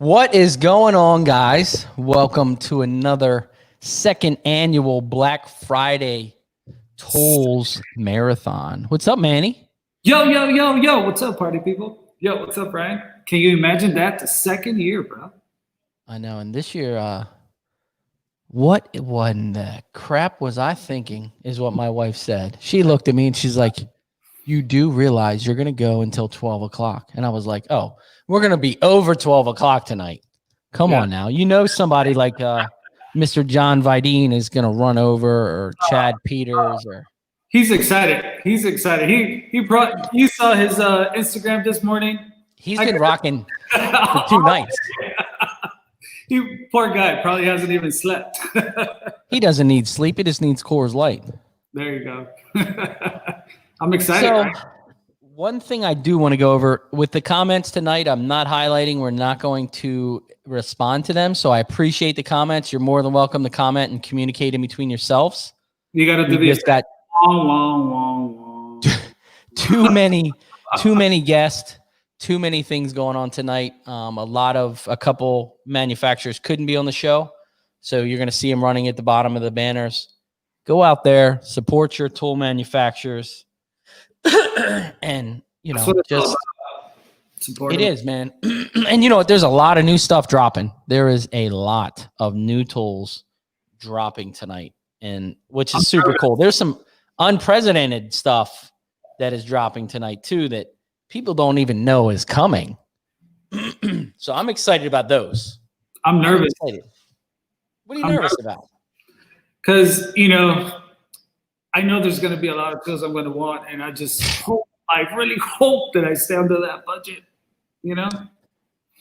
What is going on, guys? Welcome to another second annual Black Friday Tools Marathon. What's up, Manny? Yo. What's up, party people? Yo, what's up, Ryan? Can you imagine that? The second year, bro. I know. And this year, what in the crap was I thinking is what my wife said. She looked at me and she's like, you do realize you're going to go until 12 o'clock. And I was like, oh, we're going to be over 12 o'clock tonight. Come on now. You know, somebody like Mr. John Vidine is going to run over, or Chad Peters, or he's excited. He's excited. He brought, you saw his Instagram this morning. He's been rocking for 2 nights. He, poor guy, probably hasn't even slept. He doesn't need sleep. He just needs Coors Light. There you go. I'm excited. So, right? One thing I do want to go over with the comments tonight, I'm not highlighting. We're not going to respond to them. So I appreciate the comments. You're more than welcome to comment and communicate in between yourselves. You got to do this. Got long. too many guests, too many things going on tonight. A couple manufacturers couldn't be on the show. So you're going to see them running at the bottom of the banners. Go out there, support your tool manufacturers. And, you know, just support it is, man. And you know what? There's a lot of new stuff dropping. There is a lot of new tools dropping tonight, and which is super cool. There's some unprecedented stuff that is dropping tonight too that people don't even know is coming. So I'm excited about those. I'm nervous. What are you nervous about? Because, you know, I know there's going to be a lot of tools I'm going to want, and I really hope that I stay under that budget, you know?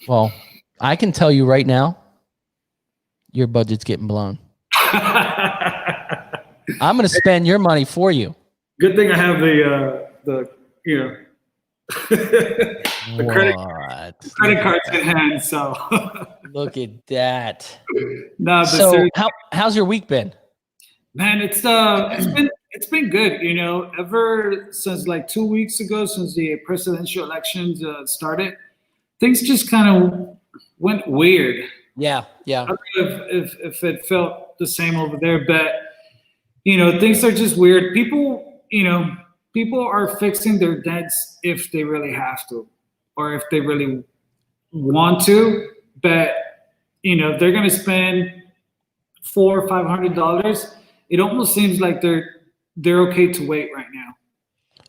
Well, I can tell you right now, your budget's getting blown. I'm going to spend your money for you. Good thing I have the credit cards in hand, so. Look at that. No, but so how's your week been? Man, it's been good, you know, ever since like 2 weeks ago, since the presidential elections started, things just kind of went weird. Yeah. I don't know if it felt the same over there, but, you know, things are just weird. People are fixing their dents if they really have to, or if they really want to, but, you know, if they're going to spend $400 or $500, it almost seems like they're okay to wait right now.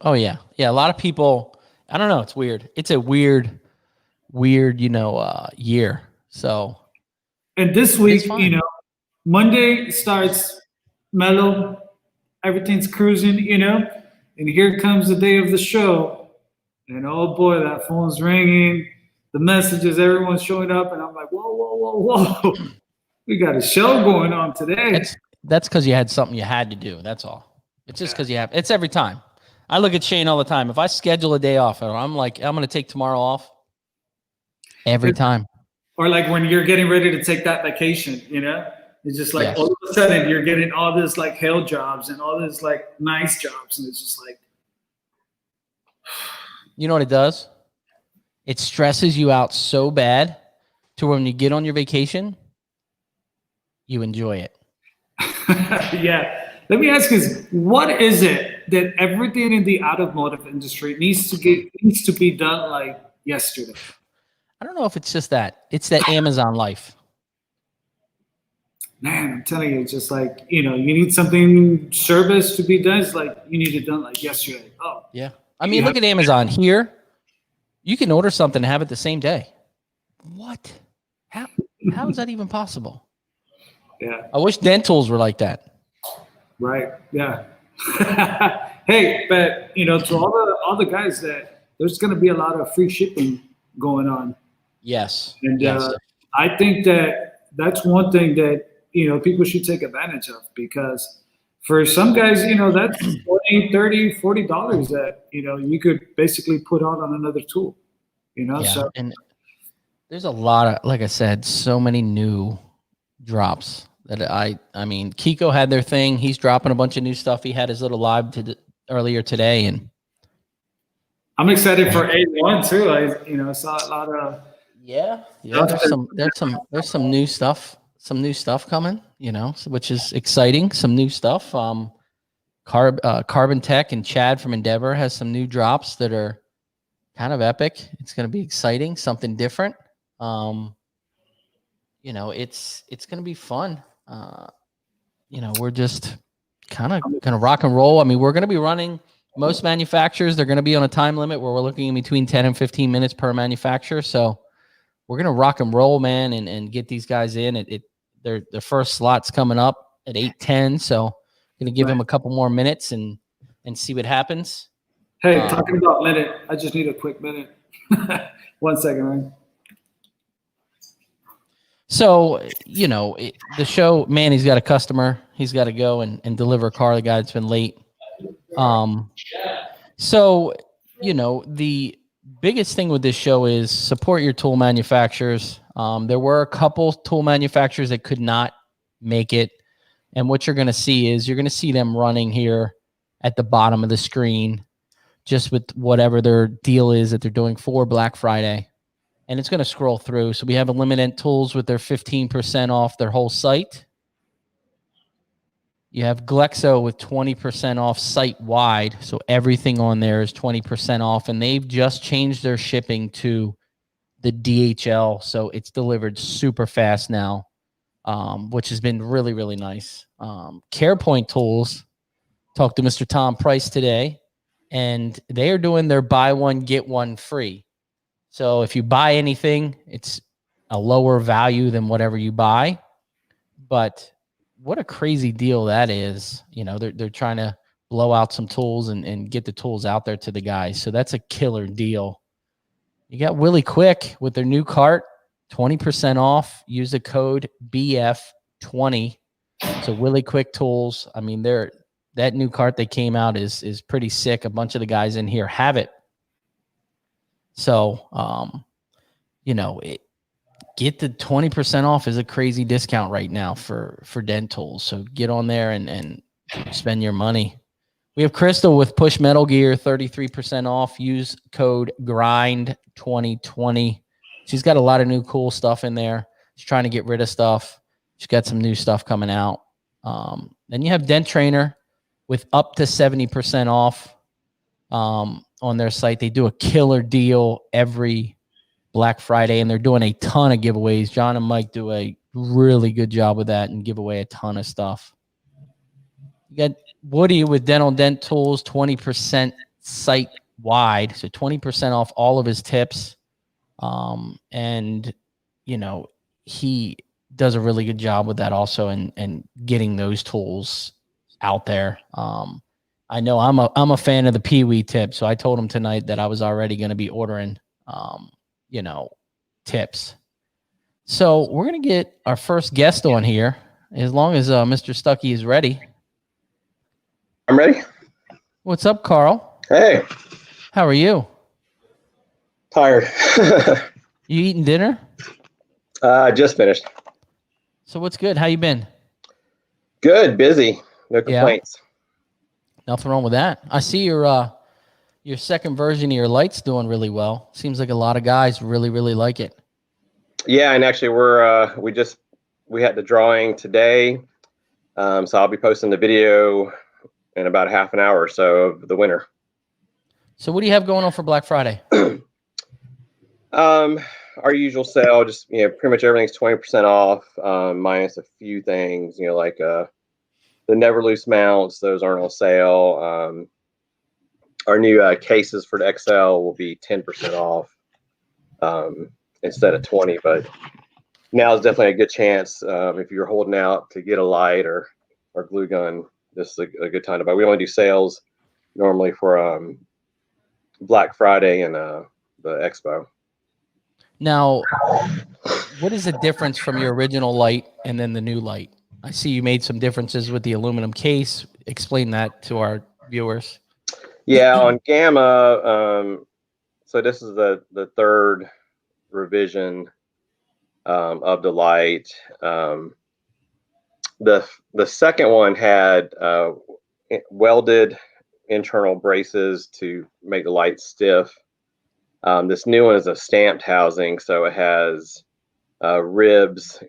Oh yeah. A lot of people. I don't know. It's weird. It's a weird, year. So. And this week, you know, Monday starts mellow, everything's cruising, you know, and here comes the day of the show, and oh boy, that phone's ringing, the messages, everyone's showing up, and I'm like, whoa, we got a show going on today. That's because you had something you had to do. That's all. It's just because you have. It's every time. I look at Shane all the time. If I schedule a day off, I'm like, I'm going to take tomorrow off. Every time. Or like when you're getting ready to take that vacation, you know, it's just like all of a sudden you're getting all this like hell jobs and all this like nice jobs, and it's just like. You know what it does? It stresses you out so bad to when you get on your vacation, you enjoy it. Yeah. Let me ask you, what is it that everything in the automotive industry needs to be done like yesterday? I don't know if it's just that. It's that Amazon life. Man, I'm telling you, it's just like, you know, you need something service to be done. It's like you need it done like yesterday. Oh. Yeah. I mean, look at Amazon here. You can order something and have it the same day. What? How is that even possible? Yeah. I wish dentals were like that. Right. Yeah. Hey, but you know, to all the guys, that there's going to be a lot of free shipping going on. Yes. And I think that's one thing that, you know, people should take advantage of, because for some guys, you know, that's $20, $30, $40 that, you know, you could basically put on another tool, you know? Yeah. So, and there's a lot of, like I said, so many new drops that I mean, Kiko had their thing. He's dropping a bunch of new stuff. He had his little live earlier today, and I'm excited for A1 too. I saw a lot of Yeah. There's some new stuff coming, which is exciting. Some new stuff. Carbon Tech and Chad from Endeavor has some new drops that are kind of epic. It's going to be exciting, something different. It's going to be fun. We're just kind of going to rock and roll. I mean, we're going to be running most manufacturers. They're going to be on a time limit where we're looking in between 10 and 15 minutes per manufacturer. So we're going to rock and roll, man, and get these guys in. Their first slot's coming up at 8:10. So going to give them a couple more minutes and see what happens. Hey, talking about minute, I just need a quick minute. 1 second, Ryan. So, the show, man, he's got a customer. He's got to go and deliver a car. The guy that's been late. So, the biggest thing with this show is support your tool manufacturers. There were a couple tool manufacturers that could not make it. And what you're going to see is you're going to see them running here at the bottom of the screen, just with whatever their deal is that they're doing for Black Friday. And it's going to scroll through. So we have Eliminate Tools with their 15% off their whole site. You have Glexo with 20% off site-wide. So everything on there is 20% off. And they've just changed their shipping to the DHL. So it's delivered super fast now, which has been really, really nice. CarePoint Tools, talked to Mr. Tom Price today, and they are doing their buy one, get one free. So if you buy anything, it's a lower value than whatever you buy. But what a crazy deal that is. They're trying to blow out some tools and get the tools out there to the guys. So that's a killer deal. You got Willie Quick with their new cart, 20% off. Use the code BF20. So Willie Quick Tools, I mean, that new cart that came out is pretty sick. A bunch of the guys in here have it. So, get the 20% off is a crazy discount right now for dent tools. So get on there and spend your money. We have Crystal with Push Metal Gear, 33% off. Use code GRIND2020. She's got a lot of new cool stuff in there. She's trying to get rid of stuff. She's got some new stuff coming out. Then you have Dent Trainer with up to 70% off on their site. They do a killer deal every Black Friday, and they're doing a ton of giveaways. John and Mike do a really good job with that and give away a ton of stuff. You got Woody with Dental Dent Tools, 20% site-wide, so 20% off all of his tips. And, he does a really good job with that also and getting those tools out there. I know I'm a fan of the Pee-wee tip, so I told him tonight that I was already going to be ordering, tips. So we're going to get our first guest on here as long as Mr. Stucky is ready. I'm ready. What's up, Carl? Hey. How are you? Tired. You eating dinner? Just finished. So what's good? How you been? Good, busy. No complaints. Yeah. Nothing wrong with that. I see your second version of your light's doing really well. Seems like a lot of guys really, really like it. Yeah, and actually we had the drawing today. So I'll be posting the video in about half an hour or so of the winner. So what do you have going on for Black Friday? Our usual sale, just pretty much everything's 20% off, minus a few things, like the Never Loose mounts. Those aren't on sale. Our new cases for the XL will be 10% off instead of 20. But now is definitely a good chance if you're holding out to get a light or glue gun. This is a good time to buy. We only do sales normally for Black Friday and the Expo. Now, what is the difference from your original light and then the new light? I see you made some differences with the aluminum case. Explain that to our viewers. Yeah, on Gamma, so this is the third revision of the light. The second one had welded internal braces to make the light stiff. This new one is a stamped housing, so it has ribs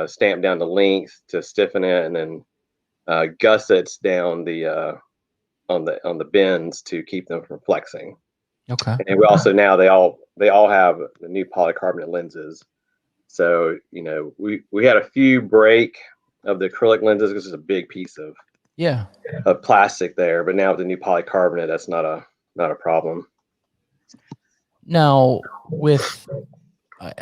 stamped down to length to stiffen it, and then gussets down the on the bends to keep them from flexing. Okay. And we also now they all have the new polycarbonate lenses. So we had a few break of the acrylic lenses because it's a big piece of plastic there, but now with the new polycarbonate, that's not a problem. Now with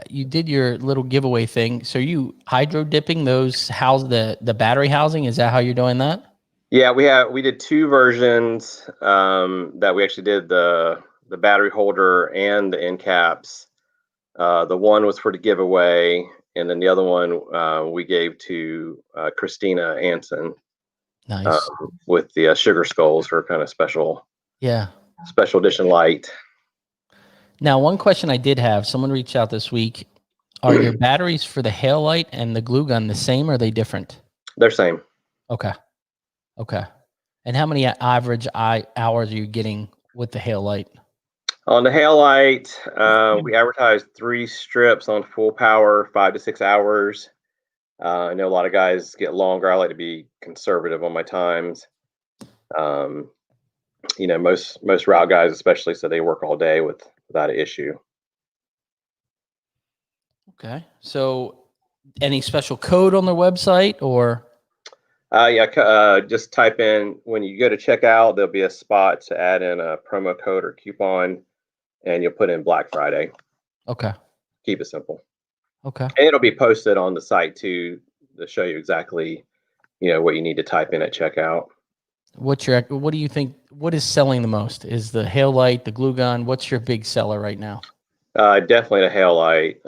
you did your little giveaway thing. So you hydro dipping those the battery housing? Is that how you're doing that? Yeah, we did two versions that we actually did the battery holder and the end caps. The one was for the giveaway, and then the other one we gave to Christina Anson. Nice. With the sugar skulls, her kind of special edition light. Now, one question I did have, someone reached out this week. Are your batteries for the hail light and the glue gun the same, or are they different? They're same. Okay. And how many average hours are you getting with the hail light? On the hail light, we advertised 3 strips on full power, 5 to 6 hours. I know a lot of guys get longer. I like to be conservative on my times. Most route guys especially, so they work all day without an issue. Okay. So any special code on their website or? Just type in, when you go to checkout, there'll be a spot to add in a promo code or coupon, and you'll put in Black Friday. Okay. Keep it simple. Okay. And it'll be posted on the site too to show you exactly, what you need to type in at checkout. What do you think, what is selling the most? Is the hail light, the glue gun? What's your big seller right now? Definitely the hail light.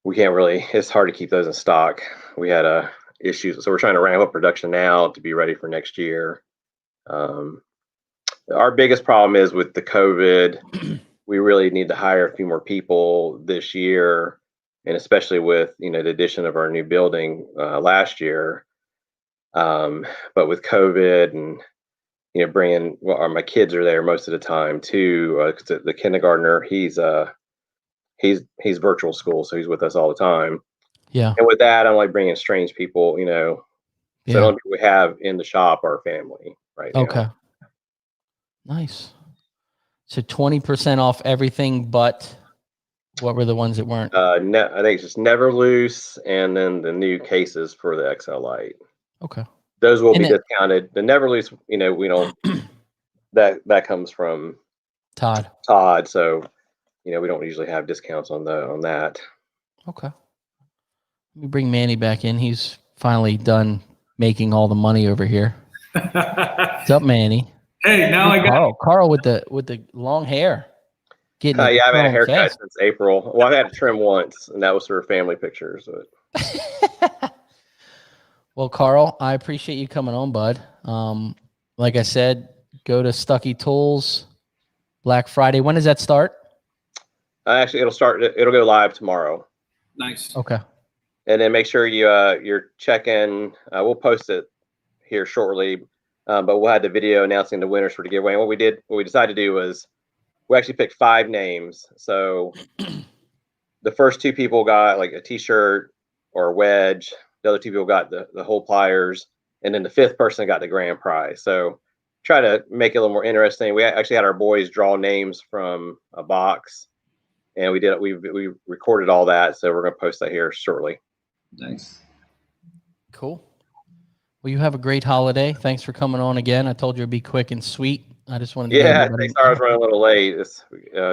We can't really, it's hard to keep those in stock. We had issues, so we're trying to ramp up production now to be ready for next year. Our biggest problem is with the COVID. We really need to hire a few more people this year, and especially with the addition of our new building last year. But with COVID and bringing, my kids are there most of the time too. The kindergartner, he's virtual school, so he's with us all the time. Yeah. And with that, I'm like bringing strange people, So the only people we have in the shop are family right now. Okay. Nice. So 20% off everything, but what were the ones that weren't? I think it's just Never Loose, and then the new cases for the XL Light. Okay. Those will be discounted. The Never Loose, we don't. that comes from Todd. So, we don't usually have discounts on that. Okay. Let me bring Manny back in. He's finally done making all the money over here. What's up, Manny? Hey, now I got Carl with the long hair. I've had a haircut since April. Well, I had to trim once, and that was for family pictures. But. Well, Carl, I appreciate you coming on, bud. Like I said, go to Stucky Tools, Black Friday. When does that start? Actually, it'll go live tomorrow. Nice. Okay. And then make sure you're checking. We'll post it here shortly, but we'll have the video announcing the winners for the giveaway. And what we decided to do was we actually picked 5 names. So the first 2 people got like a T-shirt or a wedge. The other 2 people got the whole pliers, and then the 5th person got the grand prize. So try to make it a little more interesting. We actually had our boys draw names from a box, and we recorded all that. So we're going to post that here shortly. Nice. Cool. Well, you have a great holiday. Thanks for coming on again. I told you it'd be quick and sweet. I just wanted to. Yeah, thanks. I was running a little late.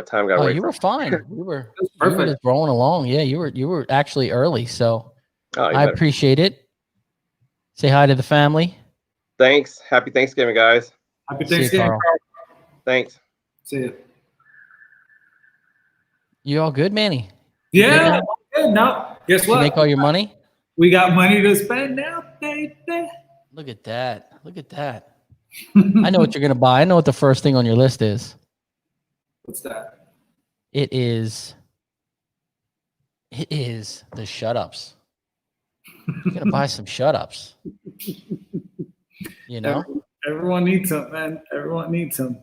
Time got away. You were fine. We were perfect. Just rolling along. Yeah, you were actually early, so I appreciate it. Say hi to the family. Thanks. Happy Thanksgiving, guys. Happy Thanksgiving, Carl. Thanks. See you. You all good, Manny? Yeah. No. Guess what? You make all your money? We got money to spend now, baby. Look at that. Look at that. I know what you're going to buy. I know what the first thing on your list is. What's that? It is the shut-ups. You're going to buy some shut-ups. You know? Everyone needs them, man. Everyone needs them.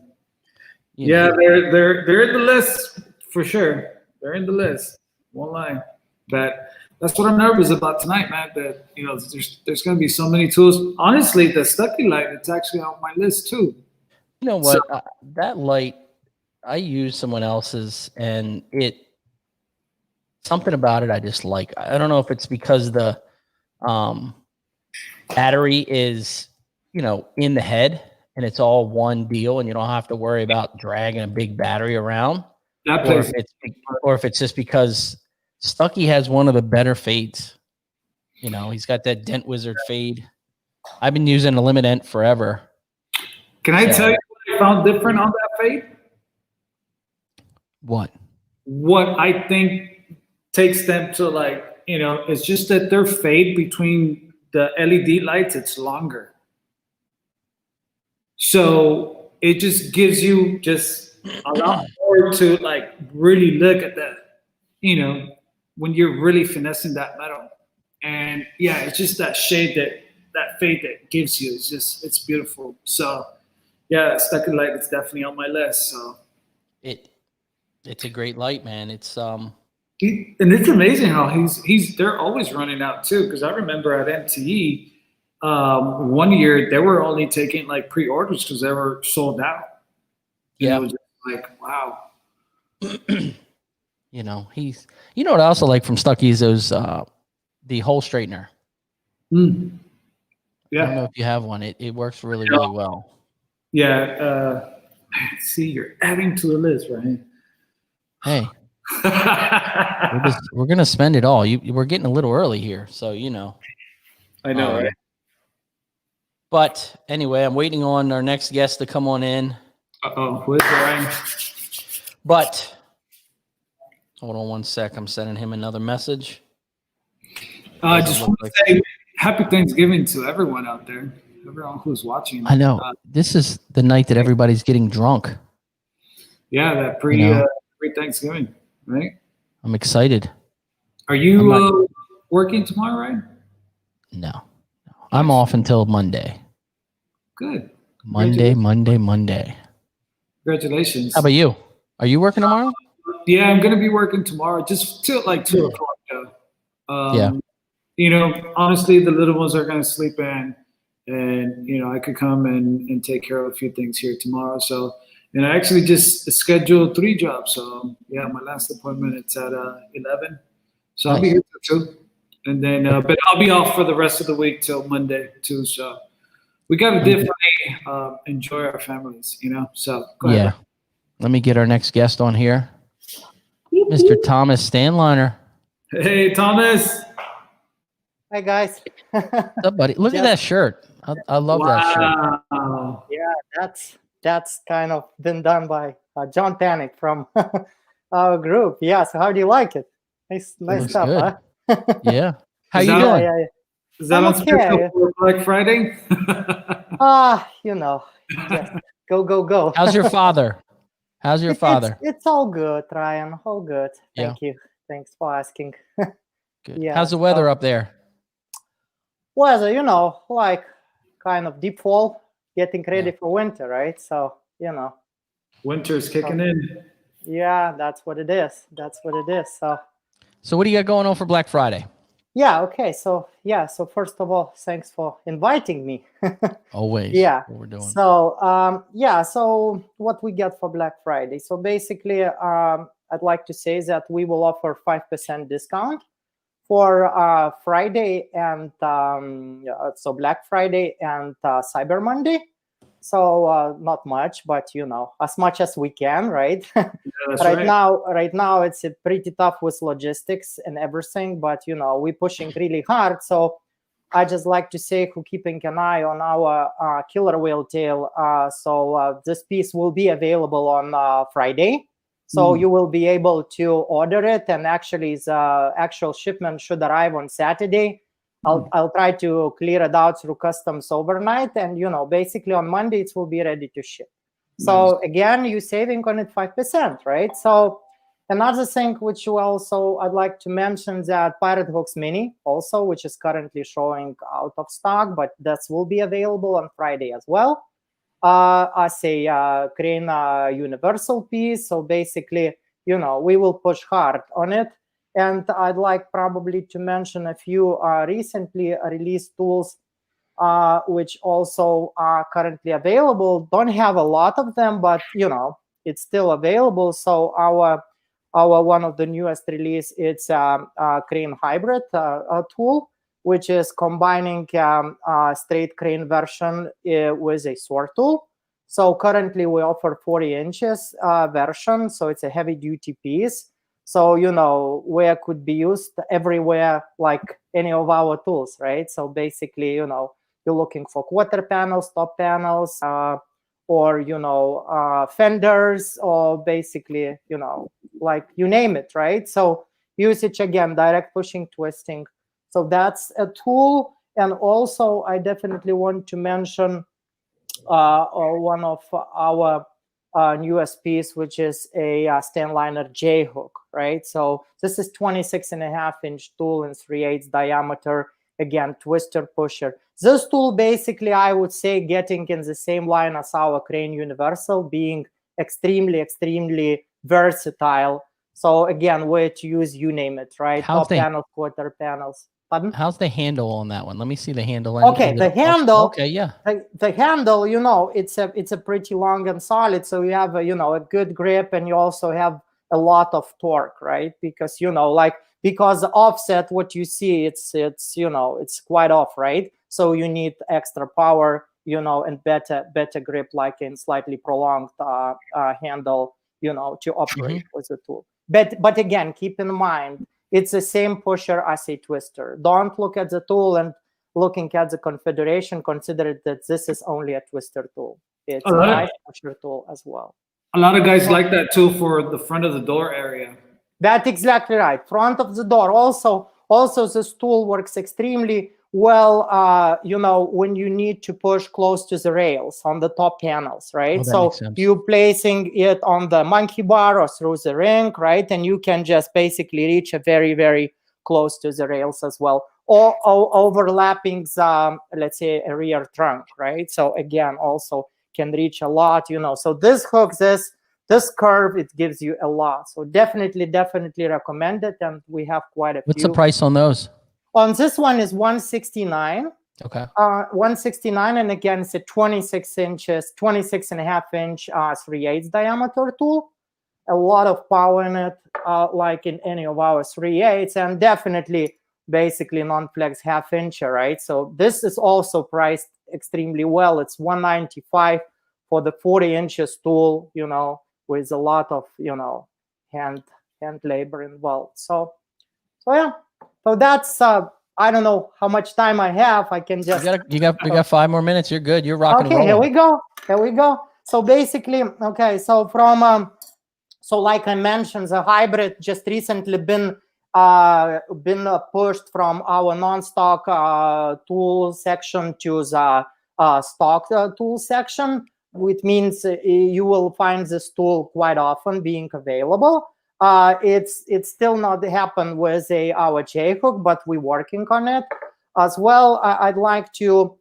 Yeah, they're in the list for sure. They're in the list. Won't lie. But that's what I'm nervous about tonight, man. That there's going to be so many tools. Honestly, the Stucky light, it's actually on my list too. You know what? That light, I use someone else's, and something about it I just like. I don't know if it's because the battery is, in the head and it's all one deal, and you don't have to worry about dragging a big battery around, or if it's just because Stucky has one of the better fades. He's got that Dent Wizard fade. I've been using a Limit Dent forever. Can I tell you what I found different on that fade? What? What I think takes them to it's just that their fade between the LED lights, it's longer. So it just gives you just a lot more to really look at that, when you're really finessing that metal. And yeah, it's just that shade that fade that gives you. It's beautiful. So yeah, Stucky light is definitely on my list. So it's a great light, man. It's and it's amazing how they're always running out too. Because I remember at MTE, 1 year they were only taking pre-orders because they were sold out. Yeah, it was just wow. What I also like from Stucky is those the hole straightener. Yeah, I don't know if you have one. It works really well. Yeah. See, you're adding to the list, right? Hey, we're gonna spend it all. We're getting a little early here, so I know, right? But anyway, I'm waiting on our next guest to come on in. Where's Ryan? But hold on one sec. I'm sending him another message. I just want to say happy Thanksgiving to everyone out there, everyone who's watching. I know this is the night that everybody's getting drunk. Yeah, that pre-Thanksgiving, right? I'm excited. Are you working tomorrow, Ryan? No, I'm off until Monday. Good. Monday. Congratulations. How about you? Are you working tomorrow? Yeah, I'm gonna be working tomorrow, just till 2 o'clock. Yeah. Honestly, the little ones are gonna sleep in, and I could come and take care of a few things here tomorrow. So, and I actually just scheduled 3 jobs. So yeah, my last appointment it's at 11. So I'll be here till 2, and then but I'll be off for the rest of the week till Monday too. So we gotta definitely enjoy our families, So go ahead. Let me get our next guest on here, Mr. Thomas Stanliner. Hey, Thomas. Hi, guys. What's up, buddy? Look at that shirt. I love that shirt. Yeah, that's kind of been done by John Panic from our group. Yeah, so how do you like it? Nice stuff, good. Huh? Yeah. How you doing? Yeah. Is that on special for Black Friday? Just go. How's your father? It's all good, Ryan. All good. Thank you. Thanks for asking. Good. Yeah. How's the weather up there? Weather, kind of deep fall, getting ready for winter, right? So, Winter's kicking in. Yeah, that's what it is. So what do you got going on for Black Friday? Yeah, okay. So first of all, thanks for inviting me. Always. Yeah. What we're doing. So, so what we get for Black Friday. So basically, I'd like to say that we will offer 5% discount for Friday and so Black Friday and Cyber Monday. So not much, but as much as we can, right? Yeah, right now it's pretty tough with logistics and everything, but we're pushing really hard. So I just like to say, who keeping an eye on our killer whale tail. So this piece will be available on Friday. So you will be able to order it, and actually the actual shipment should arrive on Saturday. I'll try to clear it out through customs overnight, and basically on Monday it will be ready to ship. So again, you're saving on it 5%, right? So another thing which I'd like to mention that Pirate Hooks Mini also, which is currently showing out of stock, but that will be available on Friday as well. as a crane universal piece. So basically, we will push hard on it. And I'd like probably to mention a few recently released tools which also are currently available. Don't have a lot of them, but it's still available. So our one of the newest release, it's a crane hybrid tool, which is combining straight crane version with a sword tool. So currently we offer 40 inches version. So it's a heavy duty piece. So, where it could be used everywhere, like any of our tools, right? So basically, you're looking for quarter panels, top panels, or, fenders, or basically, like you name it, right? So usage again, direct pushing, twisting. So that's a tool. And also I definitely want to mention one of our newest piece, which is a Stanliner J hook, right? So this is 26.5-inch tool in 3/8 diameter. Again, twister pusher. This tool basically, I would say, getting in the same line as our crane universal, being extremely, extremely versatile. So again, where to use, you name it, right? Top panels, quarter panels. Pardon? How's the handle on that one? Let me see the handle. Okay, the handle. Okay, yeah. The handle, it's a pretty long and solid, so you have a good grip, and you also have a lot of torque, right? Because because the offset, what you see, it's quite off, right? So you need extra power, and better grip, like in slightly prolonged handle, to operate with the tool. But again, keep in mind, it's the same pusher as a twister. Don't look at the tool and looking at the configuration, consider that this is only a twister tool. It's a nice pusher tool as well. A lot of guys like that tool for the front of the door area. That's exactly right. Front of the door. Also this tool works extremely well, when you need to push close to the rails on the top panels, right? So you placing it on the monkey bar or through the ring, right? And you can just basically reach a very, very close to the rails as well, or overlapping the, let's say, a rear trunk, right? So again, also can reach a lot, So this hook, this curve, it gives you a lot. So definitely recommend it, and we have quite a few. What's the price on those? On this one is $169. Okay. $169, and again, it's a 26.5-inch 3/8 diameter tool. A lot of power in it, like in any of our 3/8, and definitely basically non-flex 1/2 inch, right? So this is also priced extremely well. It's $195 for the 40 inches tool, with a lot of hand labor involved. So yeah. So that's I don't know how much time I have. I can just we got 5 more minutes. You're good. You're rocking. Okay, here we go. So basically, okay, so from so like I mentioned, the hybrid just recently been pushed from our non-stock tool section to the stock tool section, which means you will find this tool quite often being available. It's still not happened with our J hook, but we're working on it as well. I'd like to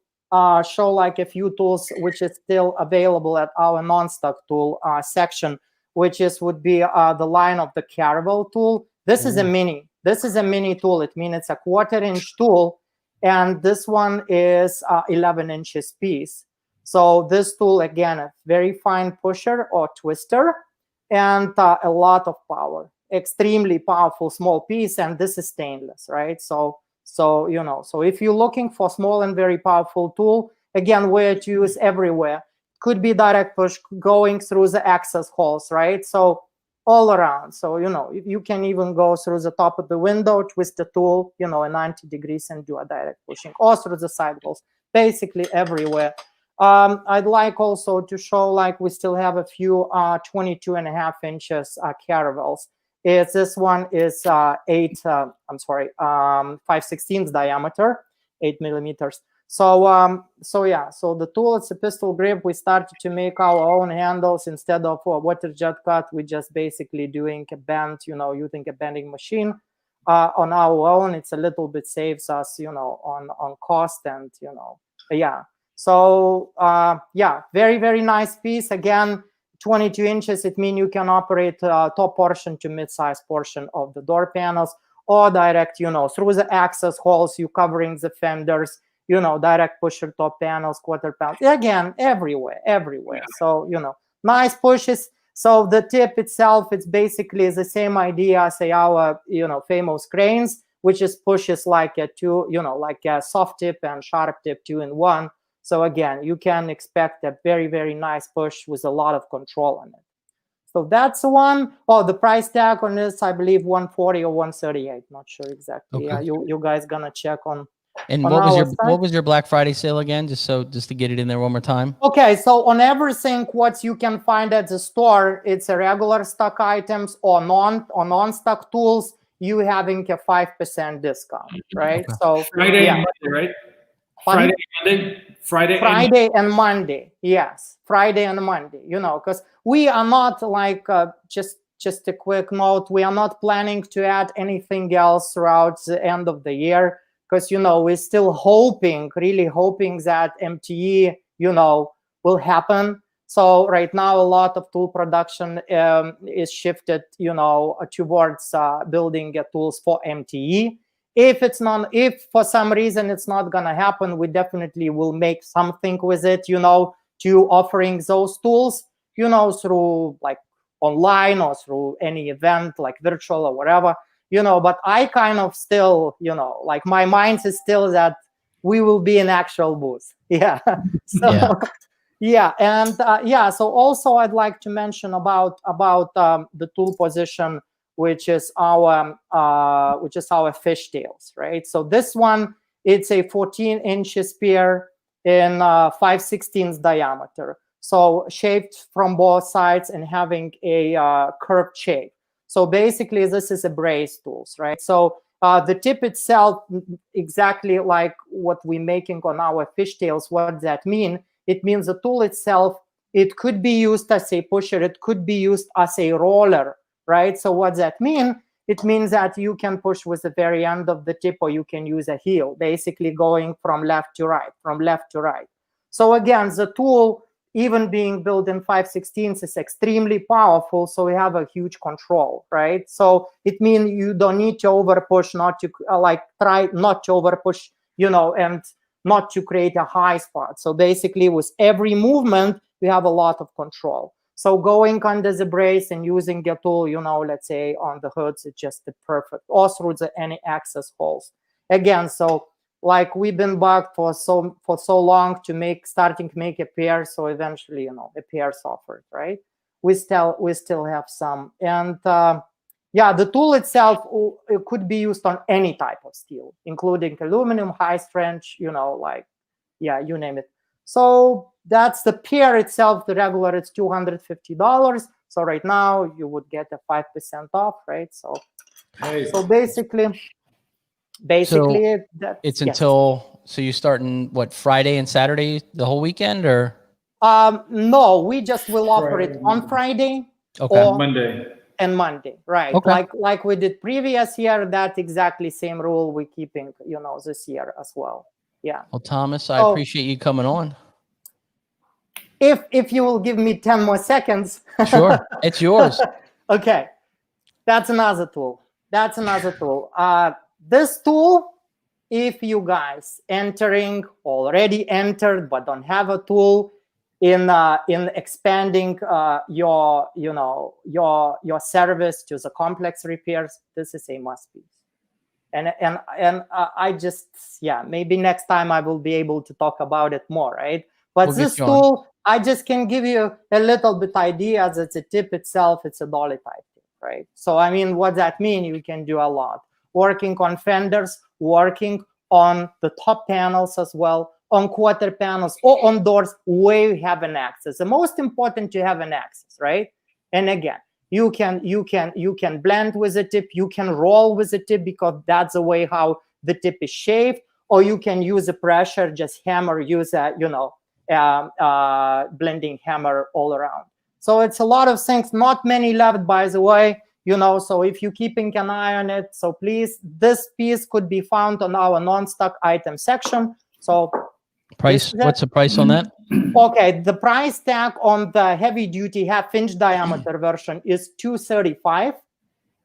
show like a few tools which is still available at our non-stock tool section, which would be the line of the Caravel tool. This is a mini. This is a mini tool. It means it's a 1/4 inch tool, and this one is 11 inches piece. So this tool, again, a very fine pusher or twister, and a lot of power, extremely powerful small piece, and this is stainless, right? So if you're looking for small and very powerful tool, again, where to use everywhere, could be direct push going through the access holes, right? So all around. So you can even go through the top of the window, twist the tool, at 90 degrees and do a direct pushing, or through the side holes, basically everywhere. I'd like also to show, like, we still have a few 22.5 inches Caravels. This one is 5/16 diameter, 8 millimeters. So yeah, so the tool, it's a pistol grip. We started to make our own handles instead of a water jet cut. We just basically doing a bend, using a bending machine on our own. It's a little bit saves us, on cost, and yeah. So yeah, very, very nice piece. Again, 22 inches, it means you can operate top portion to mid-size portion of the door panels, or direct, you know, through the access holes, you covering the fenders, you know, direct pusher top panels, quarter panels, again, everywhere. Yeah. So, you know, nice pushes. So the tip itself, it's basically the same idea as our, you know, famous cranes, which is pushes like a two, you know, like a soft tip and sharp tip 2-in-1. So again, you can expect a very, very nice push with a lot of control on it. So that's one. Oh, the price tag on this, I believe 140 or 138. Not sure exactly. Okay. You guys gonna check on. And on what was your Black Friday sale again? Just to get it in there one more time. Okay, so on everything what you can find at the store, it's a regular stock items or non-stock tools, you having a 5% discount, right? Okay. So Friday yeah. and Monday, right? Pardon? Friday And Monday, yes, Friday and Monday, you know, because we are not like just a quick note, we are not planning to add anything else throughout the end of the year, because, you know, we're still hoping, really hoping that MTE, you know, will happen. So right now, a lot of tool production is shifted, you know, towards building tools for MTE. If for some reason it's not gonna happen, we definitely will make something with it, you know, to offering those tools, you know, through like online or through any event like virtual or whatever, you know. But I kind of still, you know, like my mind is still that we will be in actual booth. Yeah. So Yeah. yeah, and yeah. So also I'd like to mention about the tool position, which is our fishtails, right? So this one, it's a 14-inch spear in 5/16 diameter. So shaped from both sides and having a curved shape. So basically, this is a brace tools, right? So the tip itself, exactly like what we're making on our fishtails. What does that mean? It means the tool itself, it could be used as a pusher, it could be used as a roller, right? So what does that mean? It means that you can push with the very end of the tip, or you can use a heel, basically going from left to right, So again, the tool, even being built in 5/16, is extremely powerful, so we have a huge control, right? So it means you don't need to over push, not to try not to over push, you know, and not to create a high spot. So basically, with every movement, we have a lot of control. So going under the brace and using a tool, you know, let's say on the hoods, it's just the perfect, or through any access holes. Again, so like we've been bugged for so long to starting to make a pair, so eventually, you know, a pair's offered, right? We still have some, and yeah, the tool itself, it could be used on any type of steel, including aluminum, high strength, you know, like, yeah, you name it. So that's the pair itself. The regular, it's $250. So right now you would get a 5% off, right? So, so basically, So it's yes. until, so you starting what, Friday and Saturday, the whole weekend, or? No, we just will offer it on Friday or Monday and Monday, right? Okay. Like we did previous year. That exactly same rule we're keeping, you know, this year as well. Yeah. Well, Thomas, I appreciate you coming on. If you will give me 10 more seconds. Sure, it's yours. Okay, that's another tool. This tool, if you guys already entered but don't have a tool in expanding your service to the complex repairs, this is a must piece. And I just, yeah, maybe next time I will be able to talk about it more, right? But this tool, I just can give you a little bit idea that the tip itself, it's a dolly type tip, right? So I mean, what that means, you can do a lot. Working on fenders, working on the top panels as well, on quarter panels or on doors where you have an access. The most important to have an access, right? And again, you can blend with the tip, you can roll with the tip, because that's the way how the tip is shaped, or you can use a pressure, just hammer, use a, you know, blending hammer all around. So it's a lot of things, not many left, by the way, you know, so if you're keeping an eye on it, so please, this piece could be found on our non-stock item section. So Price? What's the price on that? Okay, the price tag on the heavy duty half-inch diameter version is $235,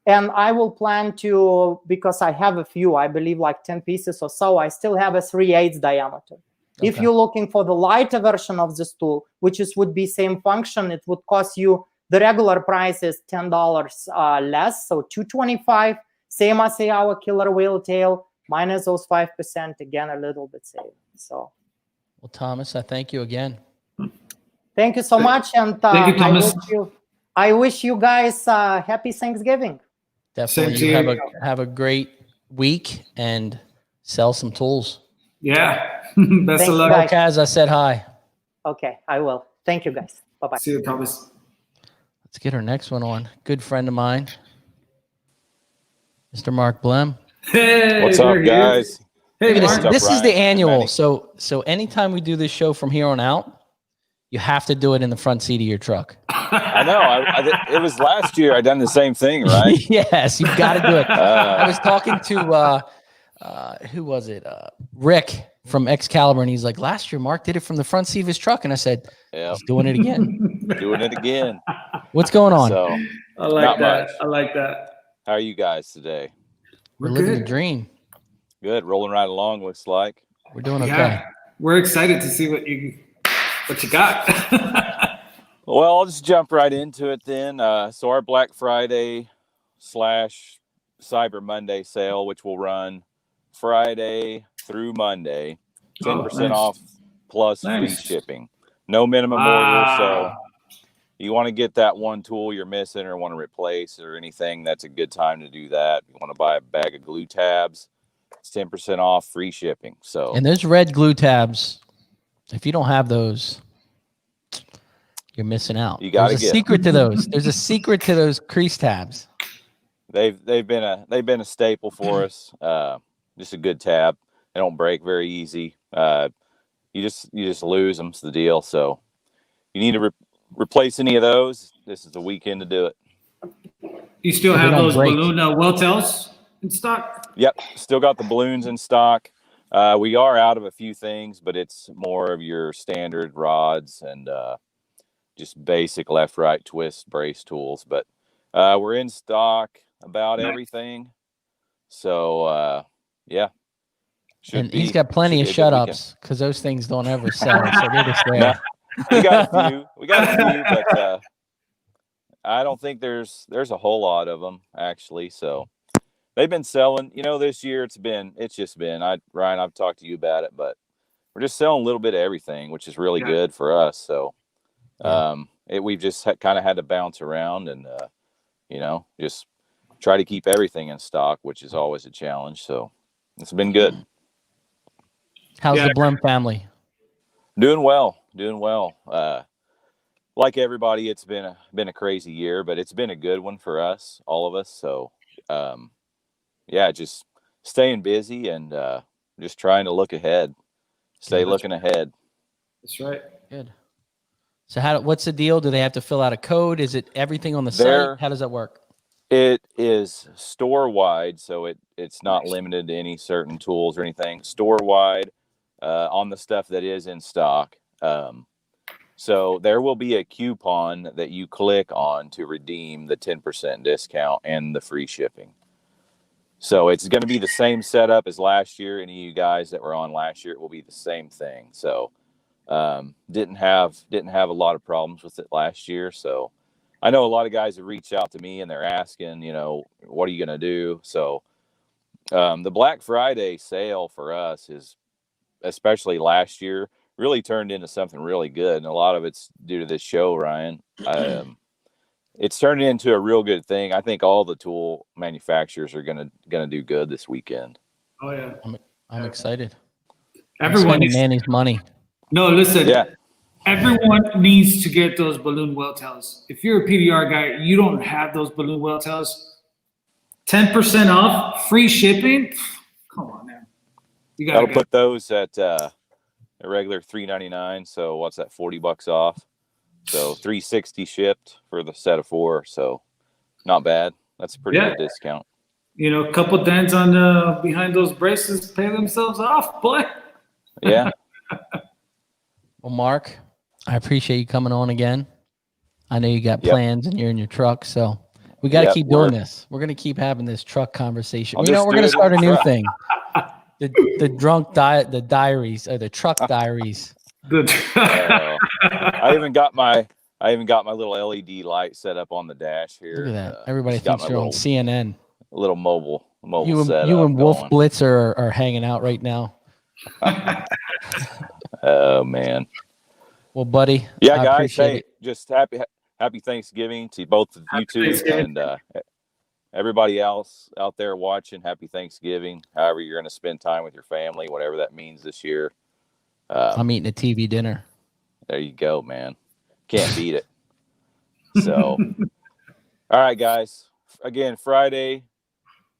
and I will plan to, because I have a few, I believe like 10 pieces or so, I still have a 3/8 diameter. Okay. If you're looking for the lighter version of this tool, which would be same function, it would cost you, the regular price is $10 less, so $225, same as our killer whale tail, minus those 5%, again, a little bit saving. So. Well, Thomas, I thank you again. Thank you so much, and thank you, Thomas. I wish you guys happy Thanksgiving. Definitely. You have a great week and sell some tools. Yeah. Best of luck. Kaz, I said hi. Okay, I will. Thank you, guys. Bye-bye. See you, Thomas. Let's get our next one on. Good friend of mine, Mr. Mark Blem. Hey, what's up, guys? Hey, this is the annual. So anytime we do this show from here on out, you have to do it in the front seat of your truck. I know. It was last year. I done the same thing, right? Yes, you've got to do it. I was talking to who was it? Rick from Excalibur, and he's like, last year Mark did it from the front seat of his truck, and I said, yeah, he's doing it again. Doing it again. What's going on? So, I like that. Much. I like that. How are you guys today? We're living the dream. Good, rolling right along. Looks like we're doing okay. Yeah, we're excited to see what you got. Well, I'll just jump right into it then. So our Black Friday / Cyber Monday sale, which will run Friday through Monday, 10% off plus free shipping. No minimum order. So you want to get that one tool you're missing or want to replace or anything, that's a good time to do that. You want to buy a bag of glue tabs, it's 10% off, free shipping. So, and those red glue tabs, if you don't have those, you're missing out. You got to get secret to those. There's a secret to those crease tabs. They've been a staple for us. Just a good tab. They don't break very easy. You just lose them. It's the deal. So you need to replace any of those. This is the weekend to do it. You still have those balloon well tails in stock? Yep, still got the balloons in stock. We are out of a few things, but it's more of your standard rods and just basic left right twist brace tools. But we're in stock about everything. So yeah. And he's got plenty of shut-ups because those things don't ever sell. So they're just there. No, we got a few, but I don't think there's a whole lot of them actually. So they've been selling. This year it's just been. Ryan, I've talked to you about it, but we're just selling a little bit of everything, which is really good for us. So we've just kind of had to bounce around and just try to keep everything in stock, which is always a challenge. So it's been good. How's the Blem family? Doing well. Like everybody, it's been a crazy year, but it's been a good one for us, all of us. So, just staying busy and just trying to look ahead. Looking ahead. That's right. Good. So what's the deal? Do they have to fill out a code? Is it everything on the site? How does that work? It is store wide, so it's not limited to any certain tools or anything. Store wide on the stuff that is in stock. So there will be a coupon that you click on to redeem the 10% discount and the free shipping. So it's going to be the same setup as last year. Any of you guys that were on last year, it will be the same thing. So didn't have a lot of problems with it last year. So I know a lot of guys have reached out to me and they're asking, what are you going to do? So the Black Friday sale for us is, especially last year, really turned into something really good. And a lot of it's due to this show, Ryan. It's turned into a real good thing. I think all the tool manufacturers are gonna do good this weekend. Oh yeah. I'm excited. Everyone needs Manny's money. No, listen. Yeah. Everyone needs to get those balloon well tails. If you're a PDR guy, you don't have those balloon well tails. 10% off, free shipping. Come on, man. You gotta put those at a regular $3.99. So what's that? $40 off. So $3.60 shipped for the set of 4. So not bad. That's a pretty good discount. A couple dents on behind those braces pay themselves off, boy. Yeah. Well, Mark, I appreciate you coming on again. I know you got plans and you're in your truck, so we got to keep doing this. We're going to keep having this truck conversation. You know, we're going to start a new thing. The drunk diet, the diaries, or the truck diaries. I even got my little LED light set up on the dash here. Look at that. Everybody thinks you're on CNN. A little mobile setup. You and Wolf Blitzer are hanging out right now. Oh man. Well, buddy. Yeah, guys. Hey, just happy Thanksgiving to both of you two and everybody else out there watching. Happy Thanksgiving. However you're going to spend time with your family, whatever that means this year. I'm eating a TV dinner. There you go, man. Can't beat it. So, all right, guys. Again, Friday,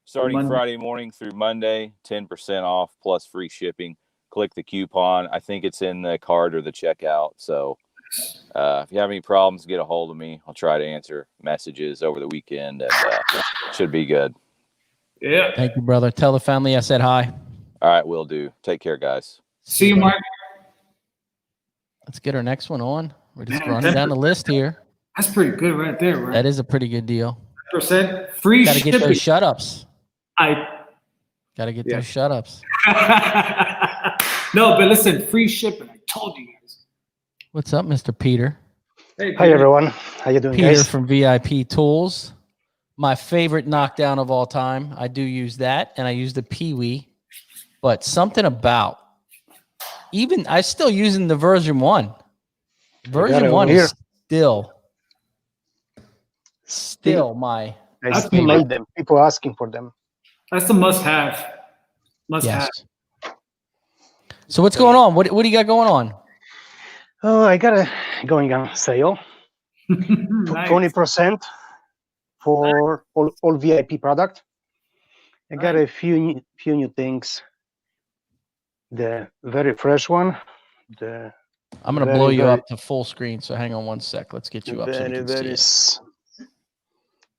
starting Friday morning through Monday, 10% off plus free shipping. Click the coupon. I think it's in the card or the checkout. So if you have any problems, get a hold of me. I'll try to answer messages over the weekend, and should be good. Yeah. Thank you, brother. Tell the family I said hi. All right, will do. Take care, guys. See you, Mark. Let's get our next one on. We're just running down the list here. That's pretty good right there, right? That is a pretty good deal. % free Gotta shipping. get those shut-ups. Gotta get those shut-ups. No, but listen, free shipping. I told you guys. What's up, Mr. Peter? Hey, hi, everyone. How you doing, Peter guys? from VIP Tools. My favorite knockdown of all time. I do use that, and I use the Pee-wee. But something about, even, I'm still using the version 1. Version 1 is still my I still made them. People asking for them. That's the must-have. Must-have. So what's going on? What do you got going on? Oh, I got a going on sale. 20% for all VIP product. I got a few new things. The very fresh one. I'm going to blow you up to full screen, so hang on one sec. Let's get you up so you can see it.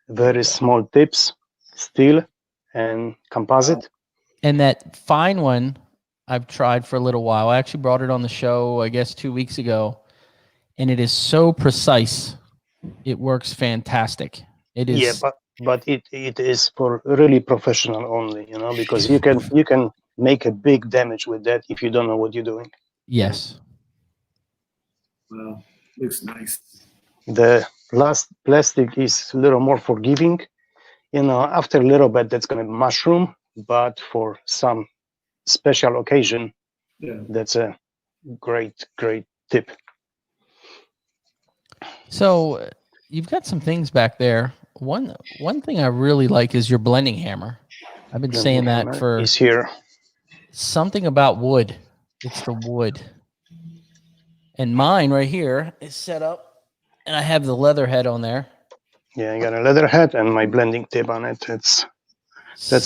Very small tips, steel and composite. And that fine one I've tried for a little while. I actually brought it on the show, I guess, 2 weeks ago, and it is so precise. It works fantastic. It is. Yeah, but it is for really professional only, you know, because you can make a big damage with that if you don't know what you're doing. Yes. Well, looks nice. The last plastic is a little more forgiving. You know, after a little bit, that's going to mushroom, but for some special occasion, that's a great tip. So you've got some things back there. One thing I really like is your blending hammer. I've been saying that for is here. Something about wood. It's the wood. And mine right here is set up, and I have the leather head on there. Yeah, I got a leather head and my blending tip on it. That's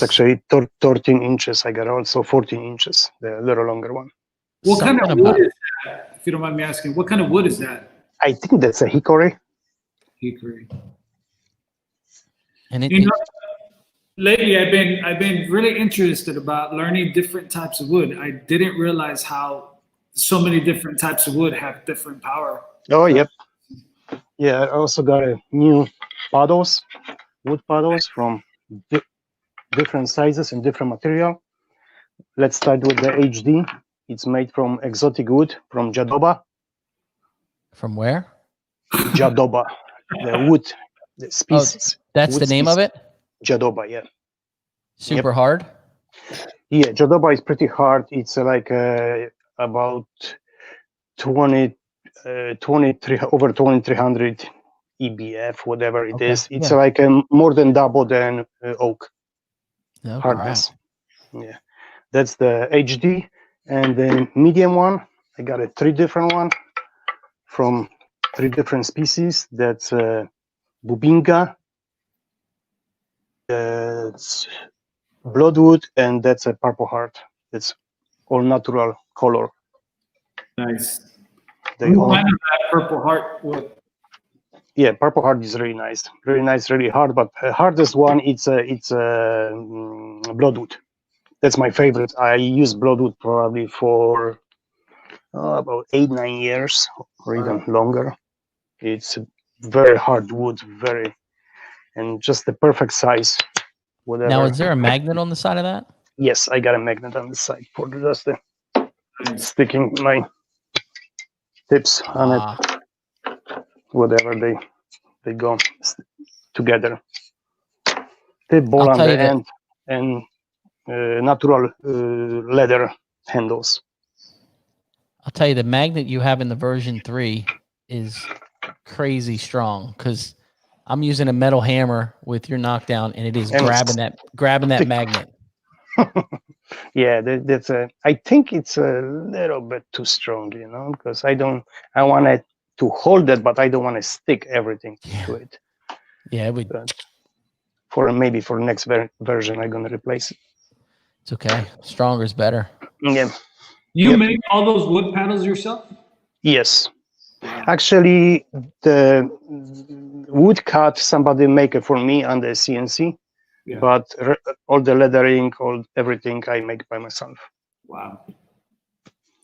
actually 13 inches. I got also 14 inches, the little longer one. What kind of wood is that? If you don't mind me asking, what kind of wood is that? I think that's a hickory. Hickory. And lately I've been really interested about learning different types of wood. I didn't realize how so many different types of wood have different power. Oh, yep. Yeah, I also got a new paddles, wood paddles from different sizes and different material. Let's start with the HD. It's made from exotic wood from Jadoba. From where? Jadoba, the wood, the species. Oh, that's the name of it? Jadoba, yeah. Super hard? Yeah, Jadoba is pretty hard. It's like about 2300 EBF, whatever it is. It's like more than double than oak hardness. Wow. Yeah, that's the HD. And the medium one, I got a 3 different one from 3 different species. That's Bubinga, that's Bloodwood, and that's a Purple Heart. It's all natural color. Nice. They all kind of that Purple Heart wood. Yeah, Purple Heart is really nice, really hard. But the hardest one, it's Bloodwood. That's my favorite. I use Bloodwood probably for about 8-9 years or even longer. It's very hard wood, and just the perfect size. Whatever. Now, is there a magnet on the side of that? Yes, I got a magnet on the side for just the sticking my tips on it. Whatever they go together. Tip ball on the end and natural leather handles. I'll tell you, the magnet you have in the version 3 is crazy strong, because I'm using a metal hammer with your knockdown, and it is grabbing that magnet. Yeah, that's I think it's a little bit too strong, because I want it to hold it, but I don't want to stick everything to it. Yeah, it would. Maybe for the next version, I'm gonna replace it. It's okay. Stronger is better. Yeah. You make all those wood paddles yourself? Yes. Actually, the wood cut, somebody make it for me on the CNC, but all the leathering, everything I make by myself. Wow.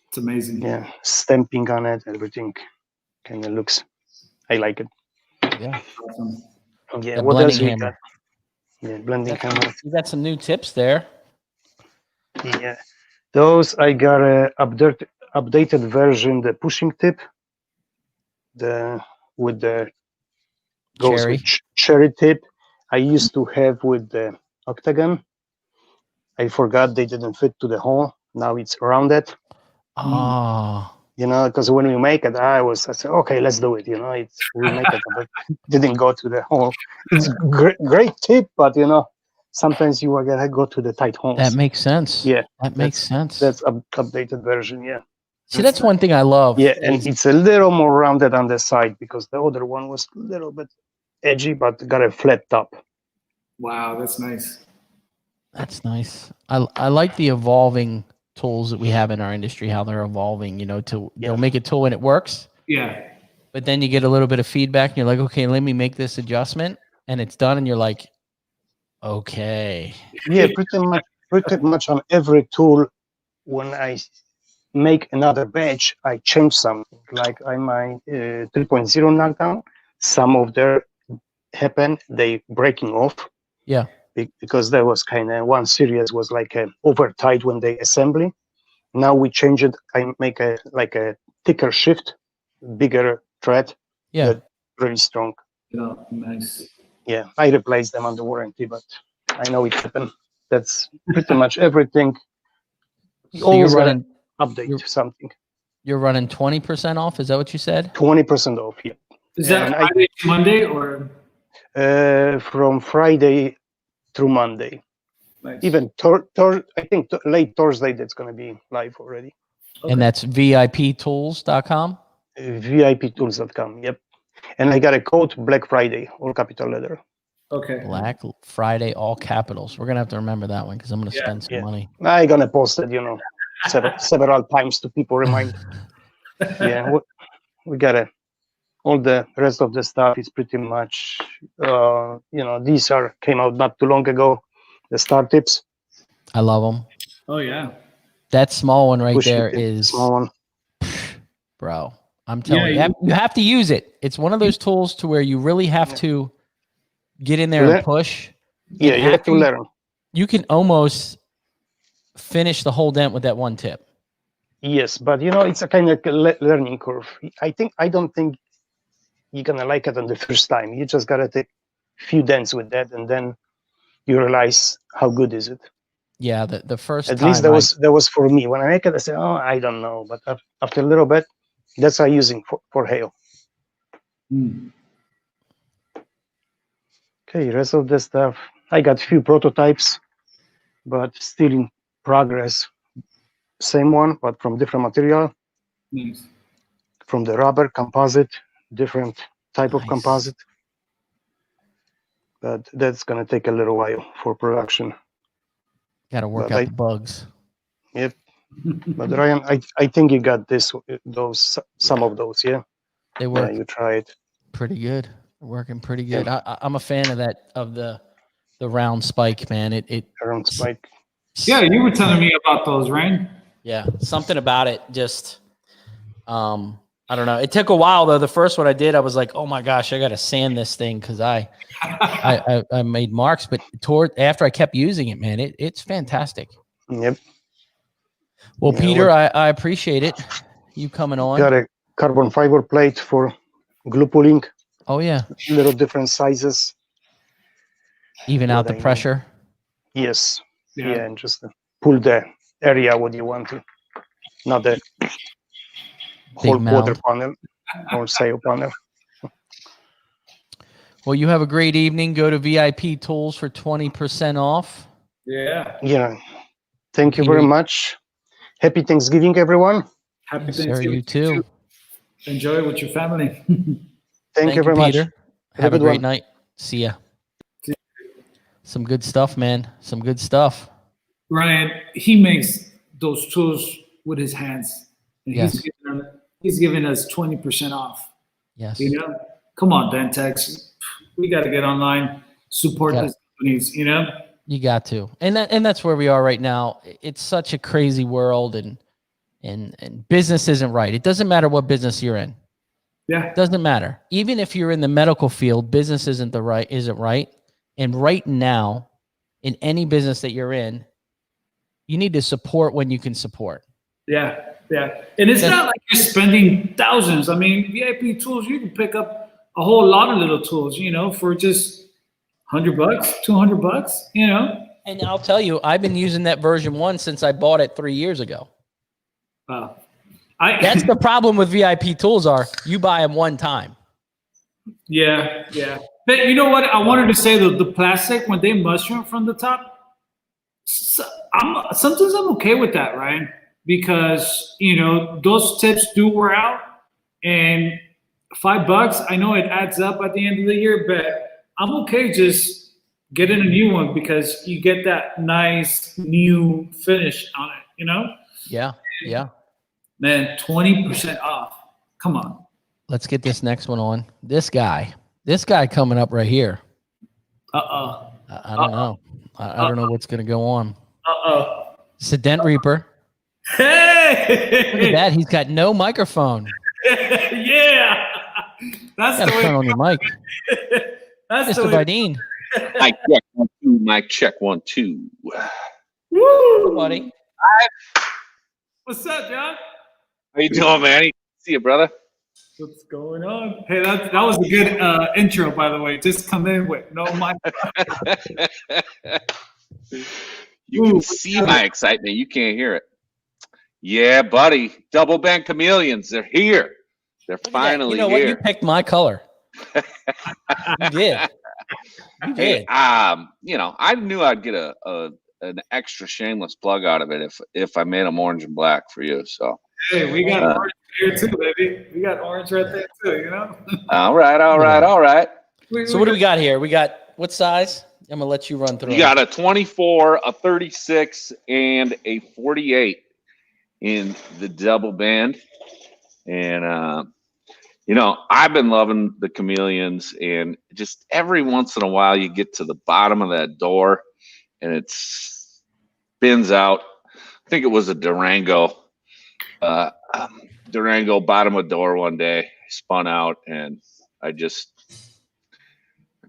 It's amazing. Yeah, stamping on it, everything kind of looks, I like it. Yeah. Awesome. Yeah, The what else blending we hammer. got? Yeah, blending hammer. You got some new tips there. Yeah, those I got a updated version, the pushing tip, with the goes with cherry tip. I used to have with the octagon. I forgot they didn't fit to the hole. Now it's rounded. Oh. Because when we make it, I said, okay, let's do it. We make it, but it didn't go to the hole. It's great tip, but sometimes you are gonna go to the tight holes. That makes sense. Yeah, that makes sense. That's updated version. Yeah. See, that's one thing I love. Yeah, and it's a little more rounded on the side, because the other one was a little bit edgy, but got a flat top. Wow, that's nice. That's nice. I like the evolving tools that we have in our industry, how they're evolving, they'll make a tool when it works. Yeah. But then you get a little bit of feedback and you're like, okay, let me make this adjustment, and it's done. And you're like, okay. Yeah, pretty much on every tool. When I make another batch, I change something. Like on my 3.0 knockdown, some of them happen, they breaking off. Yeah. Because there was kind of one series was like over tight when they assembly. Now we change it. I make a thicker shift, bigger thread. Yeah. Really strong. Yeah, nice. Yeah, I replaced them under warranty, but I know it happened. That's pretty much everything. So you're running update something. You're running 20% off. Is that what you said? 20% off. Yeah. Is that Friday to Monday or? From Friday through Monday. Nice. Even I think late Thursday, that's going to be live already. Okay. And that's VIPtools.com? VIPtools.com, yep. And I got a code, Black Friday, all capital letter. Okay. Black Friday, all capitals. We're going to have to remember that one, because I'm going to spend some money. I'm going to post it, several times to people remind. Yeah, we got it. All the rest of the stuff is pretty much, these came out not too long ago. The star tips. I love them. Oh yeah. That small one right there is small one. Bro, I'm telling you, you have to use it. It's one of those tools to where you really have to get in there and push. Yeah, you have to learn. You can almost finish the whole dent with that one tip. Yes, but it's a kind of learning curve. I don't think you're gonna like it on the first time. You just gotta take a few dents with that, and then you realize how good is it. Yeah, the first at time least that was for me. When I make it, I say, oh, I don't know, but after a little bit, that's what I'm using for hail. Okay, rest of the stuff. I got a few prototypes, but still in progress. Same one, but from different material. Nice. From the rubber composite, different type of composite. But that's gonna take a little while for production. Got to work out the bugs. Yep. But Ryan, I think you got some of those, yeah. They work. Yeah, you try it. Pretty good. Working pretty good. I'm a fan of the round spike, man. It round spike. Yeah, you were telling me about those, Ryan. Yeah, something about it. Just I don't know. It took a while though. The first one I did, I was like, oh my gosh, I got to sand this thing because I made marks. But after I kept using it, man, it's fantastic. Yep. Well, Yeah, Peter, I appreciate it. You coming on? Got a carbon fiber plate for glue pulling. Oh yeah. Little different sizes. Even out the pressure. Yes. Yeah, and just pull the area what you want to, not the whole quarter panel or sail panel. Well, you have a great evening. Go to VIP Tools for 20% off. Yeah. Yeah. Thank you very much. Happy Thanksgiving, everyone. Happy Yes, Thanksgiving. sir, you too. Enjoy it with your family. Thank you very much. Peter. Have a great night. See ya. Some good stuff, man. Some good stuff. Ryan, he makes those tools with his hands. And Yes. he's giving us 20% off. Yes. You know? Come on, Dentex. We got to get online, support these companies, you know? You got to. And that's where we are right now. It's such a crazy world and business isn't right. It doesn't matter what business you're in. Yeah. It doesn't matter. Even if you're in the medical field, business isn't right. And right now, in any business that you're in, you need to support when you can support. Yeah. Yeah. And it's not like you're spending thousands. I mean, VIP Tools, you can pick up a whole lot of little tools, you know, for just $100, $200, you know. And I'll tell you, I've been using that version 1 since I bought it 3 years ago. Wow. That's the problem with VIP Tools you buy them one time. Yeah, yeah. But you know what? I wanted to say the plastic, when they mushroom from the top, sometimes I'm okay with that, Ryan, because, you know, those tips do wear out, and $5, I know it adds up at the end of the year, but I'm okay just getting a new one because you get that nice new finish on it, you know? Yeah, yeah. Man, 20% off. Come on. Let's get this next one on. This guy coming up right here. Uh-oh. I don't know. I don't know what's going to go on. Uh-oh. It's a Dent Reaper. Hey! Look at that. He's got no microphone. Yeah. That's Got to turn on your mic. That's Mr. Vidine. Mic check 1 2. Mic check 1 2. Woo, buddy. What's up, John? How you doing, man? See you, brother. What's going on? Hey, that was a good intro, by the way. Just come in with no mic. You can see my excitement. You can't hear it. Yeah, buddy. Double band chameleons. They're here. They're finally here. You know what? You picked my color. You did. You did. Hey, you know, I knew I'd get an extra shameless plug out of it if I made them orange and black for you. So hey, we got orange here too, baby. We got orange right there too, you know. all right. So what do we got here? We got what size? I'm gonna let you run through. You got a 24, a 36, and a 48 in the double band, and you know, I've been loving the chameleons, and just every once in a while you get to the bottom of that door and it spins out. I think it was a Durango bottom of door one day, spun out, and I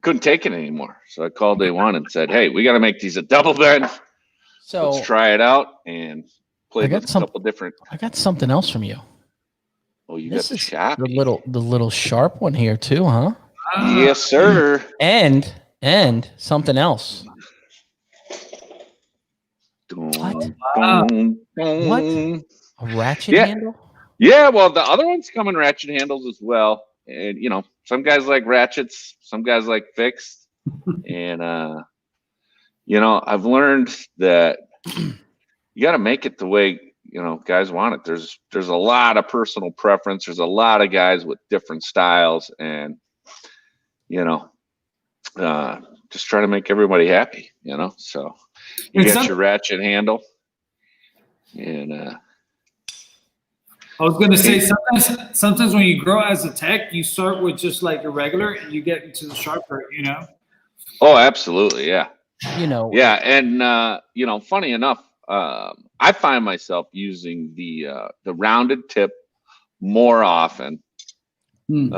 couldn't take it anymore. So I called day one and said, hey, we got to make these a double bend. So let's try it out and play with a couple different. I got something else from you. Oh, you got the shot. The little sharp one here too, huh? Yes, sir. And something else. What? What? A ratchet handle? Yeah, well, the other one's coming ratchet handles as well. And, you know, some guys like ratchets, some guys like fixed. And, you know, I've learned that you got to make it the way, you know, guys want it. There's a lot of personal preference. There's a lot of guys with different styles. And, you know, just try to make everybody happy, you know. So you got your ratchet handle. And I was gonna say sometimes when you grow as a tech, you start with just like a regular and you get into the sharper, you know. Oh, absolutely, yeah. You know. Yeah, and you know, funny enough, I find myself using the rounded tip more often Hmm.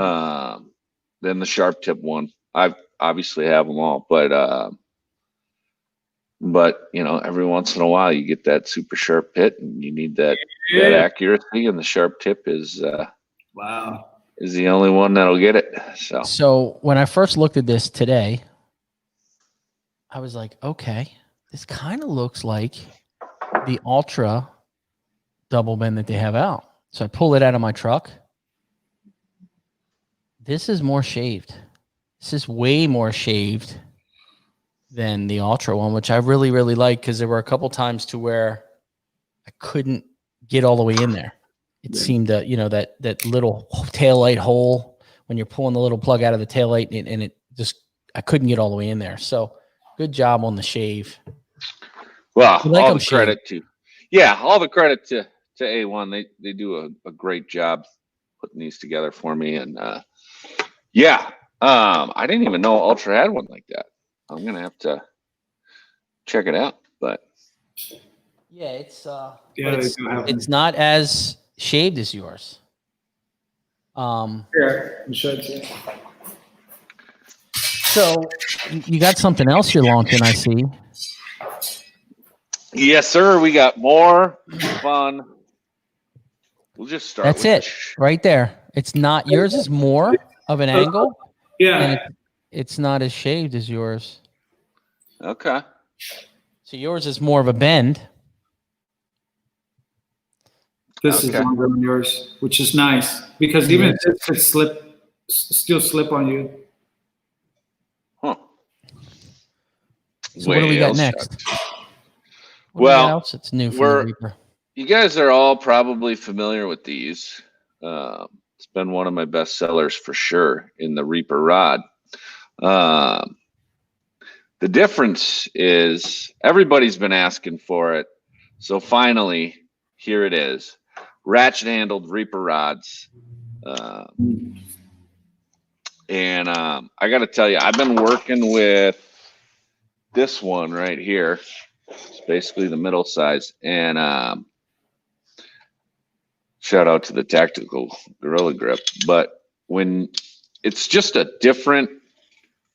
than the sharp tip one. I obviously have them all, but you know, every once in a while you get that super sharp pit, and you need that accuracy, and the sharp tip is Wow. is the only one that'll get it. So when I first looked at this today, I was like, okay, this kind of looks like the Ultra double bend that they have out. So I pull it out of my truck. This is more shaved. This is way more shaved than the Ultra one, which I really, really like, because there were a couple times to where I couldn't get all the way in there. It seemed that, you know, that little taillight hole when you're pulling the little plug out of the taillight, and it just, I couldn't get all the way in there. So good job on the shave. Well, You like all them the credit to, all the credit to A1. They do a great job putting these together for me. And I didn't even know Ultra had one like that. I'm gonna have to check it out. But yeah, it's it's not as shaved as yours. So you got something else you're launching, I see. Yes, sir. We got more fun. We'll just start. That's it right there. It's not, yours is more of an angle. Yeah. And it's not as shaved as yours. Okay. So yours is more of a bend. This is longer than yours, which is nice, because even if it could still slip on you. Huh. So what do we got next? Well, else it's new for the Reaper? You guys are all probably familiar with these. It's been one of my best sellers for sure in the Reaper rod. The difference is everybody's been asking for it. So finally, here it is. Ratchet handled Reaper rods. And I got to tell you, I've been working with this one right here. It's basically the middle size. And shout out to the Tactical Gorilla Grip. But when it's just a different,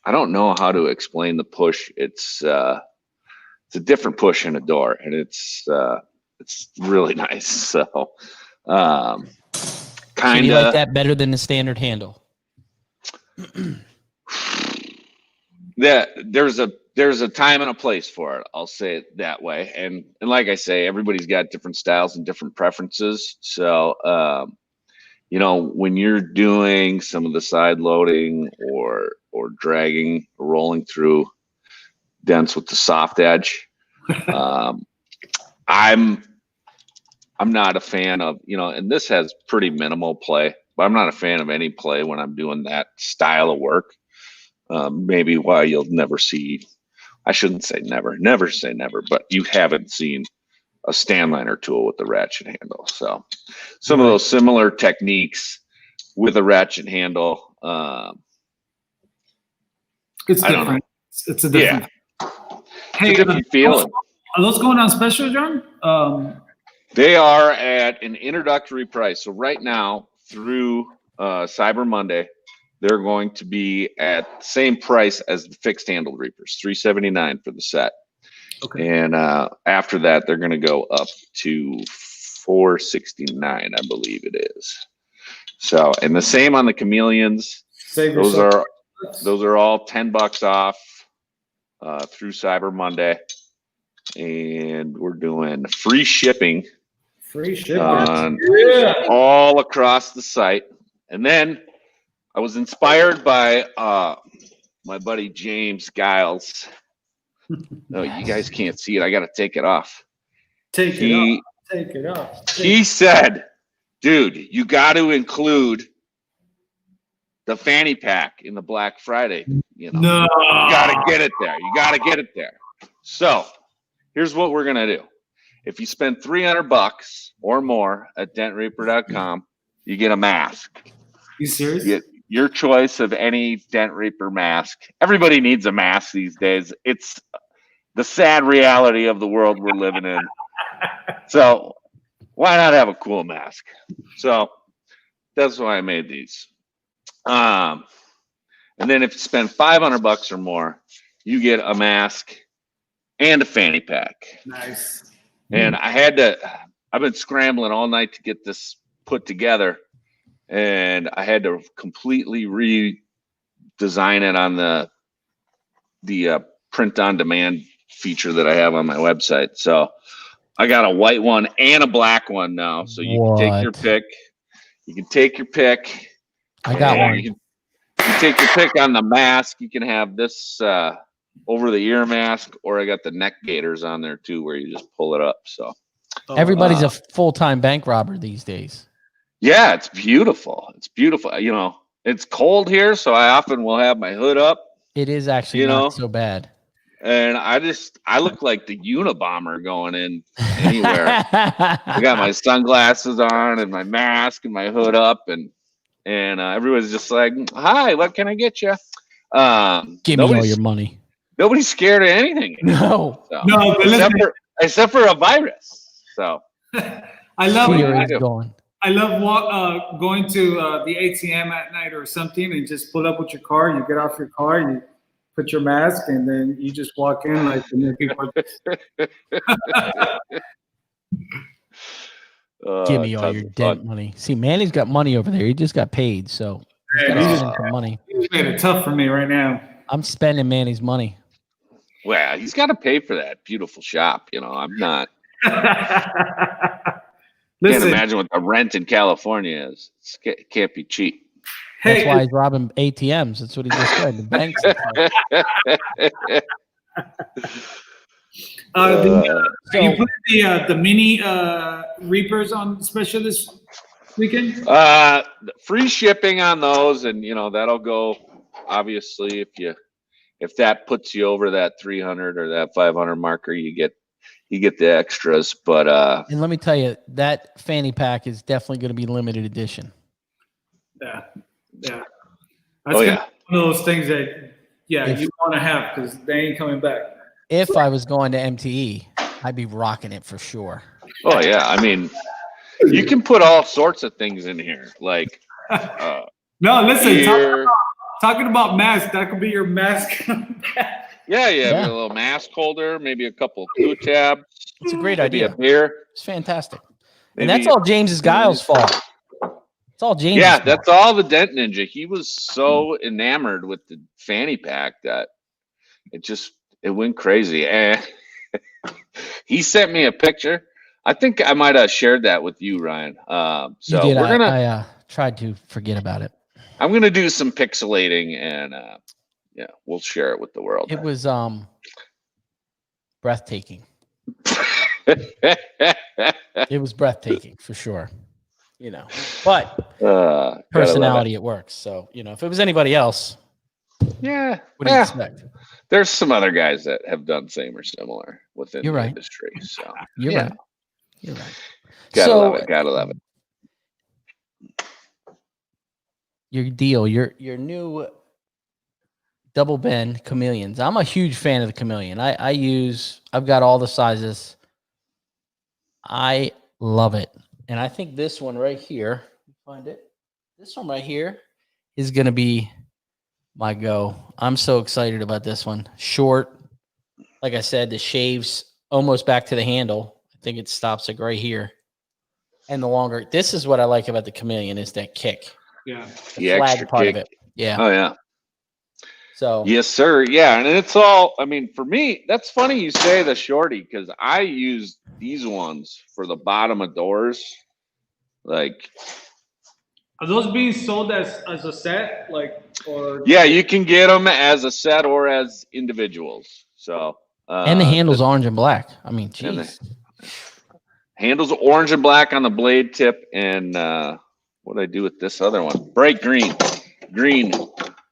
I don't know how to explain the push. It's a different push in a door, and it's really nice. So kind of, you like that better than the standard handle? Yeah, there's a time and a place for it. I'll say it that way. And like I say, everybody's got different styles and different preferences. So you know, when you're doing some of the side loading or dragging, or rolling through dents with the soft edge, I'm not a fan of, you know, and this has pretty minimal play, but I'm not a fan of any play when I'm doing that style of work. Maybe why you'll never see, I shouldn't say never say never, but you haven't seen a Stanliner tool with the ratchet handle. So some of those similar techniques with a ratchet handle, it's different. It's a different. Hey, it's a different feeling. Are those going on special, John? They are at an introductory price. So right now through Cyber Monday, they're going to be at the same price as the fixed handle Reapers, $379 for the set. Okay. And after that, they're going to go up to $469, I believe it is. So, and the same on the Chameleons. Those are all $10 off through Cyber Monday, and we're doing free shipping. Free shipping all across the site. And then I was inspired by my buddy James Giles. No, you guys can't see it. I got to take it off. Take it off. He said, dude, you got to include the fanny pack in the Black Friday. You know, no. You got to get it there. You got to get it there. So here's what we're going to do. If you spend $300 or more at dentreaper.com, you get a mask. You serious? You get your choice of any Dent Reaper mask. Everybody needs a mask these days. It's the sad reality of the world we're living in. So why not have a cool mask? So That's why I made these. And then if you spend $500 or more, you get a mask and a fanny pack. Nice. And I've been scrambling all night to get this put together, and I had to completely redesign it on the print on demand feature that I have on my website. So I got a white one and a black one now. So you can take your pick. You can take your pick. I got one. You can take your pick on the mask. You can have this over the ear mask, or I got the neck gaiters on there too, where you just pull it up. So everybody's a full-time bank robber these days. Yeah, it's beautiful. It's beautiful. You know, it's cold here, so I often will have my hood up. It is actually not so bad. And I look like the Unabomber going in anywhere. I got my sunglasses on and my mask and my hood up, and everyone's just like, "Hi, what can I get you?" Give me all your money. Nobody's scared of anything. No, so, no, but except for a virus. So I love fear is gone. I love going to the ATM at night or something and just pull up with your car. You get off your car, you put your mask, and then you just walk in like the new people. Give me all your dent money. See, Manny's got money over there. He just got paid, so he's got some money. He's made it tough for me right now. I'm spending Manny's money. Well, he's got to pay for that beautiful shop. You know, I'm not. Listen, Can't imagine what the rent in California is. It can't be cheap. That's why he's robbing ATMs. That's what he just said. The banks. You put the mini Reapers on special this weekend? Free shipping on those, and you know that'll go. Obviously, if that puts you over that 300 or that 500 marker, you get the extras. But and let me tell you, that fanny pack is definitely going to be limited edition. Yeah. That's one of those things that you want to have because they ain't coming back. If I was going to MTE, I'd be rocking it for sure. Oh yeah, I mean, you can put all sorts of things in here, like. No, listen. Talking about masks, that could be your mask. Yeah, a little mask holder, maybe a couple glue tabs. It's a great idea. A beer. It's fantastic. And that's all James's Giles' fault. It's all James. Yeah, that's all the Dent Ninja. He was so enamored with the fanny pack that it went crazy. And he sent me a picture. I think I might have shared that with you, Ryan. So you did. we're I tried to forget about it. I'm gonna do some pixelating and we'll share it with the world. It was breathtaking. It was breathtaking for sure. You know, but personality it works. So if it was anybody else, what do you expect? There's some other guys that have done same or similar within the industry. So You're right. Gotta love it. Your deal, your new double bend chameleons. I'm a huge fan of the chameleon. I've got all the sizes. I love it. And I think this one right here, find it. This one right here is going to be my go. I'm so excited about this one. Short. Like I said, the shaves almost back to the handle. I think it stops like right here. And the longer. This is what I like about the chameleon is that kick. Yeah. The flag part of it. Yeah. Oh, yeah. So. Yes, sir. Yeah. And it's all, I mean, for me, that's funny you say the shorty because I use these ones for the bottom of doors. Like. Are those being sold as a set? Or yeah, you can get them as a set or as individuals. So. And the handle's orange and black. I mean, geez. Handle's orange and black on the blade tip. And what do I do with this other one? Bright green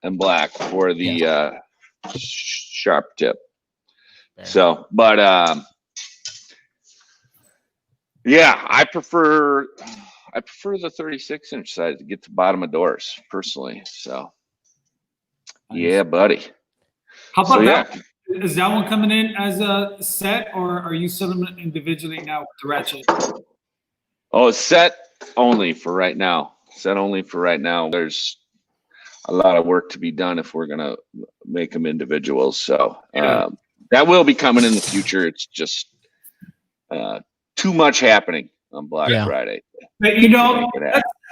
and black for the sharp tip. So, but I prefer the 36-inch size to get to bottom of doors personally. So, yeah, buddy. How about that? Is that one coming in as a set, or are you selling it individually now with the ratchet? Oh, set only for right now. set only for right now. There's a lot of work to be done if we're gonna make them individuals. So that will be coming in the future. It's just too much happening on Black Friday. But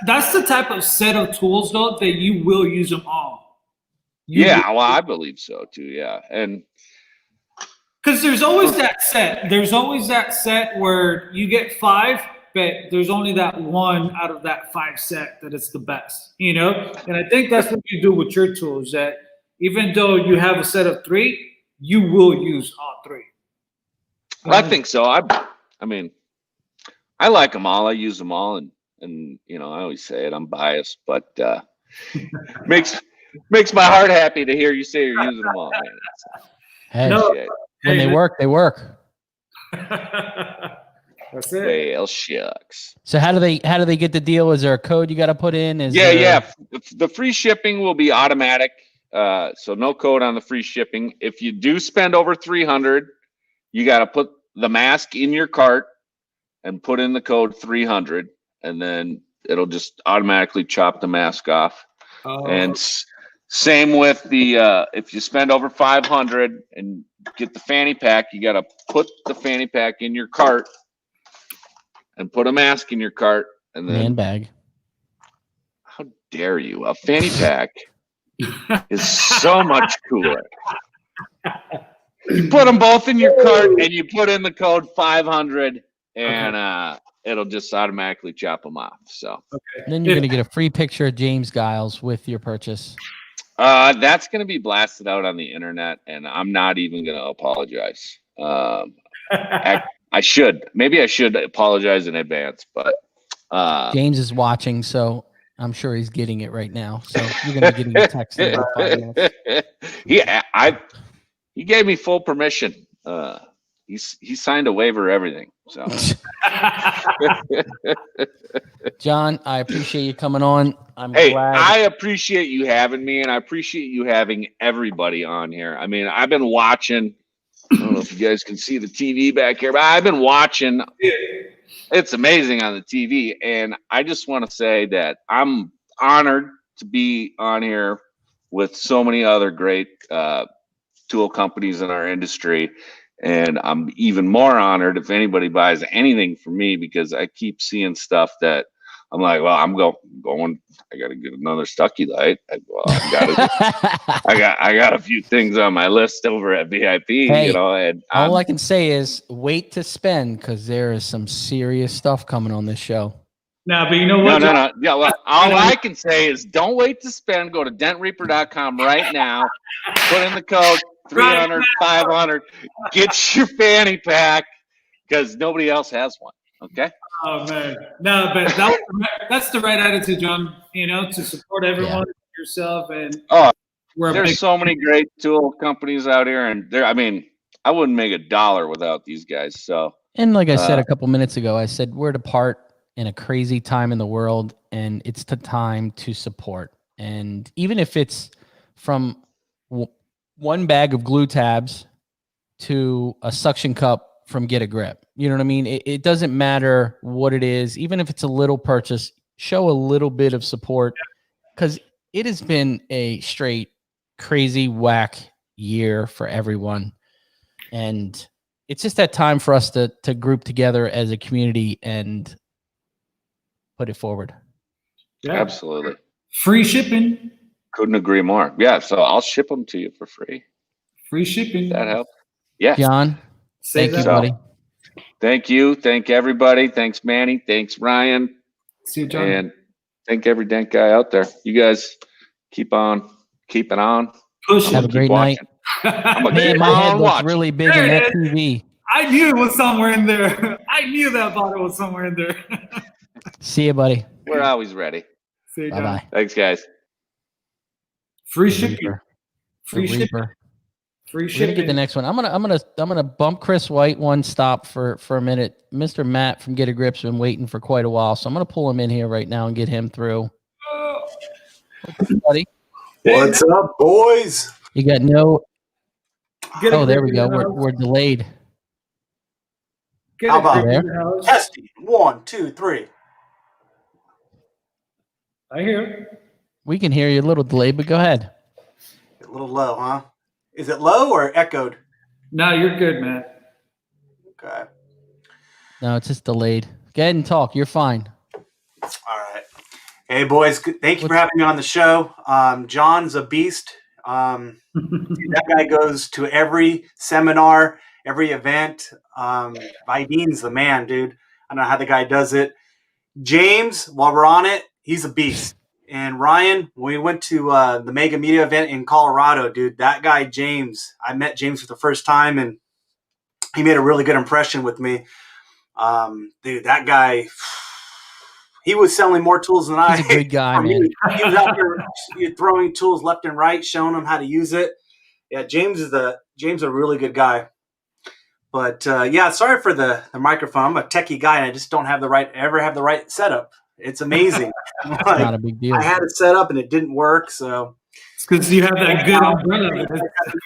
that's the type of set of tools though that you will use them all. Well, I believe so too. Yeah, and because there's always that set. There's always that set where you get 5, but there's only that one out of that 5 set that is the best, And I think that's what you do with your tools. That even though you have a set of 3, you will use all 3. I think so. I mean, I like them all. I use them all, and I always say it. I'm biased, but makes my heart happy to hear you say you're using them all. Man. When they work, they work. That's it. Well, shucks. So how do they get the deal? Is there a code you got to put in? The free shipping will be automatic. So no code on the free shipping. If you do spend over $300, you got to put the mask in your cart and put in the code 300, and then it'll just automatically chop the mask off. And same with the if you spend over 500 and get the fanny pack, you got to put the fanny pack in your cart and put a mask in your cart, and then handbag. How dare you? A fanny pack is so much cooler. You put them both in your cart and you put in the code 500, and it'll just automatically chop them off. So then you're gonna get a free picture of James Giles with your purchase. That's gonna be blasted out on the internet, and I'm not even gonna apologize. I should. Maybe I should apologize in advance, but James is watching, so I'm sure he's getting it right now. So you're gonna be getting a text in about 5 minutes. He gave me full permission. He signed a waiver, everything. So John, I appreciate you coming on. Hey, I appreciate you having me, and I appreciate you having everybody on here. I mean, I've been watching. I don't know if you guys can see the TV back here, but I've been watching. It's amazing on the TV, and I just want to say that I'm honored to be on here with so many other great tool companies in our industry, and I'm even more honored if anybody buys anything from me, because I keep seeing stuff that I'm like, well, I'm going. I got to get another Stucky light. I got a few things on my list over at VIP. Hey, and all I can say is wait to spend, because there is some serious stuff coming on this show. No, but you know what? No. Yeah, well, all I can say is don't wait to spend. Go to dentreaper.com right now. Put in the code 300, 500. Get your fanny pack, because nobody else has one. Okay. Oh man, no, but that's the right attitude, John. To support everyone, yourself, and there's so many great tool companies out here, and I wouldn't make $1 without these guys. So, and like I said a couple minutes ago, I said we're apart in a crazy time in the world, and it's the time to support. And even if it's from one bag of glue tabs to a suction cup from Get a Grip. You know what I mean? It doesn't matter what it is. Even if it's a little purchase, show a little bit of support, because it has been a straight crazy whack year for everyone. And it's just that time for us to group together as a community and put it forward. Yeah, absolutely. Free shipping. Couldn't agree more. Yeah, so I'll ship them to you for free. Free shipping. That helps. Yeah. John, thank you, buddy. Thank you. Thank everybody. Thanks, Manny. Thanks, Ryan. See you, John. And thank every dent guy out there. You guys keep on keeping on. Have a great night. Man, my head looks really big in that TV. I knew it was somewhere in there. I knew that bottle was somewhere in there. See you, buddy. We're always ready. See you, John. Bye-bye. Thanks, guys. Free shipping. Free shipping. Free We're shipping. gonna get the next one. I'm gonna bump Chris White one stop for a minute. Mr. Matt from Get a Grip's been waiting for quite a while, so I'm gonna pull him in here right now and get him through. Buddy. What's up, boys? You got no. Oh, there we go. We're delayed. How about there? Testing 1, 2, 3. I hear. We can hear you a little delayed, but go ahead. A little low, huh? Is it low or echoed? No, you're good, man. Okay. No, it's just delayed. Go ahead and talk. You're fine. All right. Hey, boys. Thank you for having me on the show. John's a beast. That guy goes to every seminar, every event. Videen's the man, dude. I don't know how the guy does it. James, while we're on it, he's a beast. And Ryan, when we went to the Mega Media event in Colorado, dude, that guy, James, I met James for the first time, and he made a really good impression with me. Dude, that guy, he was selling more tools than I. He's a good guy, man. He was out there throwing tools left and right, showing them how to use it. Yeah, James is a really good guy. But yeah, sorry for the microphone. I'm a techie guy, and I just don't have the right setup. It's amazing. Not a big deal. I had it set up and it didn't work, so it's because you have that good umbrella.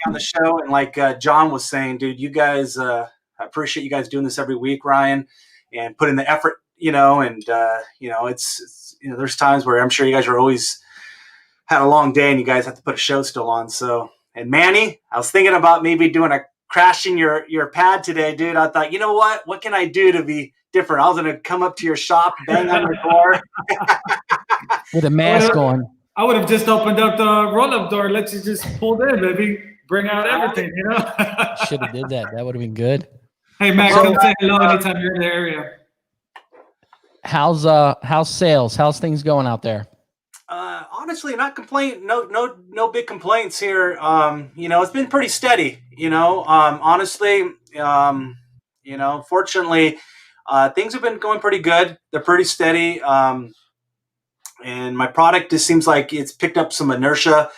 On the show, and like John was saying, dude, you guys, I appreciate you guys doing this every week, Ryan, and putting the effort. And it's there's times where I'm sure you guys are always had a long day, and you guys have to put a show still on. So, and Manny, I was thinking about maybe doing a crashing your pad today, dude. I thought, you know what can I do to be different? I was gonna come up to your shop, bang on your door with a mask on. I would have just opened up the roll-up door, let you just pull in, baby, bring out everything, Should have did that. That would have been good. Hey, Matt, come say hello anytime you're in the area. How's sales? How's things going out there? Honestly, not complain. No big complaints here. It's been pretty steady. Honestly, fortunately, things have been going pretty good. They're pretty steady. And my product just seems like it's picked up some inertia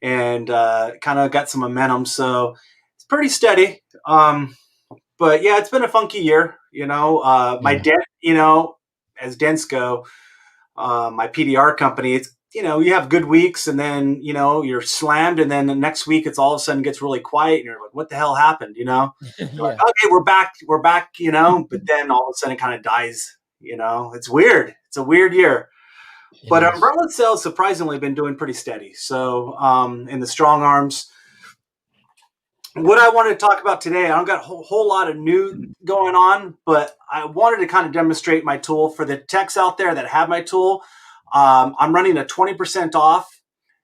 and kind of got some momentum. So it's pretty steady. But yeah, it's been a funky year. My dent, as dents go, my PDR company, it's, you have good weeks, and then, you're slammed, and then the next week it's all of a sudden gets really quiet, and you're like, what the hell happened? You're like, okay, we're back, but then all of a sudden it kind of dies. It's weird. It's a weird year. But umbrella sales surprisingly been doing pretty steady. So in the strong arms, what I wanted to talk about today, I don't got a whole lot of new going on, but I wanted to kind of demonstrate my tool for the techs out there that have my tool. I'm running a 20% off,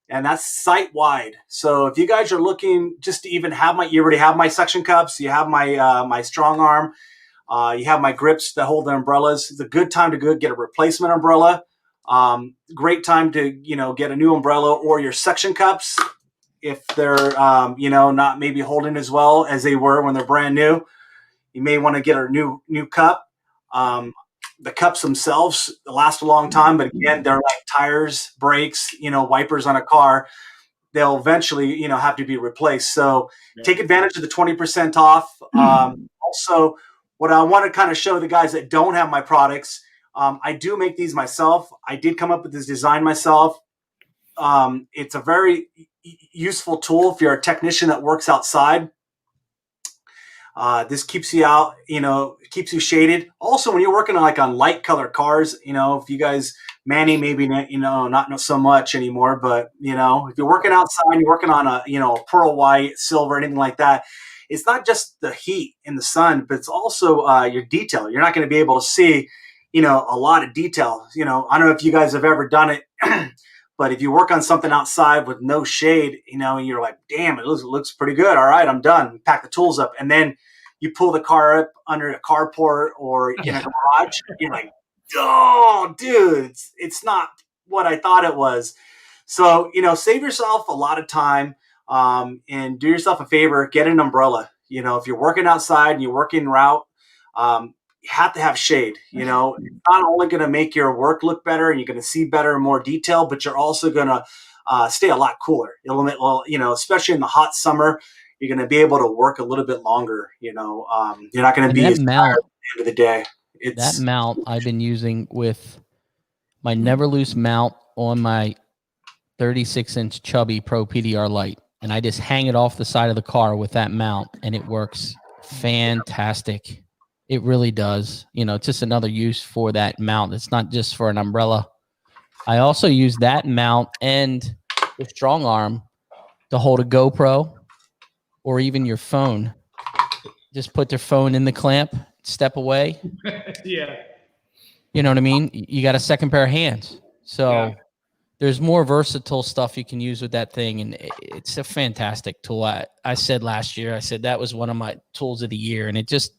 and that's site wide. So if you guys are looking just to even have you already have my suction cups, you have my my strong arm, you have my grips that hold the umbrellas. It's a good time to go get a replacement umbrella. Great time to get a new umbrella or your suction cups if they're not maybe holding as well as they were when they're brand new. You may want to get a new cup. The cups themselves last a long time, but again, they're like tires, brakes, wipers on a car. They'll eventually, have to be replaced. So take advantage of the 20% off. Also, what I want to kind of show the guys that don't have my products, I do make these myself. I did come up with this design myself. It's a very useful tool if you're a technician that works outside. This keeps you out, keeps you shaded. Also, when you're working on light color cars, if you guys, Manny, maybe, not so much anymore, but, if you're working outside, you're working on a pearl white, silver, anything like that. It's not just the heat in the sun, but it's also your detail. You're not going to be able to see, a lot of detail. I don't know if you guys have ever done it, but if you work on something outside with no shade, and you're like, damn, it looks pretty good. All right, I'm done. Pack the tools up. And then you pull the car up under a carport or in a garage. You're like, oh, dude, it's not what I thought it was. So, save yourself a lot of time and do yourself a favor. Get an umbrella. If you're working outside and you're working route, you have to have shade. It's not only going to make your work look better and you're going to see better and more detail, but you're also going to stay a lot cooler. Especially in the hot summer, you're going to be able to work a little bit longer. You're not going to be as tired at the end of the day. That mount I've been using with my never loose mount on my 36-inch Chubby Pro PDR light, and I just hang it off the side of the car with that mount, and it works fantastic. It really does. It's just another use for that mount. It's not just for an umbrella. I also use that mount and the strong arm to hold a GoPro or even your phone. Just put their phone in the clamp, step away. Yeah. You know what I mean? You got a second pair of hands. So there's more versatile stuff you can use with that thing. And it's a fantastic tool. I said last year, I said that was one of my tools of the year. And it just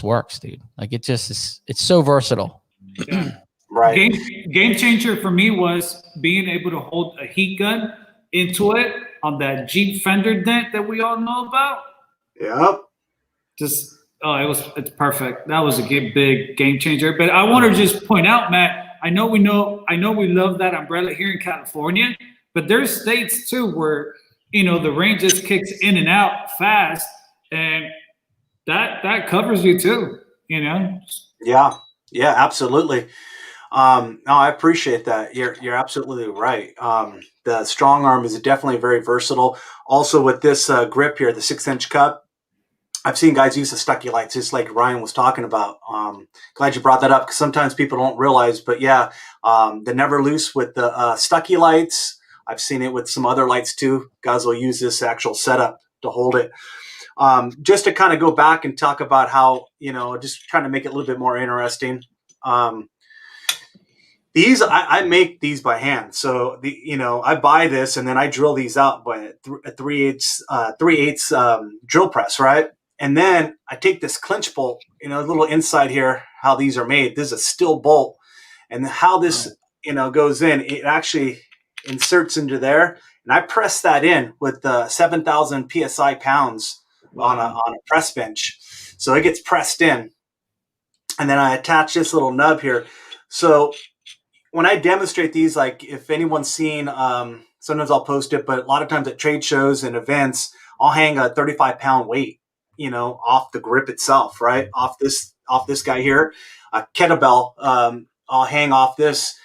works, dude. Like it just is, it's so versatile. Yeah. Right. Game changer for me was being able to hold a heat gun into it on that Jeep fender dent that we all know about. Yep. Just it's perfect. That was a big game changer. But I want to just point out, Matt, I know we love that umbrella here in California, but there's states too where the rain just kicks in and out fast, and that covers you too. Yeah, absolutely. No, I appreciate that. You're absolutely right. The strong arm is definitely very versatile. Also with this grip here, the 6-inch cup, I've seen guys use the Stucky lights, just like Ryan was talking about. Glad you brought that up because sometimes people don't realize, but yeah, the Never Loose with the Stucky lights. I've seen it with some other lights too. Guys will use this actual setup to hold it. Just to kind of go back and talk about how, just trying to make it a little bit more interesting. These, I make these by hand. So I buy this and then I drill these out by a 3/8 drill press, right? And then I take this clinch bolt, a little inside here, how these are made. This is a steel bolt. And how this, goes in, it actually inserts into there. And I press that in with 7,000 PSI pounds on a press bench. So it gets pressed in. And then I attach this little nub here. So when I demonstrate these, like if anyone's seen, sometimes I'll post it, but a lot of times at trade shows and events, I'll hang a 35-pound weight, off the grip itself, right? Off this guy here, a kettlebell, I'll hang off this.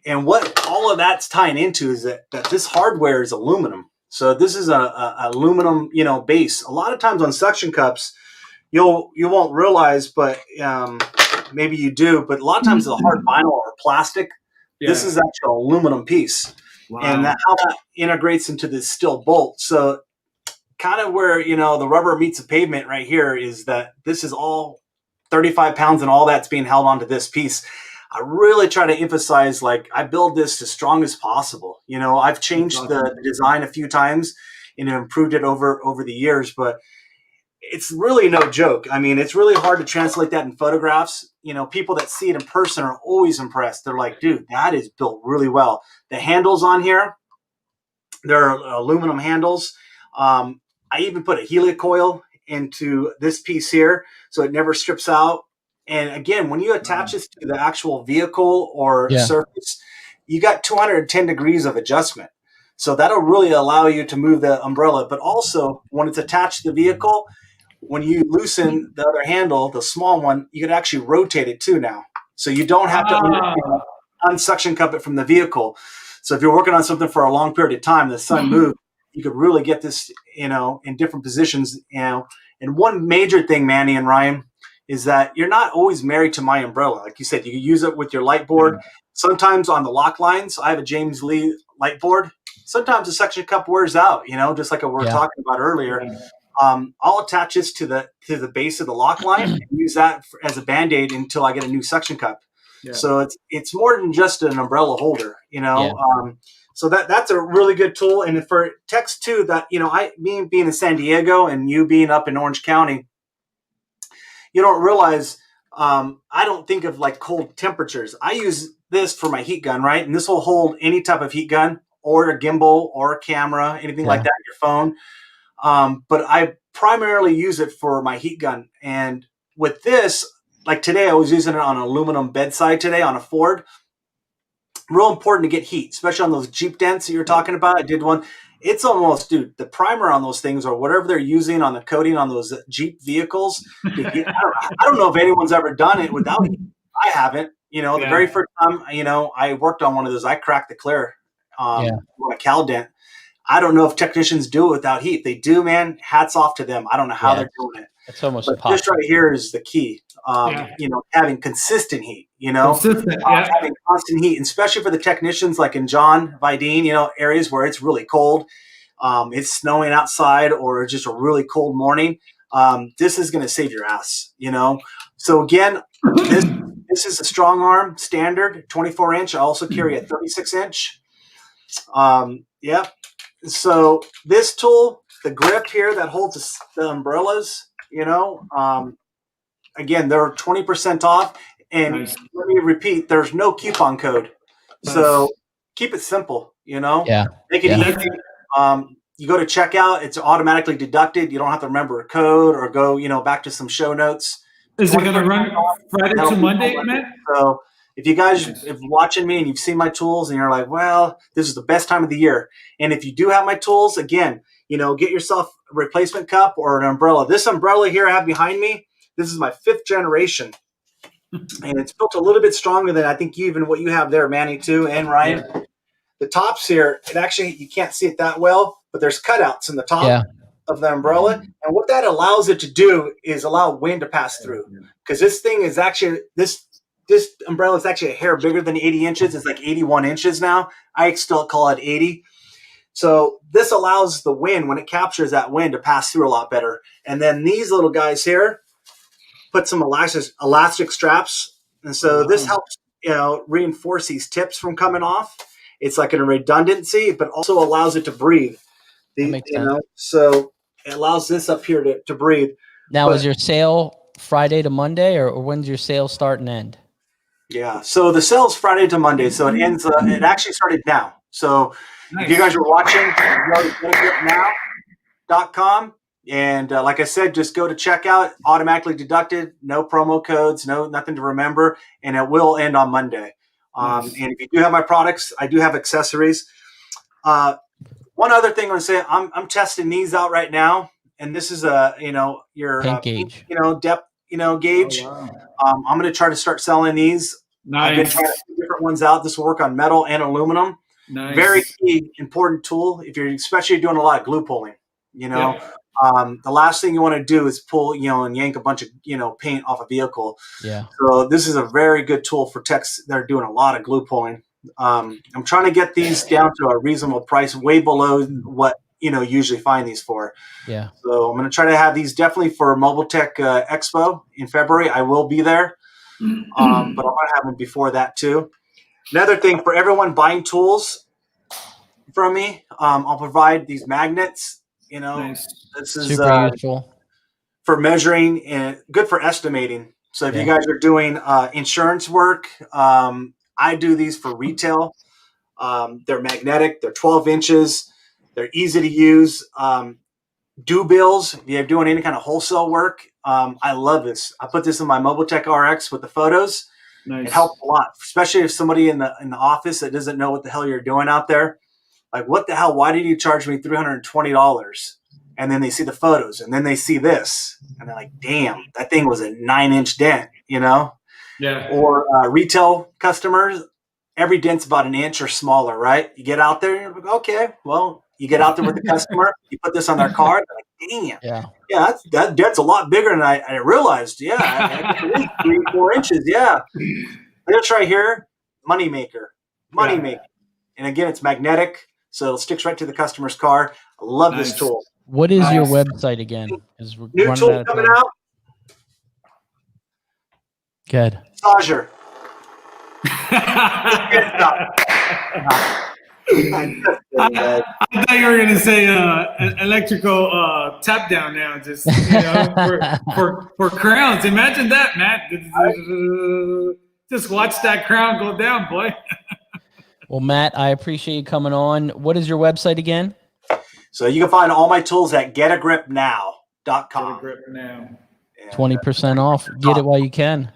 And what all of that's tying into is that this hardware is aluminum. So this is a aluminum, base. A lot of times on suction cups, you won't realize, but maybe you do. But a lot of times it's a hard vinyl or plastic. Yeah. This is actually an aluminum piece. Wow. And how that integrates into this steel bolt. So kind of where, the rubber meets the pavement right here is that this is all 35 pounds and all that's being held onto this piece. I really try to emphasize, like, I build this as strong as possible. I've changed the design a few times and improved it over the years, but it's really no joke. I mean, it's really hard to translate that in photographs. People that see it in person are always impressed. They're like, dude, that is built really well. The handles on here, they're aluminum handles. I even put a helicoil into this piece here so it never strips out. And again, when you attach this to the actual vehicle or surface, you got 210 degrees of adjustment. So that'll really allow you to move the umbrella. But also when it's attached to the vehicle, when you loosen the other handle, the small one, you can actually rotate it too now. So you don't have to unsuction cup it from the vehicle. So if you're working on something for a long period of time, the sun moves, you could really get this, in different positions. And one major thing, Manny and Ryan, is that you're not always married to my umbrella. Like you said, you can use it with your light board. Sometimes on the lock lines, I have a James Lee light board. Sometimes the suction cup wears out, just like we were talking about earlier. I'll attach this to the base of the lock line and use that as a Band-Aid until I get a new suction cup. Yeah. So it's more than just an umbrella holder, so that's a really good tool. And for techs too, that, being in San Diego and you being up in Orange County, you don't realize, I don't think of like cold temperatures. I use this for my heat gun, right? And this will hold any type of heat gun or a gimbal or a camera, anything like that, your phone. But I primarily use it for my heat gun. And with this, like today, I was using it on an aluminum bedside today on a Ford. Real important to get heat, especially on those Jeep dents that you're talking about. I did one. It's almost, dude, the primer on those things or whatever they're using on the coating on those Jeep vehicles. Dude, I don't know if anyone's ever done it without heat. I haven't. The very first time, I worked on one of those, I cracked the clear on a Cal dent. I don't know if technicians do it without heat. They do, man. Hats off to them. I don't know how they're doing it. That's almost But impossible. this right here is the key. You know, having consistent heat, having constant heat, and especially for the technicians like in John Vidine, you know, areas where it's really cold, it's snowing outside, or just a really cold morning. This is going to save your ass, you know. So again, this is a strong arm standard 24-inch. I also carry a 36-inch. Yep. So this tool, the grip here that holds the umbrellas, you know, again, they're 20% off. And let me repeat, there's no coupon code. So keep it simple, you know. Yeah. Make it easy. You go to checkout, it's automatically deducted. You don't have to remember a code or go, you know, back to some show notes. Is it going to run Friday to Monday, man? So if you guys are watching me and you've seen my tools and you're like, well, this is the best time of the year. And if you do have my tools, again, you know, get yourself a replacement cup or an umbrella. This umbrella here I have behind me, this is my 5th generation. And it's built a little bit stronger than I think even what you have there, Manny, too, and Ryan. Yeah. The tops here, it actually, you can't see it that well, but there's cutouts in the top of the umbrella. And what that allows it to do is allow wind to pass through. Because this thing is actually, this umbrella is actually a hair bigger than 80 inches. It's like 81 inches now. I still call it 80. So this allows the wind, when it captures that wind, to pass through a lot better. And then these little guys here put some elastic straps. And so this helps, you know, reinforce these tips from coming off. It's like a redundancy, but also allows it to breathe. That makes sense. Know? So it allows this up here to breathe. Now, is your sale Friday to Monday, or when's your sale start and end? Yeah, so the sale's Friday to Monday, so it ends. It actually started now. So if you guys are watching, go to now.com, and like I said, just go to checkout. Automatically deducted, no promo codes, nothing to remember, and it will end on Monday. And if you do have my products, I do have accessories. One other thing I'm going to say, I'm testing these out right now, and this is your paint gauge, depth, gauge. Oh, wow. I'm going to try to start selling these. Nice. I've been trying to put different ones out. This will work on metal and aluminum. Nice. Very key, important tool if you're especially doing a lot of glue pulling. The last thing you want to do is pull, and yank a bunch of, paint off a vehicle. Yeah. So this is a very good tool for techs that are doing a lot of glue pulling. I'm trying to get these down to a reasonable price, way below what, usually find these for. Yeah. So I'm going to try to have these definitely for Mobile Tech Expo in February. I will be there. But I'm going to have them before that too. Another thing for everyone buying tools from me, I'll provide these magnets. Nice. This is super useful for measuring and good for estimating. So if you guys are doing insurance work, I do these for retail. They're magnetic. They're 12 inches. They're easy to use. Due bills, if you're doing any kind of wholesale work, I love this. I put this in my Mobile Tech RX with the photos. Nice. It helps a lot, especially if somebody in the office that doesn't know what the hell you're doing out there. Like, what the hell? Why did you charge me $320? And then they see the photos, and then they see this, and they're like, "Damn, that thing was a 9-inch dent," Yeah. Or retail customers, every dent's about an inch or smaller, right? You get out there, and you're like, okay, well, you get out there with the customer, you put this on their card, they're like, damn, that dent's a lot bigger than I realized. Yeah, I 3-4 inches. Yeah, this right here, money maker. And again, it's magnetic. So it sticks right to the customer's car. I love this tool. What is your website again? New tool coming out. Good. Massager. I thought you were going to say an electrical tap down now, just for crowns. Imagine that, Matt. Just watch that crown go down, boy. Well, Matt, I appreciate you coming on. What is your website again? So you can find all my tools at getagripnow.com. Get a grip now. 20% off. Get it while you can.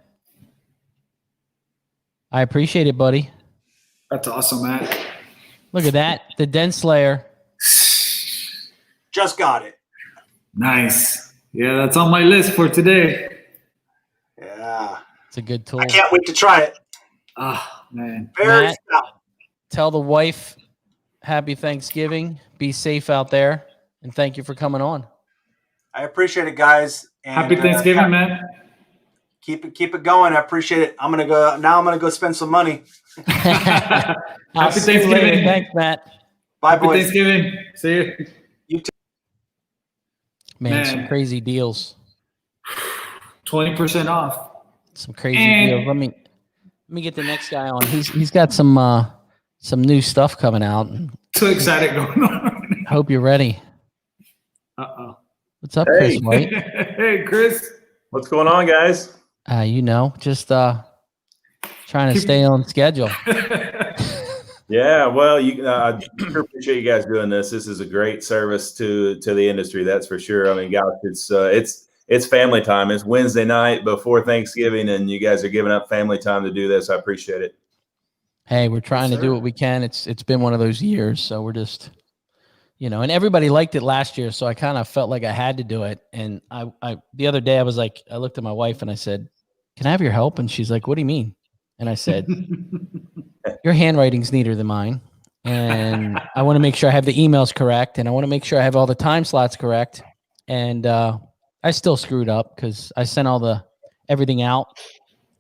I appreciate it, buddy. That's awesome, Matt. Look at that. The Dent Slayer. Just got it. Nice. Yeah, that's on my list for today. Yeah. It's a good tool. I can't wait to try it. Oh, man. Very Matt, stout. Tell the wife happy Thanksgiving. Be safe out there. And thank you for coming on. I appreciate it, guys. And, Happy Thanksgiving, man. Keep it going. I appreciate it. I'm gonna go spend some money. Happy Thanksgiving. Thanks, Matt. Bye, Happy boys. Thanksgiving. See you. You too. Man, some crazy deals. 20% off. Some crazy deals. Let me get the next guy on. He's got some new stuff coming out. So excited going on. Hope you're ready. What's up, Chris White? Hey, Chris. What's going on, guys? Just trying to stay on schedule. Yeah, well, I sure appreciate you guys doing this. This is a great service to the industry, that's for sure. I mean, gosh, it's family time. It's Wednesday night before Thanksgiving, and you guys are giving up family time to do this. I appreciate it. Hey, we're trying to do what we can. It's been one of those years, so we're just, and everybody liked it last year, so I kind of felt like I had to do it. And I the other day I was like, I looked at my wife and I said, "Can I have your help?" And she's like, "What do you mean?" And I said, "Your handwriting's neater than mine, and I want to make sure I have the emails correct, and I want to make sure I have all the time slots correct." And I still screwed up because I sent everything out,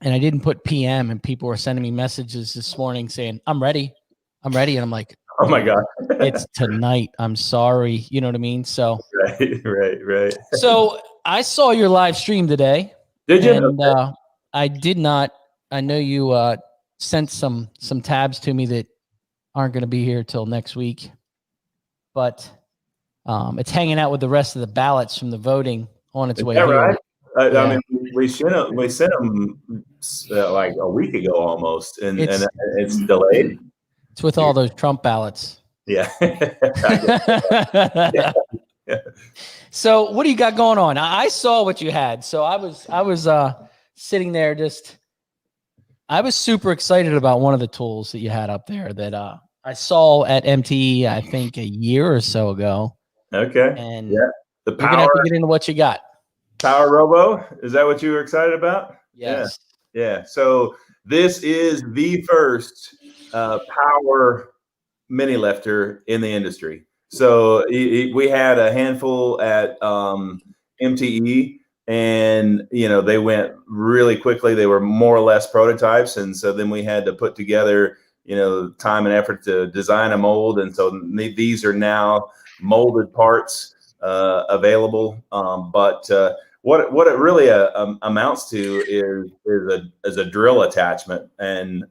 and I didn't put PM, and people were sending me messages this morning saying, "I'm ready," and I'm like, "Oh my God, it's tonight. I'm sorry." You know what I mean? So right. So I saw your live stream today. Did you? And I did not. I know you sent some tabs to me that aren't going to be here till next week, but it's hanging out with the rest of the ballots from the voting on its way here. Right? Yeah. I mean, we sent them like a week ago almost, and it's delayed. It's with all those Trump ballots. Yeah. Yeah. So what do you got going on? I saw what you had. So I was sitting there I was super excited about one of the tools that you had up there that I saw at MTE, I think a year or so ago. Okay. And yeah, we're going to have to get into what you got. Power Robo. Is that what you were excited about? Yes. Yeah. So this is the first power mini lifter in the industry. So we had a handful at MTE, and they went really quickly. They were more or less prototypes, and so then we had to put together time and effort to design a mold, and so these are now molded parts available. But what it really amounts to is a drill attachment, and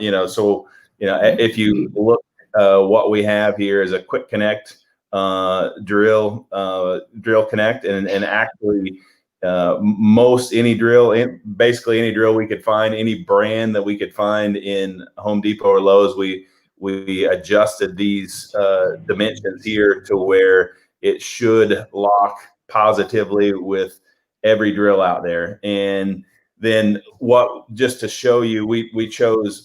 if you look. What we have here is a quick connect drill connect, and actually most any drill, basically any drill we could find, any brand that we could find in Home Depot or Lowe's, we adjusted these dimensions here to where it should lock positively with every drill out there. And then just to show you, we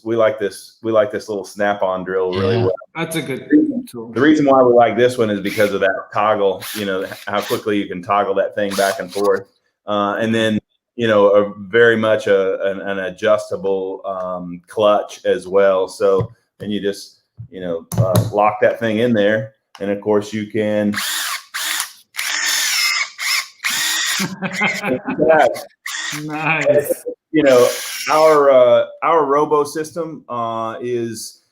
like this little snap-on drill really well. That's a good tool. The reason why we like this one is because of that toggle, how quickly you can toggle that thing back and forth. And then, very much an adjustable clutch as well. So, and you just, lock that thing in there. And of course you can. Nice. Our robo system is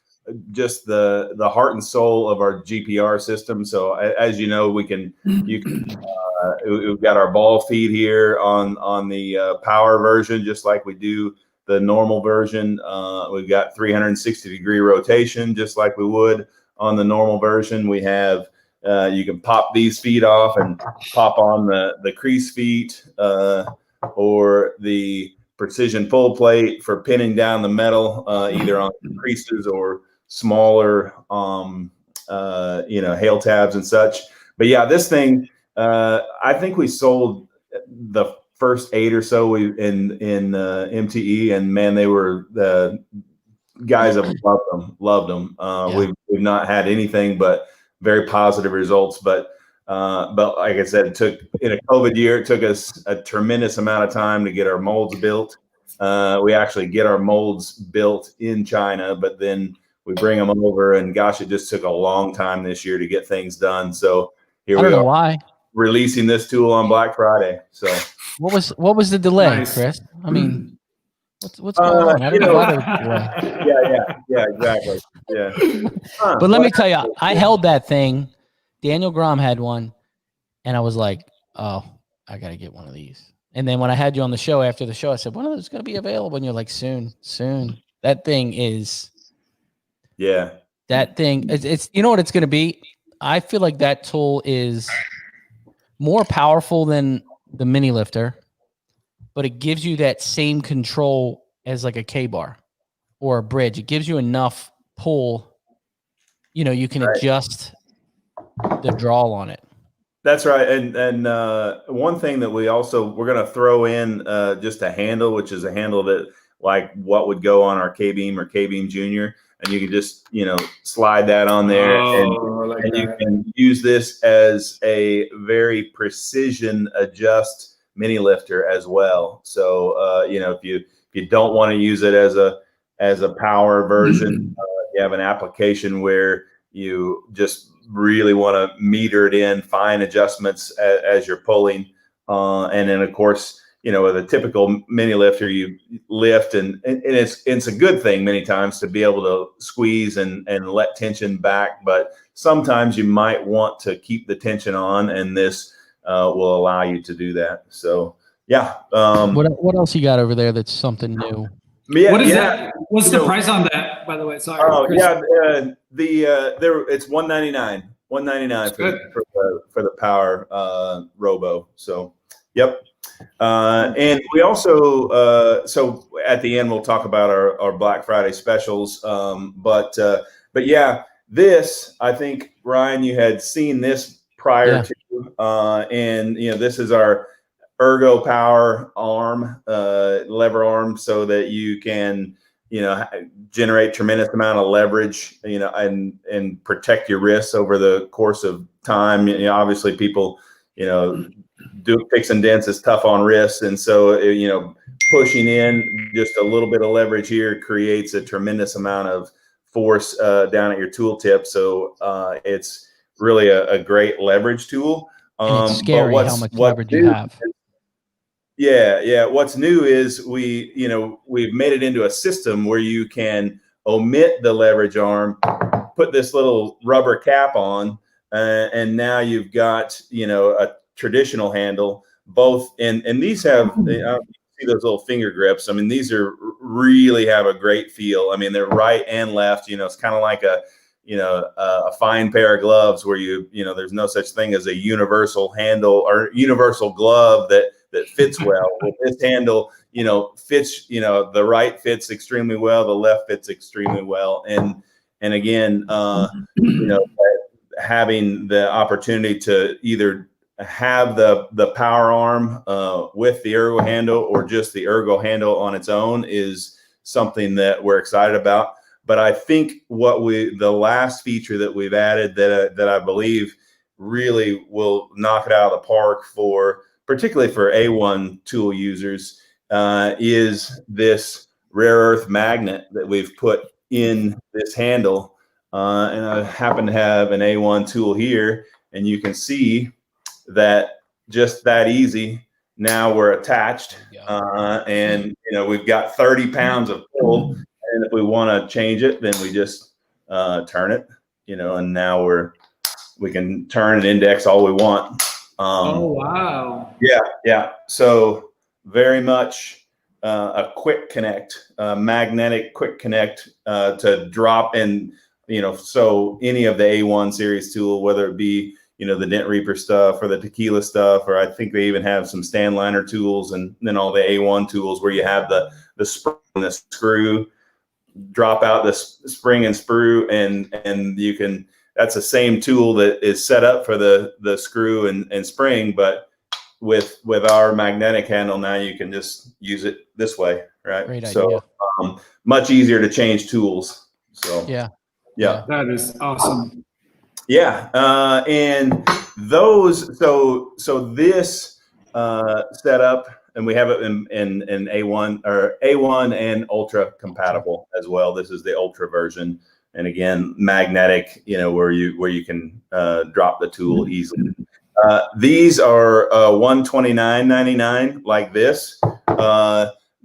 just the heart and soul of our GPR system. So as you know, we've got our ball feed here on the power version, just like we do the normal version. We've got 360-degree rotation, just like we would on the normal version. We have you can pop these feet off and pop on the crease feet or the precision full plate for pinning down the metal, either on creases or smaller, hail tabs and such. But yeah, this thing, I think we sold the first 8 or so in MTE, and man, they were the guys have loved them. We've not had anything but very positive results. But like I said, in a COVID year, it took us a tremendous amount of time to get our molds built. We actually get our molds built in China, but then we bring them over, and gosh, it just took a long time this year to get things done. So here we are. I don't know why. releasing this tool on Black Friday. So what was the delay, Nice. Chris? I mean, what's going on? I don't know why there was a delay. Yeah, exactly. Yeah. But let me tell you, I held that thing. Daniel Grom had one, and I was like, oh, I got to get one of these. And then when I had you on the show after the show, I said, when are those going to be available? And you're like, soon. That thing is. Yeah. That thing, it's you know what it's going to be? I feel like that tool is more powerful than the mini lifter, but it gives you that same control as like a K-bar or a bridge. It gives you enough pull. You can adjust the draw on it. That's right. And one thing that we're going to throw in just a handle, which is a handle that like what would go on our K-beam or K-beam Junior. And you can just, slide that on there and you can use this as a very precision adjust mini lifter as well. So, if you don't want to use it as a power version, you have an application where you just really want to meter it in, fine adjustments as you're pulling. And then of course, with a typical mini lifter, you lift and it's a good thing many times to be able to squeeze and let tension back. But sometimes you might want to keep the tension on, and this will allow you to do that. So, yeah. What else you got over there that's something new? Yeah, what is that? What's the price on that, by the way? Sorry. Oh, Chris. yeah. It's $199. $199 for the power Robo. So, yep. And we also so at the end we'll talk about our Black Friday specials. But yeah, this, I think, Ryan, you had seen this prior to, and this is our Ergo Power arm, lever arm, so that you can generate tremendous amount of leverage, and protect your wrists over the course of time. Obviously people, fixing dents is tough on wrists. And so, pushing in just a little bit of leverage here creates a tremendous amount of force down at your tooltip. So it's really a great leverage tool. And it's scary how much leverage you have. Yeah. What's new is we've made it into a system where you can omit the leverage arm, put this little rubber cap on, and now you've got, a traditional handle, both. And these have, you see those little finger grips. I mean, these really have a great feel. I mean, they're right and left, it's kind of like a fine pair of gloves where there's no such thing as a universal handle or universal glove that fits well. With this handle, fits, the right fits extremely well, the left fits extremely well. And again, having the opportunity to either have the power arm with the Ergo handle or just the Ergo handle on its own is something that we're excited about. But I think the last feature that we've added that I believe really will knock it out of the park particularly for A1 tool users is this rare earth magnet that we've put in this handle. And I happen to have an A1 tool here, and you can see that just that easy. Now we're attached, and we've got 30 pounds of pull. And if we want to change it, then we just turn it, and now we can turn and index all we want. Oh, wow. Yeah. So very much a quick connect, magnetic quick connect to drop in, so any of the A1 series tool, whether it be, the Dent Reaper stuff or the Tequila stuff, or I think they even have some Stanliner tools and then all the A1 tools where you have the spring and the screw, drop out the spring and sprue, and you can, that's the same tool that is set up for the screw and spring, but with our magnetic handle, now you can just use it this way, right? Great idea. So much easier to change tools. So yeah. That is awesome. Yeah. And those, so this setup, and we have it in A1 or A1 and Ultra compatible as well. This is the Ultra version. And again, magnetic, where you can drop the tool easily. These are $129.99 like this.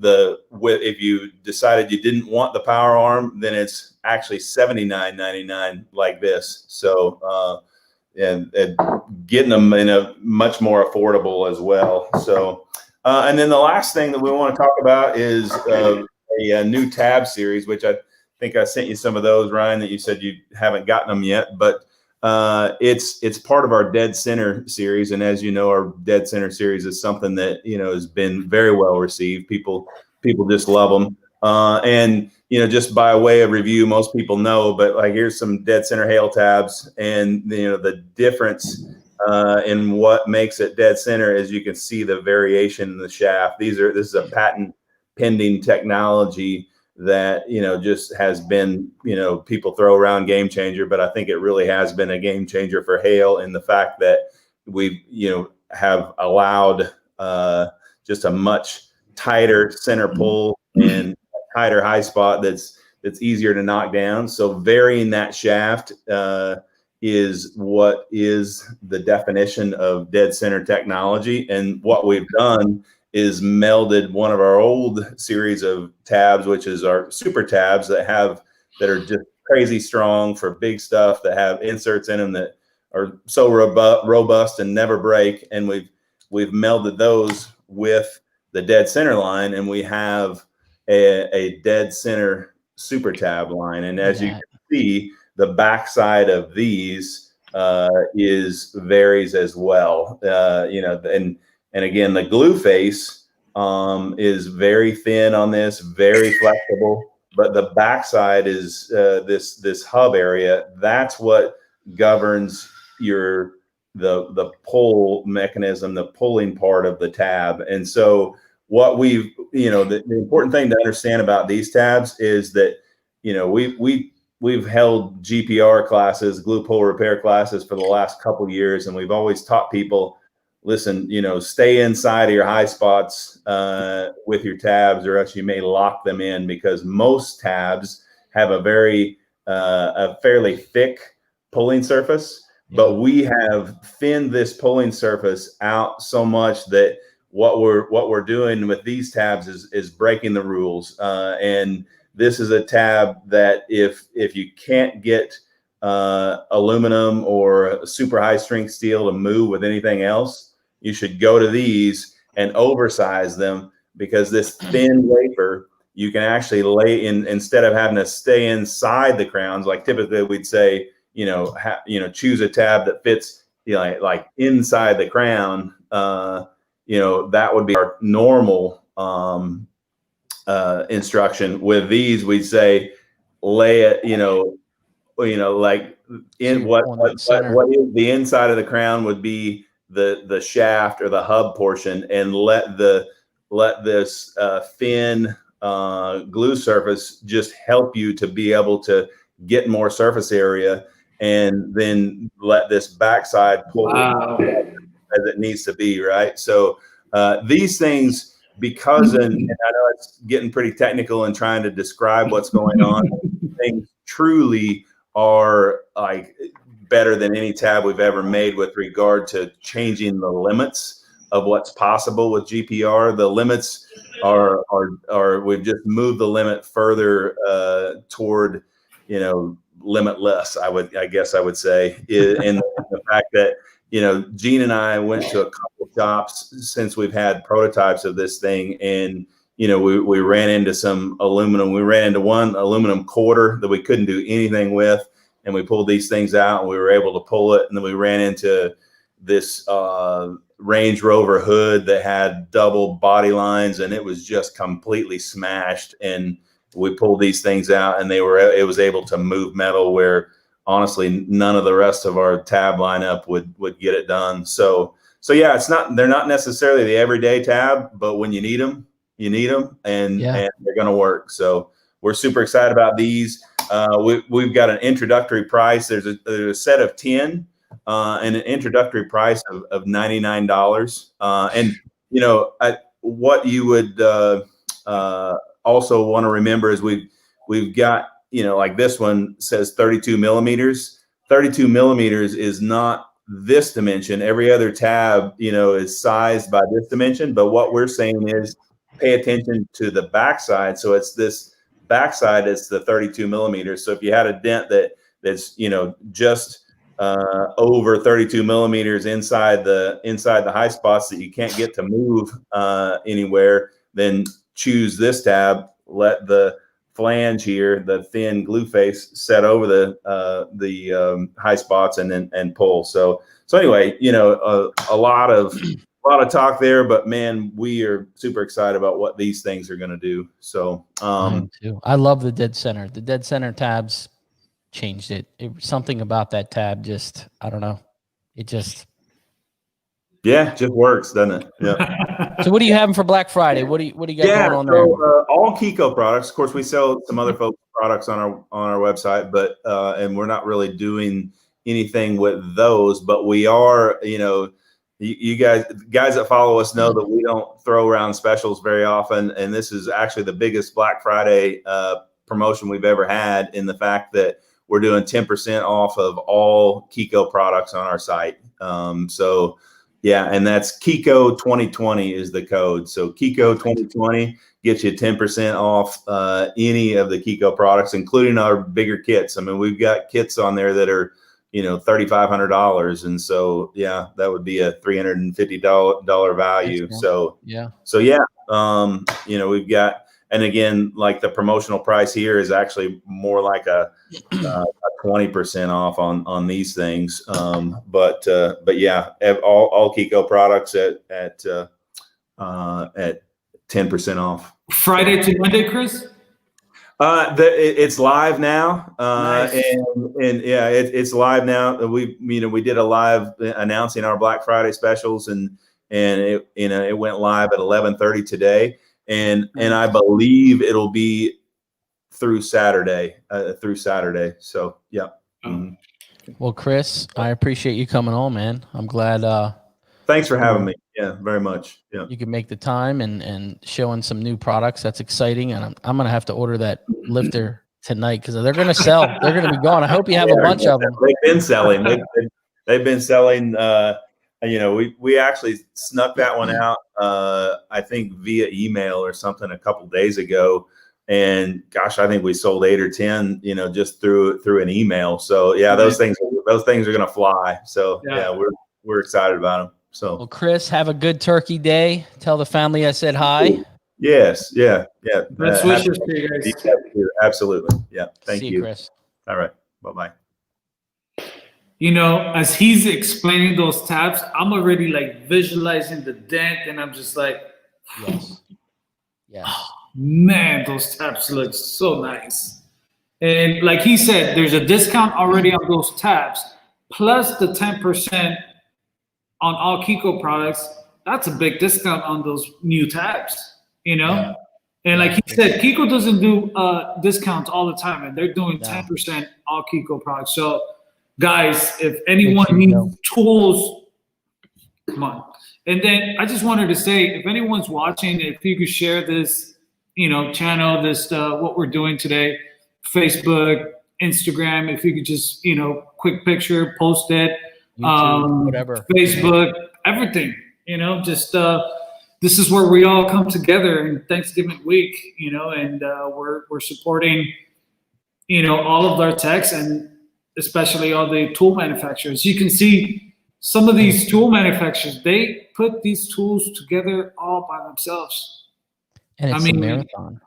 If you decided you didn't want the power arm, then it's actually $79.99 like this. So and getting them in a much more affordable as well. So and then the last thing that we want to talk about is a new tab series, which I think I sent you some of those, Ryan, that you said you haven't gotten them yet, but it's part of our Dead Center series. And as you know, our Dead Center series is something that, has been very well received. People just love them. And, just by way of review, most people know, but like, here's some Dead Center hail tabs, and, the difference in what makes it Dead Center is you can see the variation in the shaft. This is a patent pending technology that, just has been, people throw around game changer, but I think it really has been a game changer for hail, in the fact that we, have allowed just a much tighter center pull and a tighter high spot that's easier to knock down. So varying that shaft is what is the definition of Dead Center technology. And what we've done is melded one of our old series of tabs, which is our super tabs that are just crazy strong for big stuff, that have inserts in them that are so robust and never break. And we've melded those with the Dead Center line, and we have a Dead Center super tab line. And as you can see, the backside of these varies as well. And again, the glue face is very thin on this, very flexible, but the backside is this hub area. That's what governs the pull mechanism, the pulling part of the tab. And so what the important thing to understand about these tabs is that, we've held GPR classes, glue pull repair classes, for the last couple of years. And we've always taught people, listen, stay inside of your high spots with your tabs, or else you may lock them in, because most tabs have a fairly thick pulling surface. But we have thinned this pulling surface out so much that what we're doing with these tabs is breaking the rules. And this is a tab that if you can't get aluminum or super high strength steel to move with anything else, you should go to these and oversize them, because this thin wafer, you can actually lay in, instead of having to stay inside the crowns. Like typically we'd say, choose a tab that fits, like inside the crown. That would be our normal instruction. With these, we'd say lay it, like in what is the inside of the crown would be the shaft or the hub portion, and let this thin glue surface just help you to be able to get more surface area, and then let this backside pull as it needs to be, right? So these things, because, and I know it's getting pretty technical and trying to describe what's going on, things truly are like better than any tab we've ever made with regard to changing the limits of what's possible with GPR. The limits are we've just moved the limit further toward, limitless, I guess I would say, in the fact that, Gene and I went to a couple of shops since we've had prototypes of this thing, and we ran into some aluminum. We ran into one aluminum quarter that we couldn't do anything with, and we pulled these things out and we were able to pull it. And then we ran into this Range Rover hood that had double body lines, and it was just completely smashed. And we pulled these things out, and it was able to move metal where honestly none of the rest of our tab lineup would get it done. So yeah, they're not necessarily the everyday tab, but when you need them, and they're going to work. So we're super excited about these. We've got an introductory price. There's a set of 10 and an introductory price of $99. And what you would also want to remember is we've got, like this one says 32 millimeters. 32 millimeters is not this dimension. Every other tab, is sized by this dimension. But what we're saying is pay attention to the backside. So it's this backside is the 32 millimeters. So if you had a dent that's just over 32 millimeters inside the high spots that you can't get to move anywhere, then choose this tab. Let the flange here, the thin glue face, set over the high spots, and pull. So anyway, a lot of talk there, but man, we are super excited about what these things are going to do. So I love the dead center. The dead center tabs changed it. Something about that tab just, I don't know. It just works, doesn't it? Yeah. So what are you having for Black Friday? What do you got going on there? All Kiko products. Of course, we sell some other folks' products on our website, but and we're not really doing anything with those. But we are, you guys that follow us know that we don't throw around specials very often, and this is actually the biggest Black Friday promotion we've ever had, in the fact that we're doing 10% off of all Kiko products on our site. So yeah, and that's Kiko 2020 is the code. So Kiko 2020 gets you 10% off any of the Kiko products, including our bigger kits. I mean, we've got kits on there that are, $3,500, and so yeah, that would be a $350 value. So we've got, and again, like the promotional price here is actually more like a 20% off on these things. But yeah, all Kiko products at 10% off. Friday to Monday, Chris? It's live now. Nice. and yeah, it's live now. We did a live announcing our Black Friday specials, and it went live at 11:30 today. And I believe it'll be through Saturday. So yeah. Mm-hmm. Well, Chris, I appreciate you coming on, man. I'm glad. Thanks for having me. Yeah, very much. Yeah. You can make the time and showing some new products. That's exciting. And I'm going to have to order that lifter tonight, because they're going to sell. They're going to be gone. I hope you have a bunch of them. They've been selling. They've been selling. We actually snuck that one out, I think via email or something a couple days ago. And gosh, I think we sold 8 or 10, just through an email. So yeah, those things are going to fly. So yeah, we're excited about them. So, well, Chris, have a good turkey day. Tell the family I said hi. Yes. Yeah. Best wishes to you guys. Absolutely. Yeah. Thank you, Chris. All right. Bye-bye. As he's explaining those tabs, I'm already like visualizing the dent, and I'm just like, yes. Oh, man, those tabs look so nice. And like he said, there's a discount already on those tabs, plus the 10% on all Kiko products. That's a big discount on those new tabs, Yeah. And like he said, Kiko doesn't do discounts all the time, and they're doing 10% all Kiko products. So guys, if anyone needs tools, come on. And then I just wanted to say, if anyone's watching, if you could share this, channel, this what we're doing today, Facebook, Instagram, if you could just, quick picture, post it, YouTube, whatever, Facebook, everything, just this is where we all come together in Thanksgiving week, and we're supporting, all of our techs, and especially all the tool manufacturers. You can see some of these tool manufacturers, they put these tools together all by themselves. And it's a marathon.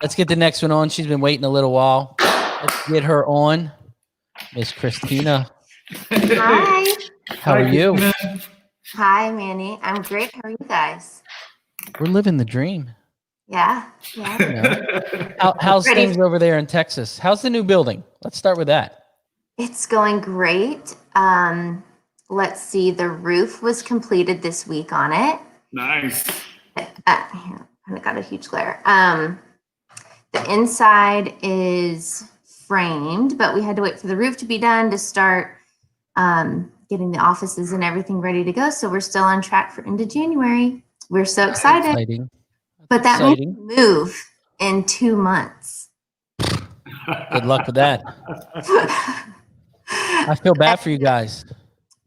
Let's get the next one on. She's been waiting a little while. Let's get her on. Miss Christina. Hi. How are you? Hi, Manny. I'm great. How are you guys? We're living the dream. Yeah. How's things over there in Texas? How's the new building? Let's start with that. It's going great. Let's see. The roof was completed this week on it. Nice. Here, I got a huge glare. The inside is framed, but we had to wait for the roof to be done to start getting the offices and everything ready to go. So we're still on track for end of January. We're so excited. Exciting. But that means we move in 2 months. Good luck with that. I feel bad for you guys.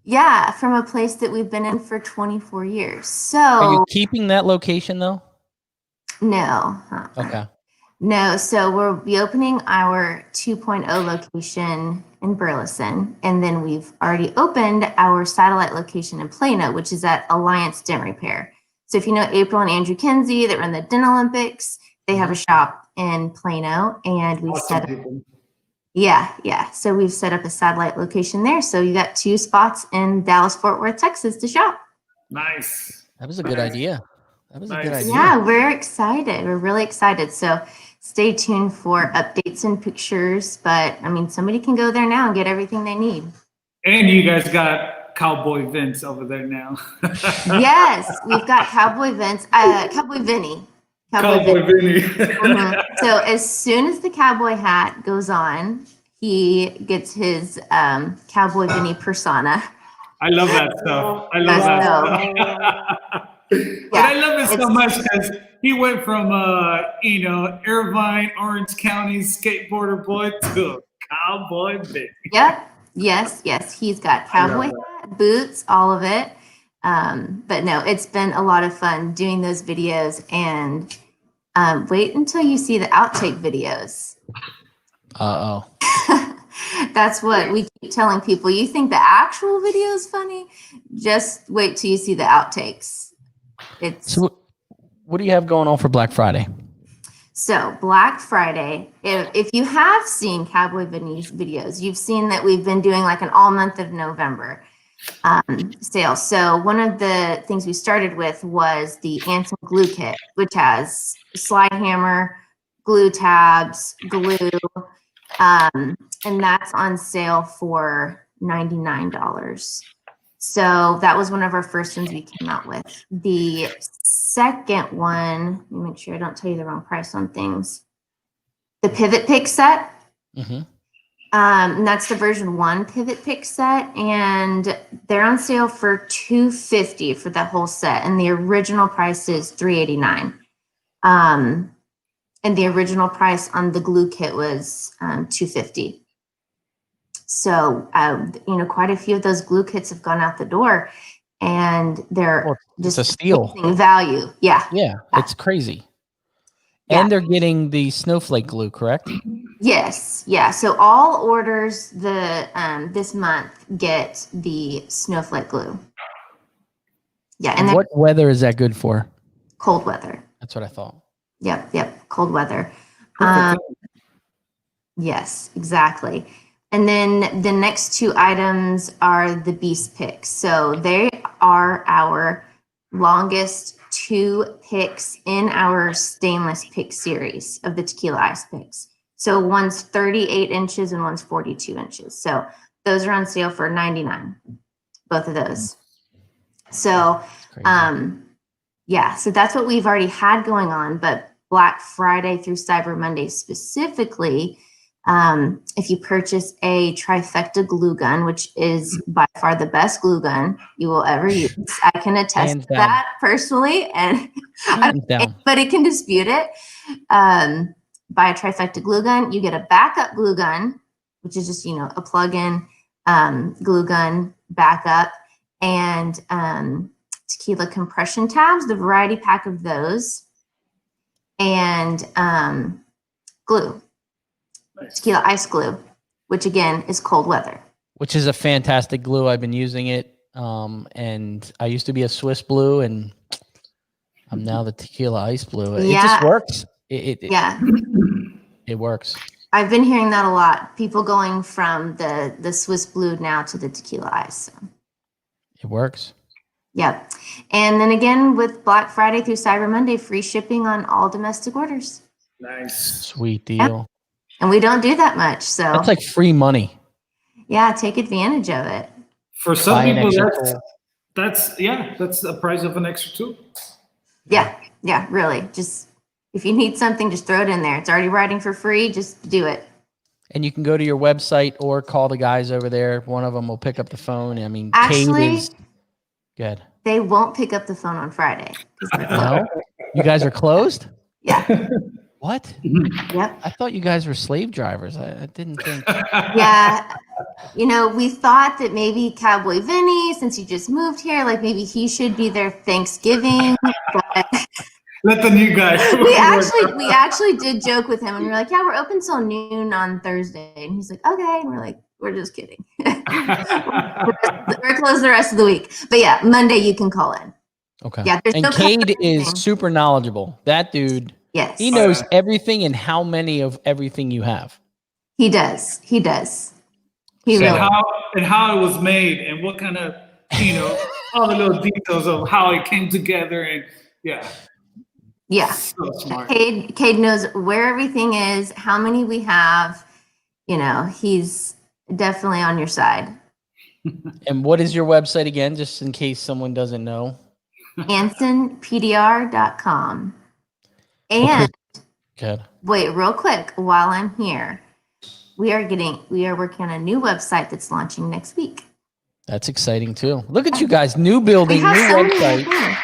Yeah, from a place that we've been in for 24 years. Are So you keeping that location though? no. Okay. No, so we'll be opening our 2.0 location in Burleson, and then we've already opened our satellite location in Plano, which is at Alliance Dent Repair. So if you know April and Andrew Kinsey that run the Dent Olympics, they have a shop in Plano, and we've set up. Yeah. So we've set up a satellite location there. So you got 2 spots in Dallas, Fort Worth, Texas to shop. Nice. That was a good idea. That was a good idea. Yeah, we're excited. We're really excited. So stay tuned for updates and pictures. But I mean, somebody can go there now and get everything they need. And you guys got Cowboy Vince over there now. Yes, we've got Cowboy Vince, Cowboy Vinny. Cowboy Vinny. So as soon as the cowboy hat goes on, he gets his Cowboy Vinny persona. I love that stuff. I love that stuff. But I love it so much because he went from Irvine, Orange County skateboarder boy to Cowboy Vinny. Yep. Yes. He's got cowboy hat, boots, all of it. But no, it's been a lot of fun doing those videos, and wait until you see the outtake videos. That's what we keep telling people. You think the actual video is funny? Just wait till you see the outtakes. So what do you have going on for Black Friday? So Black Friday, if you have seen Cowboy Vinny's videos, you've seen that we've been doing like an all month of November sale. So one of the things we started with was the Anson glue kit, which has slide hammer, glue tabs, glue, and that's on sale for $99. So that was one of our first ones we came out with. The second one, let me make sure I don't tell you the wrong price on things. The pivot pick set. And that's the version 1 pivot pick set, and they're on sale for $250 for that whole set, and the original price is $389. And the original price on the glue kit was $250. So quite a few of those glue kits have gone out the door, and they're just a steal value. Yeah, it's crazy. And they're getting the snowflake glue, correct? Yes. Yeah. So all orders this month get the snowflake glue. Yeah. And what weather is that good for? Cold weather. That's what I thought. Yep. Cold weather. Yes, exactly. And then the next 2 items are the Beast picks. So they are our longest 2 picks in our stainless pick series of the tequila ice picks. So one's 38 inches and one's 42 inches. So those are on sale for $99, both of those. So, so that's what we've already had going on. But Black Friday through Cyber Monday specifically, if you purchase a trifecta glue gun, which is by far the best glue gun you will ever use, I can attest to that personally, and anybody can dispute it. Buy a trifecta glue gun, you get a backup glue gun, which is just a plug-in glue gun backup, and tequila compression tabs, the variety pack of those, and glue. Tequila ice glue, which again is cold weather. Which is a fantastic glue. I've been using it. And I used to be a Swiss blue, and I'm now the tequila ice blue. It just works. It works. I've been hearing that a lot. People going from the Swiss blue now to the tequila ice. So. It works. Yep. And then again, with Black Friday through Cyber Monday, free shipping on all domestic orders. Nice. Sweet deal. Yep. And we don't do that much. So that's like free money. Yeah, take advantage of it. For some people, that's the price of an extra tool. Yeah, really. Just if you need something, just throw it in there. It's already writing for free. Just do it. And you can go to your website or call the guys over there. One of them will pick up the phone. I mean, actually, Kate is good. They won't pick up the phone on Friday. No? You guys are closed? Yeah. What? Yep. I thought you guys were slave drivers. I didn't think. Yeah. You know, we thought that maybe Cowboy Vinny, since he just moved here, like maybe he should be there Thanksgiving. But Let the new guy. we actually did joke with him, and we were like, "Yeah, we're open till noon on Thursday," and he's like, "Okay," and we're like, "We're just kidding. we're closed the rest of the week." But yeah, Monday you can call in. Okay. Yeah, there's and no Cade is super knowledgeable. That dude. Yes. He knows everything and how many of everything you have. He does. He does. He So- really. And how it was made and what kind of, all the little details of how it came together and yeah. Yeah. So smart. Cade knows where everything is, how many we have. He's definitely on your side. And what is your website again, just in case someone doesn't know? AnsonPDR.com. And Good. wait, real quick, while I'm here, we are working on a new website that's launching next week. That's exciting too. Look at you guys, new building, We new have so many website. things.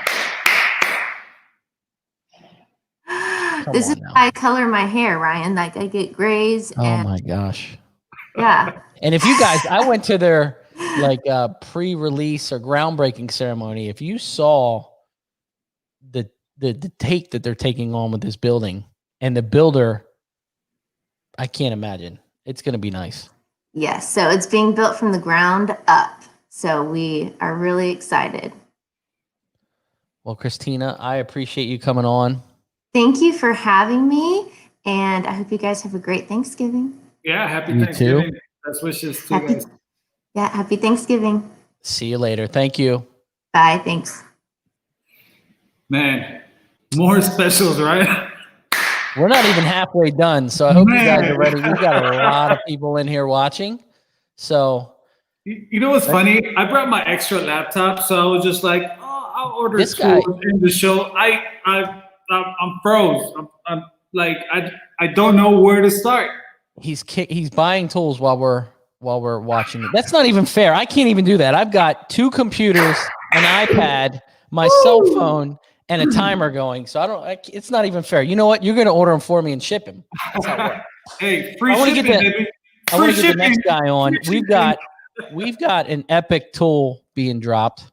This is how I color my hair, Ryan. Like I get grays. Oh And my gosh. yeah. And if you guys, I went to their pre-release or groundbreaking ceremony. If you saw the take that they're taking on with this building and the builder, I can't imagine. It's going to be nice. Yes. So it's being built from the ground up. So we are really excited. Well, Christina, I appreciate you coming on. Thank you for having me. And I hope you guys have a great Thanksgiving. Yeah, happy You Thanksgiving. too. Best wishes to you guys. Yeah, happy Thanksgiving. See you later. Thank you. Bye. Thanks. Man, more specials, right? We're not even halfway done, so I hope you guys are ready. We've got a lot of people in here watching. So, You know what's funny? I brought my extra laptop, so I was just like, "Oh, I'll order This two guy- in the show." I'm froze. I'm like I don't know where to start. he's buying tools while we're watching it. That's not even fair. I can't even do that. I've got 2 computers, an iPad, my cell phone, and a timer going. So it's not even fair. You know what? You're going to order them for me and ship them. That's how it works. Hey, free I wanna shipping, get baby. I want to Free get the next shipping. guy on. Free We've got an epic tool being dropped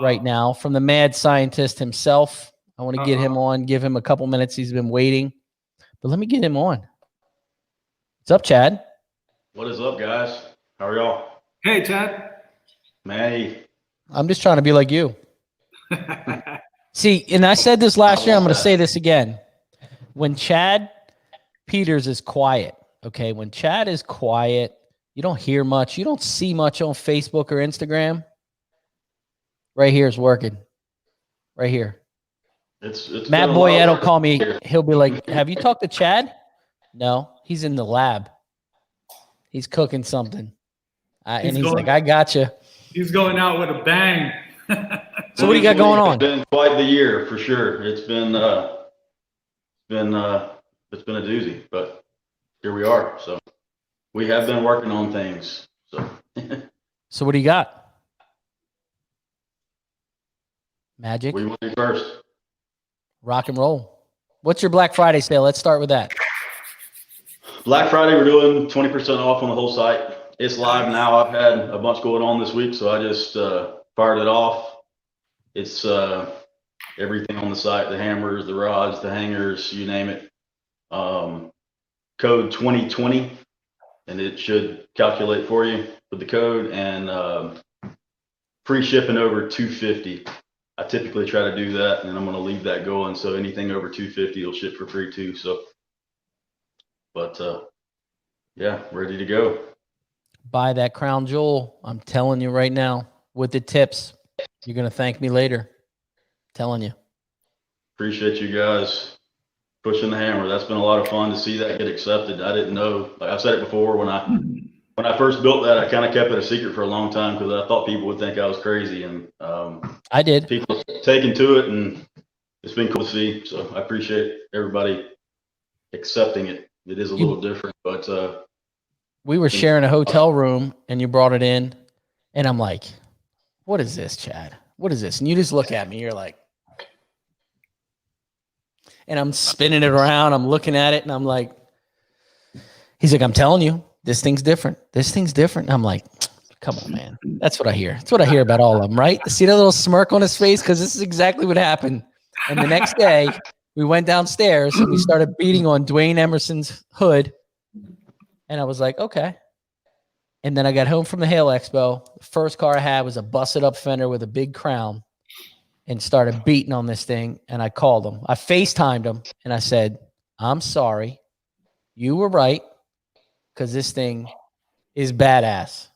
right now from the mad scientist himself. I want to get him on, give him a couple minutes. He's been waiting, but let me get him on. What's up, Chad? What is up, guys? How are y'all? Hey, Chad. May. I'm just trying to be like you. See, and I said this last year, I'm going to say this again. When Chad Peters is quiet, okay, when Chad is quiet, you don't hear much, you don't see much on Facebook or Instagram. Right here is working. Right here. It's Matt been a lot of Boyette will work call me. here. He'll be like, have you talked to Chad? No, he's in the lab. He's cooking something. And he's like, I got you. He's going out with a bang. So what do you got going on? It's been quite the year for sure. It's been a doozy, but here we are. So we have been working on things. So So what do you got? Magic? we will be first. Rock and roll. What's your Black Friday sale? Let's start with that. Black Friday, we're doing 20% off on the whole site. It's live now. I've had a bunch going on this week, so I just fired it off. It's everything on the site, the hammers, the rods, the hangers, you name it. Code 2020, and it should calculate for you with the code, and free shipping over $250. I typically try to do that, and I'm going to leave that going. So anything over $250 will ship for free too. So, but yeah, ready to go. Buy that crown jewel. I'm telling you right now, with the tips, you're going to thank me later. Telling you. Appreciate you guys pushing the hammer. That's been a lot of fun to see that get accepted. I didn't know, like I've said it before, when I first built that, I kind of kept it a secret for a long time because I thought people would think I was crazy, and I did. People taking to it, and it's been cool to see. So I appreciate everybody accepting it. It is a little different, but we were sharing a hotel room and you brought it in, and I'm like, what is this, Chad? What is this? And you just look at me, you're like, And I'm spinning it around. I'm looking at it and I'm like, he's like, I'm telling you, this thing's different. This thing's different. And I'm like, come on, man. That's what I hear. That's what I hear about all of them, right? See that little smirk on his face? Because this is exactly what happened. And the next day, we went downstairs and we started beating on Dwayne Emerson's hood. And I was like, okay. And then I got home from the Hail Expo. The first car I had was a busted up fender with a big crown, and started beating on this thing. And I called him. I FaceTimed him and I said, I'm sorry. You were right. Because this thing is badass.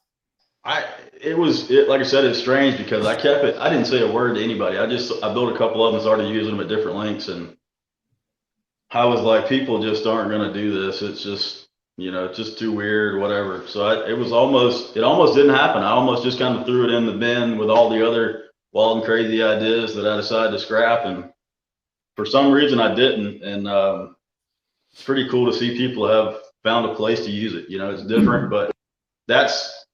Like I said, it's strange because I kept it. I didn't say a word to anybody. I built a couple of them and started using them at different lengths. And I was like, people just aren't going to do this. It's just, it's just too weird or whatever. So it almost didn't happen. I almost just kind of threw it in the bin with all the other wild and crazy ideas that I decided to scrap. And for some reason I didn't. And it's pretty cool to see people have found a place to use it. It's different, but that's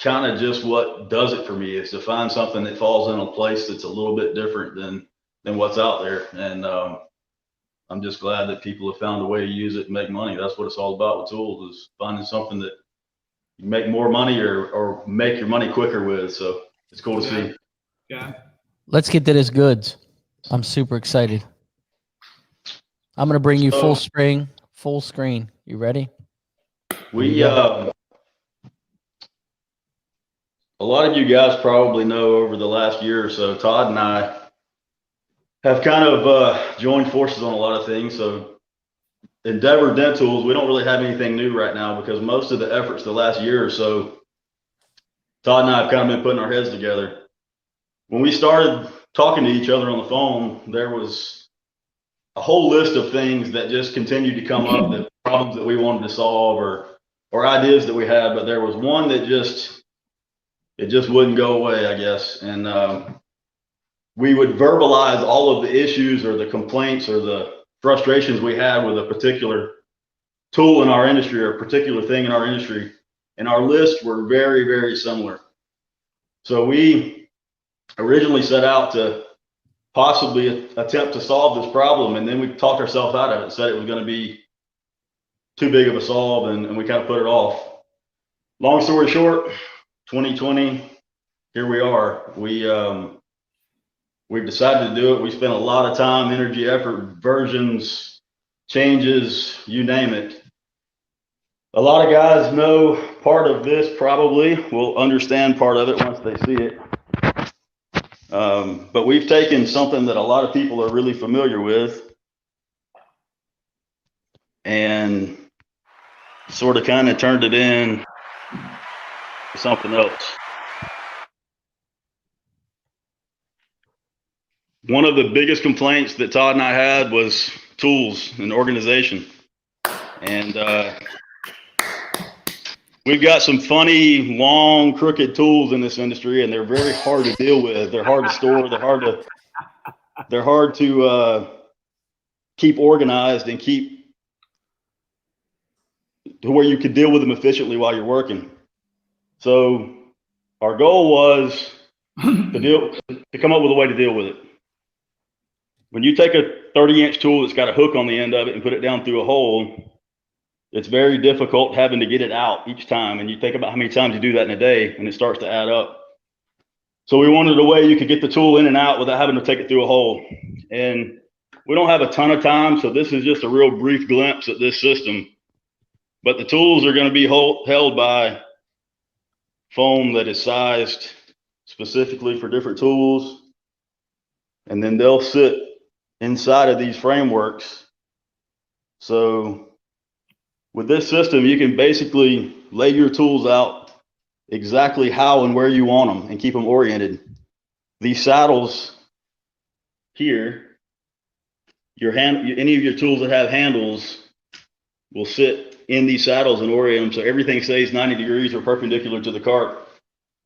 kind of just what does it for me, is to find something that falls in a place that's a little bit different than what's out there. And I'm just glad that people have found a way to use it and make money. That's what it's all about with tools, is finding something that you make more money or make your money quicker with. So it's cool to see. Yeah. Let's get to this goods. I'm super excited. I'm going to bring you full screen. You ready? A lot of you guys probably know over the last year or so, Todd and I have kind of joined forces on a lot of things. So Endeavor Dent Tools, we don't really have anything new right now because most of the efforts the last year or so, Todd and I have kind of been putting our heads together. When we started talking to each other on the phone, there was a whole list of things that just continued to come up, the problems that we wanted to solve or ideas that we had, but there was one that just wouldn't go away, I guess. And we would verbalize all of the issues or the complaints or the frustrations we had with a particular tool in our industry or a particular thing in our industry. And our lists were very, very similar. So we originally set out to possibly attempt to solve this problem. And then we talked ourselves out of it, said it was going to be too big of a solve, and we kind of put it off. Long story short, 2020, here we are. We've decided to do it. We spent a lot of time, energy, effort, versions, changes, you name it. A lot of guys know part of this, probably will understand part of it once they see it. But we've taken something that a lot of people are really familiar with and sort of kind of turned it in to something else. One of the biggest complaints that Todd and I had was tools and organization. And we've got some funny, long, crooked tools in this industry, and they're very hard to deal with. They're hard to store. They're hard to keep organized and keep to where you could deal with them efficiently while you're working. So our goal was to come up with a way to deal with it. When you take a 30-inch tool that's got a hook on the end of it and put it down through a hole, it's very difficult having to get it out each time. And you think about how many times you do that in a day, and it starts to add up. So we wanted a way you could get the tool in and out without having to take it through a hole. And we don't have a ton of time, so this is just a real brief glimpse at this system. But the tools are going to be held by foam that is sized specifically for different tools. And then they'll sit inside of these frameworks. So with this system, you can basically lay your tools out exactly how and where you want them and keep them oriented. These saddles here, any of your tools that have handles will sit in these saddles and orient them so everything stays 90 degrees or perpendicular to the cart.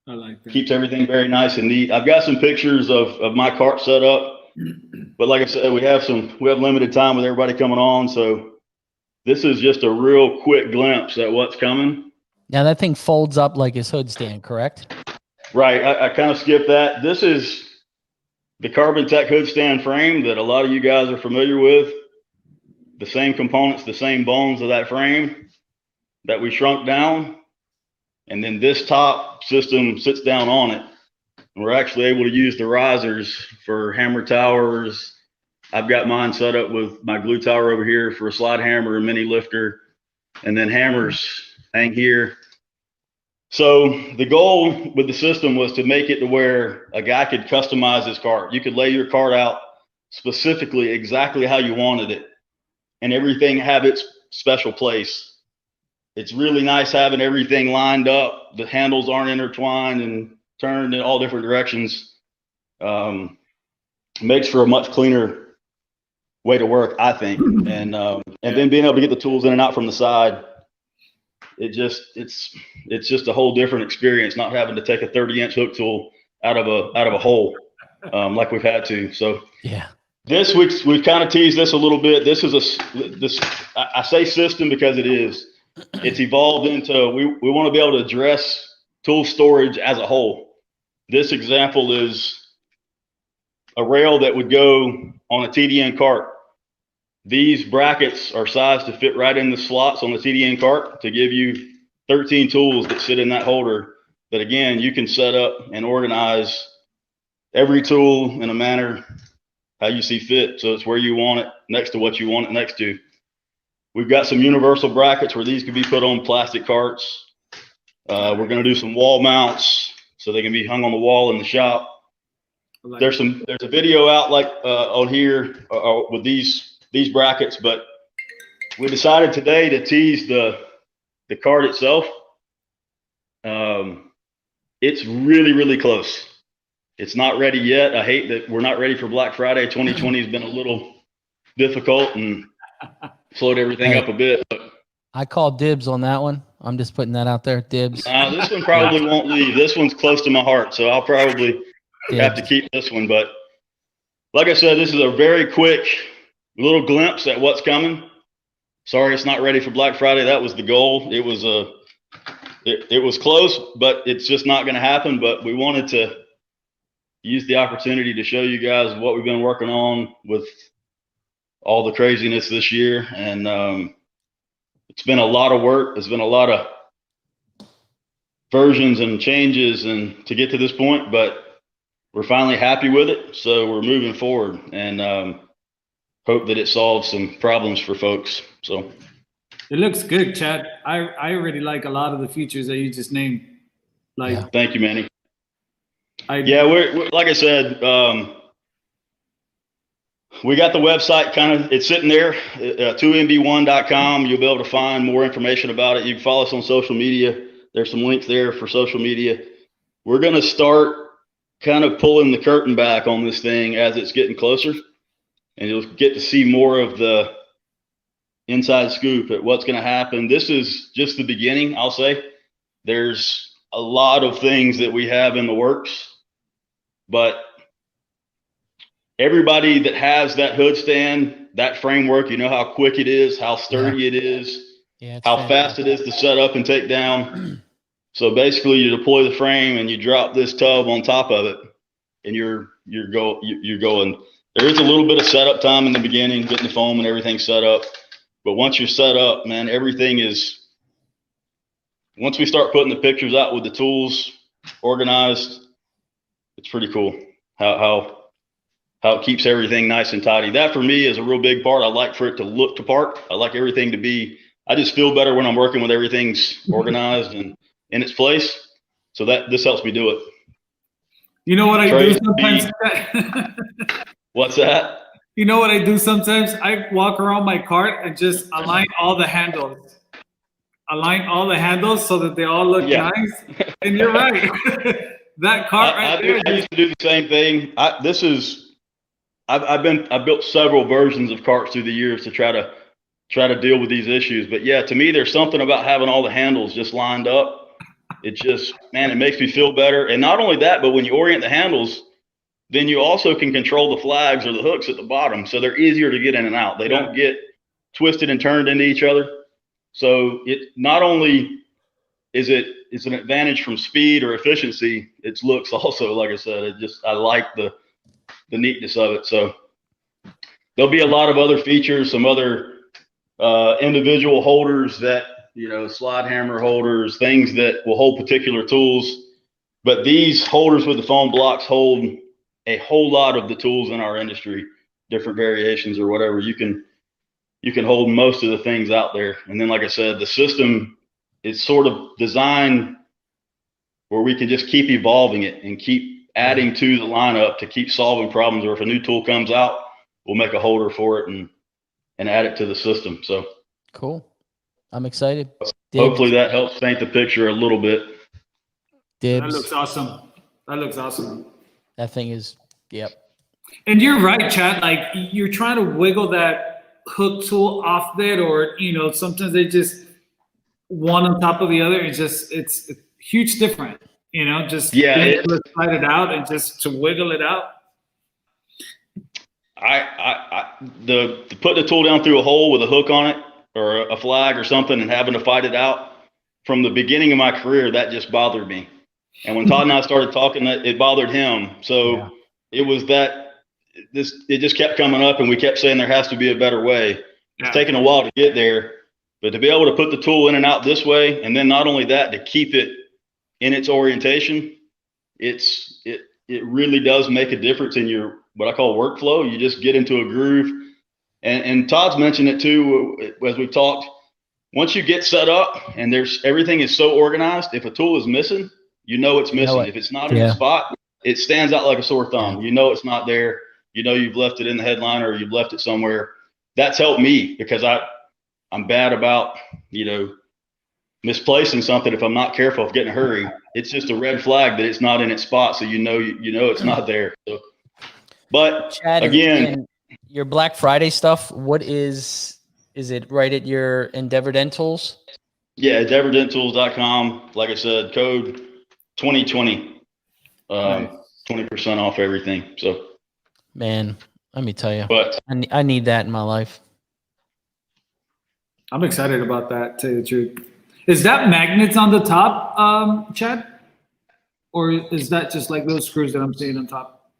I like that. Keeps everything very nice and neat. I've got some pictures of my cart set up, but like I said, we have limited time with everybody coming on, so this is just a real quick glimpse at what's coming. Now that thing folds up like his hood stand, correct? Right. I kind of skipped that. This is the Carbon Tech hood stand frame that a lot of you guys are familiar with, the same components, the same bones of that frame that we shrunk down. And then this top system sits down on it. And we're actually able to use the risers for hammer towers. I've got mine set up with my glue tower over here for a slide hammer, a mini lifter, and then hammers hang here. So the goal with the system was to make it to where a guy could customize his cart. You could lay your cart out specifically exactly how you wanted it, and everything have its special place. It's really nice having everything lined up. The handles aren't intertwined and turned in all different directions. Makes for a much cleaner way to work, I think. And then being able to get the tools in and out from the side, it's just a whole different experience, not having to take a 30-inch hook tool out of a hole like we've had to. So yeah, this we've kind of teased this a little bit. This is I say system because it's evolved into we want to be able to address tool storage as a whole. This example is a rail that would go on a TDN cart. These brackets are sized to fit right in the slots on the TDN cart to give you 13 tools that sit in that holder that, again, you can set up and organize every tool in a manner how you see fit. So it's where you want it next to what you want it next to. We've got some universal brackets where these can be put on plastic carts. We're going to do some wall mounts so they can be hung on the wall in the shop. There's a video out like on here with these brackets, but we decided today to tease the cart itself. It's really, really close. It's not ready yet. I hate that we're not ready for Black Friday. 2020 has been a little difficult and slowed everything up a bit. But I call dibs on that one. I'm just putting that out there. Dibs. this one probably won't leave. This one's close to my heart, so I'll probably have to keep this one. But like I said, this is a very quick little glimpse at what's coming. Sorry, it's not ready for Black Friday. That was the goal. It was close, but it's just not going to happen. But we wanted to use the opportunity to show you guys what we've been working on with all the craziness this year. And it's been a lot of work. There's been a lot of versions and changes and to get to this point, but we're finally happy with it. So we're moving forward and hope that it solves some problems for folks. So it looks good, Chad. I already like a lot of the features that you just named. Like, thank you, Manny. We're like I said, we got the website it's sitting there, 2mb1.com. You'll be able to find more information about it. You can follow us on social media. There's some links there for social media. We're going to start kind of pulling the curtain back on this thing as it's getting closer, and you'll get to see more of the inside scoop at what's going to happen. This is just the beginning, I'll say. There's a lot of things that we have in the works, but everybody that has that hood stand, that framework, you know how quick it is, how sturdy it is, how fast it is to set up and take down. So basically you deploy the frame and you drop this tub on top of it and you're going. There is a little bit of setup time in the beginning, getting the foam and everything set up. But once you're set up, man, once we start putting the pictures out with the tools organized, it's pretty cool how it keeps everything nice and tidy. That for me is a real big part. I like for it to look the part. I like everything to be, I just feel better when I'm working with everything's organized and in its place. So this helps me do it. You know what I do sometimes? What's that? You know what I do sometimes? I walk around my cart and just align all the handles. So that they all look nice. And you're right. That cart I used to do the same thing. I've built several versions of carts through the years to try to deal with these issues. But yeah, to me, there's something about having all the handles just lined up. It just, man, it makes me feel better. And not only that, but when you orient the handles, then you also can control the flags or the hooks at the bottom. So they're easier to get in and out. They don't get twisted and turned into each other. So it not only is it's an advantage from speed or efficiency, it's looks also, like I said, I like the the neatness of it. So there'll be a lot of other features, some other individual holders that, slide hammer holders, things that will hold particular tools. But these holders with the foam blocks hold a whole lot of the tools in our industry, different variations or whatever. You can hold most of the things out there. And then, like I said, the system is sort of designed where we can just keep evolving it and keep adding to the lineup to keep solving problems. Or if a new tool comes out, we'll make a holder for it and add it to the system. So cool. I'm excited. Hopefully that helps paint the picture a little bit. Dibs. That looks awesome. That looks awesome. That thing is, yep. And you're right, Chad. Like, you're trying to wiggle that hook tool off it, or sometimes they just one on top of the other. It's a huge difference. Just being able to slide it out and just to wiggle it out. To put the tool down through a hole with a hook on it or a flag or something and having to fight it out from the beginning of my career, that just bothered me. And when Todd and I started talking, it bothered him. So it was it just kept coming up, and we kept saying there has to be a better way. It's taken a while to get there, but to be able to put the tool in and out this way, and then not only that, to keep it in its orientation, it really does make a difference in your, what I call workflow. You just get into a groove. And Todd's mentioned it too, as we've talked. Once you get set up and everything is so organized, if a tool is missing, it's missing. If it's not in the spot, it stands out like a sore thumb. It's not there. You've left it in the headliner or you've left it somewhere. That's helped me because I'm bad about, misplacing something. If I'm not careful of getting in a hurry, it's just a red flag that it's not in its spot. So it's not there. So, but Chad, again, your Black Friday stuff, what is it right at your Endeavor Dent Tools? Yeah, EndeavorDentTools.com. Like I said, code 2020, 20% off everything. So, man, let me tell you, but I need that in my life. I'm excited about that, to tell you the truth. Is that magnets on the top, Chad? Or is that just like those screws that I'm seeing on top?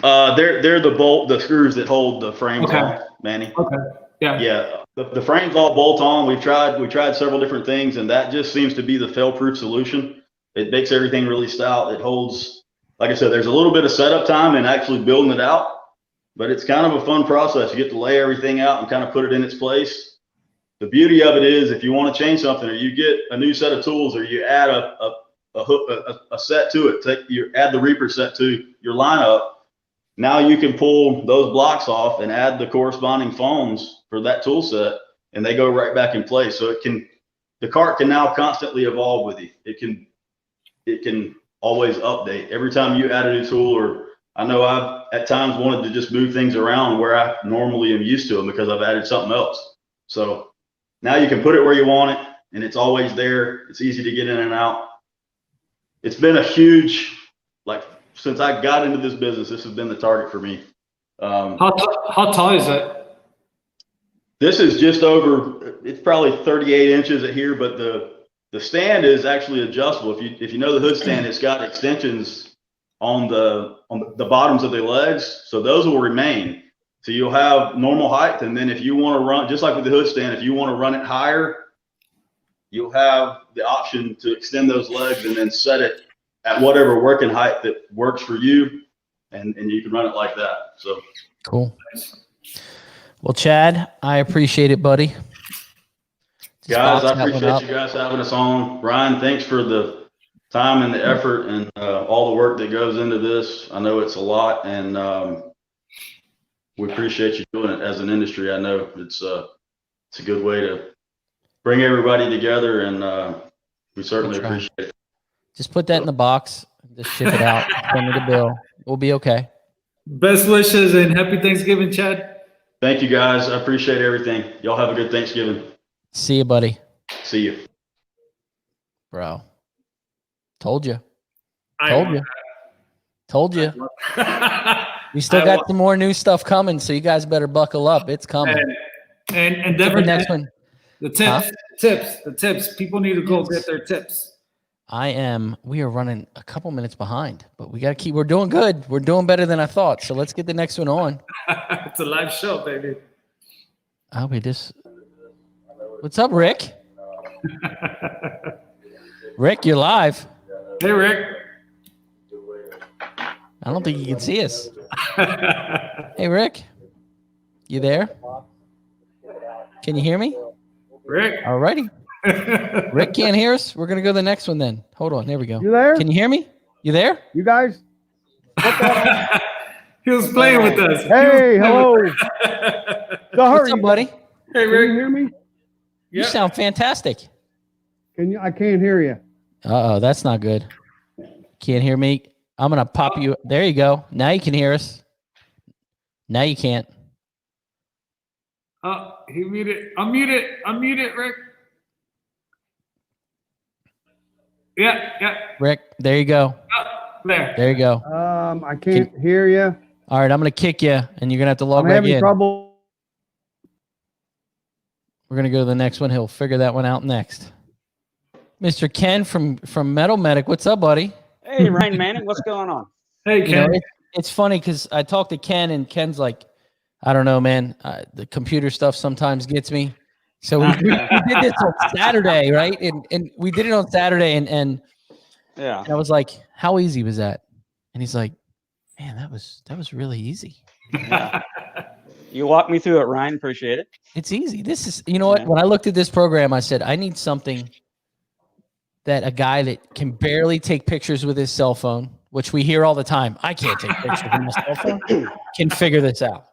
They're the screws that hold the frames on, Manny. Okay. Yeah. Yeah. The frames all bolt on. We tried several different things, and that just seems to be the fail-proof solution. It makes everything really stout. It holds, like I said, there's a little bit of setup time in actually building it out, but it's kind of a fun process. You get to lay everything out and kind of put it in its place. The beauty of it is, if you want to change something, or you get a new set of tools, or you add a set to it, you add the Reaper set to your lineup. Now you can pull those blocks off and add the corresponding foams for that tool set, and they go right back in place. So the cart can now constantly evolve with you. It can always update every time you add a new tool. Or I know I've at times wanted to just move things around where I normally am used to them because I've added something else. So now you can put it where you want it, and it's always there. It's easy to get in and out. It's been a huge, since I got into this business, this has been the target for me. How tall is it? This is just over, it's probably 38 inches at here, but the stand is actually adjustable. If you know the hood stand, it's got extensions on the bottoms of the legs, so those will remain. So you'll have normal height, and then if you want to run, just like with the hood stand, if you want to run it higher, you'll have the option to extend those legs and then set it at whatever working height that works for you, and you can run it like that. So cool. Well, Chad, I appreciate it, buddy. Guys, I appreciate you guys having us on. Ryan, thanks for the time and the effort and all the work that goes into this. I know it's a lot, and we appreciate you doing it as an industry. I know it's a good way to bring everybody together, and we certainly appreciate it. Just put that in the box. Just ship it out. Send me the bill. We'll be okay. Best wishes and happy Thanksgiving, Chad. Thank you, guys. I appreciate everything. Y'all have a good Thanksgiving. See you, buddy. See you. Bro. Told you. Told you. We still got some more new stuff coming, so you guys better buckle up. It's coming. And the next one. The tips. The tips. People need to go get their tips. We are running a couple minutes behind, but we got to keep. We're doing good. We're doing better than I thought. So let's get the next one on. It's a live show, baby. I'll be just. What's up, Rick? Rick, you're live. Hey, Rick. I don't think you can see us. Hey, Rick. You there? Can you hear me? Rick. All righty. Rick can't hear us. We're going to go to the next one then. Hold on. There we go. You there? Can you hear me? You there? You guys? He was playing with us. Hey, hello. What's up, buddy? Hey, Can Rick. you hear me? You sound fantastic. Can you? I can't hear you. Uh-oh, that's not good. Can't hear me. I'm going to pop you. There you go. Now you can hear us. Now you can't. Oh, he muted. Unmute it, Rick. Yeah. Rick, there you go. Oh, there. There you go. I can't hear you. All right, I'm going to kick you, and you're going to have to log I'm back having in. trouble. We're going to go to the next one. He'll figure that one out next. Mr. Ken from Metal Medic. What's up, buddy? Hey, Ryan Manning, what's going on? Hey, Ken. You know, it's funny because I talked to Ken, and Ken's like, I don't know, man. The computer stuff sometimes gets me. So we did this on Saturday, right? And we did it on Saturday, and Yeah. I was like, how easy was that? And he's like, man, that was really easy. Yeah. You walked me through it, Ryan. Appreciate it. It's easy. This is, you know what? When I looked at this program, I said, I need something that a guy that can barely take pictures with his cell phone, which we hear all the time. I can't take pictures with my cell phone. Can figure this out.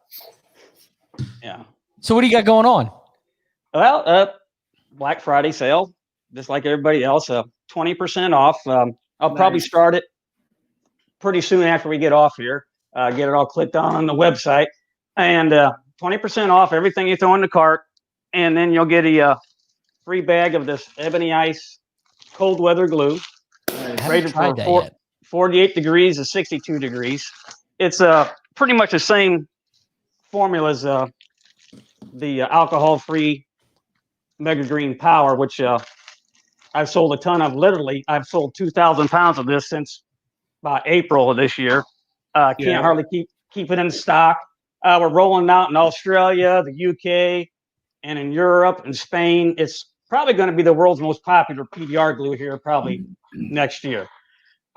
Yeah. So what do you got going on? Well, Black Friday sale, just like everybody else, 20% off. I'll probably start it pretty soon after we get off here. Get it all clicked on the website, and 20% off everything you throw in the cart, and then you'll get a free bag of this Ebony Ice cold weather glue. Rated for 48 degrees to 62 degrees. It's pretty much the same formula as the alcohol-free Mega Green Power, which I've sold a ton of. Literally, I've sold 2,000 pounds of this since about April of this year. Can't hardly keep it in stock. We're rolling out in Australia, the UK, and in Europe and Spain. It's probably going to be the world's most popular PDR glue here probably next year.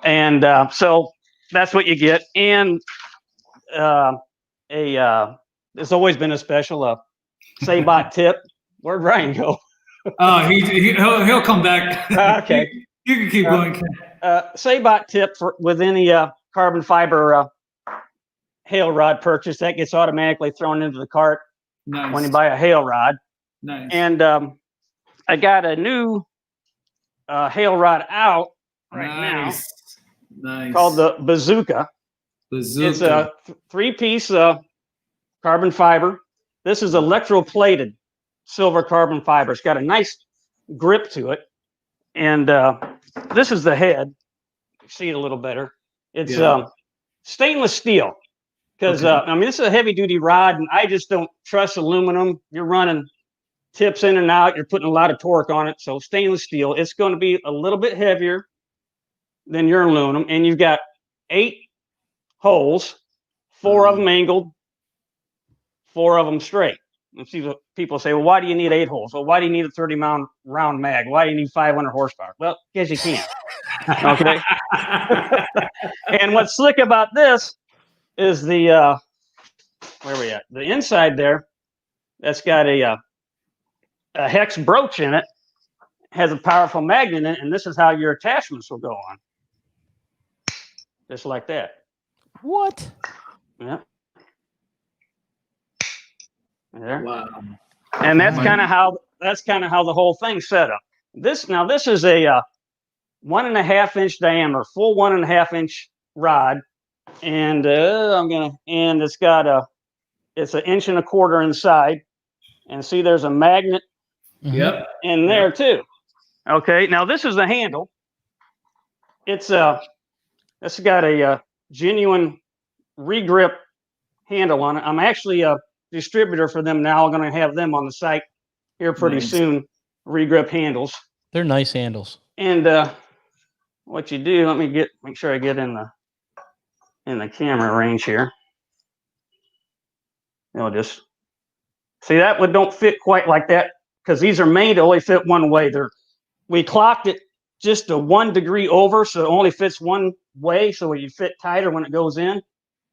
And so that's what you get. And there's always been a special Sabot tip. Where'd Ryan go? Oh, he'll come back. Okay. You can keep going. Sabot tip with any carbon fiber hail rod purchase that gets automatically thrown into the cart when you buy a hail rod. Nice. And I got a new hail rod out right now called the Bazooka. It's a 3-piece carbon fiber. This is electroplated silver carbon fiber. It's got a nice grip to it. And this is the head. You see it a little better. It's stainless steel. Because, I mean, this is a heavy-duty rod, and I just don't trust aluminum. You're running tips in and out. You're putting a lot of torque on it. So stainless steel. It's going to be a little bit heavier than your aluminum. And you've got 8 holes, 4 of them angled, 4 of them straight. And see what people say, well, why do you need 8 holes? Well, why do you need a 30-round round mag? Why do you need 500 horsepower? Well, because you can. Okay. And what's slick about this is the where are we at? The inside there, that's got a hex brooch in it, has a powerful magnet in it, and this is how your attachments will go on. Just like that. What? Yeah. There. Wow. And that's kind of how the whole thing's set up. This is a 1.5 inch diameter, full 1.5 inch rod, and it's got it's 1.25 inches inside, and see there's a magnet in there too. Okay, now this is the handle. It's got a genuine regrip handle on it. I'm actually a distributor for them now. I'm going to have them on the site here pretty soon. Regrip handles. They're nice handles. And what you do, make sure I get in the camera range here. You'll just see that one don't fit quite like that because these are made to only fit one way. We clocked it just a 1 degree over, so it only fits one way, so you fit tighter when it goes in.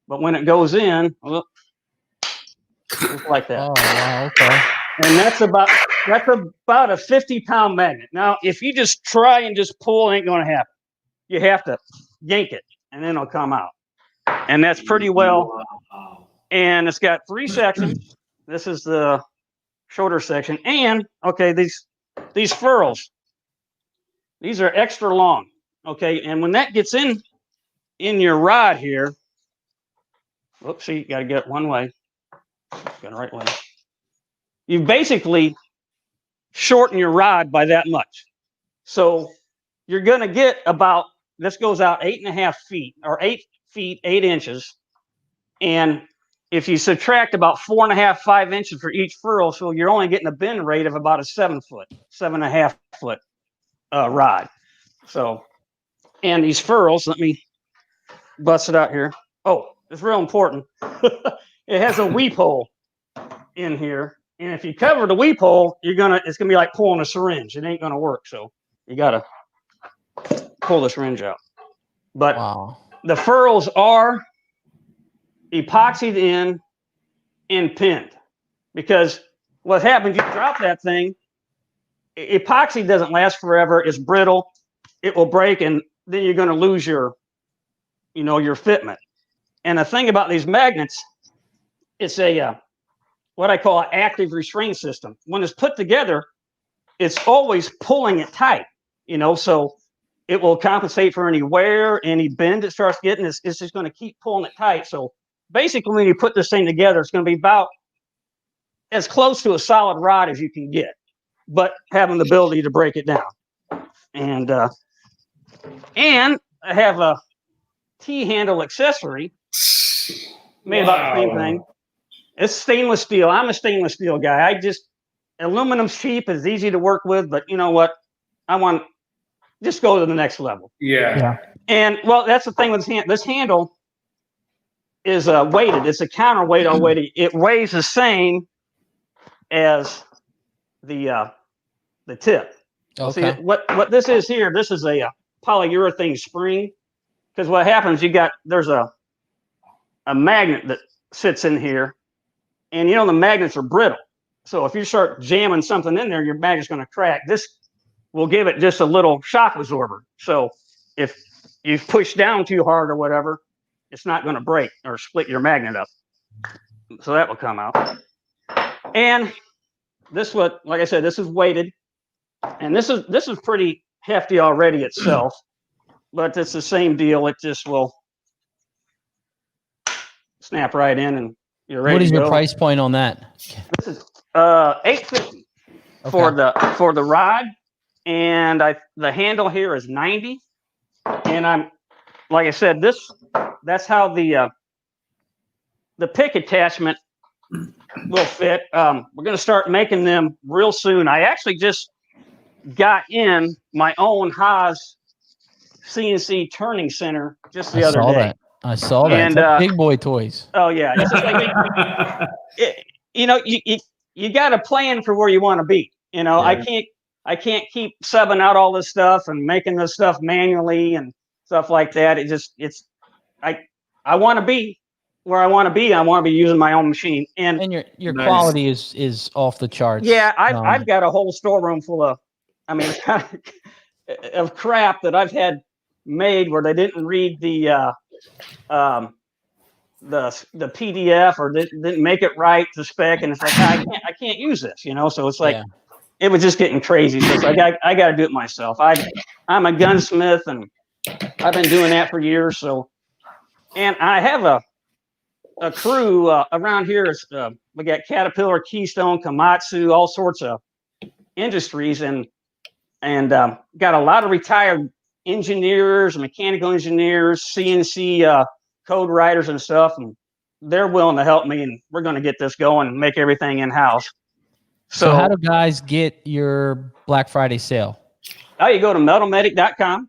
But when it goes in, well, just like that. Oh, wow, okay. And that's about a 50-pound magnet. Now, if you just try and just pull, it ain't going to happen. You have to yank it, and then it'll come out. And that's pretty well. And it's got 3 sections. This is the shorter section. And, okay, these furrows, these are extra long. Okay, and when that gets in your rod here, whoops, see, you got to get it one way. Go the right way. You basically shorten your rod by that much. So you're going to get about, this goes out 8.5 feet or 8 feet, 8 inches. And if you subtract about 4.5, 5 inches for each furrow, so you're only getting a bend rate of about a 7.5 foot rod. So, and these furrows, let me bust it out here. Oh, it's real important. It has a weep hole in here. And if you cover the weep hole, it's gonna be like pulling a syringe. It ain't gonna work. So you gotta pull the syringe out. But wow. The furrows are epoxied in and pinned, because what happens, you drop that thing, epoxy doesn't last forever. It's brittle. It will break, and then you're going to lose your fitment. And the thing about these magnets, it's a what I call an active restraint system. When it's put together, it's always pulling it tight, so it will compensate for any wear, any bend it starts getting. It's just going to keep pulling it tight. So basically, when you put this thing together, it's going to be about as close to a solid rod as you can get, but having the ability to break it down. And I have a T-handle accessory made about the same thing. It's stainless steel. I'm a stainless steel guy. Aluminum's cheap, it's easy to work with, but you know what? I want just go to the next level. Yeah. And well, that's the thing with this handle is weighted. It's a counterweight already. It weighs the same as the tip. Okay. See, what this is here, this is a polyurethane spring, because what happens, there's a magnet that sits in here, and the magnets are brittle. So if you start jamming something in there, your magnet's going to crack. This will give it just a little shock absorber. So if you push down too hard or whatever, it's not going to break or split your magnet up. So that will come out. And like I said, this is weighted, and this is pretty hefty already itself, but it's the same deal. It just will snap right in, and you're ready. What is to go. your price point on that? This is $850 for the rod, and the handle here is $90. And like I said, that's how the pick attachment will fit. We're going to start making them real soon. I actually just got in my own Haas CNC turning center just the other day. I saw that. And, like big boy toys. Oh yeah, it's just like you got to plan for where you want to be. Yeah. I can't keep subbing out all this stuff and making this stuff manually and stuff like that. I want to be where I want to be. I want to be using my own machine, and your quality is off the charts. Yeah, I've got a whole storeroom full of, of crap that I've had made where they didn't read the PDF or didn't make it right to spec, and it's like I can't use this, So it's like it was just getting crazy. So it's like I got to do it myself. I'm a gunsmith, and I've been doing that for years. So, and I have a crew around here. We got Caterpillar, Keystone, Komatsu, all sorts of industries, and got a lot of retired engineers, mechanical engineers, CNC code writers and stuff, and they're willing to help me, and we're going to get this going and make everything in-house. So how do guys get your Black Friday sale? You go to metalmedic.com,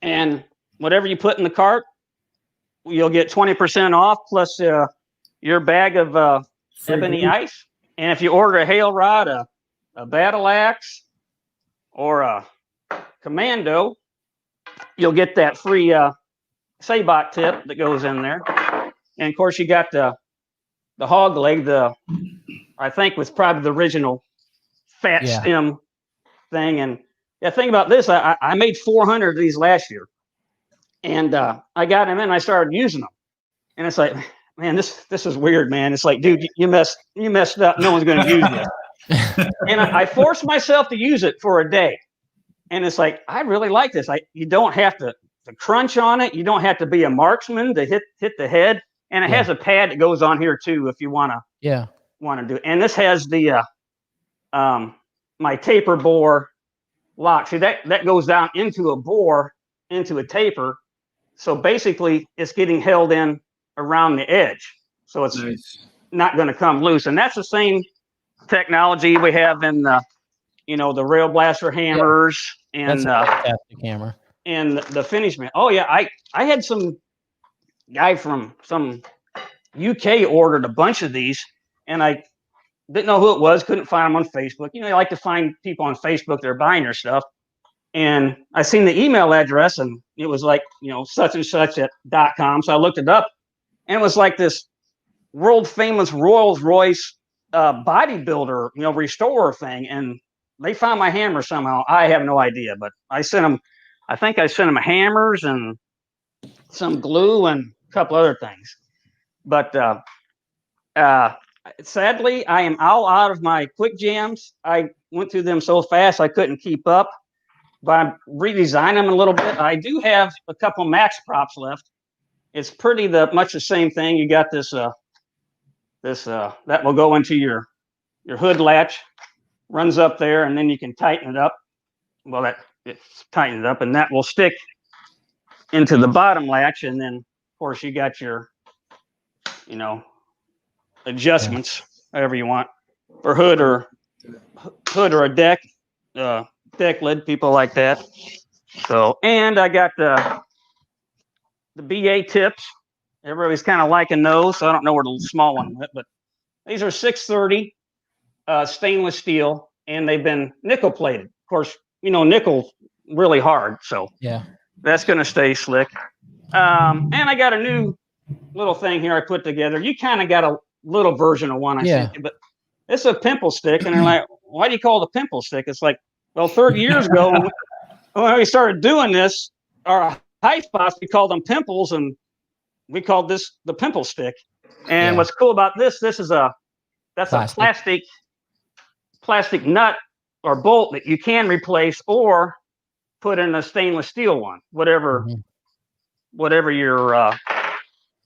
and whatever you put in the cart, you'll get 20% off plus your bag of ebony ice. And if you order a hail rod, a battle axe, or a commando, you'll get that free sabot tip that goes in there. And of course, you got the hog leg, I think was probably the original fat stem thing. And the thing about this, I made 400 of these last year, and I got them in and I started using them. And it's like, man, this is weird, man. It's like, dude, you messed up. No one's going to use this. And I forced myself to use it for a day. And it's like, I really like this. You don't have to crunch on it. You don't have to be a marksman to hit the head. And it has a pad that goes on here too, if you want to do it. And this has the my taper bore lock. See, that goes down into a bore, into a taper. So basically, it's getting held in around the edge, so it's not going to come loose. And that's the same technology we have in the rail blaster hammers and fantastic hammer and the finish man. Oh yeah, I had some guy from some UK ordered a bunch of these, and I didn't know who it was, couldn't find them on Facebook. I like to find people on Facebook that are buying their stuff. And I seen the email address, and it was like, such and such at .com. So I looked it up, and it was like this world famous Rolls Royce bodybuilder, restorer thing. And they found my hammer somehow. I have no idea, but I think I sent them hammers and some glue and a couple other things. But sadly, I am all out of my quick jams. I went through them so fast I couldn't keep up. But I'm redesigning them a little bit. I do have a couple max props left. It's pretty much the same thing. You got this that will go into your hood latch, runs up there, and then you can tighten it up. Well, it's tightened up, and that will stick into the bottom latch. And then, of course, you got your, adjustments, however you want, for hood or a deck. Deck lid, people like that. So, and I got the BA tips. Everybody's kind of liking those. So I don't know where the small one went, but these are 630 stainless steel, and they've been nickel plated. Of course, nickel really hard, so that's going to stay slick. And I got a new little thing here I put together. You kind of got a little version of one I sent you, but it's a pimple stick, and they're like, why do you call it a pimple stick? It's like, well, 30 years ago, when we started doing this, our high spots, we called them pimples, and we called this the pimple stick. And what's cool about this is a plastic nut or bolt that you can replace or put in a stainless steel one, whatever your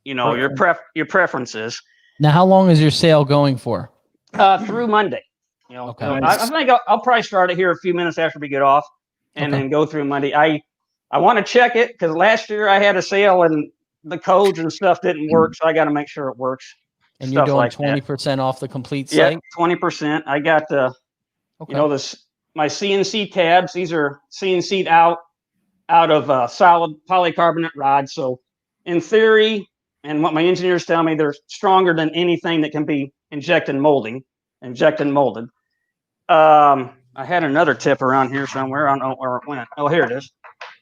your preference is. Now, how long is your sale going for? Through Monday. Okay. I think I'll probably start it here a few minutes after we get off, and then go through Monday. I want to check it because last year I had a sale and the codes and stuff didn't work, so I got to make sure it works. And you're doing 20% off the complete site? Yeah, 20%. I got my CNC tabs. These are CNC'd out of solid polycarbonate rods. So in theory, and what my engineers tell me, they're stronger than anything that can be injected molded. I had another tip around here somewhere. I don't know where it went. Oh, here it is.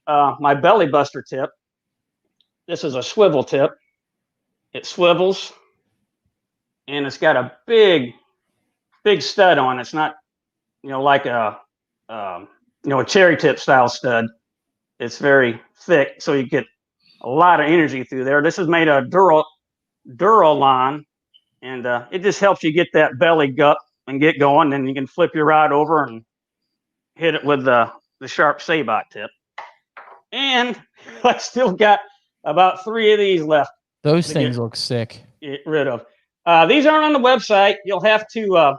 My belly buster tip. This is a swivel tip. It swivels, and it's got a big stud on it. It's not, like a cherry tip style stud. It's very thick, so you get a lot of energy through there. This is made of Duralon, and it just helps you get that belly gut and get going. Then you can flip your rod over and hit it with the sharp sabot tip. And I still got about 3 of these left. Those things look sick. Get rid of. These aren't on the website. You'll have to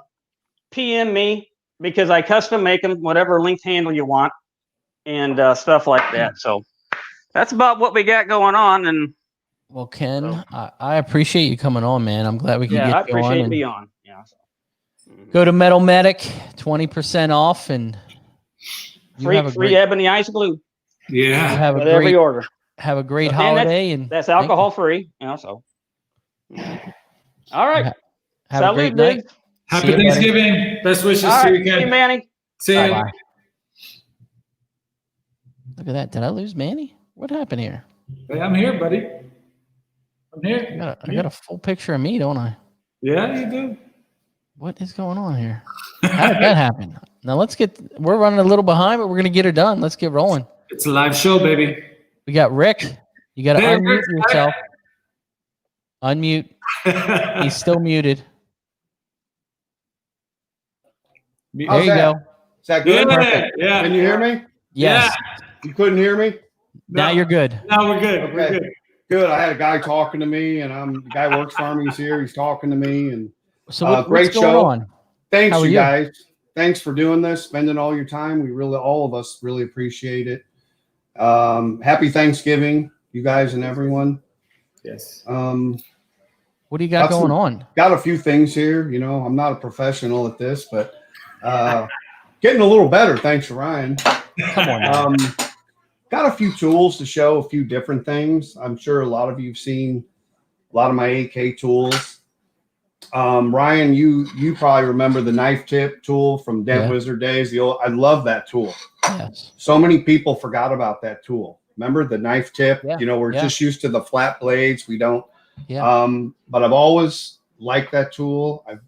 PM me because I custom make them, whatever length handle you want, and stuff like that. So that's about what we got going on. And well, Ken, I appreciate you coming on, man. I'm glad we can get going. I appreciate being on. Yeah. Go to Metal Medic, 20% off, and free ebony ice glue. Yeah. Have a whatever great you order. have a great And holiday, and that's alcohol free, so. All right. have a great Salud, night. dude. Happy See you, buddy. Thanksgiving. Best wishes All to right. you, See you, Ken. Manny. See you. Bye. Look at that. Did I lose Manny? What happened here? Hey, I'm here, buddy. I'm here. I got a full picture of me, don't I? Yeah, you do. What is going on here? How did that happen? Now we're running a little behind, but we're going to get her done. Let's get rolling. It's a live show, baby. We got Rick. You got to Hey, unmute Rick. yourself. Unmute. He's still muted. There you go. Is that good? Yeah, yeah. Can you hear me? Yes. You couldn't hear me? Now you're good. Now we're good. Okay. We're good. Good. I had a guy talking to me, and the guy works for me. He's here. He's talking to me, and So great what's going show. on? Thanks, How are you you? guys. Thanks for doing this, spending all your time. We really, all of us, really appreciate it. Happy Thanksgiving, you guys and everyone. Yes. What do you got going on? Got a few things here. You know, I'm not a professional at this, but getting a little better. Thanks to Ryan. Come on. Got a few tools to show, a few different things. I'm sure a lot of you've seen a lot of my AK tools. Ryan, you probably remember the knife tip tool from Dent Wizard days. I love that tool. Yes. So many people forgot about that tool. Remember the knife tip? Yeah. You know, we're just used to the flat blades. We don't. Yeah. But I've always liked that tool. I've,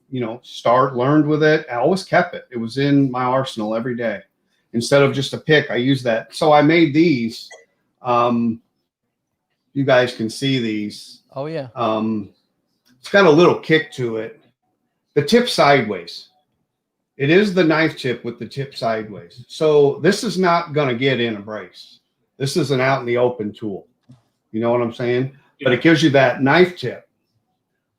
learned with it. I always kept it. It was in my arsenal every day. Instead of just a pick, I use that. So I made these. You guys can see these. Oh yeah. It's got a little kick to it. The tip sideways. It is the knife tip with the tip sideways. So this is not going to get in a brace. This is an out in the open tool. You know what I'm saying? Yeah. But it gives you that knife tip.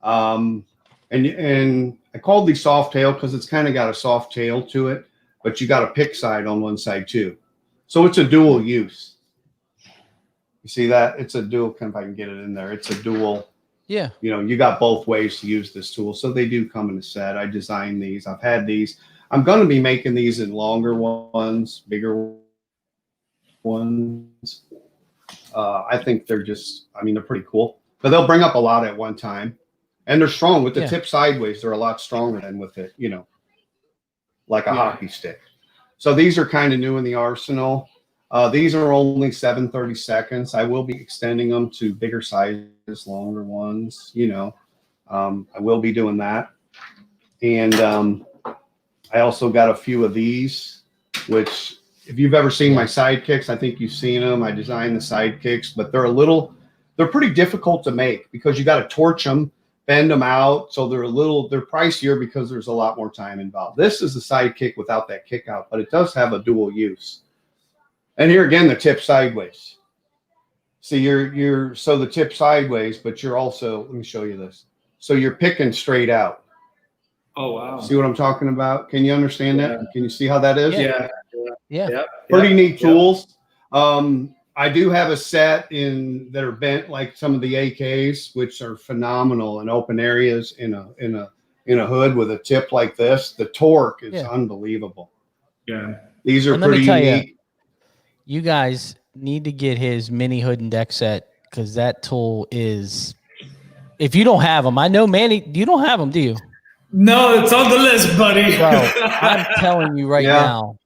And I called these soft tail because it's kind of got a soft tail to it, but you got a pick side on one side too. So it's a dual use. You see that? It's a dual, if I can get it in there, it's a dual. Yeah. You got both ways to use this tool. So they do come in a set. I designed these. I've had these. I'm going to be making these in longer ones, bigger ones. I think they're they're pretty cool. But they'll bring up a lot at one time. And they're strong. With the tip sideways, they're a lot stronger than with it, like a hockey stick. So these are kind of new in the arsenal. These are only 7/32. I will be extending them to bigger sizes, longer ones. I will be doing that. And I also got a few of these, which if you've ever seen my sidekicks, I think you've seen them. I designed the sidekicks, but they're pretty difficult to make because you got to torch them, bend them out. So they're pricier because there's a lot more time involved. This is a sidekick without that kick out, but it does have a dual use. And here again, the tip sideways. See, so the tip sideways, but you're also, let me show you this. So you're picking straight out. Oh, wow. See what I'm talking about? Can you understand that? Can you see how that is? Yeah. Pretty neat tools. I do have a set that are bent like some of the AKs, which are phenomenal in open areas in a hood with a tip like this. The torque is unbelievable. Yeah. These are And let me pretty tell unique. You guys need to get his mini hood and deck set because that tool is. If you don't have them, I know Manny, you don't have them, do you? No, it's on the list, buddy. Bro, I'm telling you right now.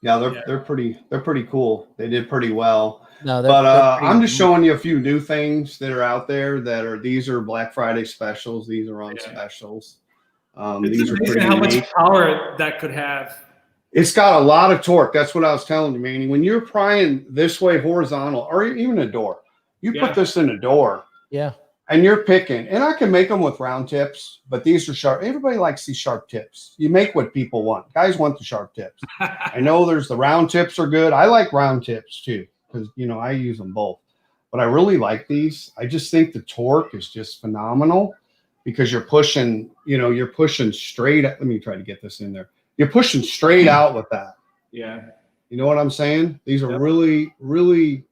Yeah, they're pretty cool. They did pretty well. No, but I'm just showing you a few new things that are out there these are Black Friday specials. These are on specials. These are pretty how unique. much power that could have. It's got a lot of torque. That's what I was telling you, Manny. When you're prying this way horizontal, or even a door, you put this in a door. Yeah. And you're picking. And I can make them with round tips, but these are sharp. Everybody likes these sharp tips. You make what people want. Guys want the sharp tips. I know there's the round tips are good. I like round tips too, because I use them both. But I really like these. I just think the torque is just phenomenal because you're pushing, you're pushing straight. Let me try to get this in there. You're pushing straight out with that. Yeah. You know what I'm saying? These are really, really,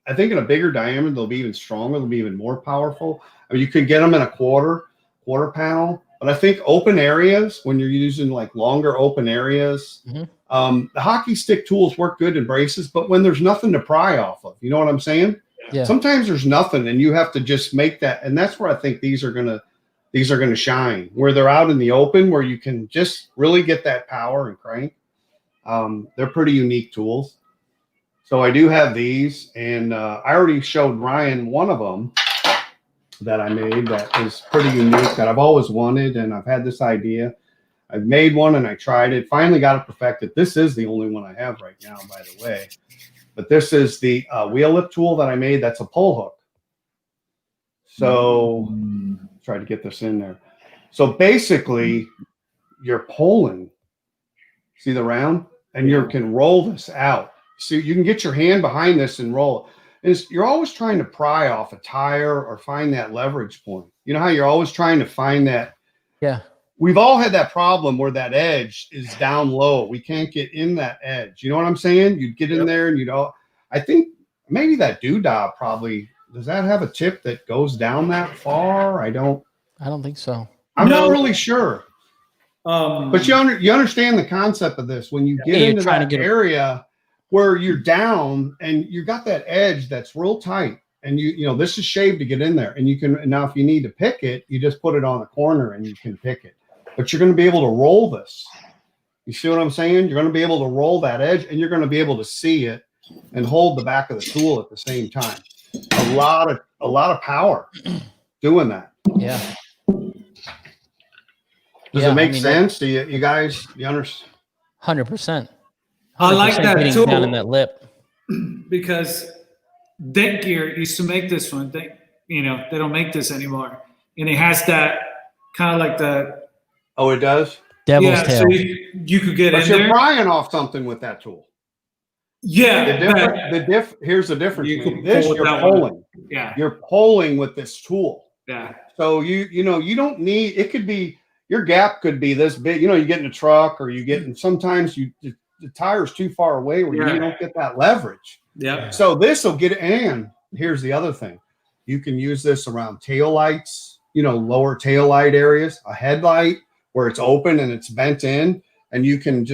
I think in a bigger diameter, they'll be even stronger. They'll be even more powerful. I mean, you could get them in a quarter panel. But I think open areas, when you're using like longer open areas, The hockey stick tools work good in braces, but when there's nothing to pry off of, you know what I'm saying? Yeah. Sometimes there's nothing, and you have to just make that. And that's where I think these are gonna shine, where they're out in the open, where you can just really get that power and crank. They're pretty unique tools. So I do have these, and I already showed Ryan one of them that I made that is pretty unique that I've always wanted, and I've had this idea. I've made one and I tried it, finally got it perfected. This is the only one I have right now, by the way. But this is the wheel lip tool that I made. That's a pull hook. So try to get this in there. So basically, you're pulling. See the round? And you can roll this out. So you can get your hand behind this and roll it. You're always trying to pry off a tire or find that leverage point. You know how you're always trying to find that? Yeah. We've all had that problem where that edge is down low. We can't get in that edge. You know what I'm saying? You'd get in there and I think maybe that doodah probably, does that have a tip that goes down that far? I don't think so. I'm not really sure. But you understand the concept of this when you get into that area where you're down and you got that edge that's real tight, and you know this is shaved to get in there, and you can now if you need to pick it, you just put it on a corner and you can pick it. But you're going to be able to roll this. You see what I'm saying? You're going to be able to roll that edge, and you're going to be able to see it and hold the back of the tool at the same time. A lot of power doing that. Yeah. Does it make sense? Do you guys understand? 100%. I like that getting tool down in that lip because Dent Gear used to make this one. They don't make this anymore, and it has that kind of like the. Oh, it does. Devil's tail. So you could get but in you're there. prying off something with that tool. Yeah. Here's the difference. You can This pull you're that pulling. one. Yeah. You're pulling with this tool. Yeah. So you don't need. It could be your gap could be this big. You know, you get in a truck or you get in. Sometimes the tire's too far away where you don't get that leverage. Yeah. So this will get it. And here's the other thing. You can use this around tail lights, lower tail light areas, a headlight where it's open and it's bent in, and you can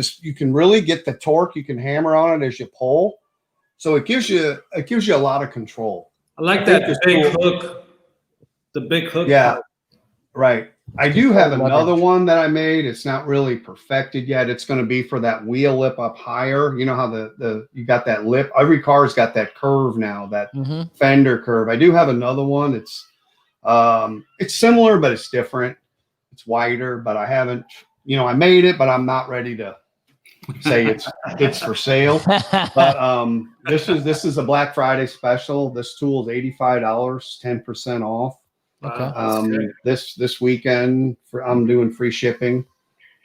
really get the torque. You can hammer on it as you pull. So it gives you a lot of control. I like that big hook. The big hook. Yeah. Right. I do have another one that I made. It's not really perfected yet. It's going to be for that wheel lip up higher. You know how you got that lip. Every car's got that curve now, that fender curve. I do have another one. It's similar, but it's different. It's wider, but I haven't. I made it, but I'm not ready to say it's for sale. But this is a Black Friday special. This tool is $85, 10% off. Okay. This weekend I'm doing free shipping,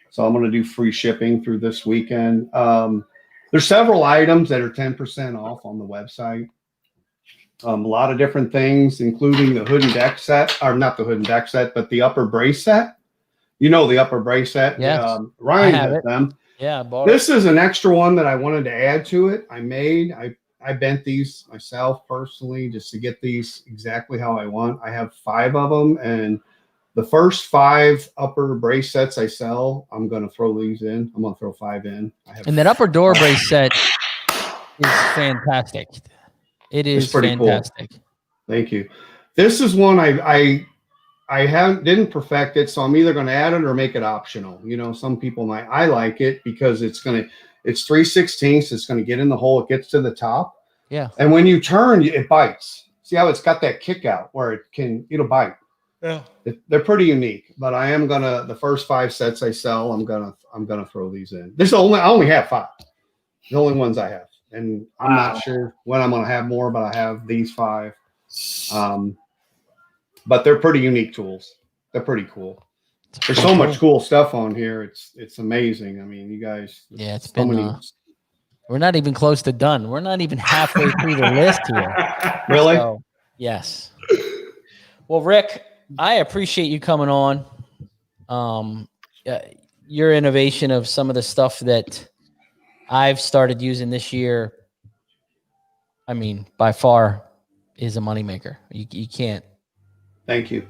so I'm going to do free shipping through this weekend. There's several items that are 10% off on the website. A lot of different things, including the hood and deck set, or not the hood and deck set, but the upper brace set. The upper brace set. Yes. Ryan has them. Yeah, I bought This is an extra one that I wanted to add to it. I bent these myself personally just to get these exactly how I want. I have 5 of them, and the first 5 upper brace sets I sell, I'm going to throw these in. I'm going to throw 5 in. And that upper door brace set is fantastic. It is pretty fantastic. Cool. Thank you. This is one I didn't perfect it, so I'm either going to add it or make it optional. Some people might. I like it because it's 3/16. It's going to get in the hole. It gets to the top. Yeah. And when you turn, it bites. See how it's got that kick out where it'll bite. Yeah. They're pretty unique, but I am the first 5 sets I sell, I'm gonna throw these in. I only have 5. The only ones I have, and I'm not sure when I'm gonna have more, but I have these 5. But they're pretty unique tools. They're pretty cool. There's so much cool stuff on here. It's amazing. I mean, you guys. Yeah, it's been. We're not even close to done. We're not even halfway through the list here. Really? So, yes. Well, Rick, I appreciate you coming on. Your innovation of some of the stuff that I've started using this year, I mean, by far is a moneymaker. You can't. Thank you.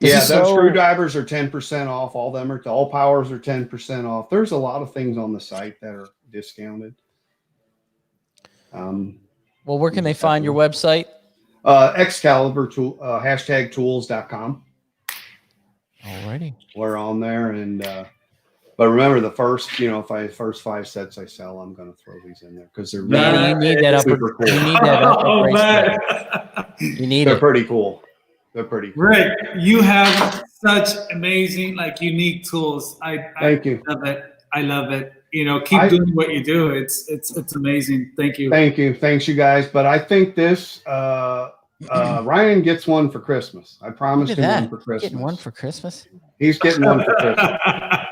Those screwdrivers are 10% off. All powers are 10% off. There's a lot of things on the site that are discounted. Well, where can they find your website? Excalibur tool, #tools.com. Alrighty. We're on there, and but remember the first, if I first 5 sets I sell, I'm going to throw these in there because they're really you need that upper. super cool. You need that upper bracelet. You need They're it. pretty cool. They're pretty cool. Rick, you have such amazing, unique tools. Thank you. Love it. I love it. Keep doing what you do. It's amazing. Thank you. Thank you. Thanks, you guys. But I think this Ryan gets one for Christmas. I promised him one for Christmas. Getting one for Christmas? He's getting one for Christmas.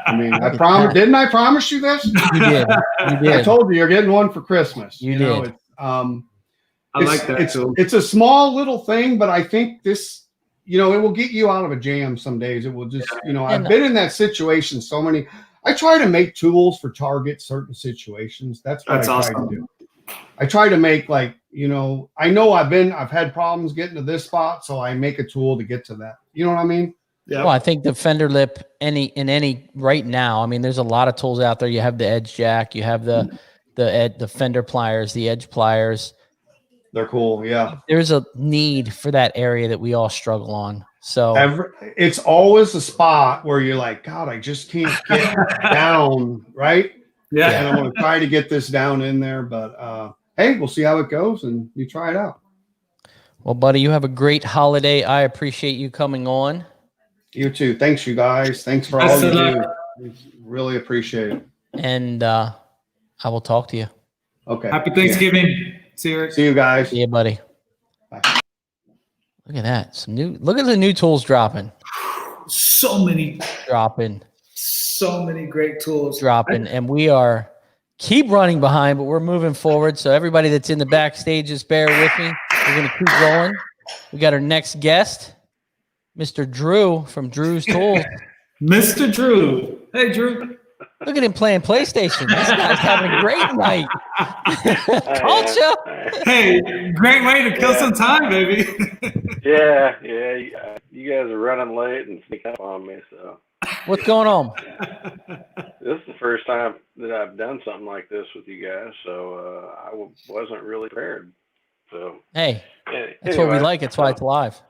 I mean, I promised. Didn't I promise you this? You did. You did. I told you you're getting one for Christmas. You did. It's, I like that too. It's a small little thing, but I think this, it will get you out of a jam some days. It will just, I've been in that situation so many. I try to make tools for target certain situations. That's what I try to do. I try to make I know I've had problems getting to this spot, so I make a tool to get to that. You know what I mean? Yeah. Well, I think the fender lip right now, I mean, there's a lot of tools out there. You have the edge jack, you have the fender pliers, the edge pliers. They're cool. Yeah. There's a need for that area that we all struggle on. So it's always a spot where you're like, God, I just can't get down. Right. Yeah. And I'm going to try to get this down in there, but hey, we'll see how it goes, and you try it out. Well, buddy, you have a great holiday. I appreciate you coming on. You too. Thanks, you guys. Thanks for all you do. Really appreciate it. And I will talk to you. Okay. Happy Thanksgiving. See you, Rick. See you guys. See you, buddy. Bye. Look at that. Look at the new tools dropping. So many great tools dropping, and we are keep running behind, but we're moving forward. So everybody that's in the backstage, just bear with me. We're going to keep rolling. We got our next guest, Mr. Drew from Drew's Tools. Mr. Drew. Hey, Drew. Look at him playing PlayStation. This guy's having a great night. Culture. Hey, great way to kill some time, baby. Yeah. You guys are running late and sneaking up on me, so. What's going on? This is the first time that I've done something like this with you guys, so I wasn't really prepared. So hey, that's what we like. That's why it's live.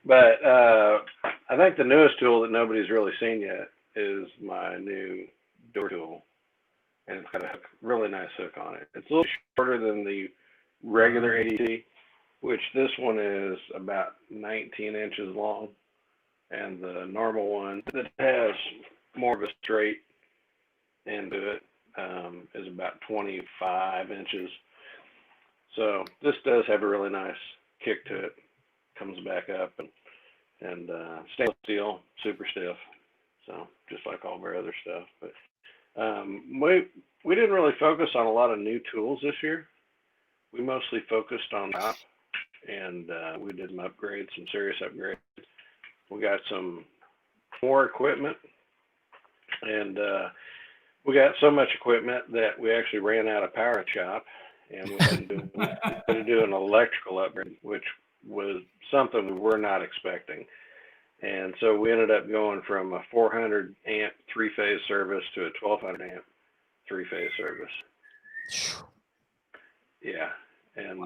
But I think the newest tool that nobody's really seen yet is my new door tool, and it's got a really nice hook on it. It's a little shorter than the regular ADT, which this one is about 19 inches long. And the normal one that has more of a straight end to it is about 25 inches. So this does have a really nice kick to it. Comes back up and stainless steel, super stiff. So just like all of our other stuff. But we didn't really focus on a lot of new tools this year. We mostly focused on top, and we did some upgrades, some serious upgrades. We got some more equipment, and we got so much equipment that we actually ran out of power in the shop, and we had to do an electrical upgrade, which was something we were not expecting. And so we ended up going from a 400 amp 3-phase service to a 1200 amp 3-phase service. Yeah. And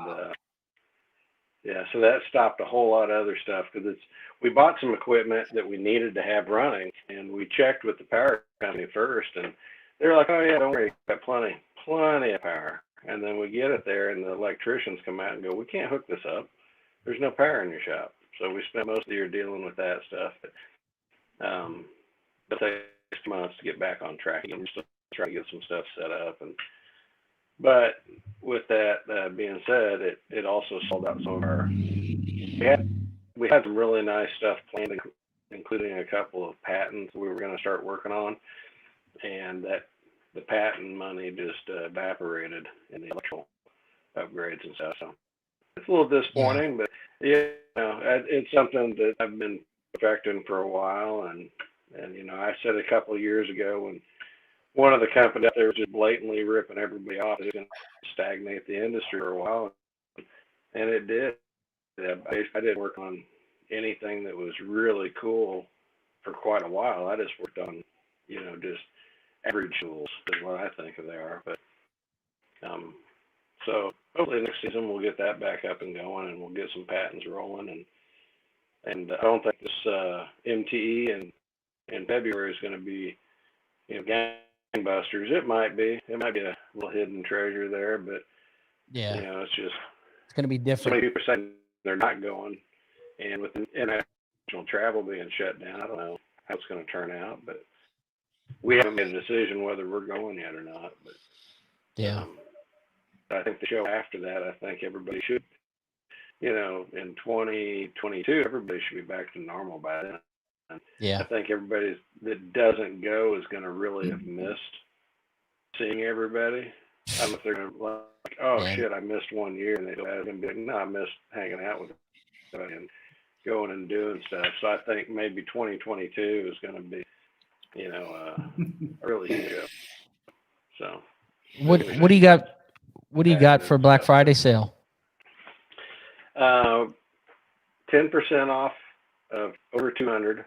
yeah, so that stopped a whole lot of other stuff, because we bought some equipment that we needed to have running, and we checked with the power company first, and they were like, oh yeah, don't worry, got plenty of power. And then we get it there, and the electricians come out and go, we can't hook this up. There's no power in your shop. So we spent most of the year dealing with that stuff. But it takes 2 months to get back on track again. We're still trying to get some stuff set up. But with that being said, it also sold out some of our. We had some really nice stuff planned, including a couple of patents we were going to start working on, and that the patent money just evaporated in the electrical upgrades and stuff. So it's a little disappointing, but yeah, it's something that I've been perfecting for a while, and I said a couple of years ago when one of the companies out there was just blatantly ripping everybody off, it's going to stagnate the industry for a while, and it did. I didn't work on anything that was really cool for quite a while. I just worked on, just average tools is what I think they are. But so hopefully next season we'll get that back up and going, and we'll get some patents rolling. And I don't think this MTE in February is going to be, gangbusters. It might be a little hidden treasure there, but yeah, it's just it's going to be so different. many people are saying they're not going, and with international travel being shut down, I don't know how it's going to turn out, but we haven't made a decision whether we're going yet or not. But yeah, I think the show after that, I think everybody should, in 2022, everybody should be back to normal by then. yeah. I think everybody that doesn't go is going to really have missed seeing everybody. I don't know if they're going to like, oh shit, I missed 1 year, and they're going to be like, no, I missed hanging out with everybody and going and doing stuff. So I think maybe 2022 is going to be, a really huge show. So What do you got? What do you got for Black Friday sale? 10% off of over 200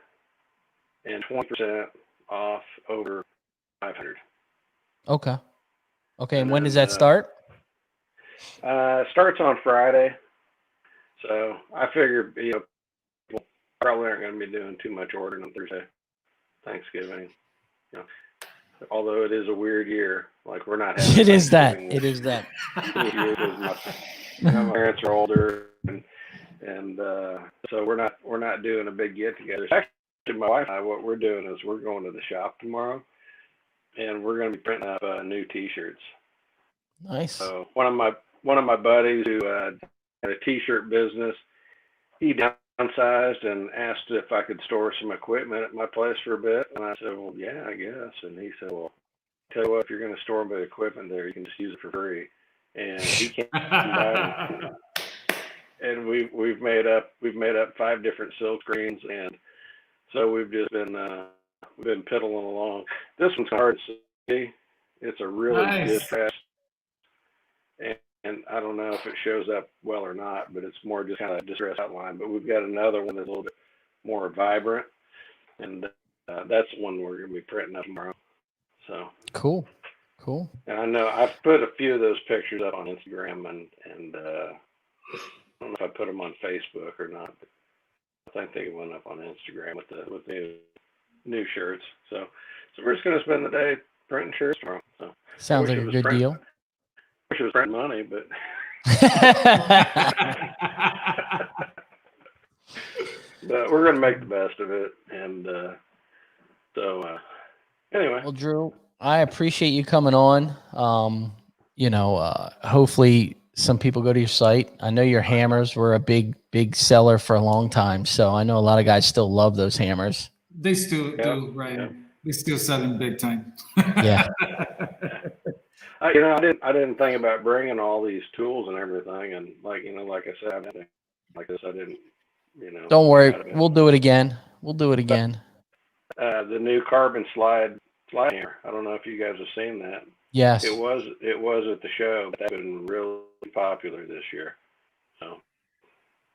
and 20% off over 500. Okay. Okay, and when does that start? Starts on Friday. So I figure, people probably aren't going to be doing too much ordering on Thursday, Thanksgiving. Although it is a weird year, like we're not having. It is that. It is that. My parents are older, and so we're not doing a big get together. Actually, my wife and I, what we're doing is we're going to the shop tomorrow, and we're going to be printing up new T-shirts. Nice. So one of my buddies who had a T-shirt business, he downsized and asked if I could store some equipment at my place for a bit, and I said, well, yeah, I guess. And he said, well, tell you what, if you're going to store my equipment there, you can just use it for free. And he came by, and we've made up 5 different silk screens, and so we've just been piddling along. This one's hard to see. It's a really good press, and I don't know if it shows up well or not, but it's more just kind of distress outline. But we've got another one that's a little bit more vibrant, and that's the one we're going to be printing up tomorrow. So cool. And I know I've put a few of those pictures up on Instagram, and I don't know if I put them on Facebook or not, but I think they went up on Instagram with the new shirts. So we're just going to spend the day printing shirts tomorrow. So sounds like a good deal. Wish it was printing money, but but we're going to make the best of it. And so anyway. Well, Drew, I appreciate you coming on. Hopefully some people go to your site. I know your hammers were a big seller for a long time, so I know a lot of guys still love those hammers. They still do, right? Yeah. They still sell them big time. Yeah. I didn't think about bringing all these tools and everything, and like I said, I didn't like this. I didn't, Don't worry, we'll do it again. The new carbon slide hammer. I don't know if you guys have seen that. Yes. It was at the show. That's been really popular this year. So,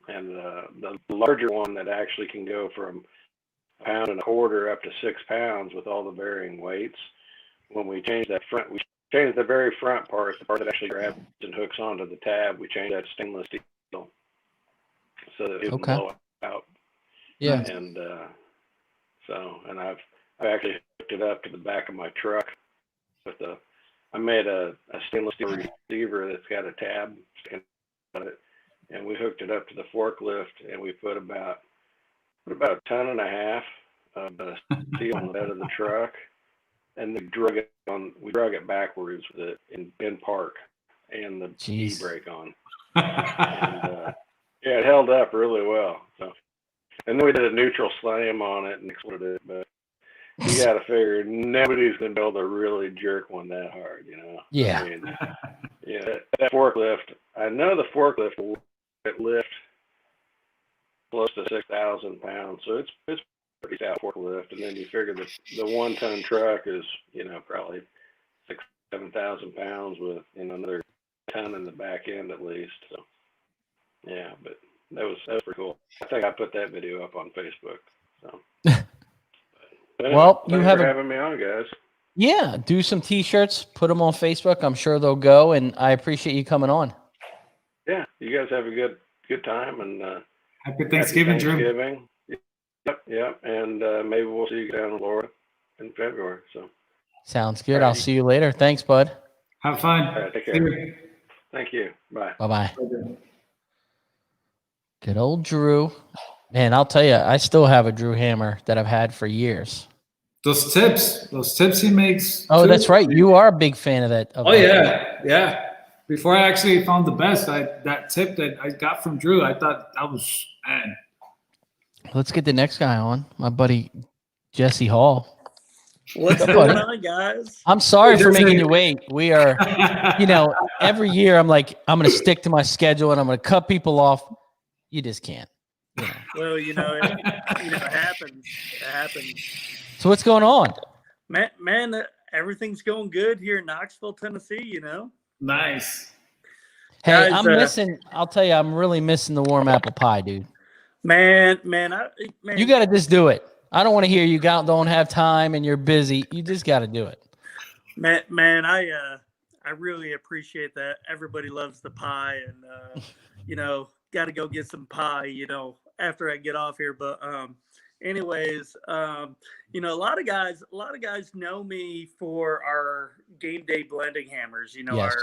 and the larger one that actually can go from 1.25 pounds up to 6 pounds with all the varying weights. When we changed that front, we changed the very front part, the part that actually grabs and hooks onto the tab. We changed that stainless steel so that it would blow out. Yeah. And and I've actually hooked it up to the back of my truck with I made a stainless steel receiver that's got a tab sticking out of it, and we hooked it up to the forklift, and we put about 1.5 tons of steel on the bed of the truck, and we drug it backwards with it in park and the e-brake on. And, yeah, it held up really well. So, and then we did a neutral slam on it and exploded it, but you got to figure nobody's going to be able to really jerk one that hard, Yeah. I mean, that forklift, I know the forklift will lift close to 6,000 pounds, so it's pretty stout forklift. And then you figure the 1-ton truck is, probably 6,000-7,000 pounds with another ton in the back end at least. So yeah, but that was pretty cool. I think I put that video up on Facebook. So. Anyway, Well, thanks for having me on, guys. Yeah, do some t-shirts, put them on Facebook. I'm sure they'll go, and I appreciate you coming on. Yeah, you guys have a good time, and happy Thanksgiving, Drew. Yep, and maybe we'll see you down in Florida in February. So sounds good. I'll see you later. Thanks, bud. Have fun. All right, take care. Thank you. Bye. Bye-bye. Good old Drew. Man, I'll tell you, I still have a Drew hammer that I've had for years. Those tips he makes. Oh, that's right. You are a big fan of that. Yeah. Before I actually found the best, that tip that I got from Drew, I thought that was, man. Let's get the next guy on, my buddy Jesse Hall. What's going on, guys? I'm sorry for making you wait. We are, every year I'm like, I'm going to stick to my schedule and I'm going to cut people off. You just can't. Well, it happens. It happens. So what's going on? Man, everything's going good here in Knoxville, Tennessee, Nice. Hey, Guys, I'll tell you, I'm really missing the warm apple pie, dude. Man. You got to just do it. I don't want to hear you don't have time and you're busy. You just got to do it. Man, I really appreciate that. Everybody loves the pie, and got to go get some pie, after I get off here. But anyways, a lot of guys know me for our game day blending hammers. Yes.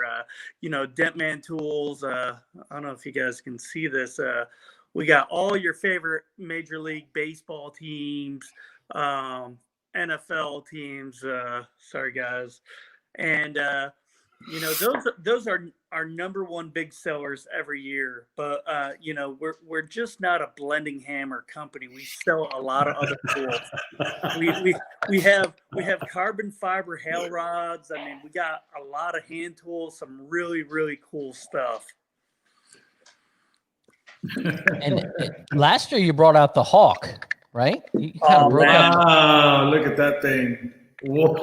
Our Dent Man tools. I don't know if you guys can see this. We got all your favorite Major League Baseball teams, NFL teams. Sorry, guys. And, those are our number one big sellers every year. But, we're just not a blending hammer company. We sell a lot of other tools. We have carbon fiber hail rods. I mean, we got a lot of hand tools, some really, really cool stuff. And last year you brought out the Hawk, right? You kind of broke out. Wow, look at that thing. Wow.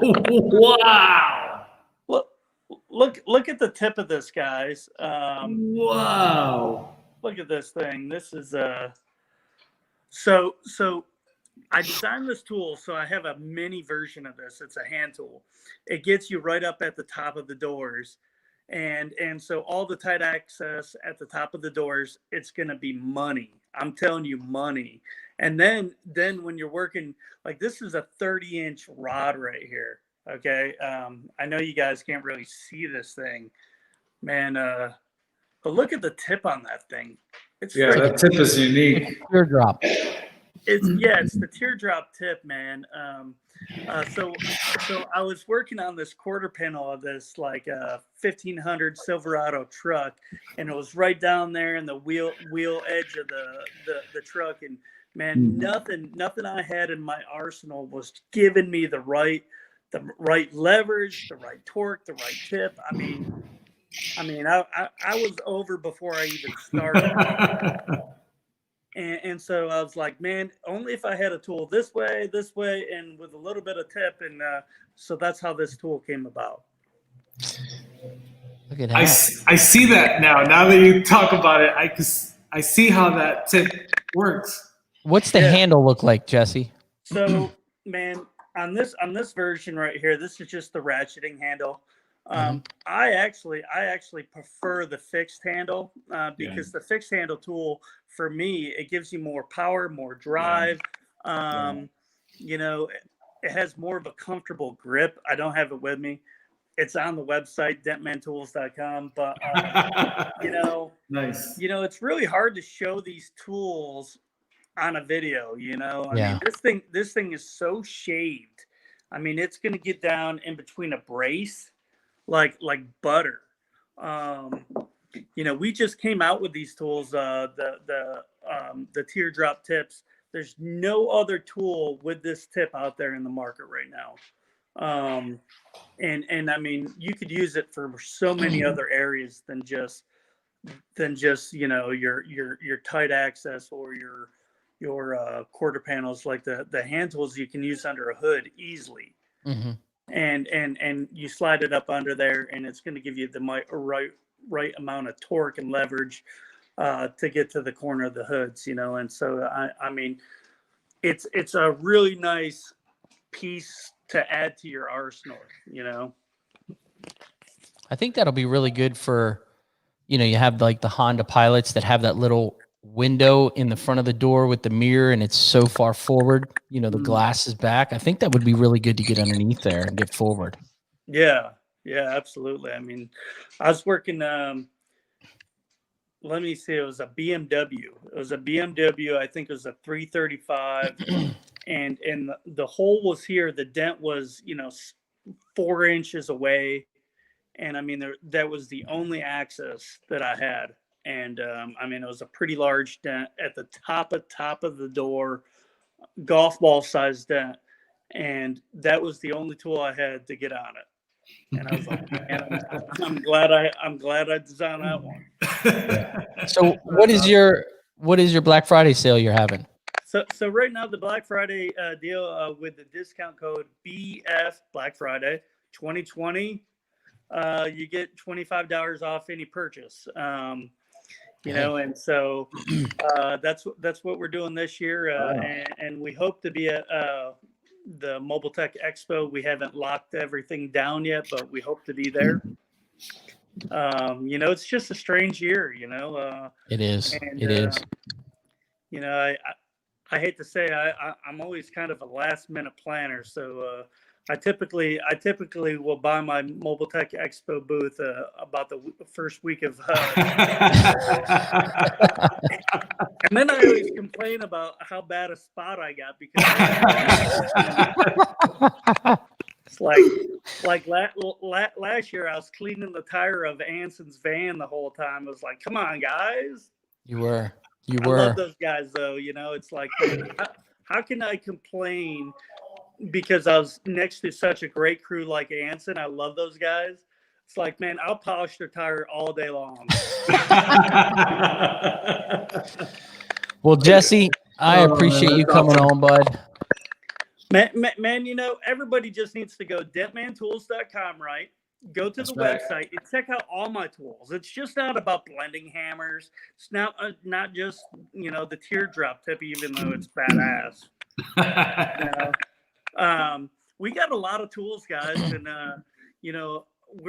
Look at the tip of this, guys. Wow. Look at this thing. This is so I designed this tool, so I have a mini version of this. It's a hand tool. It gets you right up at the top of the doors. And so all the tight access at the top of the doors, it's going to be money. I'm telling you, money. And then when you're working, like this is a 30-inch rod right here. Okay. I know you guys can't really see this thing, man. But look at the tip on that thing. That tip is unique. Teardrop. It's the teardrop tip, man. So I was working on this quarter panel of this 1500 Silverado truck, and it was right down there in the wheel edge of the truck, and man, nothing I had in my arsenal was giving me the right leverage, the right torque, the right tip. I mean, I was over before I even started. And so I was like, man, only if I had a tool this way, and with a little bit of tip. And so that's how this tool came about. Look at that. I see that now. Now that you talk about it, I see how that tip works. What's the handle look like, Jesse? So, man, on this version right here, this is just the ratcheting handle. I actually prefer the fixed handle because the fixed handle tool, for me, it gives you more power, more drive. It has more of a comfortable grip. I don't have it with me. It's on the website, dentmantools.com. But, nice. It's really hard to show these tools on a video, I mean, this thing is so shaved. I mean, it's going to get down in between a brace like butter. We just came out with these tools, the teardrop tips. There's no other tool with this tip out there in the market right now. And I mean, you could use it for so many other areas than just your tight access or your quarter panels, like the hand tools you can use under a hood easily. And you slide it up under there, and it's going to give you the right amount of torque and leverage to get to the corner of the hoods, And so I mean, it's a really nice piece to add to your arsenal, you know. I think that'll be really good for, you know, you have like the Honda Pilots that have that little window in the front of the door with the mirror and it's so far forward, you know, the glass is back. I think that would be really good to get underneath there and get forward. Yeah, absolutely. I mean, I was working, let me see, it was a BMW. It was a BMW, I think it was a 335. and the hole was here. The dent was, you know, 4 inches away. And I mean, that was the only access that I had. And I mean, it was a pretty large dent at the top of the door, golf ball size dent. And that was the only tool I had to get on it. And I was like, man, I'm glad I designed that one. So what is your Black Friday sale you're having? So right now the Black Friday deal with the discount code BF Black Friday 2020, you get $25 off any purchase. You know, and so that's what we're doing this year, and we hope to be at the Mobile Tech Expo. We haven't locked everything down yet, but we hope to be there. You know, it's just a strange year, you know. It is. And, it is. You know, I hate to say I'm always kind of a last minute planner, so I typically will buy my Mobile Tech Expo booth about the first week of and then I always complain about how bad a spot I got because it's like last year I was cleaning the tire of Anson's van the whole time. I was like, come on, guys. You were. I love those guys, though. You know, it's like, how can I complain because I was next to such a great crew like Anson? I love those guys. It's like, man, I'll polish their tire all day long. Well, Jesse, I appreciate you coming on, bud. Man, you know, everybody just needs to go dentmantools.com, right? Go to the website and check out all my tools. It's just not about blending hammers. It's not just, you know, the teardrop tip, even though it's badass. You know? We got a lot of tools, guys, and you know,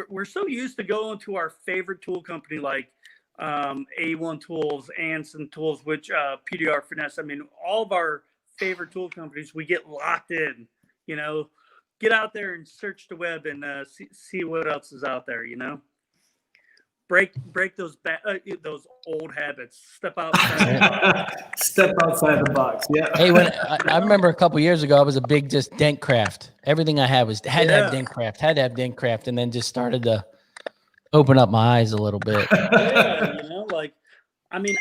we're so used to going to our favorite tool company like A1 Tools, Anson Tools, which PDR Finesse. I mean, all of our favorite tool companies, we get locked in. You know, get out there and search the web and see what else is out there. You know, break those old habits. Step outside the box. Step outside the box. Yeah. Hey, when I remember a couple years ago, I was a big just dent craft. Everything I had had to have dent craft, and then just started to open up my eyes a little bit. Yeah, you know, like, I mean,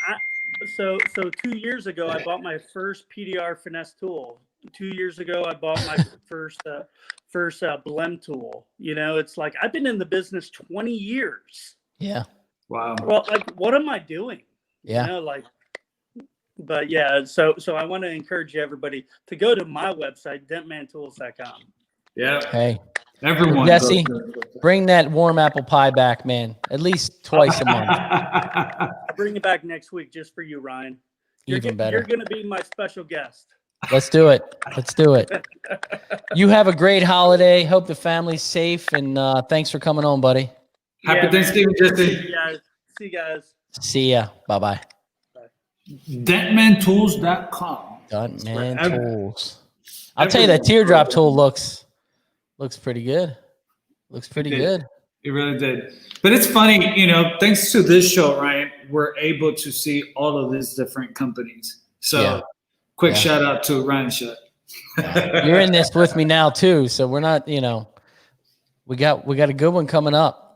so 2 years ago, I bought my first PDR Finesse tool. 2 years ago, I bought my first Blem tool. You know, it's like I've been in the business 20 years. Yeah. Wow. Well, like, what am I doing? Yeah. You know, like, but yeah, so I want to encourage everybody to go to my website, dentmantools.com. Yeah. Hey, everyone. Jesse, bring that warm apple pie back, man. At least twice a month. I'll bring it back next week just for you, Ryan. Even better. You're going to be my special guest. Let's do it. Let's do it. You have a great holiday. Hope the family's safe, and thanks for coming on, buddy. Happy Thanksgiving, Jesse. See you guys. See ya. Bye-bye. Dentmantools.com. Dentman Tools. I'll tell you, that teardrop tool looks pretty good. Looks pretty good. It really did. But it's funny, you know, thanks to this show, Ryan, we're able to see all of these different companies. So quick shout out to Ryan Shutt. You're in this with me now too, so we're not, you know, we got a good one coming up.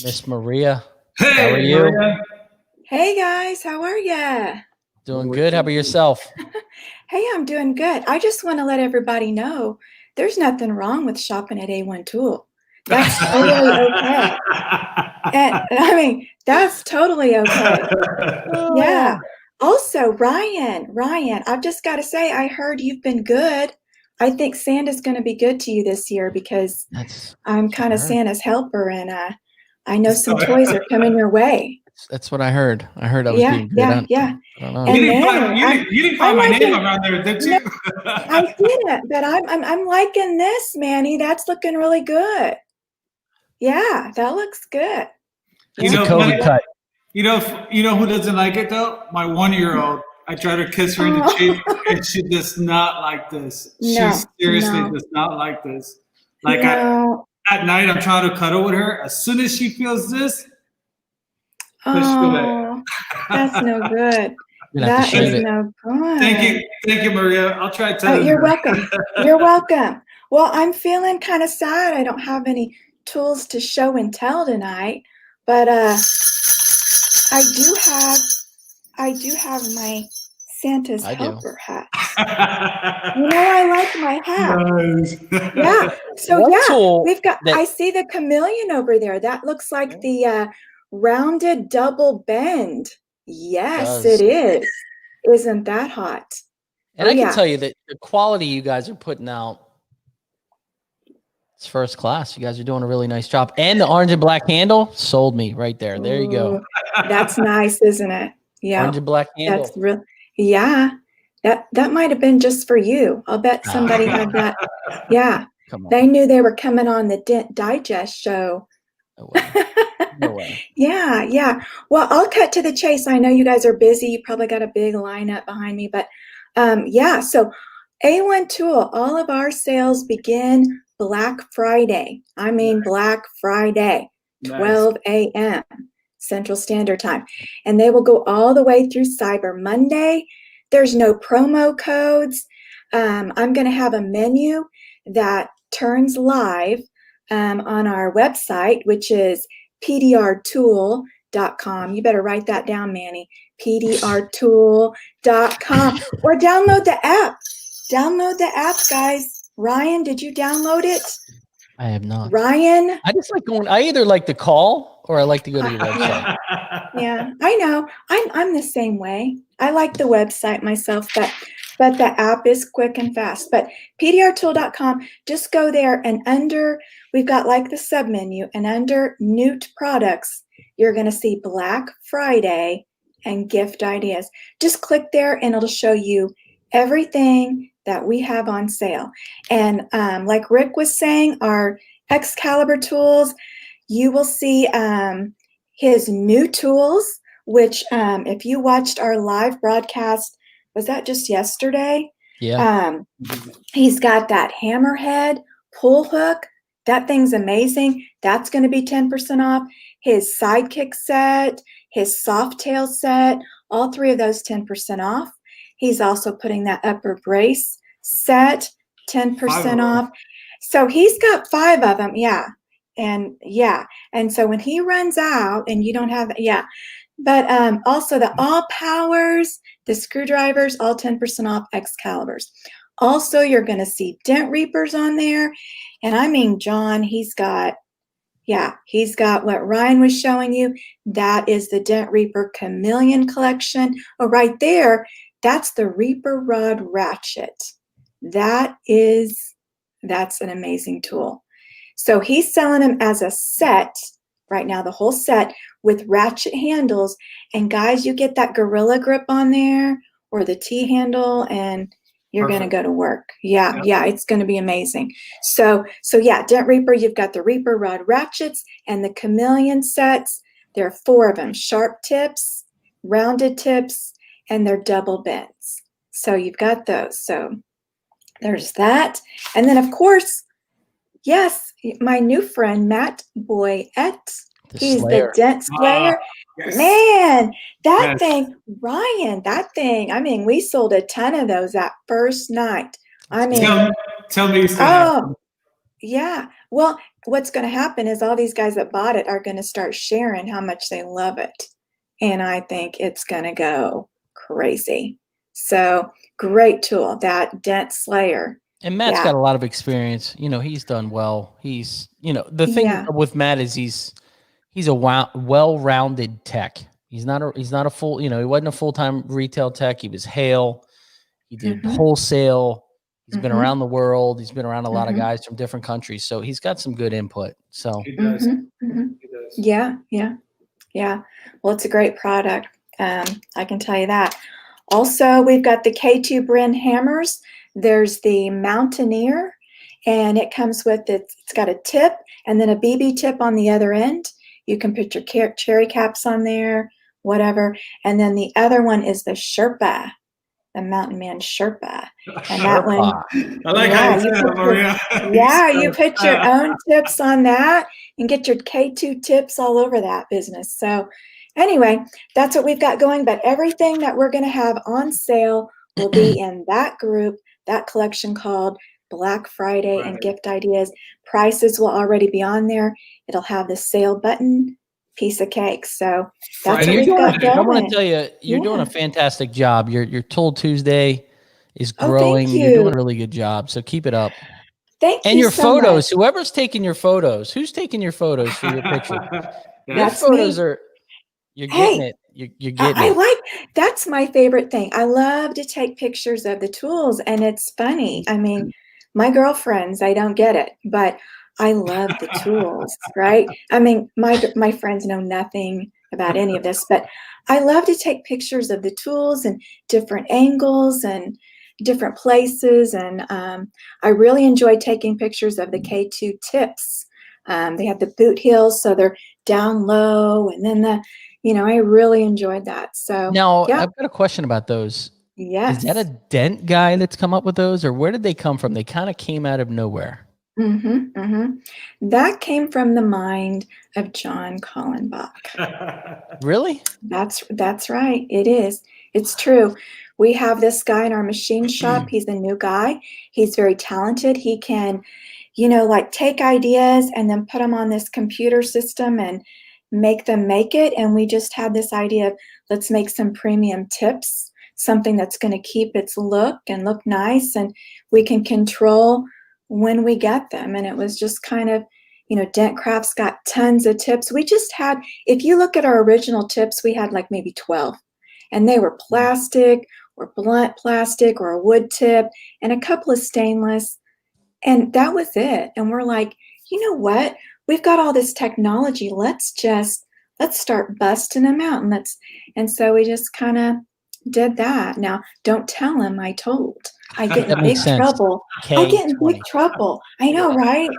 Miss Maria. Hey, how are you? Maria. Hey guys, how are ya? Doing good. How about yourself? Hey, I'm doing good. I just want to let everybody know there's nothing wrong with shopping at A1 Tool. That's totally okay. And, I mean, that's totally okay. Yeah. Also, Ryan, I've just got to say, I heard you've been good. I think Santa's going to be good to you this year because I'm kind of Santa's helper, and I know some toys are coming your way. That's what I heard. I heard I was being good. Yeah. I don't know. And You then didn't find my name around there, did you? I didn't, but I'm liking this, Manny. That's looking really good. Yeah, that looks good. It's a COVID cut. You know who doesn't like it though? My 1-year-old. I try to kiss her in the cheek, and she does not like this. No, She seriously no. does not like this. Like No. at night, I'm trying to cuddle with her. As soon as she feels this, push away. Oh, that's no good. You're gonna have to That shave is it. no good. Thank you, Maria. I'll try Oh, telling you're her. welcome. You're welcome. Well, I'm feeling kind of sad. I don't have any tools to show and tell tonight, but I do have my Santa's helper hat. I like my hat. Nice. Yeah. So What tool we've got. that- I see the chameleon over there. That looks like the rounded double bend. Yes, does. it is. Isn't that hot? And I can tell you that the quality you guys are putting out, it's first class. You guys are doing a really nice job. And the orange and black handle sold me right there. There you go. Ooh, that's nice, isn't it? Yeah. Orange and black handle. That's real. Yeah. That might have been just for you. I'll bet somebody had that. Yeah. Come on. They knew they were coming on the Dent Digest show. No way. Yeah. Well, I'll cut to the chase. I know you guys are busy. You probably got a big lineup behind me, but so A1 Tool, all of our sales begin Black Friday. I mean, Black Friday, 12 a.m. Central Standard Time. And they will go all the way through Cyber Monday. There's no promo codes. I'm going to have a menu that turns live on our website, which is pdrtool.com. You better write that down, Manny. pdrtool.com. Or download the app. Download the app, guys. Ryan, did you download it? I have not. Ryan? I just like going, I either like to call or I like to go to your website. Yeah, I know. I'm the same way. I like the website myself, but the app is quick and fast. But pdrtool.com, just go there and we've got like the sub menu, and under Newt products, you're going to see Black Friday and gift ideas. Just click there and it'll show you everything that we have on sale. And like Rick was saying, our Excalibur tools, you will see his new tools, which if you watched our live broadcast, was that just yesterday? Yeah. He's got that hammerhead pull hook. That thing's amazing. That's going to be 10% off. His sidekick set, his soft tail set, all three of those 10% off. He's also putting that upper brace set 10% off. So he's got 5 of them. Yeah. And so when he runs out and you don't have, but also the all powers, the screwdrivers, all 10% off Excaliburs. Also, you're going to see Dent Reapers on there. And I mean, John, he's got what Ryan was showing you. That is the Dent Reaper Chameleon collection. Oh, right there, that's the Reaper Rod Ratchet. That's an amazing tool. So he's selling them as a set right now, the whole set with ratchet handles. And guys, you get that Gorilla Grip on there or the T-handle and you're going to go to work. Yeah, it's going to be amazing. So Dent Reaper, you've got the Reaper Rod Ratchets and the Chameleon sets. There are 4 of them, sharp tips, rounded tips, and they're double bends. So you've got those. So there's that. And then, of course, yes, my new friend, Matt Boyette. He's the Dent Slayer. Yes. Man, that thing, Ryan, I mean, we sold a ton of those that first night. I mean, tell me. Yeah. Well, what's going to happen is all these guys that bought it are going to start sharing how much they love it. And I think it's going to go crazy. So great tool, that Dent Slayer. And Matt's got a lot of experience. He's done well. He's, the thing with Matt is he's a well-rounded tech. He's not a full, he wasn't a full-time retail tech. He was Hale. He did wholesale. He's been around the world. He's been around a lot of guys from different countries. So he's got some good input. So he does. Yeah. Yeah. Well, it's a great product. I can tell you that. Also, we've got the K2 brand hammers. There's the Mountaineer, and it comes with it's got a tip and then a BB tip on the other end. You can put your cherry caps on there, whatever. And then the other one is the Sherpa, the Mountain Man Sherpa. And that one, I like how you said that, Maria. you put your own tips on that and get your K2 tips all over that business. So anyway, that's what we've got going. But everything that we're going to have on sale will be in that group, that collection called Black Friday and Gift Ideas. Prices will already be on there. It'll have the sale button, piece of cake. So that's what we've got going. I want to tell you, you're doing a fantastic job. Your Tool Tuesday is growing. Thank you. You're doing a really good job. So keep it up. Thank you. And your so photos, much. whoever's taking your photos, who's taking your photos for your picture? Your That's photos me. are, you're getting it. You're getting I it. like, that's my favorite thing. I love to take pictures of the tools, and it's funny. I mean, my girlfriends, I don't get it, but I love the tools, right? I mean, my friends know nothing about any of this, but I love to take pictures of the tools and different angles and different places. And I really enjoy taking pictures of the K2 tips. They have the boot heels, so they're down low, and then I really enjoyed that. So Now, yeah. I've got a question about those. Yes. Is that a dent guy that's come up with those, or where did they come from? They kind of came out of nowhere. That came from the mind of John Collenbach. Really? That's right. It is. It's true. We have this guy in our machine shop. He's a new guy. He's very talented. He can, like take ideas and then put them on this computer system and make it. And we just had this idea of let's make some premium tips, something that's going to keep its look and look nice, and we can control when we get them. And it was just kind of, Dent Crafts got tons of tips. We just had, if you look at our original tips, we had like maybe 12, and they were plastic or blunt plastic or a wood tip and a couple of stainless. And that was it. And we're like, you know what? We've got all this technology. Let's start busting them out. And so we just kind of did that. Now, don't tell him I told. I get in big trouble. I get in big trouble. I know, right?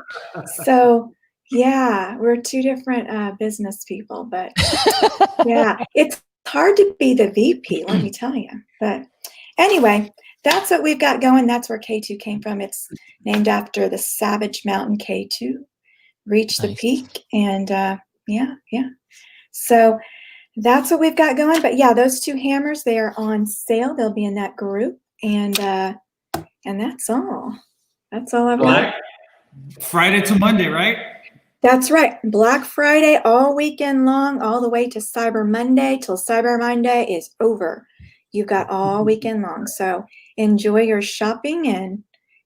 So, yeah, we're two different business people, but yeah, it's hard to be the VP, let me tell you. But anyway, that's what we've got going. That's where K2 came from. It's named after the Savage Mountain K2. Reach the peak, and yeah. So that's what we've got going. But yeah, those two hammers, they are on sale. They'll be in that group, and that's all. That's all I've got. Friday to Monday, right? That's right. Black Friday all weekend long, all the way to Cyber Monday till Cyber Monday is over. You've got all weekend long. So enjoy your shopping, and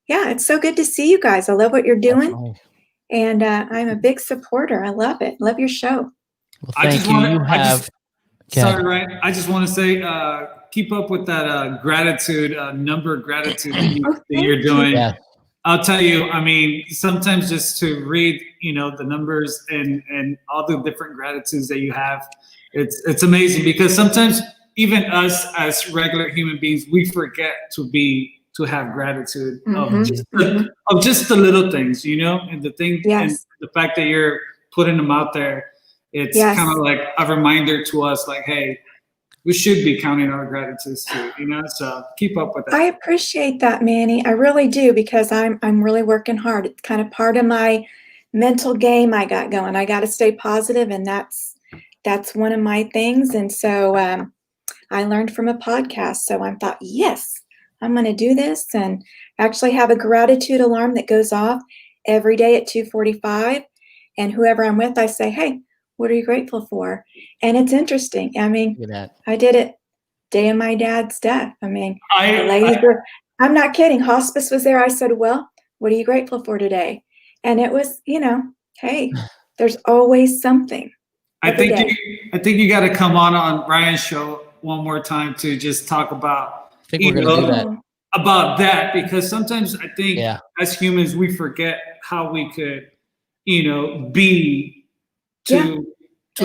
yeah, it's so good to see you guys. I love what you're doing. Definitely. And I'm a big supporter. I love it. Love your show. Well, thank you. Sorry, Ryan. I just want to say, keep up with that gratitude, number of gratitude that you're doing. Yeah. I'll tell you, I mean, sometimes just to read, the numbers and all the different gratitudes that you have, it's amazing, because sometimes even us as regular human beings, we forget to have gratitude of just the little things, and the thing, and the fact that you're putting them out there. It's kind of like a reminder to us, like, hey, we should be counting our gratitudes too, so keep up with that. I appreciate that, Manny. I really do, because I'm really working hard. It's kind of part of my mental game I got going. I got to stay positive, and that's one of my things. And so I learned from a podcast. So I thought, yes, I'm going to do this, and actually have a gratitude alarm that goes off every day at 2:45. And whoever I'm with, I say, hey, what are you grateful for? And it's interesting. I mean, I did it day of my dad's death. I mean, I'm not kidding. Hospice was there. I said, well, what are you grateful for today? And it was, hey, there's always something. I think you got to come on Ryan's show one more time to just talk about, I think we're going to do that. About that, because sometimes I think as humans, we forget how we could, be to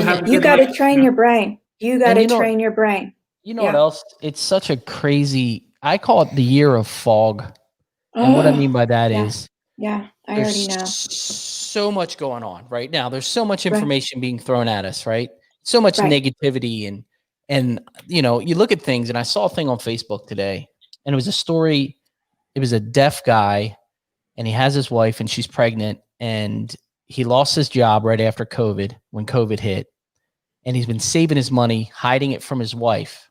have a You good got to life. train your brain. You got to you know- train your brain. You know what else? It's such a crazy, I call it the year of fog. And what I mean by that is Yeah, I there's already know. so much going on right now. There's so much Right. information being thrown at us, right? So much Right. negativity and you know, you look at things, and I saw a thing on Facebook today, and it was a story. It was a deaf guy, and he has his wife, and she's pregnant, and he lost his job right after COVID, when COVID hit, and he's been saving his money, hiding it from his wife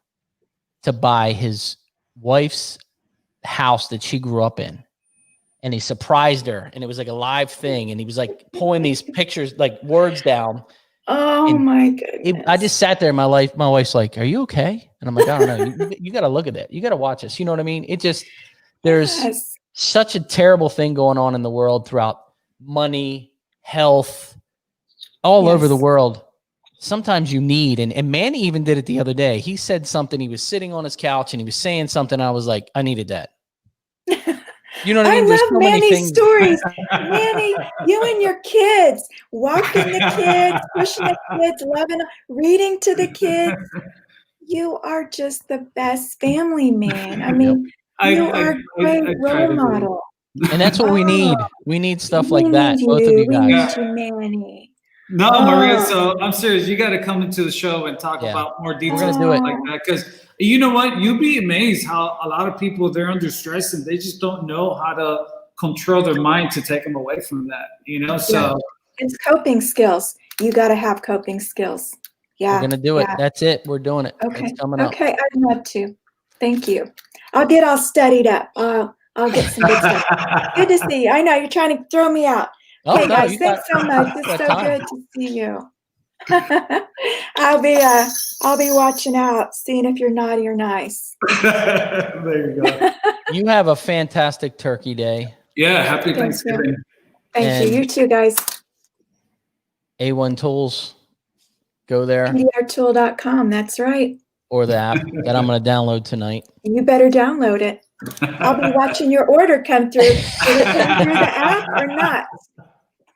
to buy his wife's house that she grew up in. And he surprised her, and it was like a live thing, and he was like pulling these pictures, like words down. Oh And my goodness. I just sat there. My wife's like, "Are you okay?" And I'm like, "I don't know. You got to look at that. You got to watch this." You know what I mean? It just, there's Yes. such a terrible thing going on in the world throughout money, health, all over the Yes. world. Sometimes you need, and Manny even did it the other day. He said something. He was sitting on his couch and he was saying something. I was like, I needed that. You know what I mean? I There's love so many Manny's things. stories. Manny, you and your kids, walking the kids, pushing the kids, loving them, reading to the kids. You are just the best family man. I mean, you are a great role model. And that's what we need. We need stuff like We that. need Both of you We guys. need you, Manny. No, Oh. Maria. So I'm serious. You got to come into the show and talk about more details do it. like that. Because you know what? You'll be amazed how a lot of people, they're under stress and they just don't know how to control their mind to take them away from that. You know, so It's coping skills. You got to have coping skills. Yeah. We're gonna do it. yeah. That's it. We're doing it. Okay. It's coming up. Okay. I'd love to. Thank you. I'll get all studied up. I'll get some good stuff. Good to see you. I know you're trying to throw me out. Oh, Hey no, guys, you thanks got- so much. you It's got so time. good to see you. I'll be watching out, seeing if you're naughty or nice. there you go. You have a fantastic turkey day. Yeah, happy Thank you. Thanksgiving. Thank And you. You too, guys. A1 Tools, go there, PDRtool.com. That's right. or the app that I'm going to download tonight. You better download it. I'll be watching your order come through. Did it come through the app or not?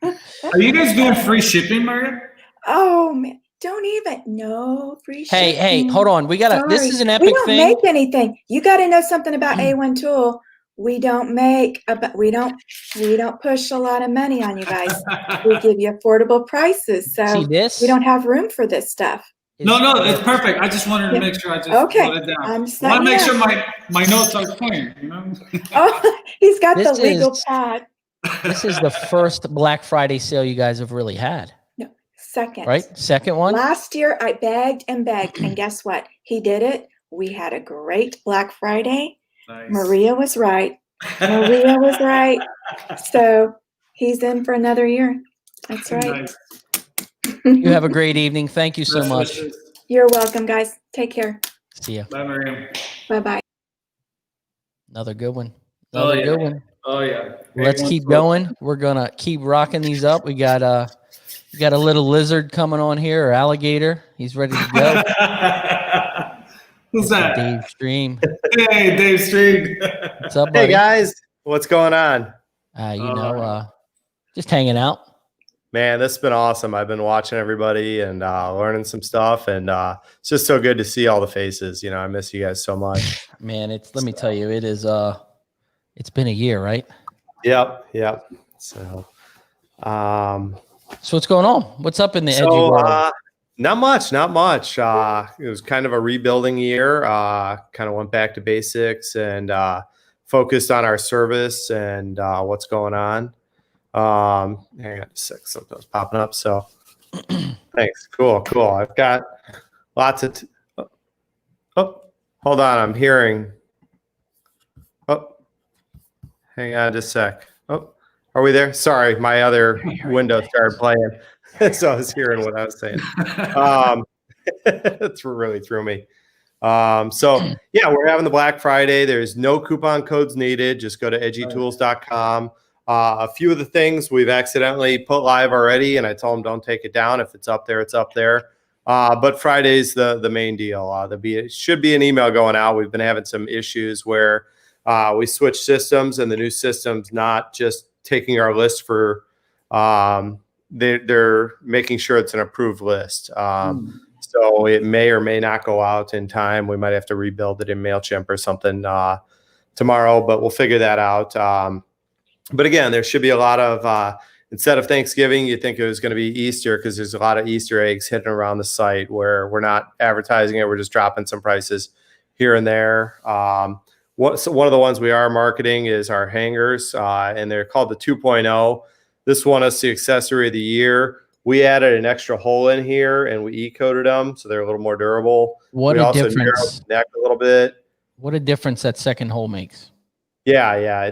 Are you guys doing free shipping, Maria? Oh man, don't even no free shipping. Hey, hold on. We got to, this Sorry. is an We epic don't thing. make anything. You got to know something about A1 Tool. We don't make, we don't push a lot of money on you guys. We give you affordable prices, so See this? we don't have room for this stuff. No, it's perfect. I just wanted to make sure I just Okay. wrote it down. I'm just I want to letting make you sure my notes are clean. You know. Oh, he's got the This legal is- pad. This is the first Black Friday sale you guys have really had, No, second. right? Second one? Last year I begged and begged, and guess what? He did it. We had a great Black Friday. Nice. Maria was right. Maria was right. So he's in for another year. That's right. Nice. You have a great evening. Thank you so Best much. wishes. You're welcome, guys. Take care. See ya. Bye, Maria. Bye-bye. Another good one. Oh, Another yeah. good one. Oh yeah. Let's A1 keep Tool. going. We're gonna keep rocking these up. We got a little lizard coming on here, or alligator. He's ready to go. Who's that? Dave Stream. Hey, Dave Stream. What's up, buddy? Hey guys, what's going on? Just hanging out. Man, this has been awesome. I've been watching everybody and learning some stuff, and it's just so good to see all the faces. You know, I miss you guys so much. Man, let me tell you, it is it's been a year, right? Yep. So what's going on? What's up in the edgy world? Not much. It was kind of a rebuilding year. Kind of went back to basics and focused on our service and what's going on. Hang on a sec, something's popping up. So thanks. Cool. I've got lots of hold on, I'm hearing. Hang on just a sec. Are we there? Sorry, my other window started playing. So I was hearing what I was saying. It really threw me. So yeah, we're having the Black Friday. There's no coupon codes needed. Just go to edgytools.com. A few of the things we've accidentally put live already, and I told them don't take it down. If it's up there, it's up there. But Friday's the main deal. It should be an email going out. We've been having some issues where we switched systems, and the new system's not just taking our list for they're making sure it's an approved list. So it may or may not go out in time. We might have to rebuild it in MailChimp or something tomorrow, but we'll figure that out. But again, there should be a lot of, instead of Thanksgiving, you think it was going to be Easter because there's a lot of Easter eggs hidden around the site where we're not advertising it. We're just dropping some prices here and there. So one of the ones we are marketing is our hangers, and they're called the 2.0. This won us the accessory of the year. We added an extra hole in here and we E-coated them so they're a little more durable. What we a also difference. narrowed the neck a little bit. What a difference that second hole makes. Yeah.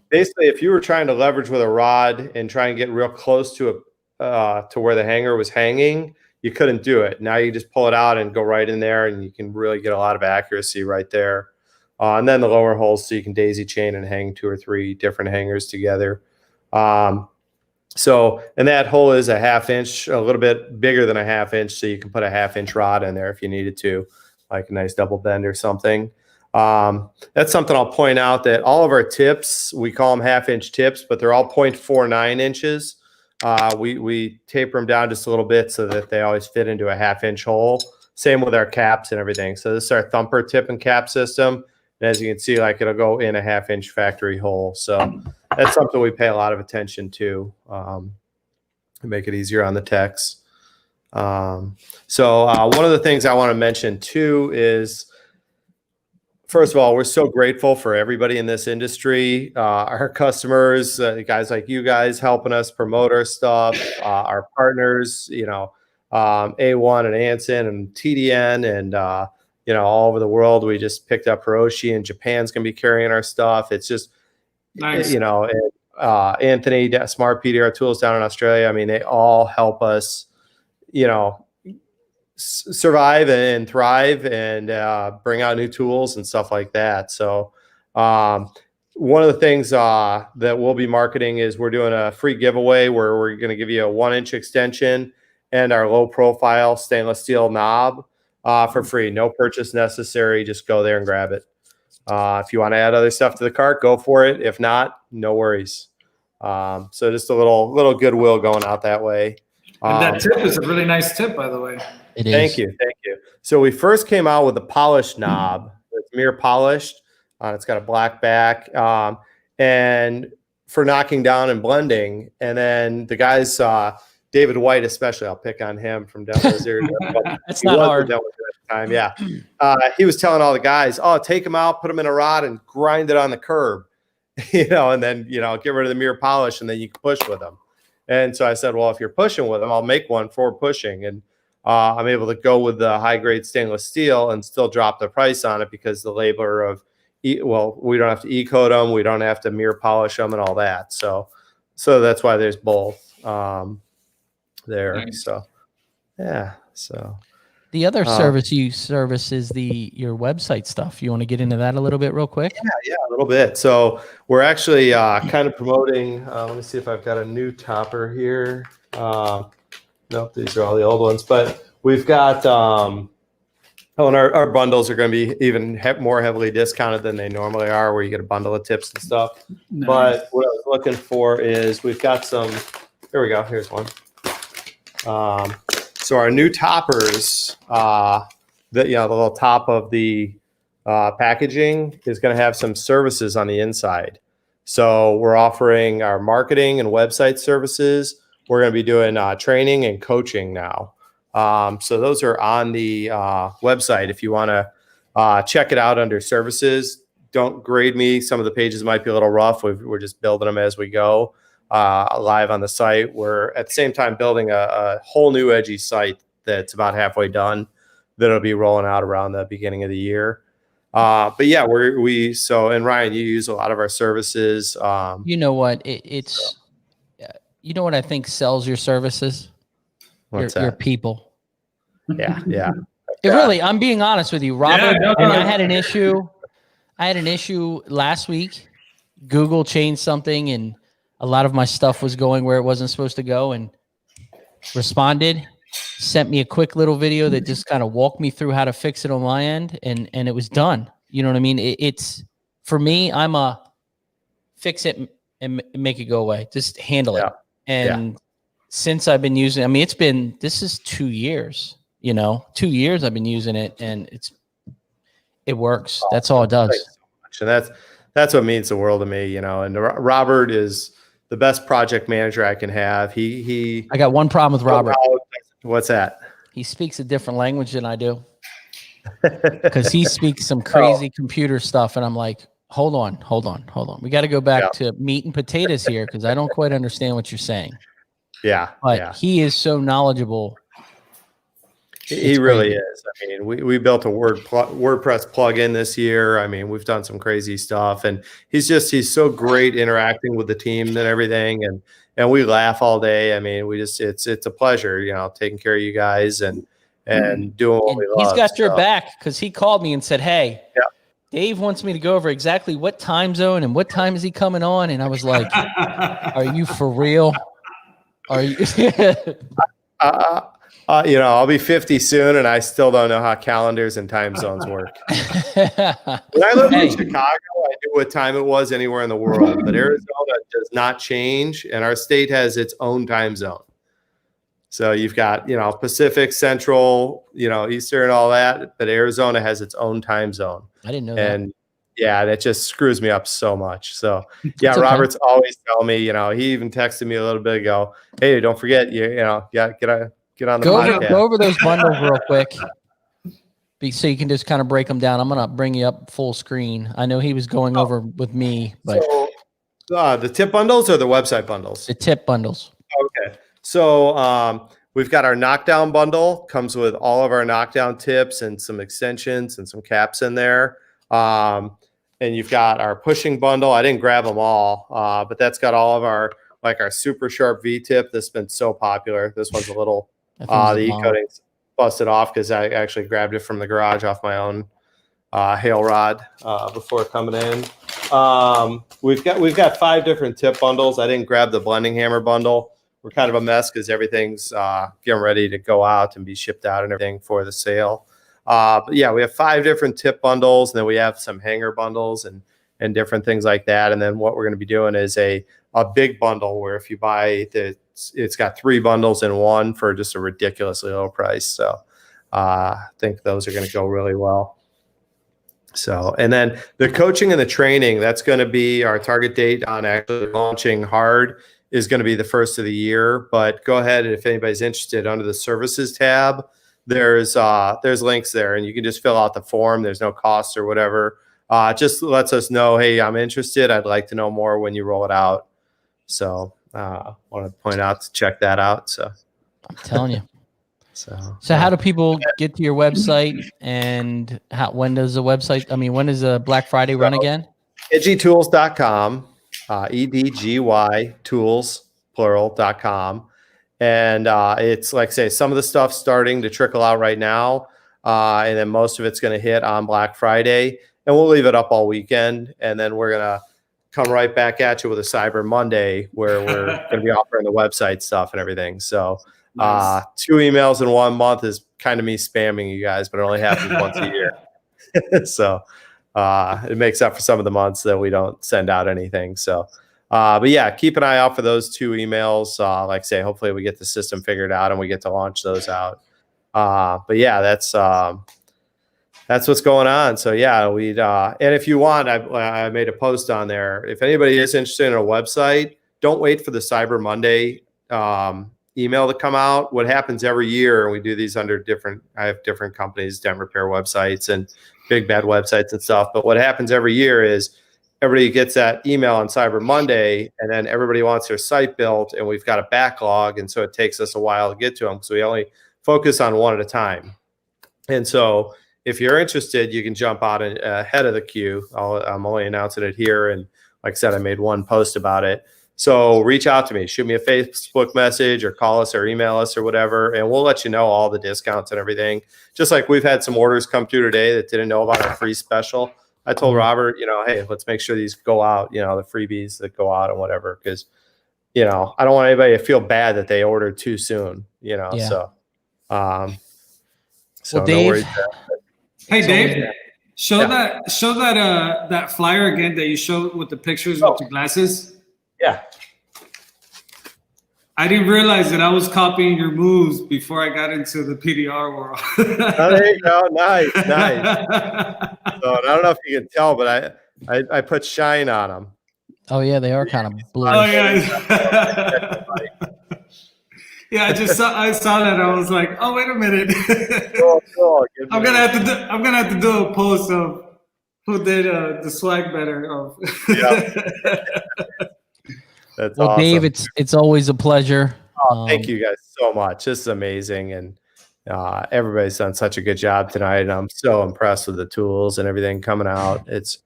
Basically, if you were trying to leverage with a rod and try and get real close to where the hanger was hanging, you couldn't do it. Now you just pull it out and go right in there, and you can really get a lot of accuracy right there. And then the lower holes, so you can daisy chain and hang 2 or 3 different hangers together. So, and that hole is a 1/2 inch, a little bit bigger than a 1/2 inch, so you can put a 1/2 inch rod in there if you needed to, like a nice double bend or something. That's something I'll point out, that all of our tips, we call them 1/2 inch tips, but they're all 0.49 inches. We taper them down just a little bit so that they always fit into a 1/2 inch hole. Same with our caps and everything. So this is our thumper tip and cap system. And as you can see, like it'll go in a 1/2 inch factory hole. So that's something we pay a lot of attention to make it easier on the techs. So one of the things I want to mention too is, first of all, we're so grateful for everybody in this industry, our customers, guys like you guys helping us promote our stuff, our partners, A1 and Anson and TDN and, all over the world. We just picked up Hiroshi, and Japan's going to be carrying our stuff. It's just, Nice. Anthony, Smart PDR Tools down in Australia. I mean, they all help us, survive and thrive and bring out new tools and stuff like that. So one of the things that we'll be marketing is we're doing a free giveaway where we're going to give you a 1-inch extension and our low profile stainless steel knob for free. No purchase necessary. Just go there and grab it. If you want to add other stuff to the cart, go for it. If not, no worries. So just a little goodwill going out that way. And that tip is a really nice tip, by the way. It is. Thank you. So we first came out with the polished knob. It's mirror polished. It's got a black back, and for knocking down and blending. And then the guys, David White especially, I'll pick on him from down there. That's not hard. At the time, yeah. He was telling all the guys, take them out, put them in a rod, and grind it on the curb, and then get rid of the mirror polish, and then you can push with them. And so I said, well, if you're pushing with them, I'll make one for pushing. And I'm able to go with the high grade stainless steel and still drop the price on it because the labor of, we don't have to E-coat them. We don't have to mirror polish them and all that. So that's why there's both there. Nice. So, yeah. So the other service you service is your website stuff. You want to get into that a little bit real quick? Yeah, a little bit. So we're actually kind of promoting, let me see if I've got a new topper here. Nope, these are all the old ones, but we've got, and our bundles are going to be even more heavily discounted than they normally are, where you get a bundle of tips and stuff. Nice. But what I was looking for is we've got some, here we go, here's one. So our new toppers, the little top of the packaging is going to have some services on the inside. So we're offering our marketing and website services. We're going to be doing training and coaching now. So those are on the website. If you want to check it out under services, don't grade me. Some of the pages might be a little rough. We're just building them as we go live on the site. We're at the same time building a whole new edgy site that's about halfway done that'll be rolling out around the beginning of the year. But yeah, and Ryan, you use a lot of our services. You know what? You know what I think sells your services? Your people. Yeah. It really, I'm being honest with you, Robert. And I had an issue. Last week. Google changed something, and a lot of my stuff was going where it wasn't supposed to go, and responded, sent me a quick little video that just kind of walked me through how to fix it on my end, and it was done. You know what I mean? It's for me, I'm a fix it and make it go away. Just handle it. And since I've been using, I mean, this is 2 years, 2 years I've been using it, and it works. That's all it does. Thanks so much. And that's what means the world to me, and Robert is the best project manager I can have. I got one problem with Robert. What's that? He speaks a different language than I do. Because he speaks some crazy computer stuff, and I'm like, hold on. We got to go back to meat and potatoes here, because I don't quite understand what you're saying. Yeah. But he is so knowledgeable. He really is. I mean, we built a WordPress plugin this year. I mean, we've done some crazy stuff, and he's so great interacting with the team and everything. And we laugh all day. I mean, it's a pleasure, taking care of you guys and doing what we love. He's got your back, because he called me and said, hey, Dave wants me to go over exactly what time zone and what time is he coming on. And I was like, are you for real? Are you? I'll be 50 soon, and I still don't know how calendars and time zones work. When I lived in Chicago, I knew what time it was anywhere in the world, but Arizona does not change, and our state has its own time zone. So you've got, Pacific, Central, Eastern, all that, but Arizona has its own time zone. I didn't know and that. Yeah, that just screws me up so much. So yeah, okay. Robert's always telling me, he even texted me a little bit ago, hey, don't forget, get on the podcast. Go over those bundles real quick, so you can just kind of break them down. I'm going to bring you up full screen. I know he was going over with me, but the tip bundles or the website bundles? The tip bundles. Okay. So we've got our knockdown bundle, comes with all of our knockdown tips and some extensions and some caps in there. And you've got our pushing bundle. I didn't grab them all, but that's got all of our super sharp V-tip. This has been so popular. This one's a little, the E-coating's busted off because I actually grabbed it from the garage off my own hail rod before coming in. We've got 5 different tip bundles. I didn't grab the blending hammer bundle. We're kind of a mess because everything's getting ready to go out and be shipped out and everything for the sale. But yeah, we have 5 different tip bundles, and then we have some hanger bundles and different things like that. And then what we're going to be doing is a big bundle where if you buy it's got 3 bundles in one for just a ridiculously low price. So I think those are going to go really well. So, and then the coaching and the training, that's going to be our target date on actually launching hard is going to be the first of the year. But go ahead, and if anybody's interested, under the services tab, there's links there, and you can just fill out the form. There's no cost or whatever. Just lets us know, hey, I'm interested. I'd like to know more when you roll it out. So I want to point out to check that out. So I'm telling you. So how do people get to your website, and when does the Black Friday run again? edgytools.com, EDGY tools, plural.com. And it's like, say, some of the stuff's starting to trickle out right now. And then most of it's going to hit on Black Friday, and we'll leave it up all weekend. And then we're going to come right back at you with a Cyber Monday where we're going to be offering the website stuff and everything. So 2 emails in 1 month is kind of me spamming you guys, but it only happens once a year. So it makes up for some of the months that we don't send out anything. So, but yeah, keep an eye out for those 2 emails. Like I say, hopefully we get the system figured out and we get to launch those out. But yeah, that's what's going on. So yeah, and if you want, I made a post on there. If anybody is interested in a website, don't wait for the Cyber Monday email to come out. What happens every year, and we do these under I have different companies, dent repair websites and big bad websites and stuff. But what happens every year is everybody gets that email on Cyber Monday, and then everybody wants their site built, and we've got a backlog. And so it takes us a while to get to them. So we only focus on one at a time. And so if you're interested, you can jump out ahead of the queue. I'm only announcing it here. And like I said, I made one post about it. So reach out to me, shoot me a Facebook message or call us or email us or whatever, and we'll let you know all the discounts and everything. Just like we've had some orders come through today that didn't know about our free special. I told Robert, hey, let's make sure these go out, the freebies that go out and whatever, because, I don't want anybody to feel bad that they ordered too soon, Yeah. So, Well, no Dave, worries. Hey, Dave, show that flyer again that you showed with the pictures with the glasses. Yeah. I didn't realize that I was copying your moves before I got into the PDR world. Oh, there you go. Nice, nice. So I don't know if you can tell, but I put shine on them. Oh yeah, they are kind of blue. Oh yeah. Yeah, I saw that. I was like, oh wait a minute. Cool. I'm gonna have to do a post of who did the swag better. That's well, awesome. Dave, it's always a pleasure. Oh, thank you guys so much. This is amazing, and everybody's done such a good job tonight. And I'm so impressed with the tools and everything coming out. It's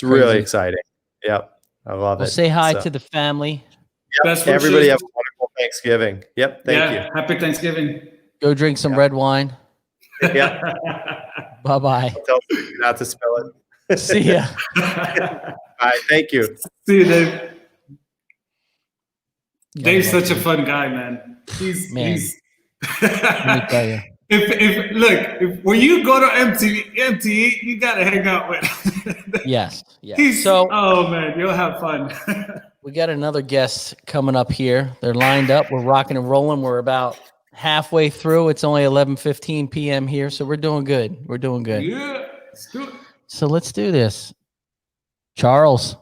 really exciting. Yep, I love it. Say hi to the family. Yep. Everybody have a wonderful Thanksgiving. Yep, thank you. Happy Thanksgiving. Go drink some red wine. Yep. Bye-bye. Tell me not to spill it. See ya. Bye. Thank you. See you, Dave. Dave's such a fun guy, man. He's let me tell you. If when you go to MTE, you gotta hang out with. Yes. So oh man, you'll have fun. We got another guest coming up here. They're lined up. We're rocking and rolling. We're about halfway through. It's only 11:15 p.m. here, so we're doing good. We're doing good. Yeah, let's do it. So let's do this. Charles.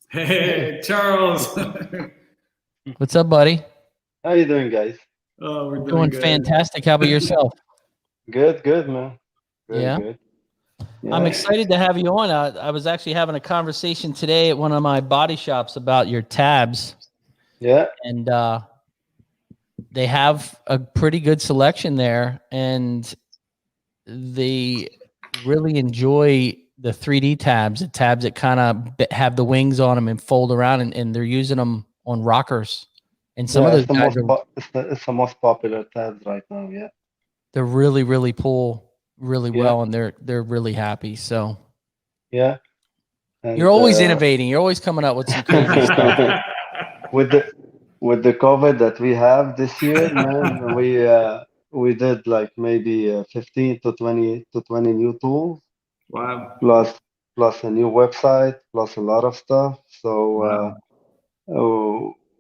Hey, Charles. What's up, buddy? How you doing, guys? Oh, we're doing good. fantastic. How about yourself? Good, man. Yeah. Good. Yeah. I'm excited to have you on. I was actually having a conversation today at one of my body shops about your tabs. Yeah. And they have a pretty good selection there, and they really enjoy the 3D tabs, the tabs that kind of have the wings on them and fold around, and they're using them on rockers. And some of those guys it's the most popular tabs right now. Yeah. They're really pull really well, and they're really happy. So yeah, and, you're always innovating. You're always coming up with some crazy stuff. With the COVID that we have this year, man, we did like maybe 15 to 20 new tools. Wow. Plus a new website, plus a lot of stuff. So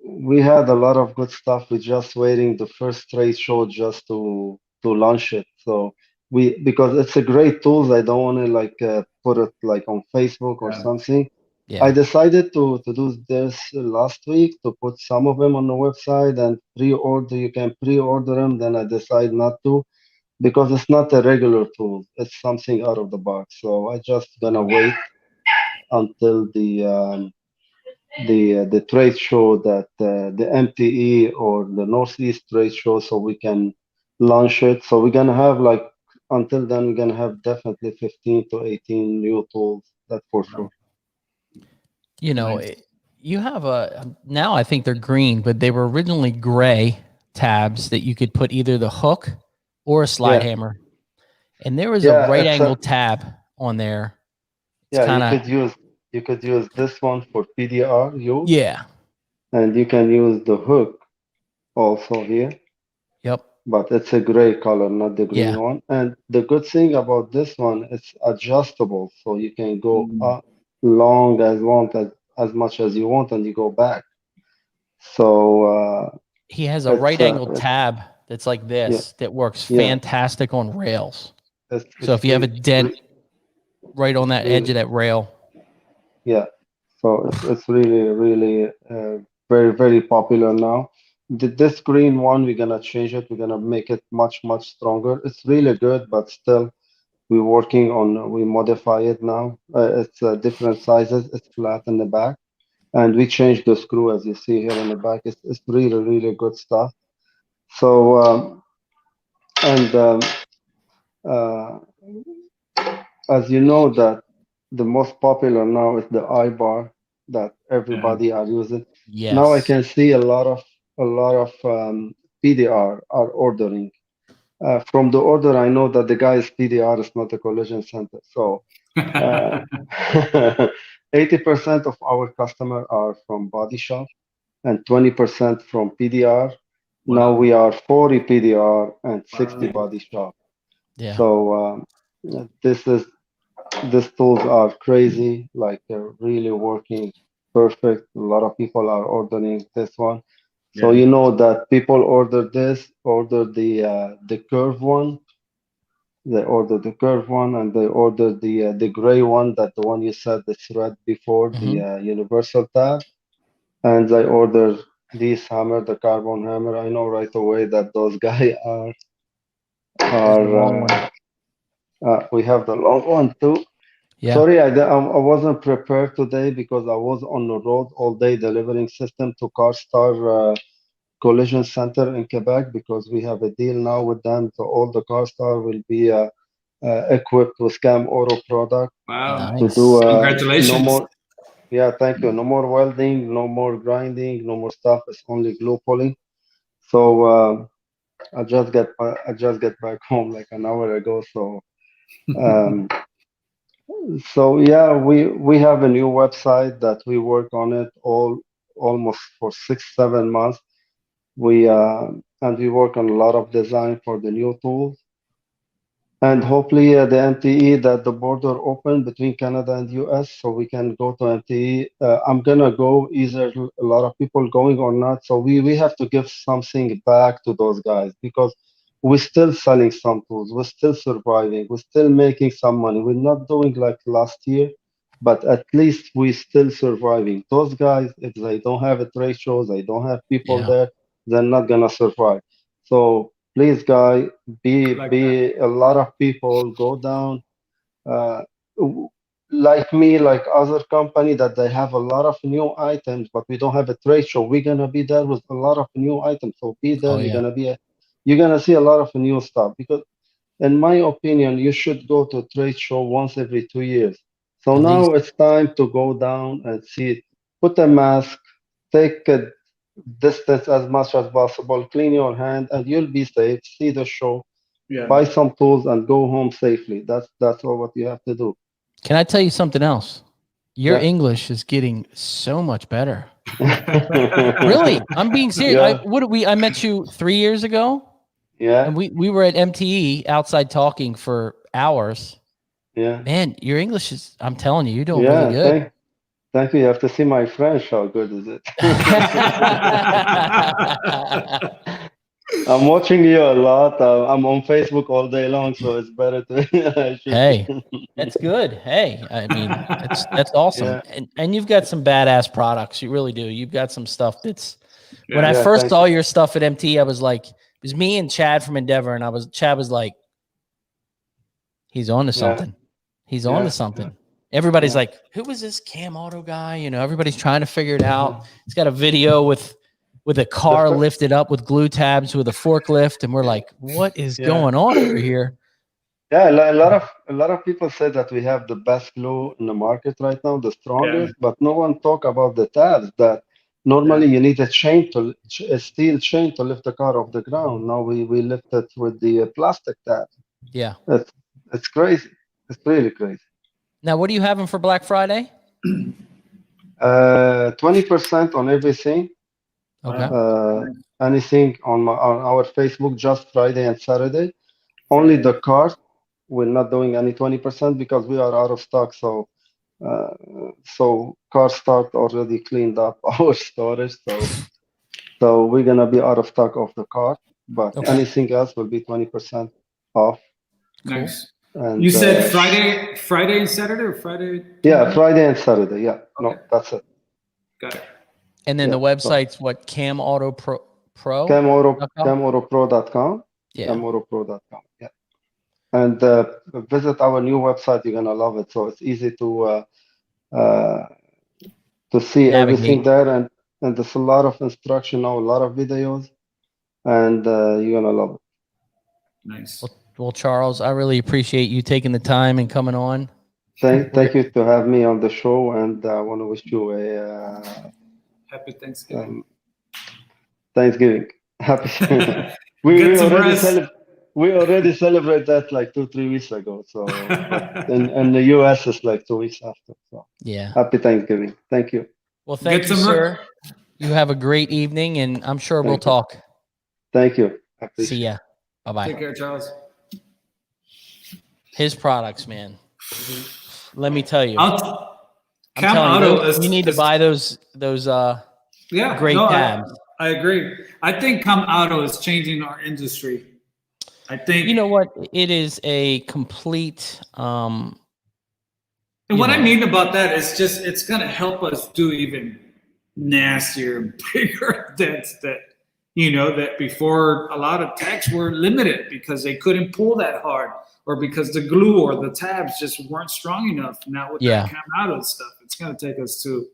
we had a lot of good stuff. We're just waiting the first trade show just to launch it. So because it's a great tool, I don't want to like put it like on Facebook or something. Yeah. I decided to do this last week, to put some of them on the website and pre-order. You can pre-order them. Then I decided not to, because it's not a regular tool. It's something out of the box. So I just gonna wait until the trade show, that the MTE or the Northeast trade show, so we can launch it. So we're gonna have like, until then, we're gonna have definitely 15 to 18 new tools. That's for sure. You know, you have now I think they're green, but they were originally gray tabs that you could put either the hook or a slide hammer. And there was a right angle tab on there. It's you could use this one for PDR use. Yeah. And you can use the hook also here. Yep. But it's a gray color, not the green one. And the good thing about this one, it's adjustable. So you can go up long as much as you want, and you go back. So he has a right angle tab that's like this that works fantastic on rails. So if you have a dent right on that edge of that rail. Yeah. So it's really very, very popular now. This green one, we're gonna change it. We're gonna make it much stronger. It's really good, but still we're working on, we modify it now. It's different sizes. It's flat in the back, and we changed the screw, as you see here in the back. It's really good stuff. So as you know, that the most popular now is the I-bar that everybody are using. Yes. Now I can see a lot of PDR are ordering. From the order, I know that the guy's PDR is not a collision center. So 80% of our customers are from body shop and 20% from PDR. Wow. Now we are 40 PDR and 60 body shop. Yeah. So these tools are crazy, like they're really working perfect. A lot of people are ordering this one. So you know that people order the curve one. They order the curve one, and they order the gray one, that the one you said that's red before, the universal tab. And they order this hammer, the carbon hammer. I know right away that those guys are we have the long one too. Yeah. Sorry, I wasn't prepared today because I was on the road all day delivering system to CarStar Collision Center in Quebec, because we have a deal now with them. So all the CarStar will be equipped with Cam Auto product. Wow. To do Congratulations. no more. Yeah, thank you. No more welding, no more grinding, no more stuff. It's only glue pulling. So I just get back home like an hour ago. So so yeah, we have a new website that we work on it almost for 6-7 months. And we work on a lot of design for the new tools. And hopefully the MTE, that the border open between Canada and US, so we can go to MTE. I'm gonna go, either a lot of people going or not. So we have to give something back to those guys, because we're still selling some tools, we're still surviving, we're still making some money. We're not doing like last year, but at least we're still surviving. Those guys, if they don't have a trade shows, they don't have people there, they're not gonna survive. So please, guys, be a lot of people go down, like me, like other company, that they have a lot of new items, but we don't have a trade show. We're gonna be there with a lot of new items. So be there. You're gonna see a lot of new stuff, because in my opinion, you should go to a trade show once every 2 years. So now it's time to go down and see it. Put a mask, take a distance as much as possible, clean your hand, and you'll be safe. See the show, buy some tools, and go home safely. That's all what you have to do. Can I tell you something else? Your English is getting so much better. Really, I'm being serious. I met you 3 years ago. Yeah. And we were at MTE outside talking for hours. Yeah. Man, your English is, I'm telling you, you're doing really good. Thank you. You have to see my French. How good is it? I'm watching you a lot. I'm on Facebook all day long, so it's better to. Hey, that's good. Hey, I mean, that's awesome. And you've got some badass products. You really do. You've got some stuff that's. When I first saw your stuff at MT, I was like, it was me and Chad from Endeavor, and Chad was like, he's on to something. He's on to something. Everybody's like, who is this Cam Auto guy? You know, everybody's trying to figure it out. He's got a video with a car lifted up with glue tabs with a forklift, and we're like, what is going on over here? Yeah, a lot of people say that we have the best glue in the market right now, the strongest, but no one talk about the tabs. That normally you need a steel chain to lift the car off the ground. Now we lift it with the plastic tab. Yeah, it's crazy. It's really crazy. Now, what are you having for Black Friday? 20% on everything. Okay. Anything on our Facebook, just Friday and Saturday. Only the cars. We're not doing any 20% because we are out of stock. So CarStart already cleaned up our storage. So we're gonna be out of stock of the car. But anything else will be 20% off. Nice. And, you said Friday and Saturday, or Friday? Yeah, Friday and Saturday. Yeah, no, that's it. Got it. And then the website's what? Cam Auto Pro? CamAutoPro.com. Yeah. CamAutoPro.com. Yeah. And visit our new website. You're gonna love it. So it's easy to see everything there, and there's a lot of instruction now, a lot of videos, and you're gonna love it. Nice. Well, Charles, I really appreciate you taking the time and coming on. Thank you to have me on the show, and I want to wish you a happy Thanksgiving. Thanksgiving. Happy. we already celebrate that like 2-3 weeks ago. So in the US it's like 2 weeks after. So yeah. Happy Thanksgiving. Thank you. Well, thank you, sir. You have a great evening, and I'm sure we'll talk. Thank you. See ya. Bye-bye. Take care, Charles. His products, man. Let me tell you. Cam Auto you need to buy those great tabs. I agree. I think Come Auto is changing our industry. I think you know what, it is a complete. And what I mean about that is just it's gonna help us do even nastier and bigger dents that that before a lot of techs were limited because they couldn't pull that hard or because the glue or the tabs just weren't strong enough. Now with that Come Auto stuff, it's gonna take us to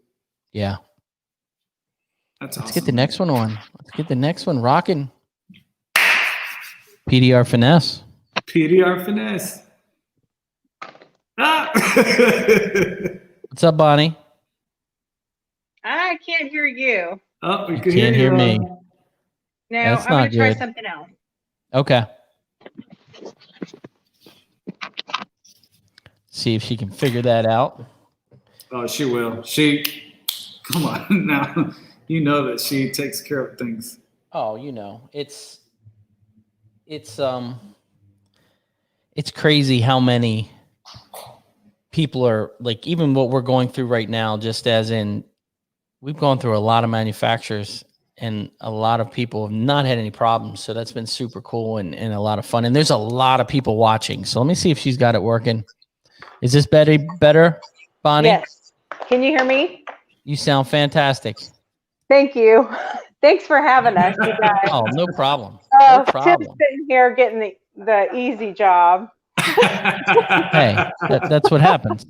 Let's get the next one on. Let's get the next one rocking. PDR Finesse. PDR Finesse. Ah! What's up, Bonnie? I can't hear you. Oh, we You can't hear me. No, That's I'm going not to try good. something else. Okay. See if she can figure that out. Oh, she will. Come on now. You know that she takes care of things. Oh, it's crazy how many people are like, even what we're going through right now, just as in we've gone through a lot of manufacturers and a lot of people have not had any problems. So that's been super cool and a lot of fun. And there's a lot of people watching. So let me see if she's got it working. Is this better, Bonnie? Yes. Can you hear me? You sound fantastic. Thank you. Thanks for having us, you guys. Oh, no problem. No problem. Tim's sitting here getting the easy job. Hey, that's what happens.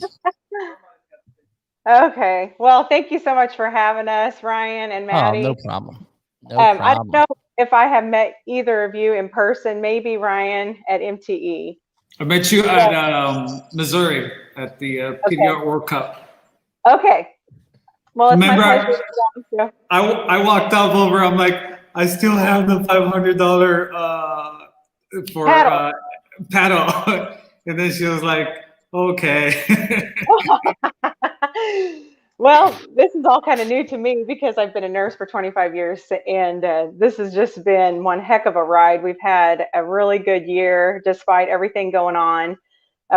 Okay. Well, thank you so much for having us, Ryan and Maddie. Oh, no problem. No I don't problem. know if I have met either of you in person, maybe Ryan at MTE. I met you at Missouri at the PDR World Cup. Okay. Well, it's Remember, my pleasure. to I walked up over. I'm like, I still have the $500 for paddle, and then she was like, okay. Well, this is all kind of new to me because I've been a nurse for 25 years, and this has just been one heck of a ride. We've had a really good year despite everything going on.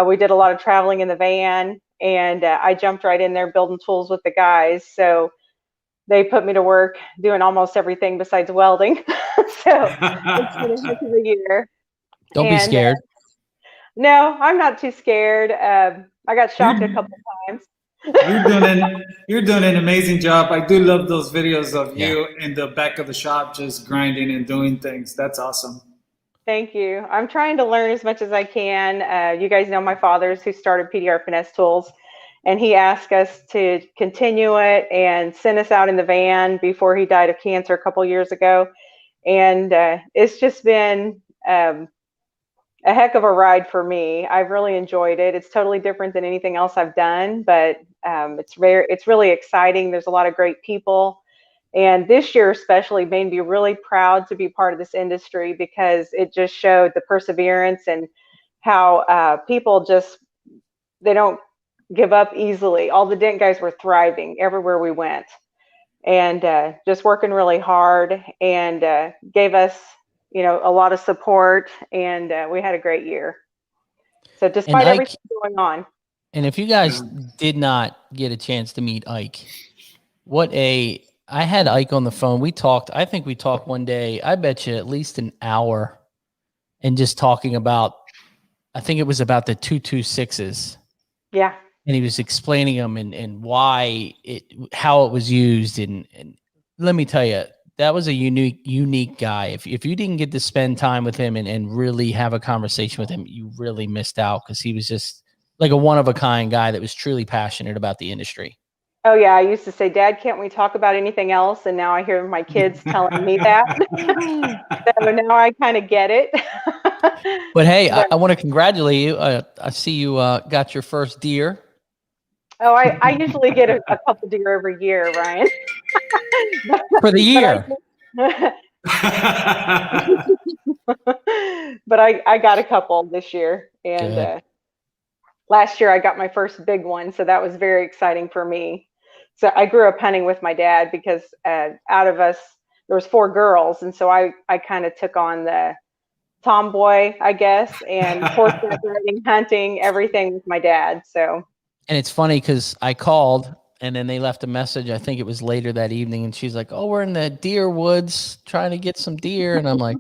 We did a lot of traveling in the van, and I jumped right in there building tools with the guys. So they put me to work doing almost everything besides welding. So it's been a heck of a year. Don't be scared. No, I'm not too scared. I got shocked a couple times. You're doing an amazing job. I do love those videos of you in the back of the shop just grinding and doing things. That's awesome. Thank you. I'm trying to learn as much as I can. You guys know my father's who started PDR Finesse Tools, and he asked us to continue it and send us out in the van before he died of cancer a couple years ago. And it's just been a heck of a ride for me. I've really enjoyed it. It's totally different than anything else I've done, but it's really exciting. There's a lot of great people. And this year especially made me really proud to be part of this industry because it just showed the perseverance and how people they don't give up easily. All the dent guys were thriving everywhere we went and just working really hard and gave us, a lot of support, and we had a great year. So despite everything going on. And if you guys did not get a chance to meet Ike, I had Ike on the phone. I think we talked one day, I bet you at least an hour, and just talking about, I think it was about the 226s. Yeah. And he was explaining them and how it was used. And let me tell you, that was a unique guy. If you didn't get to spend time with him and really have a conversation with him, you really missed out because he was just like a one-of-a-kind guy that was truly passionate about the industry. Oh, yeah. I used to say, Dad, can't we talk about anything else? And now I hear my kids telling me that. So now I kind of get it. But hey, I want to congratulate you. I see you got your first deer. Oh, I usually get a couple deer every year, Ryan. For the year. But I got a couple this year. And last year I got my first big one. So that was very exciting for me. So I grew up hunting with my dad because out of us, there was 4 girls. And so I kind of took on the tomboy, I guess, and horseback riding, hunting, everything with my dad. So. And it's funny because I called and then they left a message. I think it was later that evening, and she's like, "Oh, we're in the deer woods trying to get some deer," and I'm like,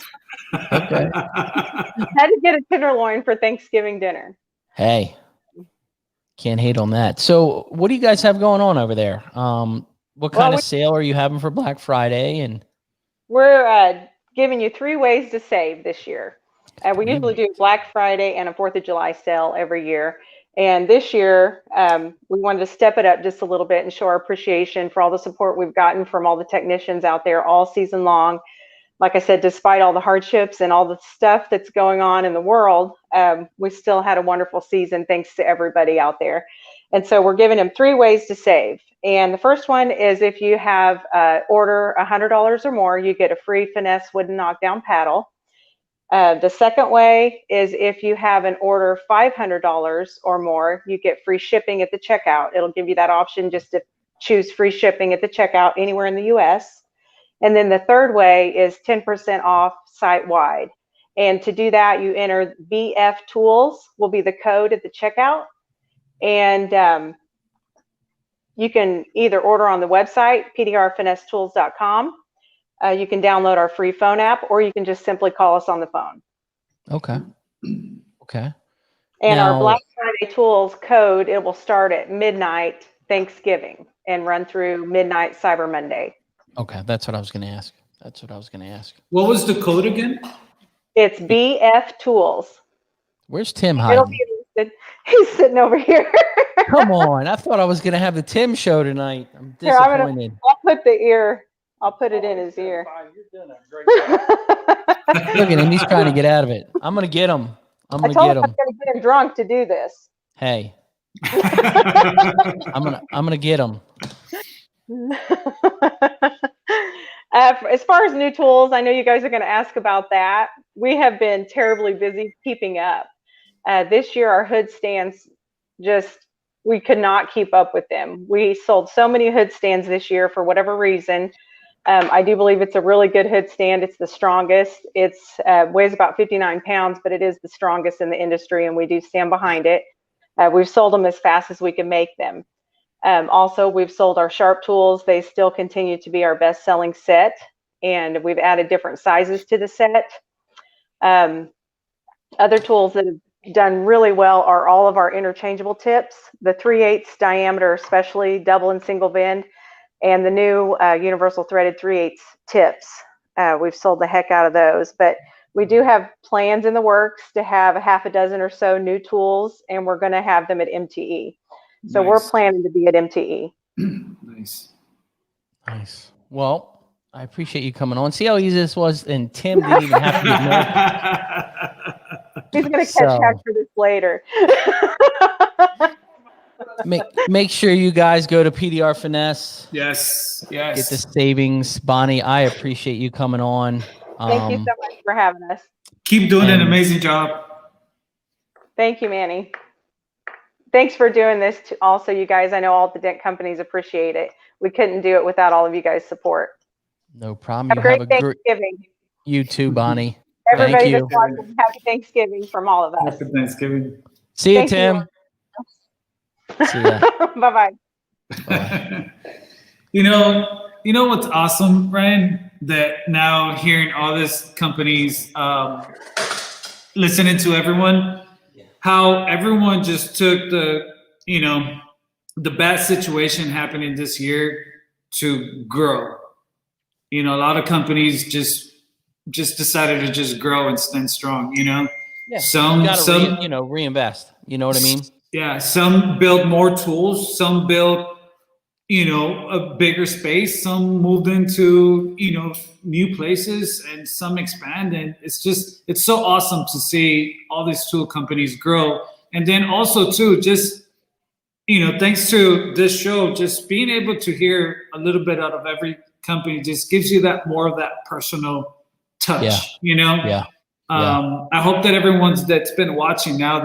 "Okay." Had to get a tenderloin for Thanksgiving dinner. Hey, can't hate on that. So, what do you guys have going on over there? What kind of sale are you having for Black Friday? And we're giving you 3 ways to save this year. We usually do Black Friday and a 4th of July sale every year. And this year, we wanted to step it up just a little bit and show our appreciation for all the support we've gotten from all the technicians out there all season long. Like I said, despite all the hardships and all the stuff that's going on in the world, we still had a wonderful season thanks to everybody out there. And so we're giving them 3 ways to save. And the first one is if you have order $100 or more, you get a free Finesse wooden knockdown paddle. The second way is if you have an order $500 or more, you get free shipping at the checkout. It'll give you that option just to choose free shipping at the checkout anywhere in the US. And then the third way is 10% off site-wide. And to do that, you enter BF Tools will be the code at the checkout. And you can either order on the website, pdrfinessetools.com. You can download our free phone app, or you can just simply call us on the phone. Okay. Okay. And our Black Friday tools code, it will start at midnight Thanksgiving and run through midnight Cyber Monday. Okay, that's what I was going to ask. What was the code again? It's BF Tools. Where's Tim It'll hiding? be, he's sitting over here. Come on. I thought I was going to have the Tim show tonight. I'm Here, disappointed. I'll put the ear. I'll put it in his ear. Look at him. He's trying to get out of it. I'm going to get him. I'm going to get I'm him. going to get him drunk to do this. Hey. I'm going to get him. As far as new tools, I know you guys are going to ask about that. We have been terribly busy keeping up. This year, our hood stands we could not keep up with them. We sold so many hood stands this year for whatever reason. I do believe it's a really good hood stand. It's the strongest. It's weighs about 59 pounds, but it is the strongest in the industry, and we do stand behind it. We've sold them as fast as we can make them. Also, we've sold our sharp tools. They still continue to be our best-selling set, and we've added different sizes to the set. Other tools that have done really well are all of our interchangeable tips, the 3/8 diameter, especially double and single bend, and the new universal threaded 3/8 tips. We've sold the heck out of those, but we do have plans in the works to have a half a dozen or so new tools, and we're going to have them at MTE. So we're planning to be at MTE. Nice. Well, I appreciate you coming on. See how easy this was? And Tim didn't even have to admit. He's going to catch back for this later. Make sure you guys go to PDR Finesse. Yes. Get the savings. Bonnie, I appreciate you coming on. Thank you so much for having us. Keep doing an amazing job. Thank you, Manny. Thanks for doing this also, you guys. I know all the dent companies appreciate it. We couldn't do it without all of you guys' support. No problem. Have a great Thanksgiving. You too, Bonnie. Everybody Thank you. that's watching, happy Thanksgiving from all of us. Happy Thanksgiving. See you, Thank Tim. See ya. Bye-bye. You know what's awesome, Ryan? That now hearing all these companies listening to everyone, how everyone just took the bad situation happening this year to grow. A lot of companies just decided to just grow and stand strong. Yeah. Some you gotta reinvest. You know what I mean? Yeah. Some build more tools. Some build a bigger space. Some moved into new places, and some expand. And it's so awesome to see all these tool companies grow. And then also too, just thanks to this show, just being able to hear a little bit out of every company just gives you that more of that personal touch. I hope that everyone's that's been watching now,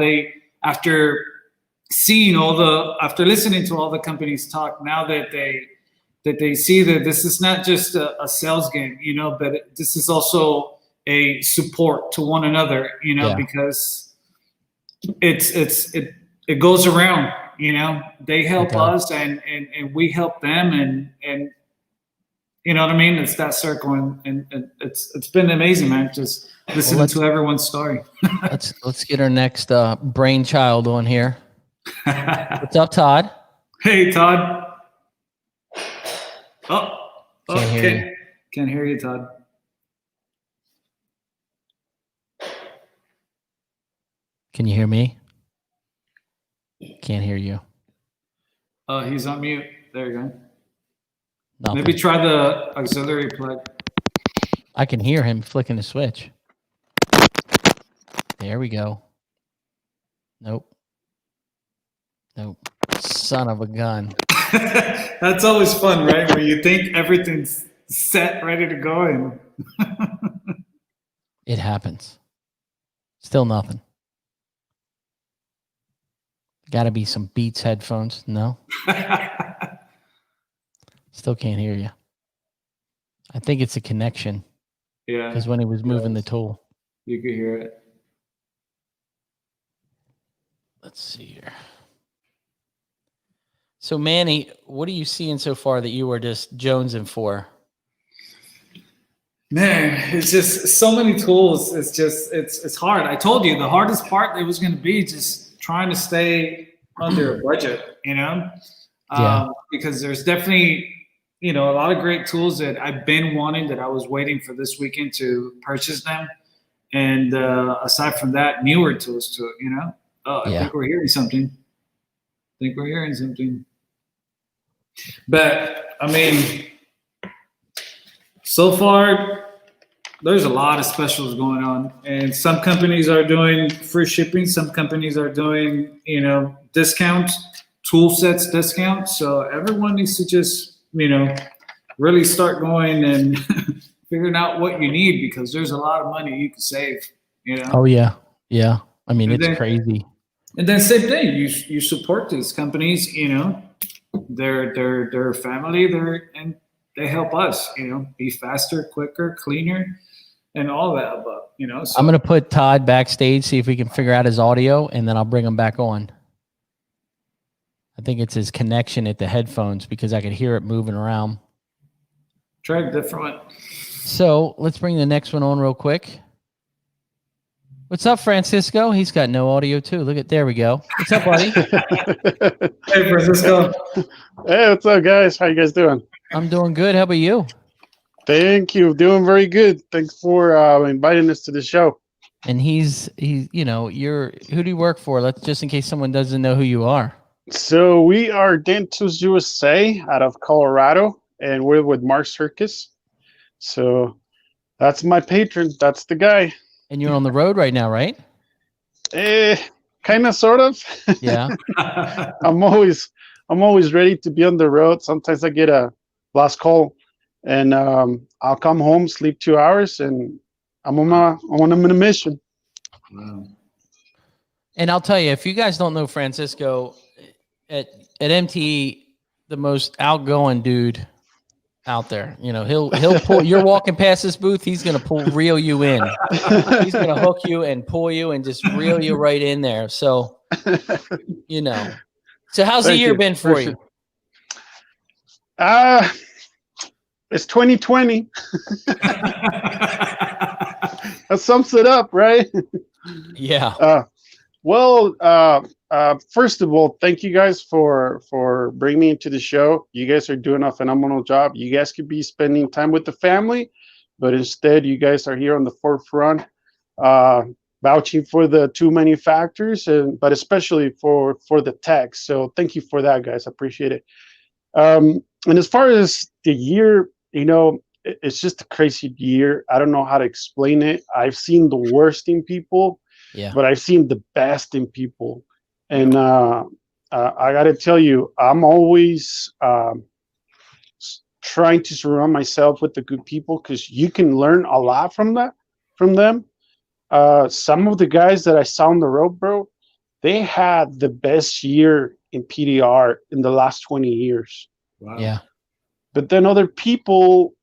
after listening to all the companies talk, now that they see that this is not just a sales game, but this is also a support to one another, because it goes around, You know, they help us, and we help them, and you know what I mean. It's that circle, and it's been amazing, man. Just listening to everyone's story. let's get our next brainchild on here. What's up, Todd? Hey, Todd. Oh, Can't hear you. Can't hear you, Todd. Can you hear me? Can't hear you. He's on mute. There you go. Nothing. Maybe try the auxiliary plug. I can hear him flicking the switch. There we go. Nope. Son of a gun. That's always fun, right? Where you think everything's set, ready to go, and it happens. Still nothing. Got to be some Beats headphones. No. Still can't hear you. I think it's a connection. Yeah. Because when he was moving the tool. You could hear it. Let's see here. So, Manny, what are you seeing so far that you were just jonesing for? Man, it's just so many tools. It's just, it's hard. I told you the hardest part it was going to be just trying to stay under a budget, you know? Because there's definitely, you know, a lot of great tools that I've been wanting, that I was waiting for this weekend to purchase them. And aside from that, newer tools too, you know? I think we're hearing something. But, I mean, so far, there's a lot of specials going on. And some companies are doing free shipping. Some companies are doing, you know, discounts, tool sets discounts. So everyone needs to just, you know, really start going and figuring out what you need, because there's a lot of money you can save, you know? Oh, yeah. Yeah. I mean, And it's then- crazy. And then same thing, you support these companies, you know, they're family, and they help us, you know, be faster, quicker, cleaner, and all that above, you know. So I'm going to put Todd backstage, see if we can figure out his audio, and then I'll bring him back on. I think it's his connection at the headphones, because I could hear it moving around. try a different one. So let's bring the next one on real quick. What's up, Francisco? He's got no audio too. Look at, there we go. What's up, buddy? Hey, Francisco. Hey, what's up, guys? How you guys doing? I'm doing good. How about you? Thank you. Doing very good. Thanks for inviting us to the show. And he's you know, who do you work for? Let's, just in case someone doesn't know who you are. So we are Dentals USA out of Colorado, and we're with Mark Circus. So that's my patron. That's the guy. And you're on the road right now, right? Kind of, sort of. Yeah. I'm always ready to be on the road. Sometimes I get a last call, and I'll come home, sleep 2 hours, and I'm on a mission. Wow. And I'll tell you, if you guys don't know Francisco, at MTE, the most outgoing dude out there. You know, he'll pull. You're walking past this booth, he's gonna reel you in. He's gonna hook you and pull you and just reel you right in there. So, you know. So how's the year been for you? It's 2020. That sums it up, right? Yeah. First of all, thank you guys for bringing me into the show. You guys are doing a phenomenal job. You guys could be spending time with the family, but instead you guys are here on the forefront, vouching for the two manufacturers, but especially for the tech. So thank you for that, guys. I appreciate it. And as far as the year, you know, it's just a crazy year. I don't know how to explain it. I've seen the worst in people, but I've seen the best in people. And I got to tell you, I'm always trying to surround myself with the good people, because you can learn a lot from them. Some of the guys that I saw on the road, bro, they had the best year in PDR in the last 20 years. Wow. Yeah. But then other people,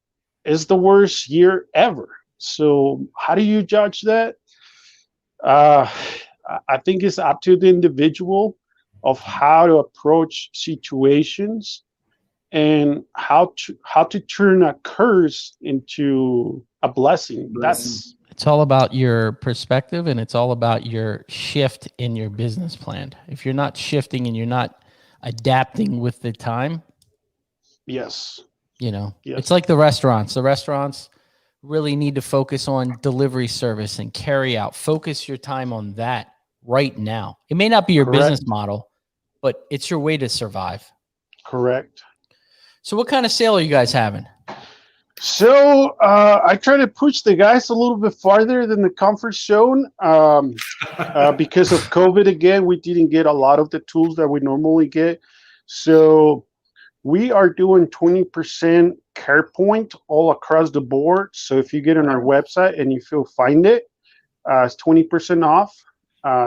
is the worst year ever. So how do you judge that? I think it's up to the individual. of how to approach situations and how to turn a curse into a blessing. It's all about your perspective, and it's all about your shift in your business plan. If you're not shifting and you're not adapting with the time, yes, it's like the restaurants. The restaurants really need to focus on delivery service and carry out. Focus your time on that right now. It may not be your business model, but it's your way to survive. Correct. So what kind of sale are you guys having? So I try to push the guys a little bit farther than the comfort zone because of COVID. Again, we didn't get a lot of the tools that we normally get. So we are doing 20% care point all across the board. So if you get on our website and if you'll find it, it's 20% off.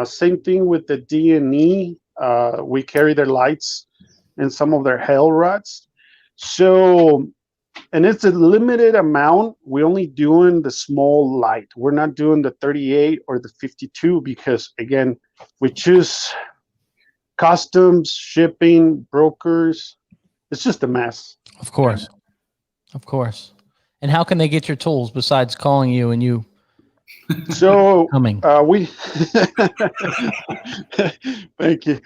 Same thing with the D&E. We carry their lights and some of their hail rods. So, and it's a limited amount. We're only doing the small light. We're not doing the 38 or the 52 because, again, we choose customs, shipping, brokers. It's just a mess. Of course. Of course. And how can they get your tools besides calling you and you so coming? We thank you.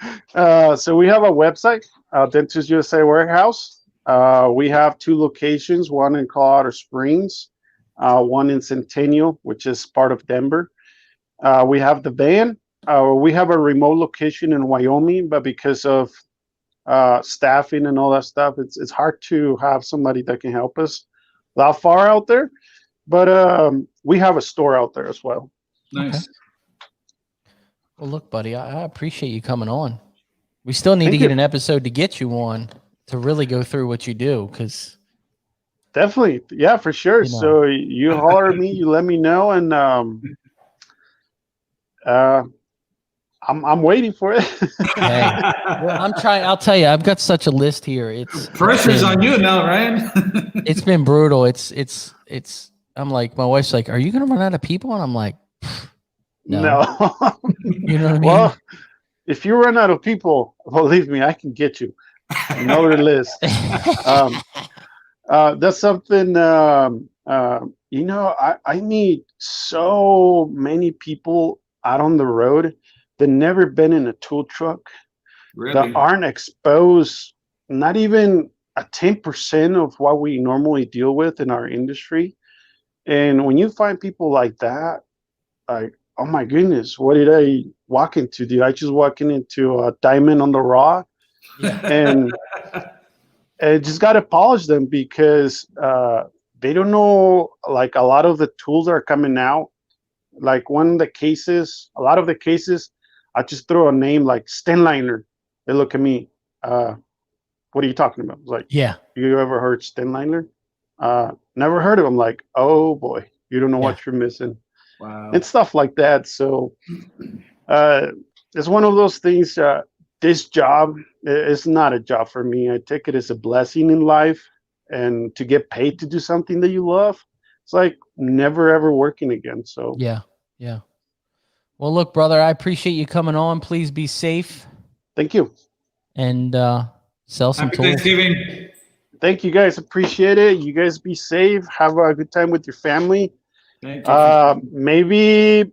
So we have a website, Dentist USA Warehouse. We have 2 locations, one in Colorado Springs, one in Centennial, which is part of Denver. We have the van. We have a remote location in Wyoming, but because of staffing and all that stuff, it's hard to have somebody that can help us that far out there. But we have a store out there as well. Nice. Okay. Well, look, buddy, I appreciate you coming on. We still need to get an episode to get you on to really go through what you do, because definitely, yeah, for sure. So you holler at me, you let me know, and I'm waiting for it. Hey, well, I'm trying. I'll tell you, I've got such a list here. It's pressure's on you now, Ryan. It's been brutal. It's. I'm like, my wife's like, "Are you gonna run out of people?" And I'm like, "No." You know what I mean? Well, if you run out of people, believe me, I can get you another list. That's something. I meet so many people out on the road that never been in a tool truck, that aren't exposed, not even a 10% of what we normally deal with in our industry. And when you find people like that, like, oh my goodness, what did I walk into? Did I just walk into a diamond on the rock? Yeah. And I just got to polish them because they don't know, like, a lot of the tools that are coming out. Like a lot of the cases, I just throw a name like Stanliner. They look at me, what are you talking about? Like, yeah, you ever heard Stanliner? Never heard of them. Like, oh boy, you don't know what you're missing. Wow. And stuff like that. So it's one of those things. This job is not a job for me. I take it as a blessing in life, and to get paid to do something that you love, it's like never ever working again. So yeah. Well, look, brother, I appreciate you coming on. Please be safe. Thank you. And sell some Happy tools. Thanksgiving. Thank you, guys. Appreciate it. You guys be safe. Have a good time with your family. Thank you. Maybe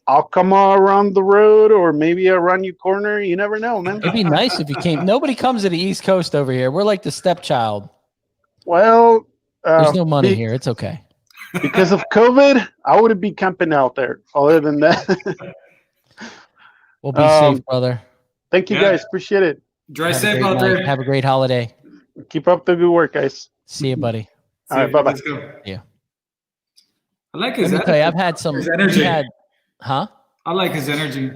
I'll come around the road, or maybe I'll run you corner. You never know, man. It'd be nice if you came. Nobody comes to the East Coast over here. We're like the stepchild. Well, there's no money here. It's okay. Because of COVID, I wouldn't be camping out there. Other than that, we'll be safe, brother. Thank you, guys. Appreciate it. Drive safe out there. Have a great holiday. Keep up the good work, guys. See you, buddy. All right, bye-bye. Let's go. Yeah. I like his Let me tell you, I've had some energy. Huh? I like his energy.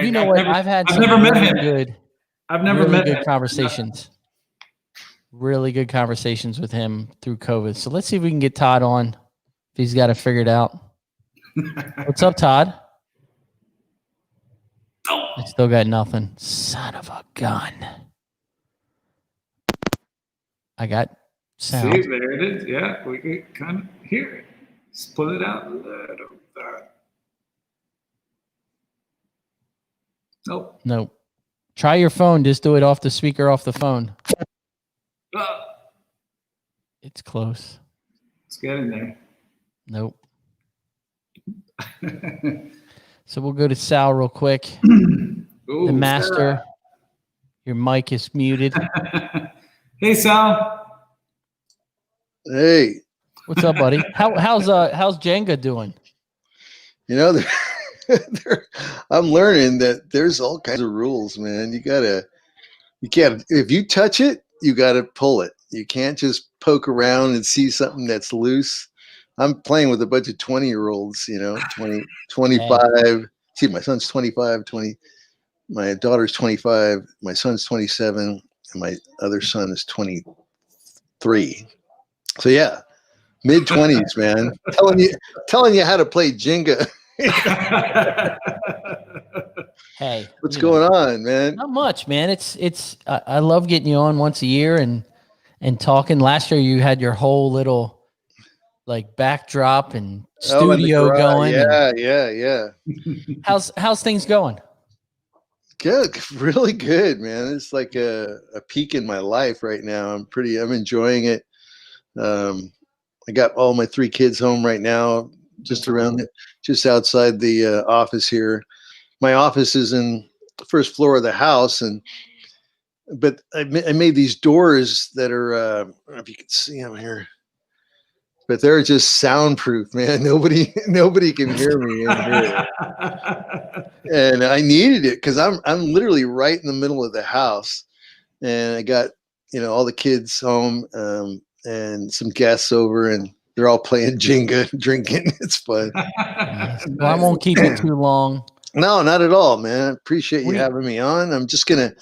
You know what? I've had some never met really him. good. I've never really met good him. conversations. Really good conversations with him through COVID. So let's see if we can get Todd on. If he's got it figured out. What's up, Todd? I still got nothing. Son of a gun. I got sound. See, there it is. Yeah, we can kind of hear it. Let's pull it out a little bit. Nope. Nope. Try your phone. Just do it off the speaker, off the phone. It's close. Let's get in there. Nope. So we'll go to Sal real quick. Ooh, the master. Sal. Your mic is muted. Hey, Sal. Hey. What's up, buddy? How's Jenga doing? You know, I'm learning that there's all kinds of rules, man. You can't, if you touch it, you gotta pull it. You can't just poke around and see something that's loose. I'm playing with a bunch of 20-year-olds, 20, 25. See, my son's 25, 20. My daughter's 25. My son's 27. And my other son is 23. So yeah, mid-20s, man. telling you how to play Jenga. Hey, what's going on, man? Not much, man. It's I love getting you on once a year and talking. Last year you had your whole little like backdrop and studio going. Yeah. How's things going? Good, really good, man. It's like a peak in my life right now. I'm enjoying it. I got all my 3 kids home right now, just outside the office here. My office is in the first floor of the house, but I made these doors that are I don't know if you can see them here, but they're just soundproof, man. Nobody can hear me in here. And I needed it because I'm literally right in the middle of the house, and I got all the kids home and some guests over, and they're all playing Jenga, drinking. It's fun. Well, I won't keep it too long. No, not at all, man. I appreciate you having me on. I'm just gonna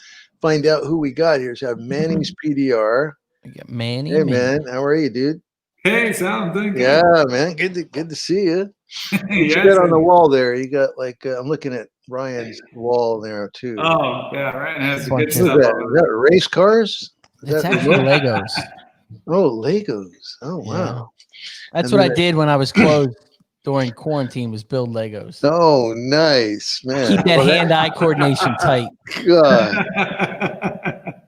find out who we got here. So I have Manny's PDR. We got Manny. Hey, man, how are you, dude? Hey, Sal, I'm doing good. Yeah, man, good to see you. What you Yeah, got on the wall there? You got like I'm looking at Ryan's wall there too. Oh, yeah, Ryan has some What good is stuff. that? Is that race cars? It's actually Legos. Oh, Legos. Oh, Yeah. wow. That's And what I then- did when I was closed during quarantine was build Legos. Oh, nice, man. Keep that Well, hand-eye coordination tight. God.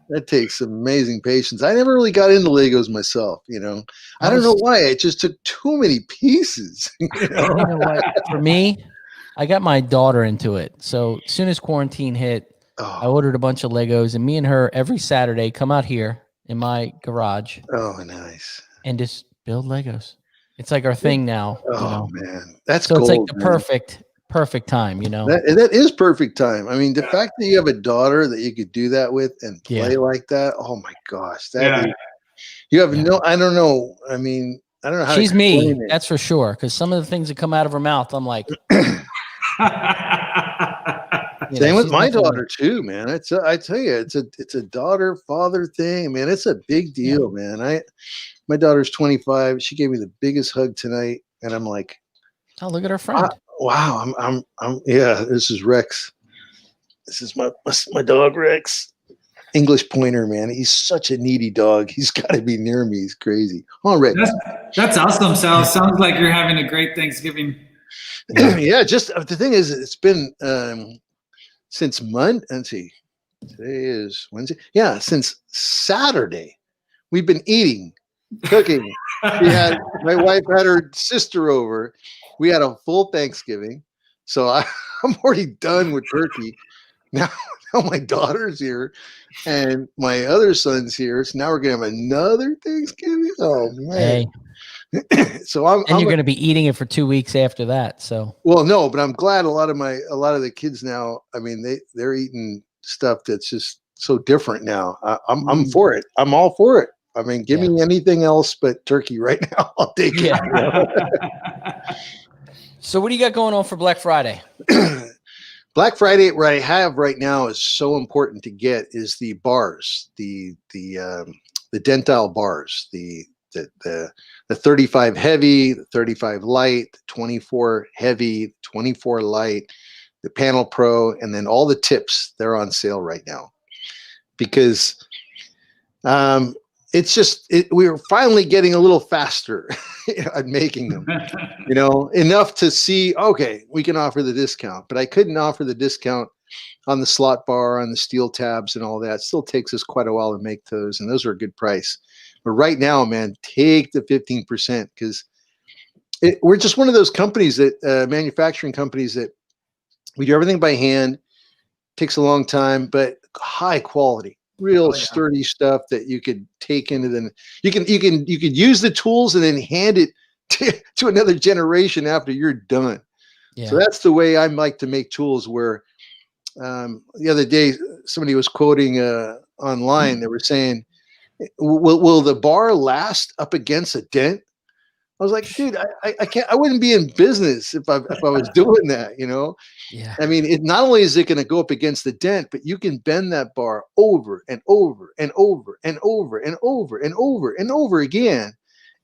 That takes amazing patience. I never really got into Legos myself, I don't know why. It just took too many pieces. You know what? For me, I got my daughter into it. So as soon as quarantine hit, I ordered a bunch of Legos, and me and her every Saturday come out here in my garage. Oh, nice. And just build Legos. It's like our thing now. Oh, man. That's so it's like gold, the man. perfect time, That is perfect time. I mean, the fact that you have a daughter that you could do that with and play like that. Oh my gosh. You have no, I don't know. I mean, I don't know how She's to me. explain it. That's for sure. Because some of the things that come out of her mouth, I'm like, Same with she's my definitely- daughter too, man. I tell you, it's a daughter father thing, man. It's a big deal, man. My daughter's 25. She gave me the biggest hug tonight, and I'm like, oh, look at her friend. wow. I'm yeah. This is Rex. This is my dog Rex, English pointer, man. He's such a needy dog. He's got to be near me. He's crazy. Oh, Rex. That's awesome, Sal. Sounds like you're having a great Thanksgiving. Yeah, just the thing is, it's been since Monday. Let's see, today is Wednesday. Yeah, since Saturday, we've been eating, cooking. My wife had her sister over. We had a full Thanksgiving, so I'm already done with turkey. Now my daughter's here, and my other son's here. So now we're gonna have another Thanksgiving. Oh man. Hey. So I'm you're going to be eating it for 2 weeks after that. So well, no, but I'm glad a lot of the kids now. I mean, they're eating stuff that's just so different now. I'm for it. I'm all for it. I mean, give me anything else but turkey right now. I'll take it. So what do you got going on for Black Friday? Black Friday, what I have right now is so important to get is the bars, the Dentile bars, the 35 heavy, the 35 light, the 24 heavy, 24 light, the Panel Pro, and then all the tips. They're on sale right now because it's just we're finally getting a little faster at making them. Enough to see. Okay, we can offer the discount, but I couldn't offer the discount on the slot bar, on the steel tabs and all that. It still takes us quite a while to make those, and those are a good price. But right now, man, take the 15% because we're just one of those companies that manufacturing companies that we do everything by hand. Takes a long time, but high quality, real sturdy stuff that you could take into the. You could use the tools and then hand it to another generation after you're done. Yeah. So that's the way I like to make tools. Where the other day somebody was quoting online. They were saying, "Will the bar last up against a dent?" I was like, dude, I can't. I wouldn't be in business if I was doing that. You know. Yeah. I mean, not only is it going to go up against the dent, but you can bend that bar over and over and over and over and over and over and over again,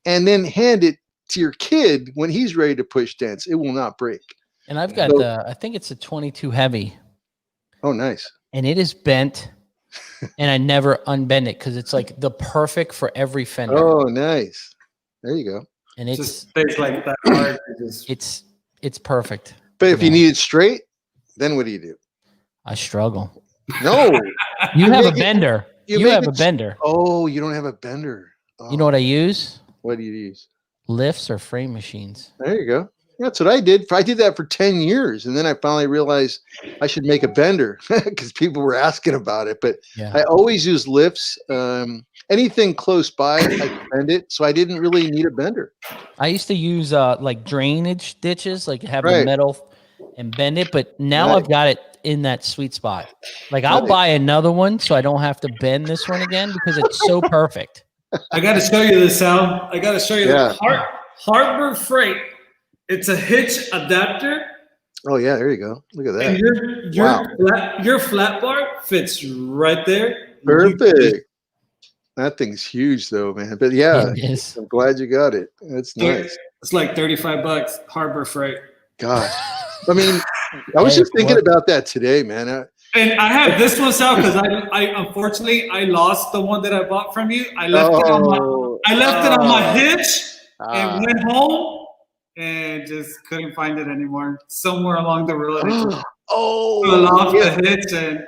and then hand it to your kid when he's ready to push dents. It will not break. And I've got I think it's a 22 heavy. Oh, nice. And it is bent, and I never unbend it because it's like the perfect for every fender. Oh, nice. There you go. And it's just like that hard. It's perfect. But if you need it straight, then what do? I struggle. No. You have a bender. You have a bender. Oh, you don't have a bender. Oh. You know what I use? What do you use? Lifts or frame machines. There you go. That's what I did. I did that for 10 years. And then I finally realized I should make a bender because people were asking about it. But I always use lifts. Anything close by, I can bend it. So I didn't really need a bender. I used to use like drainage ditches, like have the metal and bend it. But now I've got it in that sweet spot. Like I'll buy another one so I don't have to bend this one again because it's so perfect. I got to show you this, Sal. I got to show you the Harbor Freight. It's a hitch adapter. Oh yeah, there you go. Look at that. And your flat bar fits right there. Perfect. That thing's huge though, man. But yeah, I'm glad you got it. That's nice. It's like $35 Harbor Freight. God. I mean, I was just thinking about that today, man. And I have this one, Sal, because I unfortunately I lost the one that I bought from you. I left it on my hitch and went home. And just couldn't find it anymore. Somewhere along the road, fell off the hitch. And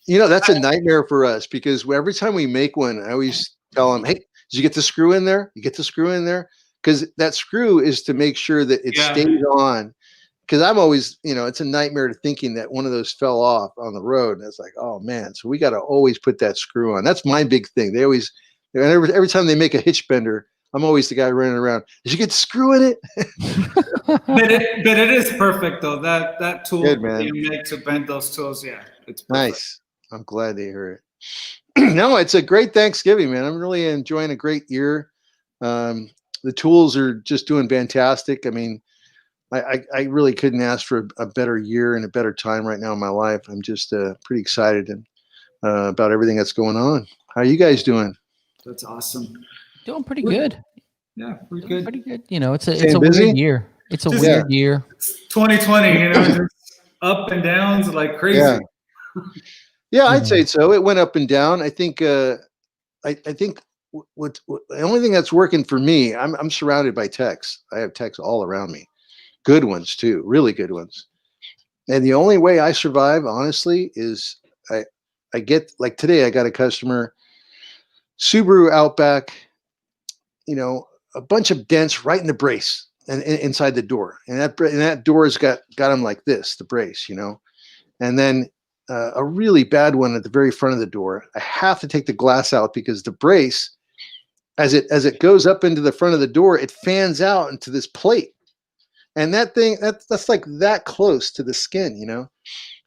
you know, that's a nightmare for us because every time we make one, I always tell them, "Hey, did you get the screw in there? You get the screw in there?" Because that screw is to make sure that it stays on. Because I'm always, you know, it's a nightmare to thinking that one of those fell off on the road, and it's like, oh man, so we got to always put that screw on. That's my big thing. They always, every time they make a hitch bender, I'm always the guy running around. Did you get the screw in it? but it is perfect though. That tool that you make to bend those tools, it's perfect. Nice. I'm glad to hear it. No, it's a great Thanksgiving, man. I'm really enjoying a great year. The tools are just doing fantastic. I mean, I really couldn't ask for a better year and a better time right now in my life. I'm just pretty excited and about everything that's going on. How are you guys doing? That's awesome. Doing pretty good. Yeah, we're good. Pretty good. You know, it's a weird year. It's a weird year. 2020, you know, just up and downs like crazy. Yeah, I'd say so. It went up and down. I think I think what the only thing that's working for me, I'm surrounded by techs. I have techs all around me. Good ones too, really good ones. And the only way I survive, honestly, is I get, like today I got a customer, Subaru Outback, you know, a bunch of dents right in the brace and inside the door. And that door's got them like this, the brace, you know. And then a really bad one at the very front of the door. I have to take the glass out because the brace, as it goes up into the front of the door, it fans out into this plate. And that thing, that's like that close to the skin, you know.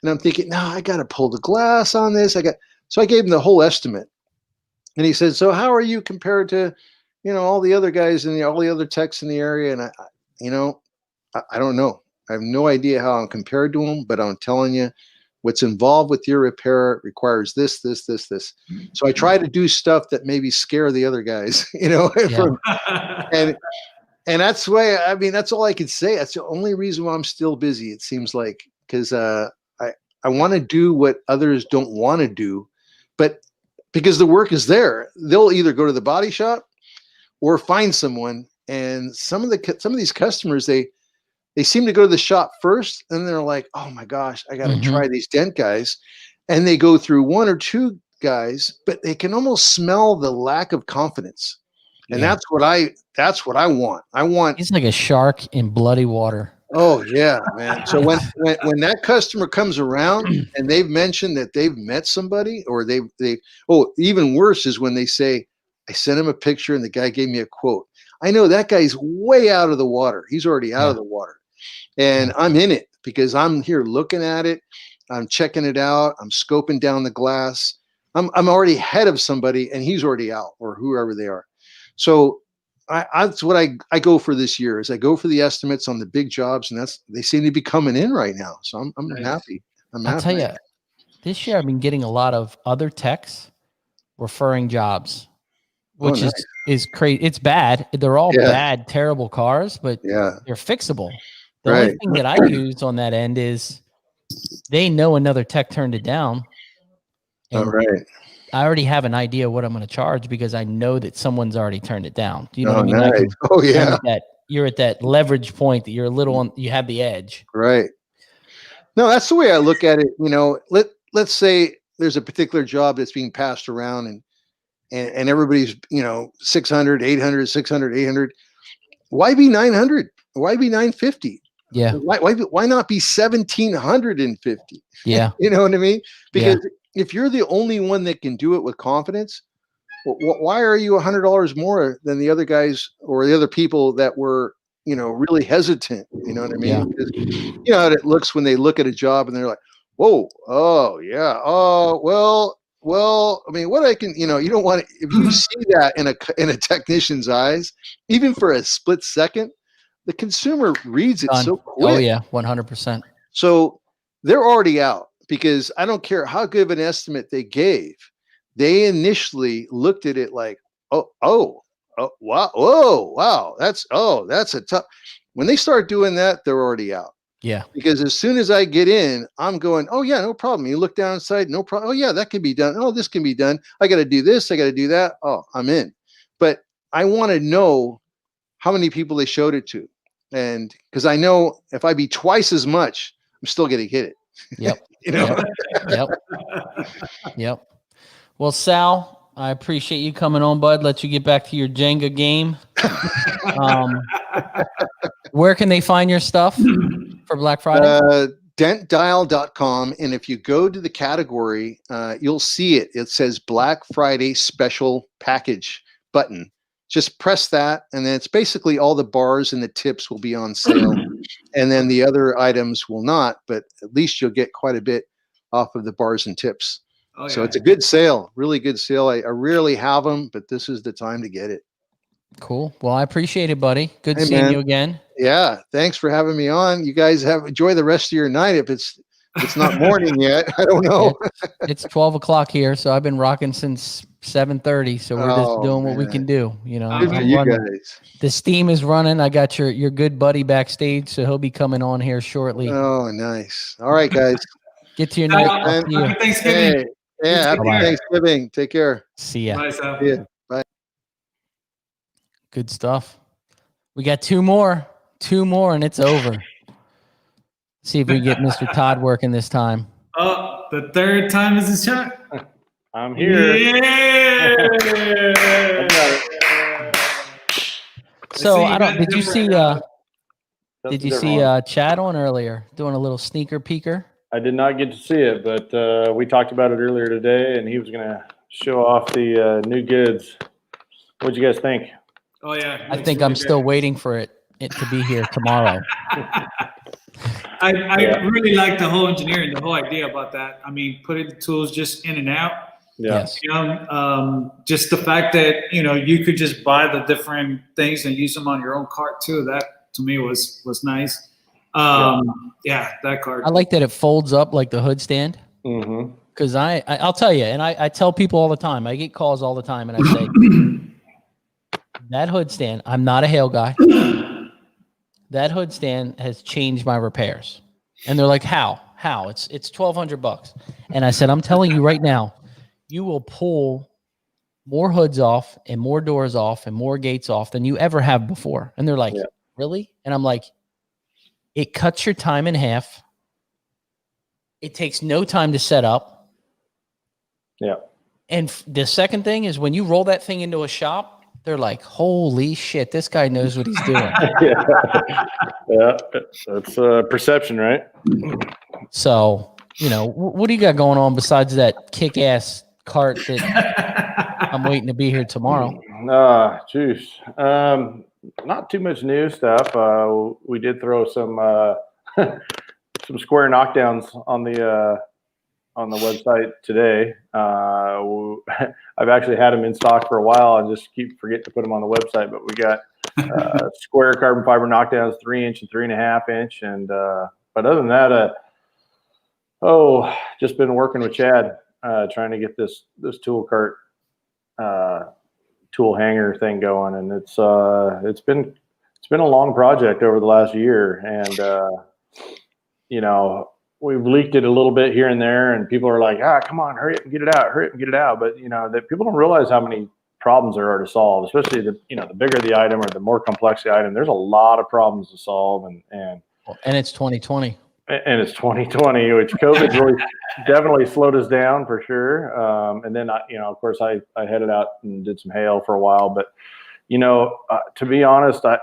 And I'm thinking, no, I got to pull the glass on this. So I gave him the whole estimate. And he said, so how are you compared to, you know, all the other guys and all the other techs in the area? And I don't know. I have no idea how I'm compared to them, but I'm telling you, what's involved with your repair requires this. So I try to do stuff that maybe scare the other guys, you know, and that's why, I mean, that's all I could say. That's the only reason why I'm still busy. It seems like, because I want to do what others don't want to do, but because the work is there, they'll either go to the body shop or find someone. And some of these customers, they they seem to go to the shop first, and they're like, oh my gosh, I got to try these dent guys. And they go through one or two guys, but they can almost smell the lack of confidence. And that's what I want. I want. He's like a shark in bloody water. Oh yeah, man. So when that customer comes around and they've mentioned that they've met somebody, or even worse is when they say, I sent him a picture and the guy gave me a quote. I know that guy's way out of the water. He's already out of the water. And I'm in it because I'm here looking at it. I'm checking it out. I'm scoping down the glass. I'm already ahead of somebody and he's already out, or whoever they are. So that's what I go for this year, is I go for the estimates on the big jobs, and they seem to be coming in right now. So I'm happy. I'll tell you, this year I've been getting a lot of other techs referring jobs, which is crazy. It's bad. They're all bad, terrible cars, but they're fixable. The only thing that I use on that end is they know another tech turned it down. And I already have an idea what I'm going to charge because I know that someone's already turned it down. Do you know what I mean? Nice. You're at that leverage point that you're a little on, you have the edge. Right. No, that's the way I look at it. You know, let's say there's a particular job that's being passed around and everybody's, 600, 800, 600, 800. Why be 900? Why be 950? Yeah. Why not be 1,750? Yeah. You know what I mean? Because if you're the only one that can do it with confidence, why are you $100 more than the other guys or the other people that were, really hesitant? You know what I mean? Yeah. Because, you know how it looks when they look at a job and they're like, whoa, oh yeah, oh well, I mean, what I can, you don't want to, if you see that in a technician's eyes, even for a split second, the consumer reads it so quick. Oh yeah, 100%. So they're already out because I don't care how good of an estimate they gave. They initially looked at it like, oh, wow, that's a tough. When they start doing that, they're already out. Yeah. Because as soon as I get in, I'm going, oh yeah, no problem. You look down inside, no problem. Oh yeah, that can be done. Oh, this can be done. I got to do this. I got to do that. Oh, I'm in. But I want to know how many people they showed it to. And because I know if I be twice as much, I'm still going to get it. Yep. Yep. Well, Sal, I appreciate you coming on, bud. Let you get back to your Jenga game. Where can they find your stuff for Black Friday? Dentdial.com. And if you go to the category, you'll see it. It says Black Friday Special Package button. Just press that, and then it's basically all the bars and the tips will be on sale. And then the other items will not, but at least you'll get quite a bit off of the bars and tips. So it's a good sale, really good sale. I rarely have them, but this is the time to get it. Cool. Well, I appreciate it, buddy. Good seeing you again. Yeah. Thanks for having me on. You guys enjoy the rest of your night. If it's not morning yet, I don't know. It's 12 o'clock here, so I've been rocking since 7:30. So we're just doing what we can do. Good for you guys. The steam is running. I got your good buddy backstage, so he'll be coming on here shortly. Oh, nice. All right, guys. Get to your night. Happy Thanksgiving. Hey, happy Thanksgiving. Take care. See ya. Bye, Sal. Yeah. Bye. Good stuff. We got two more, and it's over. See if we can get Mr. Todd working this time. Oh, the third time is his shot. I'm here. Yeah. So did you see Chad on earlier doing a little sneaker peeker? I did not get to see it, but we talked about it earlier today, and he was going to show off the new goods. What'd you guys think? Oh yeah, I think I'm still waiting for it to be here tomorrow. I really like the whole engineering, the whole idea about that. I mean, putting the tools just in and out. Yes. Just the fact that you could just buy the different things and use them on your own cart too. That to me was nice. Yeah, that cart. I like that it folds up like the hood stand. Mm-hmm. Because I'll tell you, and I tell people all the time. I get calls all the time, and I say that hood stand. I'm not a Hale guy. That hood stand has changed my repairs. And they're like, how? It's $1,200. And I said, I'm telling you right now, you will pull more hoods off and more doors off and more gates off than you ever have before. And they're like, really? And I'm like, It cuts your time in half. It takes no time to set up. Yeah. And the second thing is when you roll that thing into a shop, they're like, holy shit, this guy knows what he's doing. Yeah, that's perception, right? So, you know, what do you got going on besides that kick-ass cart that I'm waiting to be here tomorrow? Jeez. Not too much new stuff. We did throw some some square knockdowns on the website today. I've actually had them in stock for a while and just keep forgetting to put them on the website. But we got square carbon fiber knockdowns, 3-inch and 3.5 inch, and but other than that, just been working with Chad trying to get this tool cart tool hanger thing going, and it's been a long project over the last year, and you know, we've leaked it a little bit here and there, and people are like, come on, hurry up and get it out, hurry up and get it out. But you know, that people don't realize how many problems there are to solve, especially the bigger the item or the more complex the item. There's a lot of problems to solve, and it's 2020. And it's 2020, which COVID really definitely slowed us down for sure. And then of course, I headed out and did some hail for a while. But to be honest, I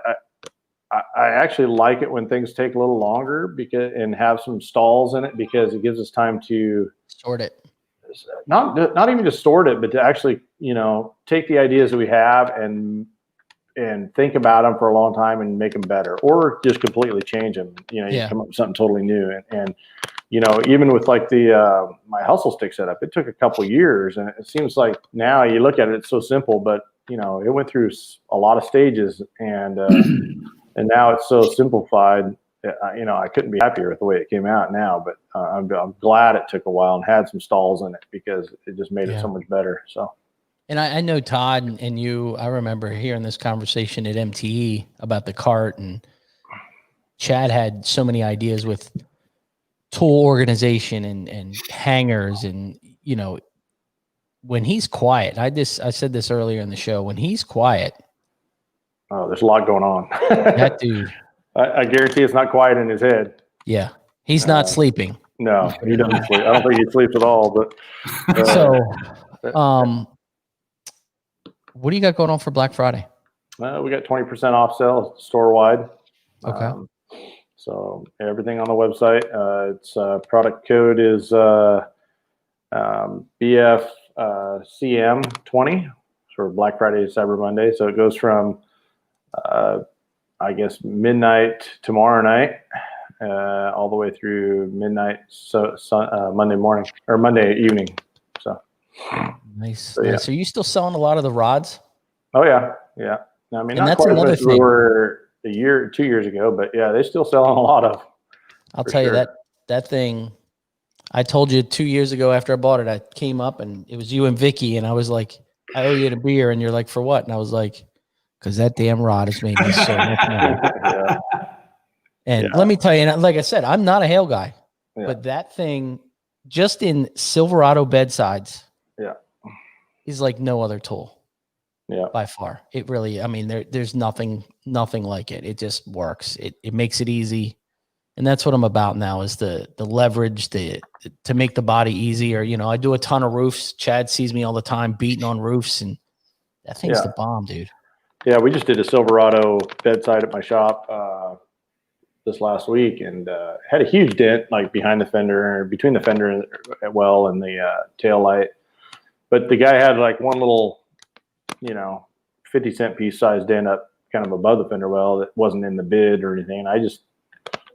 actually like it when things take a little longer and have some stalls in it, because it gives us time to sort it. Not even to sort it, but to actually take the ideas that we have and think about them for a long time and make them better, or just completely change them. You come up with something totally new. And even with like the my hustle stick setup, it took a couple of years, and it seems like now you look at it, it's so simple, but it went through a lot of stages, and and now it's so simplified. I couldn't be happier with the way it came out now, but I'm glad it took a while and had some stalls in it, because it just made it so much better. So. And I know Todd and you, I remember hearing this conversation at MTE about the cart, and Chad had so many ideas with tool organization and hangers. And, when he's quiet, I said this earlier in the show, when he's quiet. Oh, there's a lot going on. That dude. I guarantee it's not quiet in his head. Yeah. He's not sleeping. No, he doesn't sleep. I don't think he sleeps at all, but. What do you got going on for Black Friday? We got 20% off sale store wide. Okay. So everything on the website. Its product code is BFCM20 for Black Friday to Cyber Monday. So it goes from I guess midnight tomorrow night all the way through midnight Monday morning or Monday evening. So. Nice. So, nice. Are you still selling a lot of the rods? Oh yeah. I mean, and not that's quite another as thing. we were 2 years ago, but yeah, they still selling a lot of. I'll tell you that thing. I told you 2 years ago after I bought it, I came up and it was you and Vicky, and I was like, I owe you a beer, and you're like, for what? And I was like, because that damn rod has made me so much money. And let me tell you, and like I said, I'm not a hail guy, but that thing, just in Silverado bedsides, is like no other tool. By far. It really, I mean, there's nothing like it. It just works. It makes it easy. And that's what I'm about now, is the leverage to make the body easier. I do a ton of roofs. Chad sees me all the time beating on roofs, and that thing's the bomb, dude. Yeah, we just did a Silverado bedside at my shop this last week, and had a huge dent like behind the fender, between the fender and the tail light. But the guy had like one little, 50-cent piece size dent up kind of above the fender well that wasn't in the bid or anything. And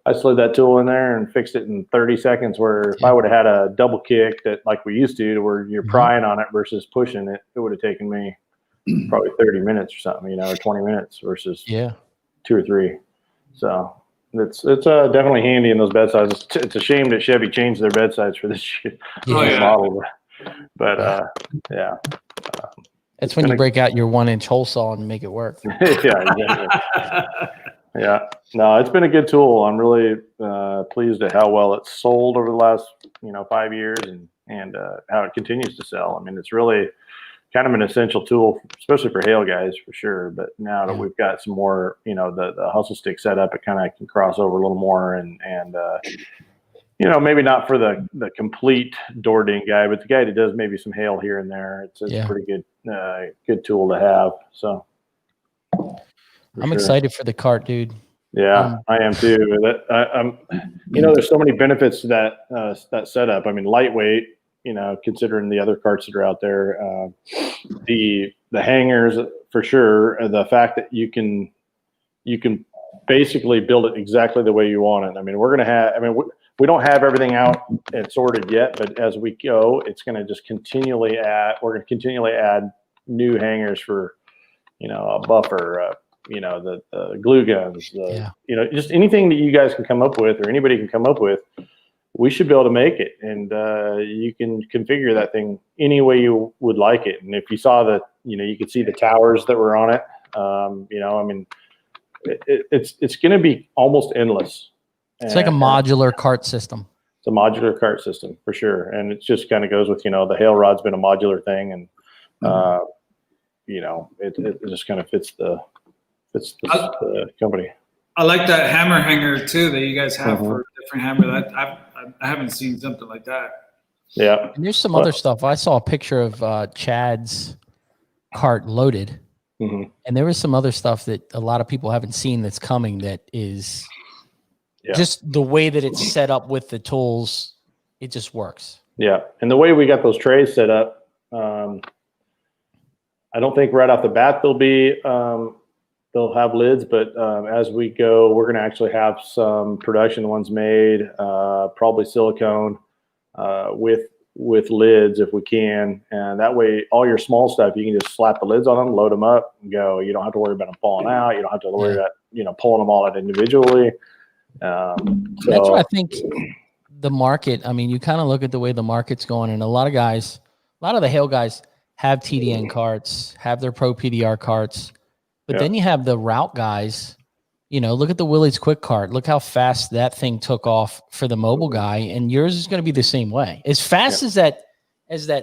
I slid that tool in there and fixed it in 30 seconds, where if I would have had a double kick that like we used to where you're prying on it versus pushing it, it would have taken me probably 30 minutes or something, or 20 minutes versus 2 or 3. So it's definitely handy in those bedsides. It's a shame that Chevy changed their bedsides for this model. But that's when you break out your 1-inch hole saw and make it work. Exactly. No, it's been a good tool. I'm really pleased at how well it's sold over the last 5 years, and how it continues to sell. I mean, it's really kind of an essential tool, especially for hail guys for sure. But now that we've got some more, you know, the hustle stick set up, it kind of can cross over a little more and you know, maybe not for the complete door ding guy, but the guy that does maybe some hail here and there, it's a pretty good tool to have. So I'm excited for the cart, dude. Yeah, I am too. I'm, you know, there's so many benefits to that setup. I mean, lightweight, you know, considering the other carts that are out there, the hangers for sure. The fact that you can basically build it exactly the way you want it. I mean, we're gonna have. I mean, we don't have everything out and sorted yet, but as we go, it's gonna just continually add. We're gonna continually add new hangers for, you know, a buffer. You know, the glue guns, you know, just anything that you guys can come up with or anybody can come up with, we should be able to make it. And you can configure that thing any way you would like it. And if you saw you know, you could see the towers that were on it. You know, I mean, it's going to be almost endless. It's like a modular cart system. It's a modular cart system for sure. And it just kind of goes with, you know, the hail rod's been a modular thing. And, you know, it just kind of fits the company. I like that hammer hanger too that you guys have for different hammer. That I haven't seen something like that. Yeah. And there's some other stuff. I saw a picture of Chad's cart loaded, and there was some other stuff that a lot of people haven't seen that's coming. That is just the way that it's set up with the tools. It just works. Yeah, and the way we got those trays set up, I don't think right off the bat they'll have lids, but as we go, we're going to actually have some production ones made, probably silicone with lids if we can, and that way all your small stuff you can just slap the lids on them, load them up, and go. You don't have to worry about them falling out. You don't have to worry about, you know, pulling them all out individually. That's why I think the market. I mean, you kind of look at the way the market's going, and a lot of the hail guys have TDN carts, have their Pro PDR carts. But then you have the route guys, you know, look at the Willys Quick Cart. Look how fast that thing took off for the mobile guy. And yours is going to be the same way. As fast as that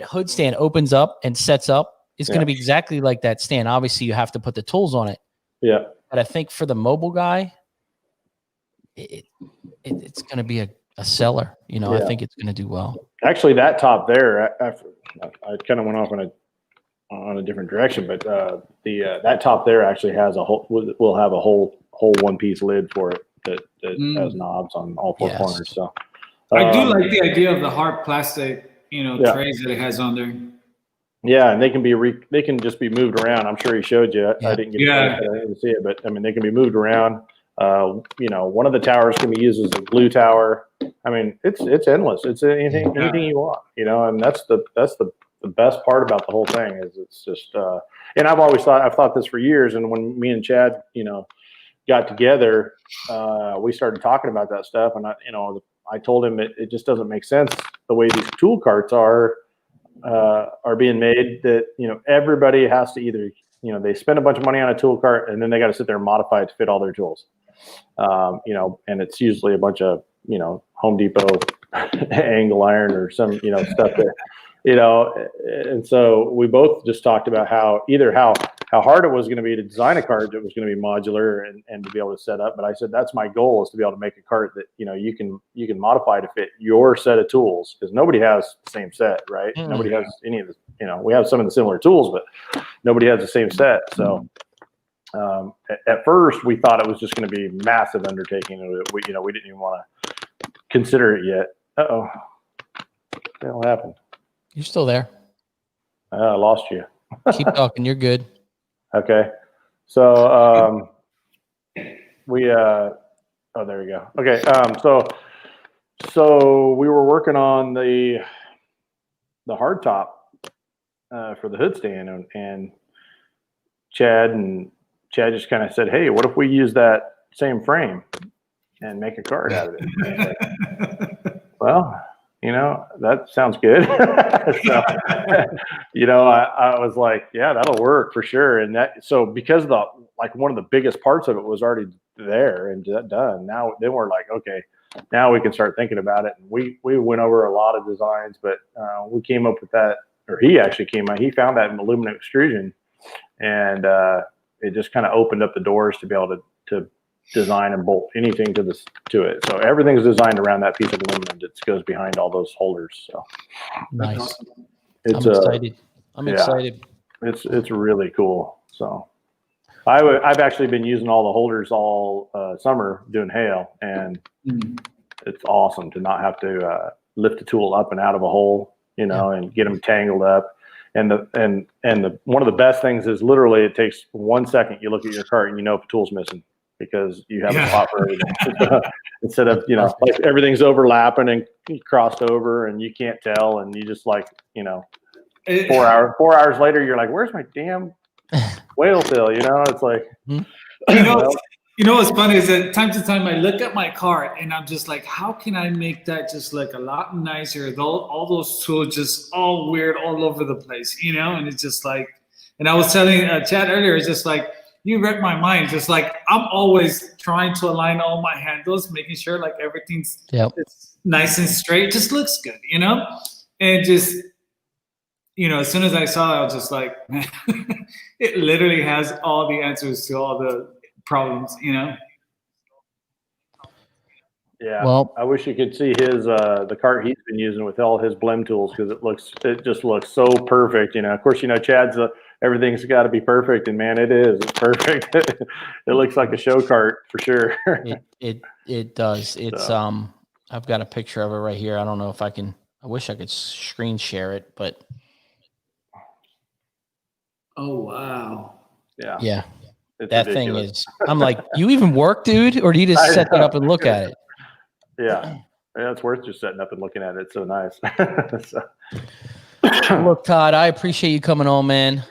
hood stand opens up and sets up, it's going to be exactly like that stand. Obviously, you have to put the tools on it. Yeah. But I think for the mobile guy, it's going to be a seller. You know, I think it's going to do well. Actually, that top there, I kind of went off on a different direction, but that top there actually has will have a whole one piece lid for it that has knobs on all four corners. So I do like the idea of the hard plastic, you know, trays that it has on there. Yeah, and they can just be moved around. I'm sure he showed you. I didn't get to see it, but I mean they can be moved around. You know, one of the towers can be used as a glue tower. I mean, it's endless. It's anything you want, you know, and that's the best part about the whole thing is it's just and I've thought this for years, and when me and Chad, you know, got together, we started talking about that stuff, and I told him it just doesn't make sense the way these tool carts are being made, that, you know, everybody has to either, you know, they spend a bunch of money on a tool cart and then they got to sit there and modify it to fit all their tools, you know, and it's usually a bunch of, you know, Home Depot angle iron or some, you know, stuff that, you know, and so we both just talked about how hard it was going to be to design a cart that was going to be modular and to be able to set up. But I said, that's my goal, is to be able to make a cart that, you know, you can modify to fit your set of tools, because nobody has the same set, right? Nobody has any of the, you know, we have some of the similar tools, but nobody has the same set. So at first we thought it was just going to be a massive undertaking. We didn't even want to consider it yet. What the hell happened? You're still there. I lost you. Keep talking. You're good. Okay. So there we go. Okay. So we were working on the hard top for the hood stand, and Chad just kind of said, "Hey, what if we use that same frame and make a cart out of it?" Well, you know, that sounds good. So, you know, I was like, yeah, that'll work for sure. And so because one of the biggest parts of it was already there and done, then we're like, okay, now we can start thinking about it. And we went over a lot of designs, but we came up with that or he actually came out. He found that in aluminum extrusion, and it just kind of opened up the doors to be able to design and bolt anything to it. So everything's designed around that piece of aluminum that goes behind all those holders. So nice. It's I'm excited. I'm excited. It's really cool. So I've actually been using all the holders all summer doing hail, and it's awesome to not have to lift the tool up and out of a hole, and get them tangled up. And one of the best things is literally it takes 1 second. You look at your cart and you know if a tool's missing because you have a spot for everything. Instead of, like everything's overlapping and crossed over and you can't tell, and you just 4 hours later, you're like, where's my damn whale tail? It's like, what's funny is that time to time I look at my cart and I'm just like, how can I make that just like a lot nicer? All those tools just all weird all over the place, and it's just like, and I was telling Chad earlier, it's just like, you read my mind. Just like, I'm always trying to align all my handles, making sure like everything's nice and straight, just looks good, and just, as soon as I saw it, I was just like, it literally has all the answers to all the problems, Yeah. Well, I wish you could see his the cart he's been using with all his Blem tools, because it just looks so perfect. Of course, Chad's everything's got to be perfect, and man, it's perfect. It looks like a show cart for sure. It does. It's I've got a picture of it right here. I don't know if I can. I wish I could screen share it, but oh wow. Yeah. Yeah. It's that ridiculous. thing is. I'm like, you even work, dude, or do you just set it up and look at it? Yeah, it's worth just setting up and looking at it. It's so nice. So. Look, Todd, I appreciate you coming on, man.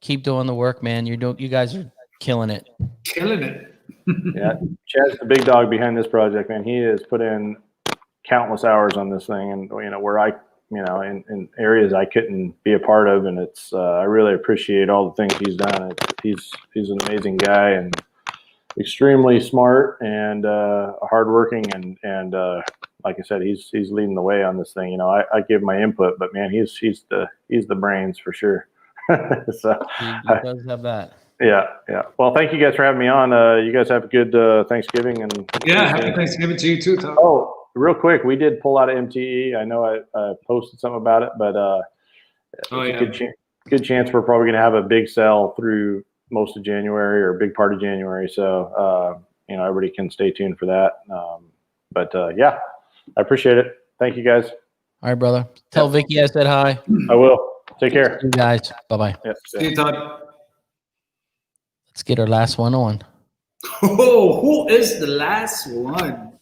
Keep doing the work, man. You guys are killing it. Killing it. Yeah, Chad's the big dog behind this project, man. He has put in countless hours on this thing, and where I, in areas I couldn't be a part of, and it's I really appreciate all the things he's done. He's an amazing guy and extremely smart and hardworking, and like I said, he's leading the way on this thing. I give my input, but man, he's the brains for sure. So he does have that. Yeah. Well, thank you guys for having me on. You guys have a good Thanksgiving, and happy Thanksgiving to you too, Tom. Oh, real quick, we did pull out of MTE. I know I posted something about it, but good chance we're probably going to have a big sale through most of January, or a big part of January. So everybody can stay tuned for that. But yeah, I appreciate it. Thank you guys. All right, brother. Tell Vicky I said hi. I will. Take care. You guys. Bye-bye. Yep. See you, Todd. Let's get our last one on. Oh, who is the last one?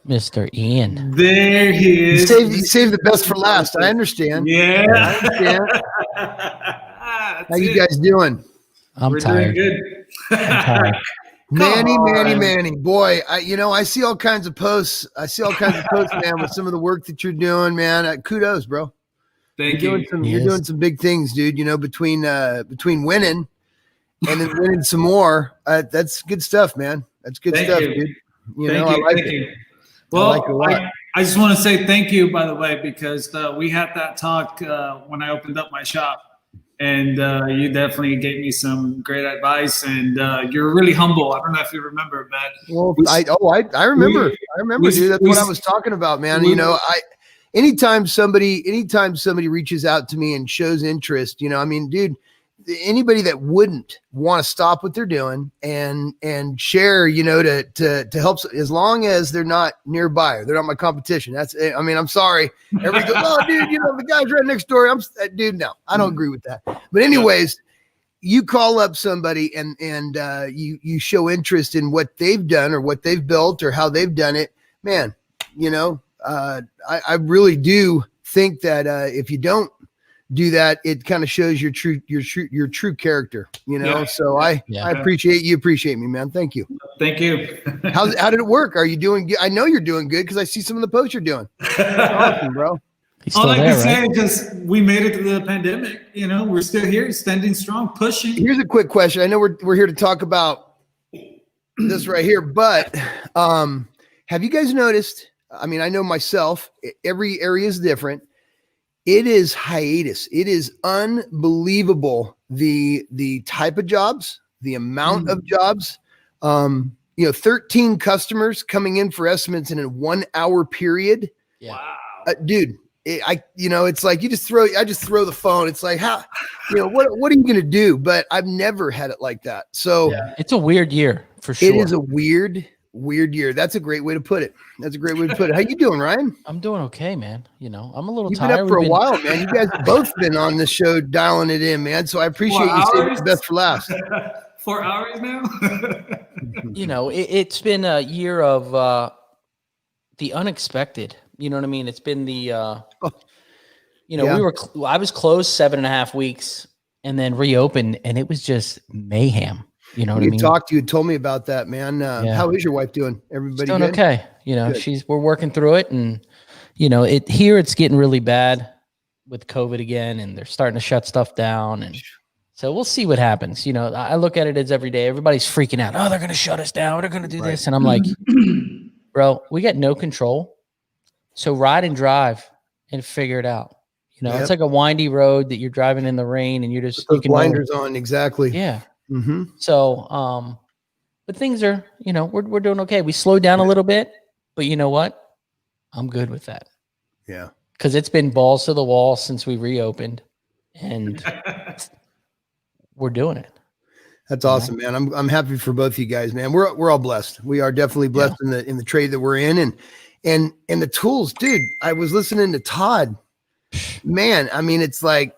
Mr. Ian. There he is. You saved the best for last. I understand. Yeah. I understand. How you guys doing? We're tired. Doing good. I'm tired. Manny. Boy, I see all kinds of posts. Man, with some of the work that you're doing, man. Kudos, bro. Thank you. You're doing some big things, dude. Between winning and then winning some more. That's good stuff, man. That's good stuff, dude. I like it. Well, I like it a lot. I just want to say thank you, by the way, because we had that talk when I opened up my shop, and you definitely gave me some great advice, and you're really humble. I don't know if you remember, but I remember. Dude. That's what I was talking about, man. Anytime somebody reaches out to me and shows interest, dude, anybody that wouldn't want to stop what they're doing and share, to help, as long as they're not nearby or they're not my competition. I'm sorry. Everybody goes, oh, dude, the guy's right next door. Dude, no, I don't agree with that. But anyways, you call up somebody and you show interest in what they've done or what they've built or how they've done it, man. I really do think that if you don't do that, it kind of shows your true character, So I appreciate you. Appreciate me, man. Thank you. Thank you. How did it work? Are you doing good? I know you're doing good because I see some of the posts you're doing. That's awesome, bro. All I can say is just we made it through the pandemic. We're still here, standing strong, pushing. Here's a quick question. I know we're here to talk about this right here, but have you guys noticed? I know myself, every area is different. It is hiatus. It is unbelievable. The type of jobs, the amount of jobs, 13 customers coming in for estimates in a 1 hour period. Yeah. Dude, it's like I just throw the phone. It's like, how, what are you going to do? But I've never had it like that. So it's a weird year for sure. It is a weird year. That's a great way to put it. How you doing, Ryan? I'm doing okay, man. I'm a little You've tired. been up for a while, man. You guys have both been on the show dialing it in, man. So I appreciate you saving the best for last. 4 hours now. It's been a year of the unexpected. You know what I mean? It's been the, I was closed 7.5 weeks and then reopened, and it was just mayhem. You know what I mean? You had told me about that, man. How is your wife doing? Everybody doing good? Okay. We're working through it, and here it's getting really bad with COVID again, and they're starting to shut stuff down, and so we'll see what happens. I look at it as every day. Everybody's freaking out. Oh, they're going to shut us down. They're going to do this, and I'm like, bro, we got no control. So ride and drive and figure it out. It's like a windy road that you're driving in the rain, and you can blinders on. Exactly. Yeah. Mm-hmm. So, but things are, we're doing okay. We slowed down a little bit, but you know what? I'm good with that. Yeah. Cause it's been balls to the wall since we reopened, and we're doing it. That's awesome, man. I'm happy for both of you guys, man. We're all blessed. We are definitely blessed in the trade that we're in, and the tools, dude. I was listening to Todd, man. I mean, it's like,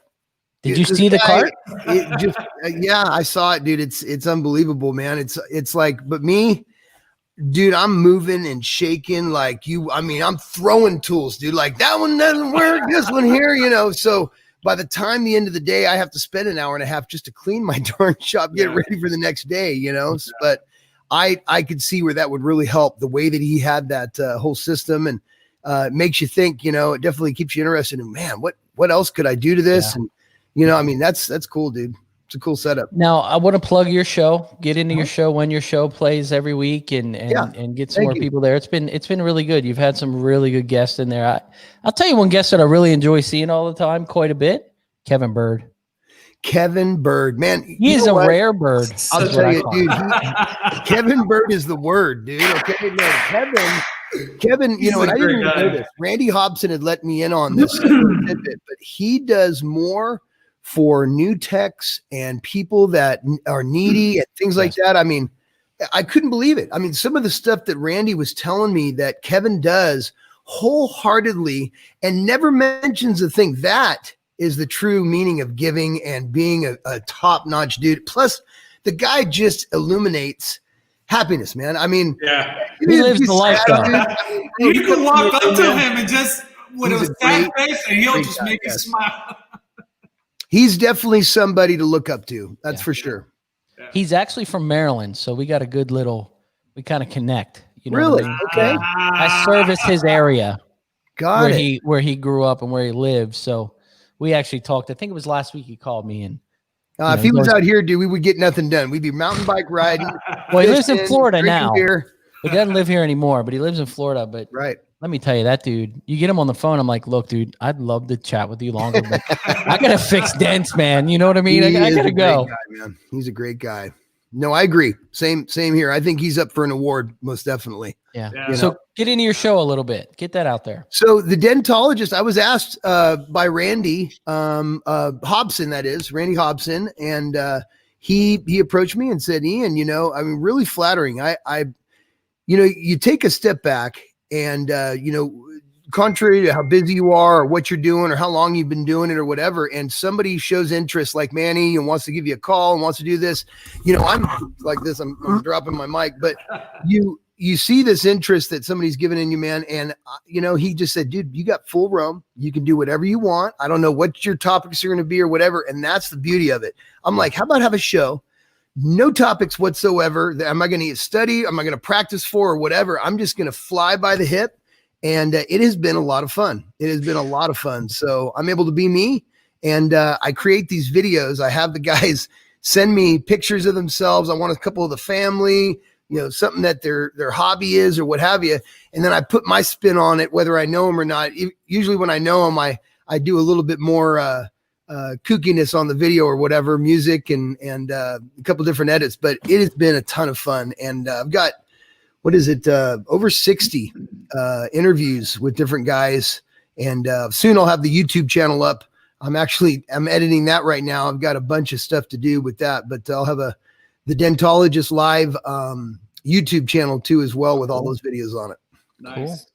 did you see the cart? I saw it, dude. It's unbelievable, man. It's like, but me, dude, I'm moving and shaking like you. I mean, I'm throwing tools, dude. Like that one doesn't work. This one here, So by the time the end of the day, I have to spend an hour and a half just to clean my darn shop, get ready for the next day, But I could see where that would really help, the way that he had that whole system, and it makes you think. It definitely keeps you interested in, man, what else could I do to this? And I mean, that's cool, dude. It's a cool setup. Now, I want to plug your show. Get into your show when your show plays every week, and get some more people there. It's been really good. You've had some really good guests in there. I'll tell you one guest that I really enjoy seeing all the time, quite a bit. Kevin Bird. Kevin Bird, man, he is a rare bird. I'll tell you, dude. Kevin Bird is the word, dude. Okay, man, Kevin. And I didn't even know this. Randy Hobson had let me in on this, but he does more for new techs and people that are needy and things like that. I mean, I couldn't believe it. I mean, some of the stuff that Randy was telling me that Kevin does wholeheartedly and never mentions a thing. That is the true meaning of giving and being a top-notch dude. Plus, the guy just illuminates happiness, man. I mean, he lives the life. You can walk up to him and just with a sad face, and he'll just make you smile. He's definitely somebody to look up to. That's for sure. He's actually from Maryland, so we got a good we kind of connect. Really? Okay. I service his area. Got it. Where he grew up and where he lives. So we actually talked. I think it was last week he called me, and if he was out here, dude, we would get nothing done. We'd be mountain bike riding. Well, he lives in Florida now. He doesn't live here anymore, but he lives in Florida. But let me tell you, that dude, you get him on the phone, I'm like, look, dude, I'd love to chat with you longer, but I gotta fix dents, man. You know what I mean? I gotta go. Guy, man. He's a great guy. No, I agree. Same here. I think he's up for an award, most definitely. Yeah. So get into your show a little bit. Get that out there. So the dentologist, I was asked by Randy Hobson, that is Randy Hobson, and he approached me and said, Ian, I mean, really flattering. I you take a step back and contrary to how busy you are or what you're doing or how long you've been doing it or whatever, and somebody shows interest like Manny and wants to give you a call and wants to do this, I'm like this, I'm dropping my mic, but you see this interest that somebody's given in you, man. And he just said, dude, you got full roam. You can do whatever you want. I don't know what your topics are going to be or whatever. And that's the beauty of it. I'm like, how about have a show? No topics whatsoever. Am I going to study? Am I going to practice for or whatever? I'm just going to fly by the hip. And it has been a lot of fun. So I'm able to be me. And I create these videos. I have the guys send me pictures of themselves. I want a couple of the family, something that their hobby is or what have you. And then I put my spin on it, whether I know them or not. Usually when I know them, I I do a little bit more kookiness on the video or whatever, music and a couple different edits, but it has been a ton of fun. And I've got, what is it? Over 60 interviews with different guys. And soon I'll have the YouTube channel up. I'm editing that right now. I've got a bunch of stuff to do with that, but I'll have the Dent Digest Live YouTube channel too, as well, with all those videos on it. Nice.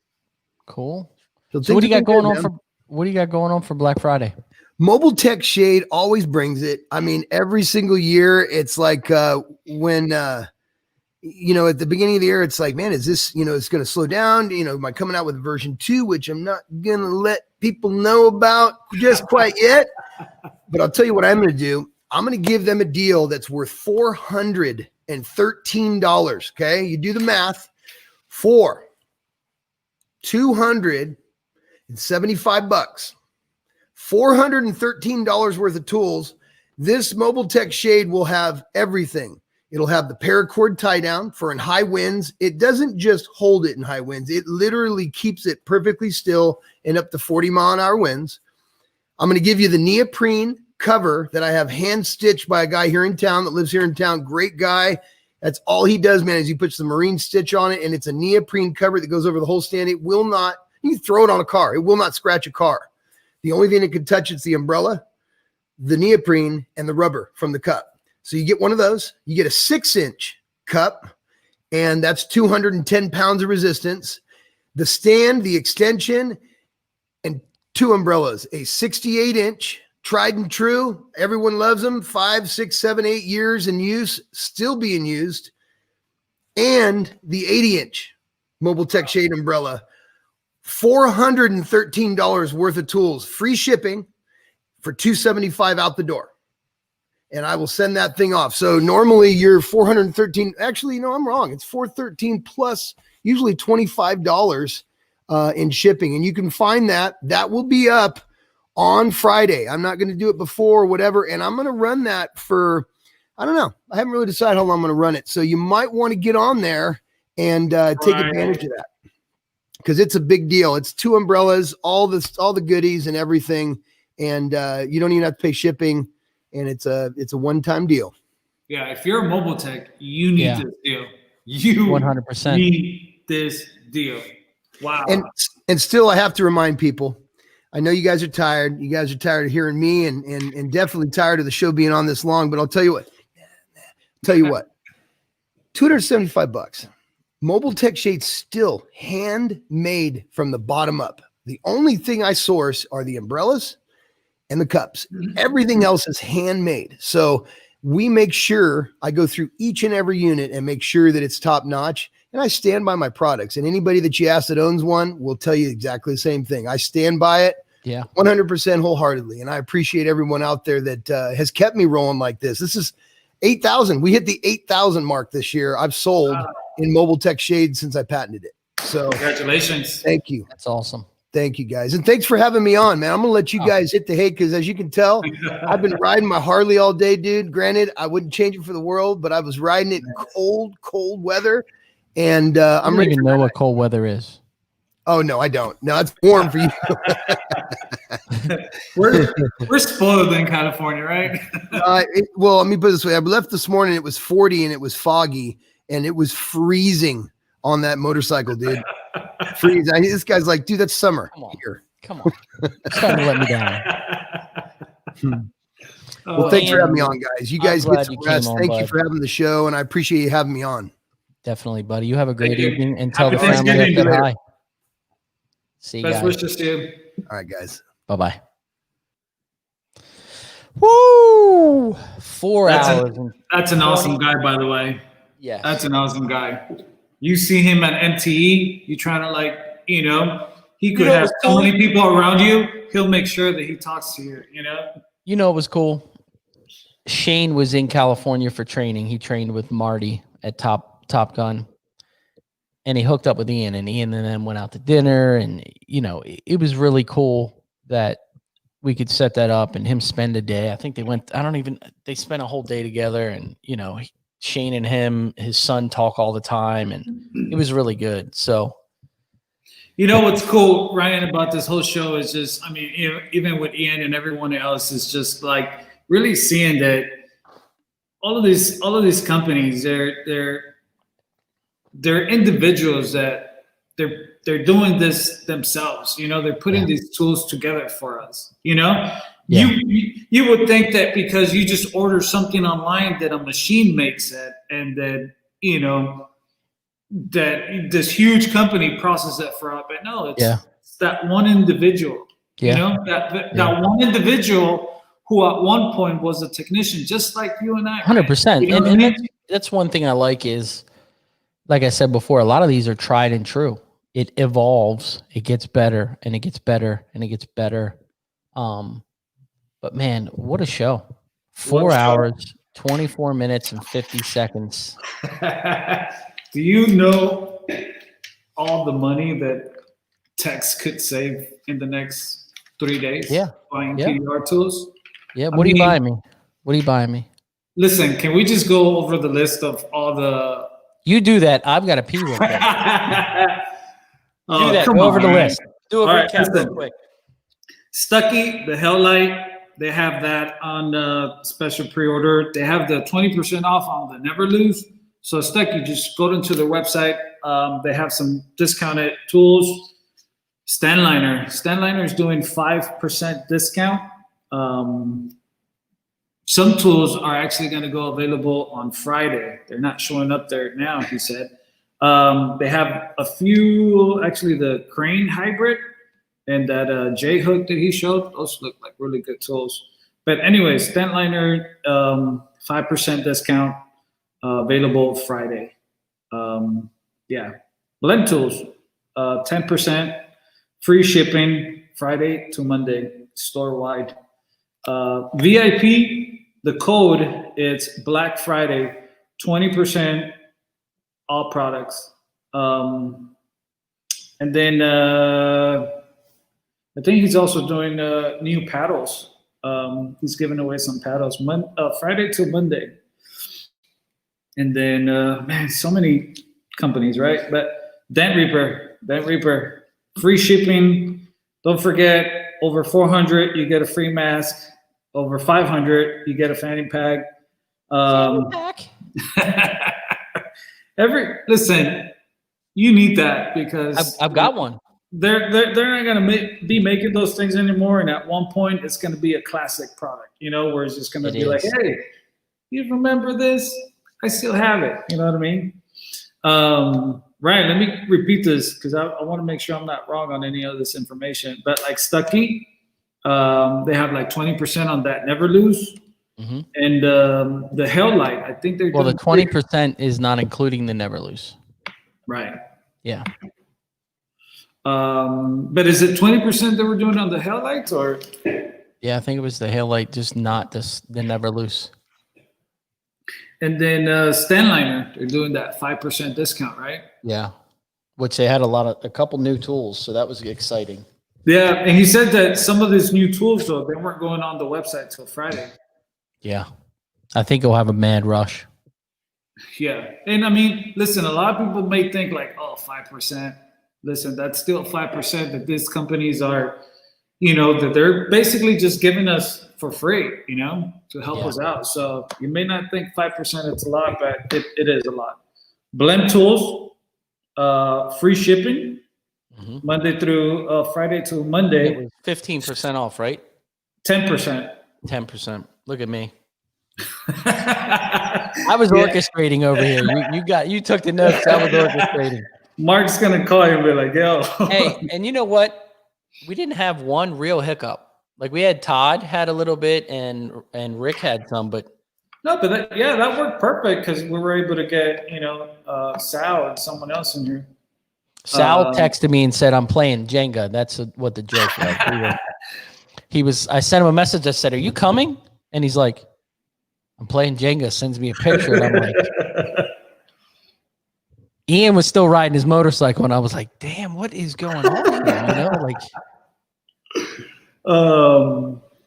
Cool. So what do you got going on what do you got going on for Black Friday? Mobile Tech Shade always brings it. I mean, every single year, it's like when at the beginning of the year, it's like, man, is this, it's going to slow down? Am I coming out with version 2, which I'm not going to let people know about just quite yet. But I'll tell you what I'm going to do. I'm going to give them a deal that's worth $413. Okay. You do the math. For $275, $413 worth of tools. This Mobile Tech Shade will have everything. It'll have the paracord tie down for in high winds. It doesn't just hold it in high winds. It literally keeps it perfectly still in up to 40-mile-an-hour winds. I'm going to give you the neoprene cover that I have hand stitched by a guy here in town that lives here in town. Great guy. That's all he does, man, is he puts the marine stitch on it, and it's a neoprene cover that goes over the whole stand. It will not, you can throw it on a car. It will not scratch a car. The only thing that could touch it's the umbrella, the neoprene, and the rubber from the cup. So you get one of those. You get a 6-inch cup, and that's 210 pounds of resistance. The stand, the extension, and 2 umbrellas. A 68-inch, tried and true. Everyone loves them. 5, 6, 7, 8 years in use, still being used. And the 80-inch Mobile Tech Shade umbrella. $413 worth of tools, free shipping for $275 out the door. And I will send that thing off. So normally you're $413. Actually, no, I'm wrong. It's $413 plus usually $25 in shipping. And you can find that. That will be up on Friday. I'm not going to do it before or whatever. And I'm going to run that for, I don't know. I haven't really decided how long I'm going to run it. So you might want to get on there and take advantage of that, because it's a big deal. It's 2 umbrellas, all the goodies and everything. And you don't even have to pay shipping. And it's a one-time deal. Yeah. If you're a mobile tech, you need this deal. You 100% need this deal. Wow. And still, I have to remind people, I know you guys are tired. You guys are tired of hearing me and definitely tired of the show being on this long, but I'll tell you what, $275. Mobile Tech Shade still handmade from the bottom up. The only thing I source are the umbrellas and the cups. Everything else is handmade. So we make sure I go through each and every unit and make sure that it's top notch. And I stand by my products. And anybody that you ask that owns one will tell you exactly the same thing. I stand by it 100% wholeheartedly. And I appreciate everyone out there that has kept me rolling like this. This is 8,000. We hit the 8,000 mark this year. I've sold in Mobile Tech Shade since I patented it. So congratulations. Thank you. That's awesome. Thank you, guys. And thanks for having me on, man. I'm going to let you guys hit the hay, because as you can tell, I've been riding my Harley all day, dude. Granted, I wouldn't change it for the world, but I was riding it in cold weather. And I don't even know what cold weather is. Oh, no, I don't. No, it's warm for you. we're spoiled in California, right? Well, let me put it this way. I left this morning. It was 40 and it was foggy and it was freezing on that motorcycle, dude. Freezing. This guy's like, dude, that's summer here. Come on. It's time to let me down. Well, thanks for having me on, guys. You guys get some rest. Thank you for having the show, and I appreciate you having me on. Definitely, buddy. You have a great evening, and tell the family I said hi. See you guys. Best wishes to you. All right, guys. Bye-bye. Woo! 4 hours. That's an awesome guy, by the way. Yeah. That's an awesome guy. You see him at MTE, you trying to he could have so many people around you. He'll make sure that he talks to you, You know, it was cool. Shane was in California for training. He trained with Marty at Top Gun. And he hooked up with Ian, and Ian and them went out to dinner. And, it was really cool that we could set that up and him spend a day. I think they spent a whole day together, and, Shane and him, his son, talk all the time, and it was really good. So, You know what's cool, Ryan, about this whole show is just, I mean, even with Ian and everyone else, is just like really seeing that all of these companies, they're individuals that they're doing this themselves. You know, they're putting these tools together for us. You know, you would think that because you just order something online that a machine makes it, and then you know that this huge company processes it for us. But no, it's that one individual. You know, that one individual who at one point was a technician, just like you and I. 100%. You know And that's one thing I like is, like I said before, a lot of these are tried and true. It evolves, it gets better, and it gets better, and it gets better. But man, what a show. 4 hours, 24 minutes, and 50 seconds. Do you know all the money that techs could save in the next 3 days? Buying PDR tools? Yeah. What are you buying me? What are you buying me? Listen, can we just go over the list of all the... You do that. I've got to pee real quick. Do that. Go over the list. Do a recap real quick. Stucky, the Hell Light, they have that on special pre-order. They have the 20% off on the Never Lose. So Stucky, just go into their website. They have some discounted tools. Stanliner is doing 5% discount. Some tools are actually going to go available on Friday. They're not showing up there now, he said. They have a few, actually the Crane Hybrid and that J-Hook that he showed. Those look like really good tools. But anyway, Stanliner, 5% discount, available Friday. Blem Tools, 10%, free shipping Friday to Monday, store-wide. VIP, the code, it's Black Friday, 20% all products. And then I think he's also doing new paddles. He's giving away some paddles Friday to Monday. And then, man, so many companies, right? But Dent Reaper, free shipping. Don't forget, over 400, you get a free mask. Over 500, you get a fanny pack. Listen, you need that because I've got one. They're not gonna be making those things anymore, and at one point, it's gonna be a classic product. You know, where it's just gonna be like, hey, you remember this? I still have it. You know what I mean? Ryan, let me repeat this because I want to make sure I'm not wrong on any of this information. But like Stucky, they have like 20% on that Never Lose. And the Hell Light, I think they're the 20% is not including the Never Lose. Right. Yeah. But is it 20% that we're doing on the Hell Lights or? Yeah, I think it was the Hell Light, just not the Never Lose. And then Stanliner, they're doing that 5% discount, right? Yeah, which they had a couple new tools, so that was exciting. Yeah, and he said that some of these new tools, though, they weren't going on the website till Friday. Yeah, I think it'll have a mad rush. Yeah, and I mean, listen, a lot of people may think like, oh, 5%. Listen, that's still 5% that these companies are, you know, that they're basically just giving us for free, you know, to help us out. So you may not think 5% it's a lot, but it is a lot. Blem Tools, free shipping, Monday through Friday to Monday. It was 15% off, right? 10%. 10%. Look at me. I was orchestrating over here. You took the notes. I was orchestrating. Mark's gonna call you and be like, yo. Hey, and you know what? We didn't have one real hiccup. Like we had Todd had a little bit and Rick had some, but no, but that worked perfect because we were able to get, you know, Sal and someone else in here. Sal texted me and said, I'm playing Jenga. That's what the joke was. I sent him a message that said, are you coming? And he's like, I'm playing Jenga, sends me a picture. And I'm like, Ian was still riding his motorcycle. And I was like, damn, what is going on here? You know, like,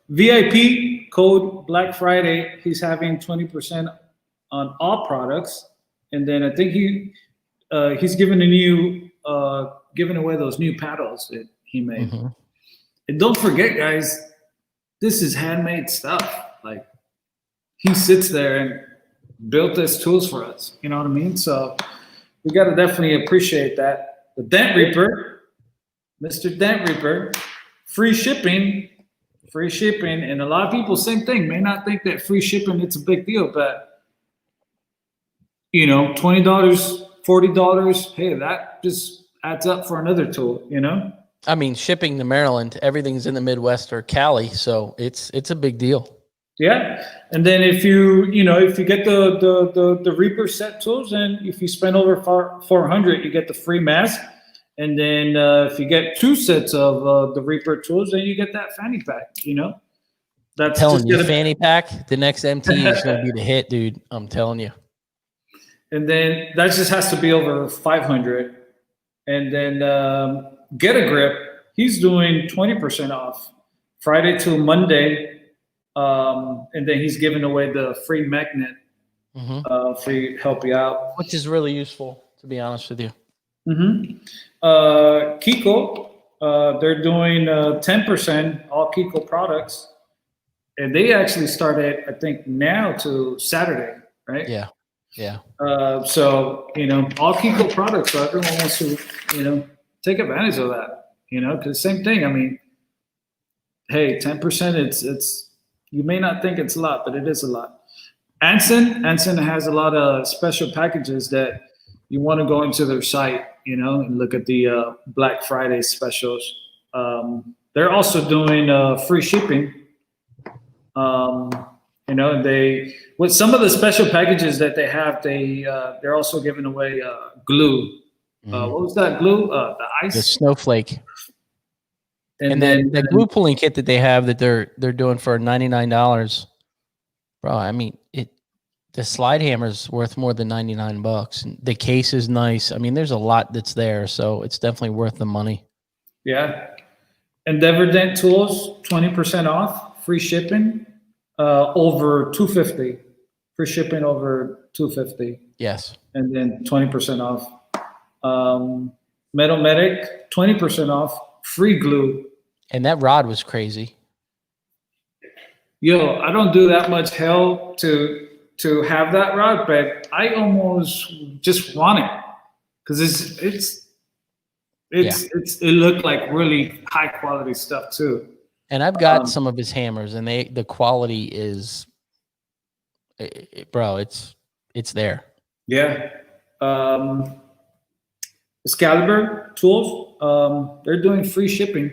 VIP code Black Friday. He's having 20% on all products. And then I think he's given a new giving away those new paddles that he made. And don't forget, guys, this is handmade stuff. Like, he sits there and built these tools for us. You know what I mean? So we got to definitely appreciate that. The Dent Reaper, Mr. Dent Reaper, free shipping. And a lot of people, same thing, may not think that free shipping, it's a big deal, but you know, $20, $40, hey, that just adds up for another tool, you know? I mean, shipping to Maryland, everything's in the Midwest or Cali, so it's a big deal. Yeah, and then if you get the Reaper set tools, and if you spend over $400, you get the free mask, and then if you get 2 sets of the Reaper tools, then you get that fanny pack. You know, that's I'm telling just you, gonna- fanny pack, the next MT is going to be the hit, dude. I'm telling you. And then that just has to be over 500, and then Get a Grip. He's doing 20% off Friday to Monday. And then he's giving away the free magnet, free help you out, which is really useful, to be honest with you. Kiko, they're doing 10% all Kiko products, and they actually started, I think, now to Saturday, right? Yeah. So you know, all Kiko products. So everyone wants to, you know, take advantage of that. You know, because same thing. I mean, hey, 10%. It's you may not think it's a lot, but it is a lot. Anson has a lot of special packages that you want to go into their site, you know, and look at the Black Friday specials. They're also doing free shipping. You know, with some of the special packages that they have, they're also giving away glue. What was that glue? The ice, the snowflake. And then the glue pulling kit that they have that they're doing for $99, bro. I mean, the slide hammer is worth more than $99. And the case is nice. I mean, there's a lot that's there, so it's definitely worth the money. Yeah. Endeavor Dent Tools, 20% off, free shipping over $250. Free shipping over $250. Yes. And then 20% off. Metal Medic, 20% off, free glue. And that rod was crazy. Yo, I don't do that much hell to have that rod, but I almost just want it because it looked like really high quality stuff too. And I've got some of his hammers, and the quality is, bro, it's there. Yeah. Excalibur tools, they're doing free shipping,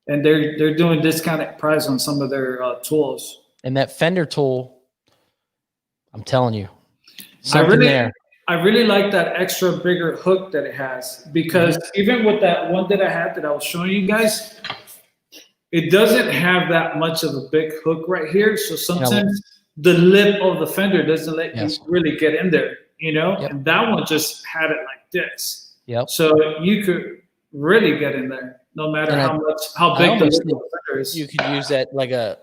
and they're doing discounted price on some of their tools. And that fender tool, I'm telling you, something there. I really like that extra bigger hook that it has, because even with that one that I had that I was showing you guys, it doesn't have that much of a big hook right here. So sometimes the lip of the fender doesn't let you really get in there, you know? And that one just had it like this. So you could really get in there, no matter how big the fender is. You could use that like a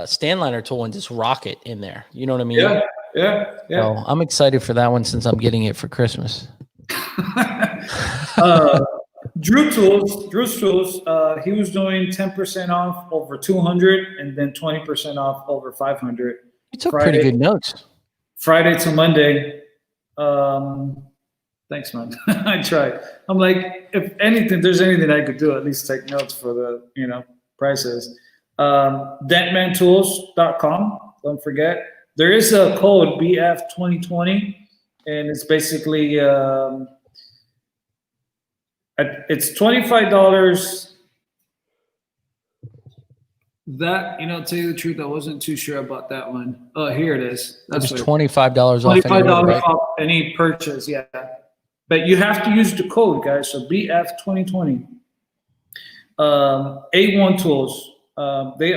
Stanliner tool and just rock it in there. You know what I mean? Yeah. So I'm excited for that one since I'm getting it for Christmas. Drew's tools. He was doing 10% off over 200, and then 20% off over 500. You took pretty good notes. Friday to Monday. Thanks, man. I tried. I'm like, if there's anything I could do, at least take notes for the prices. Dentmantools.com. Don't forget. There is a code BF2020, and it's basically it's $25. That, tell you the truth, I wasn't too sure about that one. Oh, here it is. That's $25 off. $25 off any purchase, yeah. But you have to use the code, guys. So BF2020. A1 Tools. They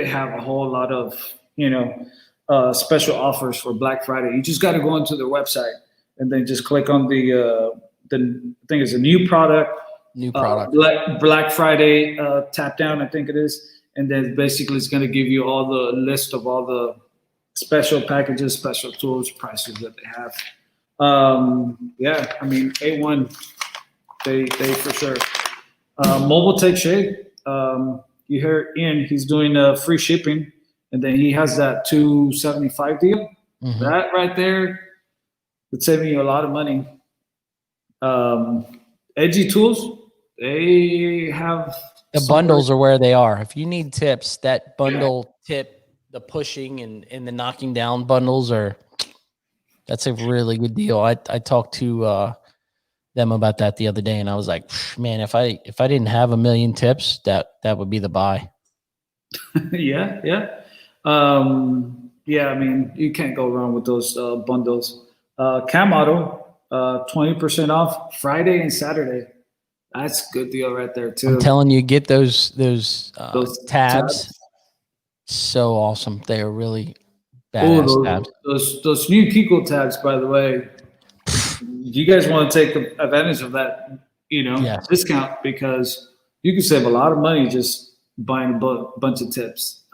have a whole lot of special offers for Black Friday. You just got to go onto their website and then just click on the I think it's a new product. Black Friday tap down, I think it is. And then basically it's going to give you all the list of all the special packages, special tools, prices that they have. A1 They for sure. Mobile Tech Shade. You hear Ian, he's doing free shipping, and then he has that $275 deal. Mhm. That right there would save you a lot of money. Edgy Tools, they have The bundles are where they are. If you need tips, that bundle tip, the pushing and the knocking down bundles that's a really good deal. I talked to them about that the other day, and I was like, man, if I didn't have a million tips, that would be the buy. yeah. Yeah, I mean, you can't go wrong with those bundles. Cam Auto, 20% off Friday and Saturday. That's a good deal right there too. I'm telling you, get those tabs. So awesome. They are really badass tabs. Those new Kiko tabs, by the way. You guys want to take advantage of that, discount, because you can save a lot of money just buying a bunch of tabs.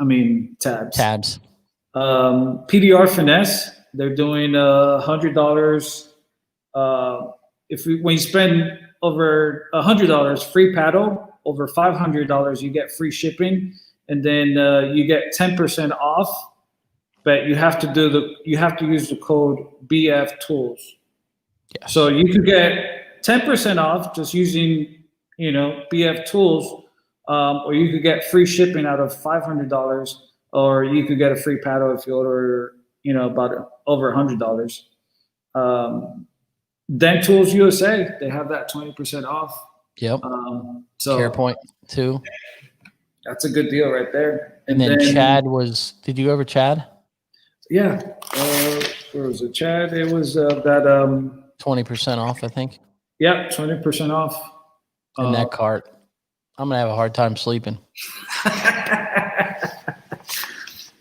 PDR Finesse, they're doing $100. When you spend over $100, free paddle. Over $500, you get free shipping, and then you get 10% off. But you have to use the code BF Tools. Yeah. So you could get 10% off just using BF Tools, or you could get free shipping out of $500, or you could get a free paddle if you order about over $100. Dent Tools USA, they have that 20% off. Yep. So CarePoint too. That's a good deal right there. And then Chad was. Did you ever Chad? Yeah. Where was it? Chad. It was that 20% off, I think. Yeah, 20% off. In that cart. I'm gonna have a hard time sleeping.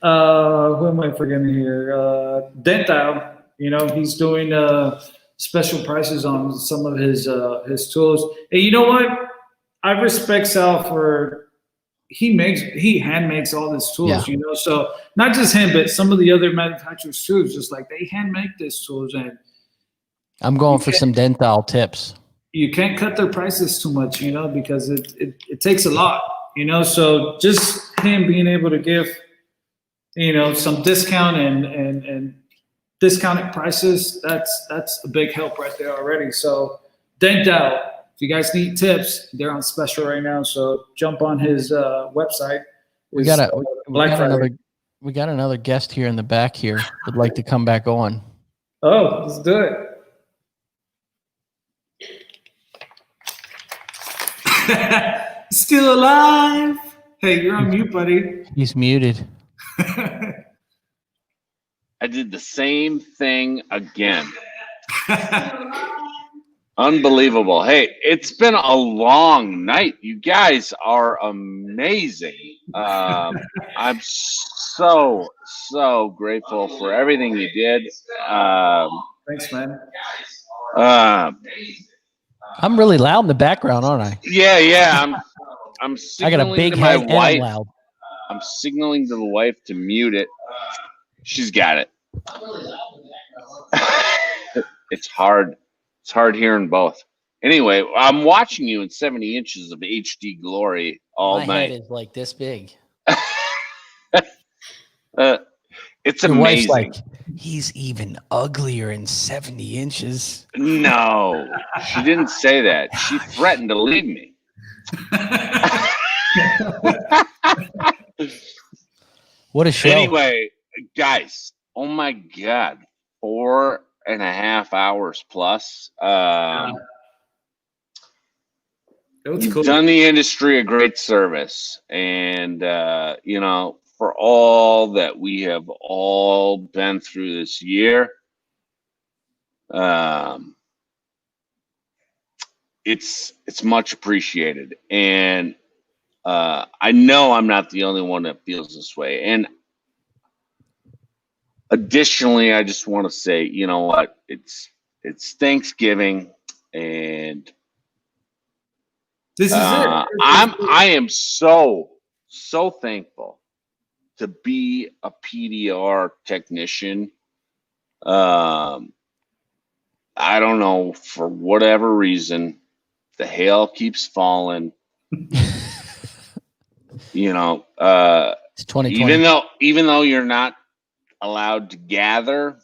Who am I forgetting here? Dental. He's doing special prices on some of his tools. And you know what? I respect Sal for he hand makes all his tools. Yeah. So not just him, but some of the other manufacturers too. It's just like they hand make these tools, and I'm going for some dental tips. You can't cut their prices too much, because it takes a lot, So just him being able to give, some discount and discounted prices, that's a big help right there already. So Dental, if you guys need tips, they're on special right now. So jump on his website. We got another guest here in the back here. Would like to come back on. Oh, let's do it. Still alive. Hey, you're on mute, buddy. He's muted. I did the same thing again. Unbelievable. Hey, it's been a long night. You guys are amazing. I'm so grateful for everything you did. Thanks, man. I'm really loud in the background, aren't I? Yeah. I'm I got a big to my head and I'm wife. loud. I'm signaling to the wife to mute it. She's got it. It's hard. It's hard hearing both. Anyway, I'm watching you in 70 inches of HD glory all My night. head is like this big. It's Your wife's amazing. like, he's even uglier in 70 inches. No, she didn't say that. She threatened to leave me. What a show. Anyway, guys, oh my God, 4.5 hours plus. You've done the industry a great service. And, for all that we have all been through this year, it's much appreciated. And I know I'm not the only one that feels this way. And additionally, I just want to say, you know what? It's Thanksgiving, and this is it. I am so thankful to be a PDR technician. I don't know, for whatever reason, the hail keeps falling. You know, it's 2020. even though you're not allowed to gather,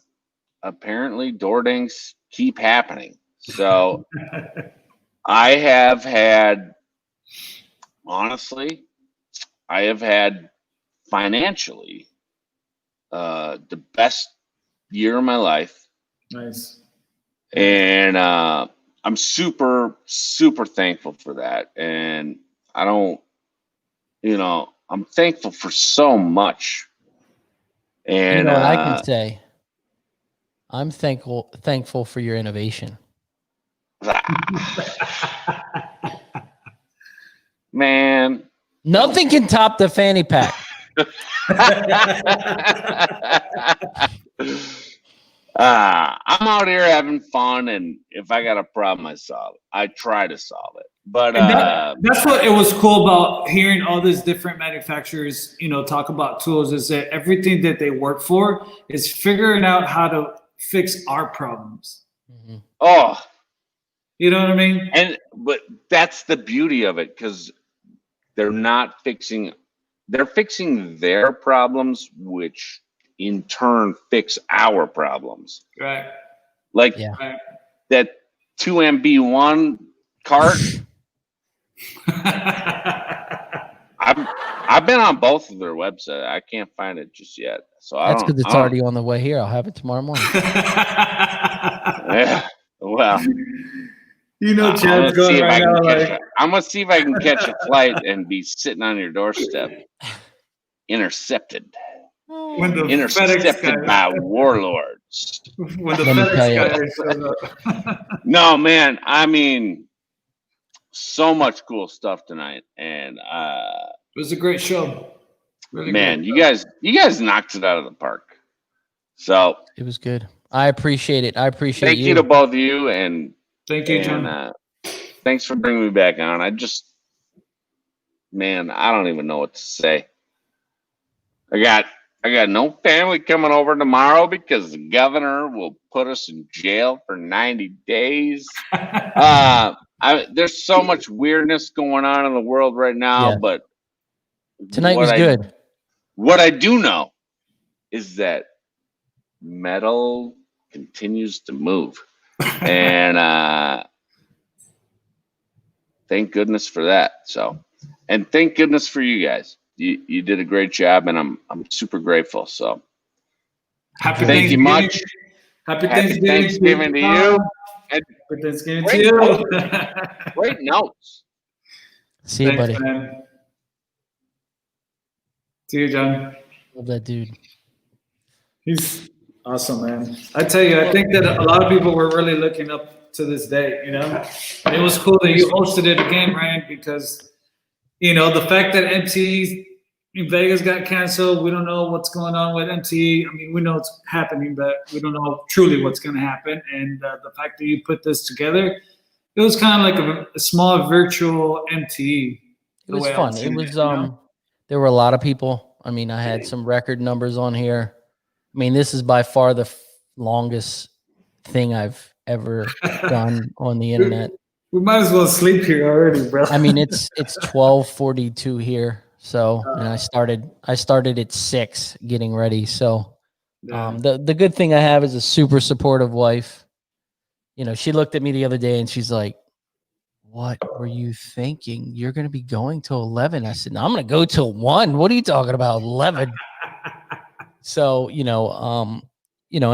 apparently door dings keep happening. So I have had financially the best year of my life. Nice. And I'm super, super thankful for that. And I don't, I'm thankful for so much. And you know what I can say? I'm thankful for your innovation. Man, nothing can top the fanny pack. I'm out here having fun, and if I got a problem, I try to solve it. But that's what it was cool about hearing all these different manufacturers, talk about tools, is that everything that they work for is figuring out how to fix our problems. Mm-hmm. Oh, you know what I mean? But that's the beauty of it, because they're fixing their problems, which in turn fix our problems. Right. Like that 2MB1 cart. I've been on both of their websites. I can't find it just yet. So that's because it's already on the way here. I'll have it tomorrow morning. Yeah. Well, Chad's going right now. I'm gonna see if I can catch a flight and be sitting on your doorstep, intercepted by warlords. When the FedEx guy shows up. No, man. I mean, so much cool stuff tonight, and it was a great show. Really man, you guys knocked it out of the park. So it was good. I appreciate it. I appreciate thank you to both of you, and thank you, John. Thanks for bringing me back on. I don't even know what to say. I got no family coming over tomorrow because the governor will put us in jail for 90 days. There's so much weirdness going on in the world right now, but tonight was good. What I do know is that metal continues to move, and thank goodness for that. So, and thank goodness for you guys. You did a great job, and I'm super grateful. So, thank you much. Happy Thanksgiving to you. And Happy Thanksgiving to you. Great notes. See you, buddy. Man. See you, John. Love that dude. He's awesome, man. I tell you, I think that a lot of people were really looking up to this day, And it was cool that you hosted it again, Ryan, because, the fact that MTE in Vegas got canceled, we don't know what's going on with MTE. I mean, we know it's happening, but we don't know truly what's going to happen. And the fact that you put this together, it was kind of like a small virtual MTE. It was fun. It was, there were a lot of people. I mean, I had some record numbers on here. I mean, this is by far the longest thing I've ever done on the internet. We might as well sleep here already, bro. I mean, it's 12:42 here. So, and I started at 6 getting ready. So, the good thing I have is a super supportive wife. She looked at me the other day and she's like, "What were you thinking? You're going to be going till 11." I said, "No, I'm going to go till 1. What are you talking about? 11." So, and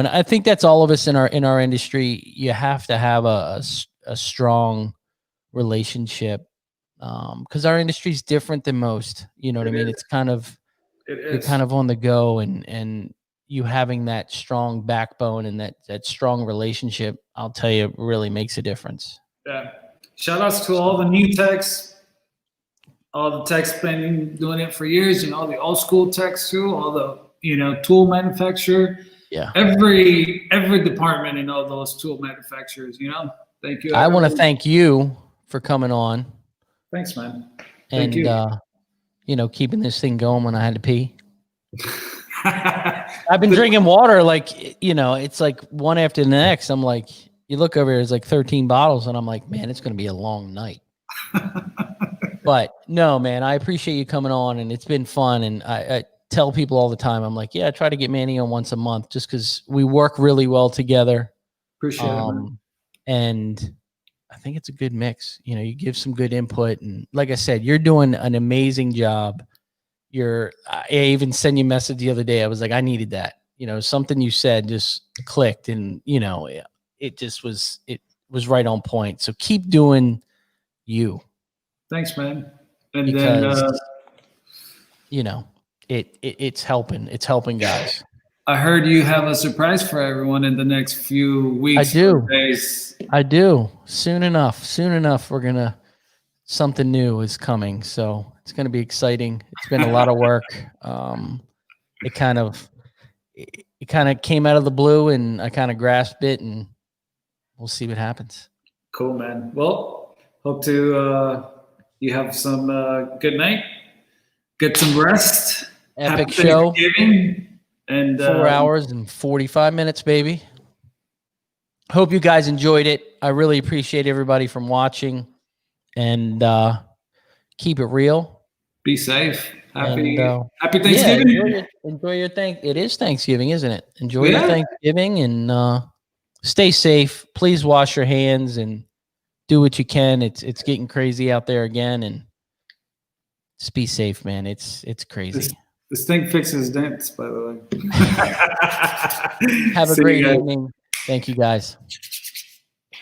I think that's all of us in our industry. You have to have a strong relationship. Because our industry is different than most, you know what I mean? It's kind of, you're kind of on the go, and you having that strong backbone and that strong relationship, I'll tell you, really makes a difference. Yeah. Shout outs to all the new techs, all the techs been doing it for years, all the old school techs too, all the, tool manufacturer. Yeah. Every department in all those tool manufacturers, thank you. I want to thank you for coming on. Thanks, man. Thank you. Keeping this thing going when I had to pee. I've been drinking water it's like one after the next. I'm like, you look over here, it's like 13 bottles, and I'm like, man, it's going to be a long night. But no, man, I appreciate you coming on, and it's been fun. And I tell people all the time, I'm like, yeah, I try to get Manny on once a month just because we work really well together. Appreciate it, man. And I think it's a good mix. You know, you give some good input, and like I said, you're doing an amazing job. I even sent you a message the other day. I was like, I needed that. You know, something you said just clicked, and you know, it was right on point. So keep doing you. Thanks, man. And because, then you know, it's helping. It's helping guys. I heard you have a surprise for everyone in the next few weeks. I do. Or days. I do. Soon enough, something new is coming. So it's going to be exciting. It's been a lot of work. It kind of came out of the blue, and I kind of grasped it, and we'll see what happens. Cool, man. Well, hope to you have some good night, get some rest. Epic show. And 4 hours and 45 minutes, baby. Hope you guys enjoyed it. I really appreciate everybody from watching, and keep it real. Be safe. Happy Happy Thanksgiving. Yeah, enjoy your It is Thanksgiving, isn't it? Enjoy your Thanksgiving, and stay safe. Please wash your hands and do what you can. It's getting crazy out there again, and just be safe, man. It's crazy. This thing fixes dents, by the way. Have a great evening. Thank you, guys.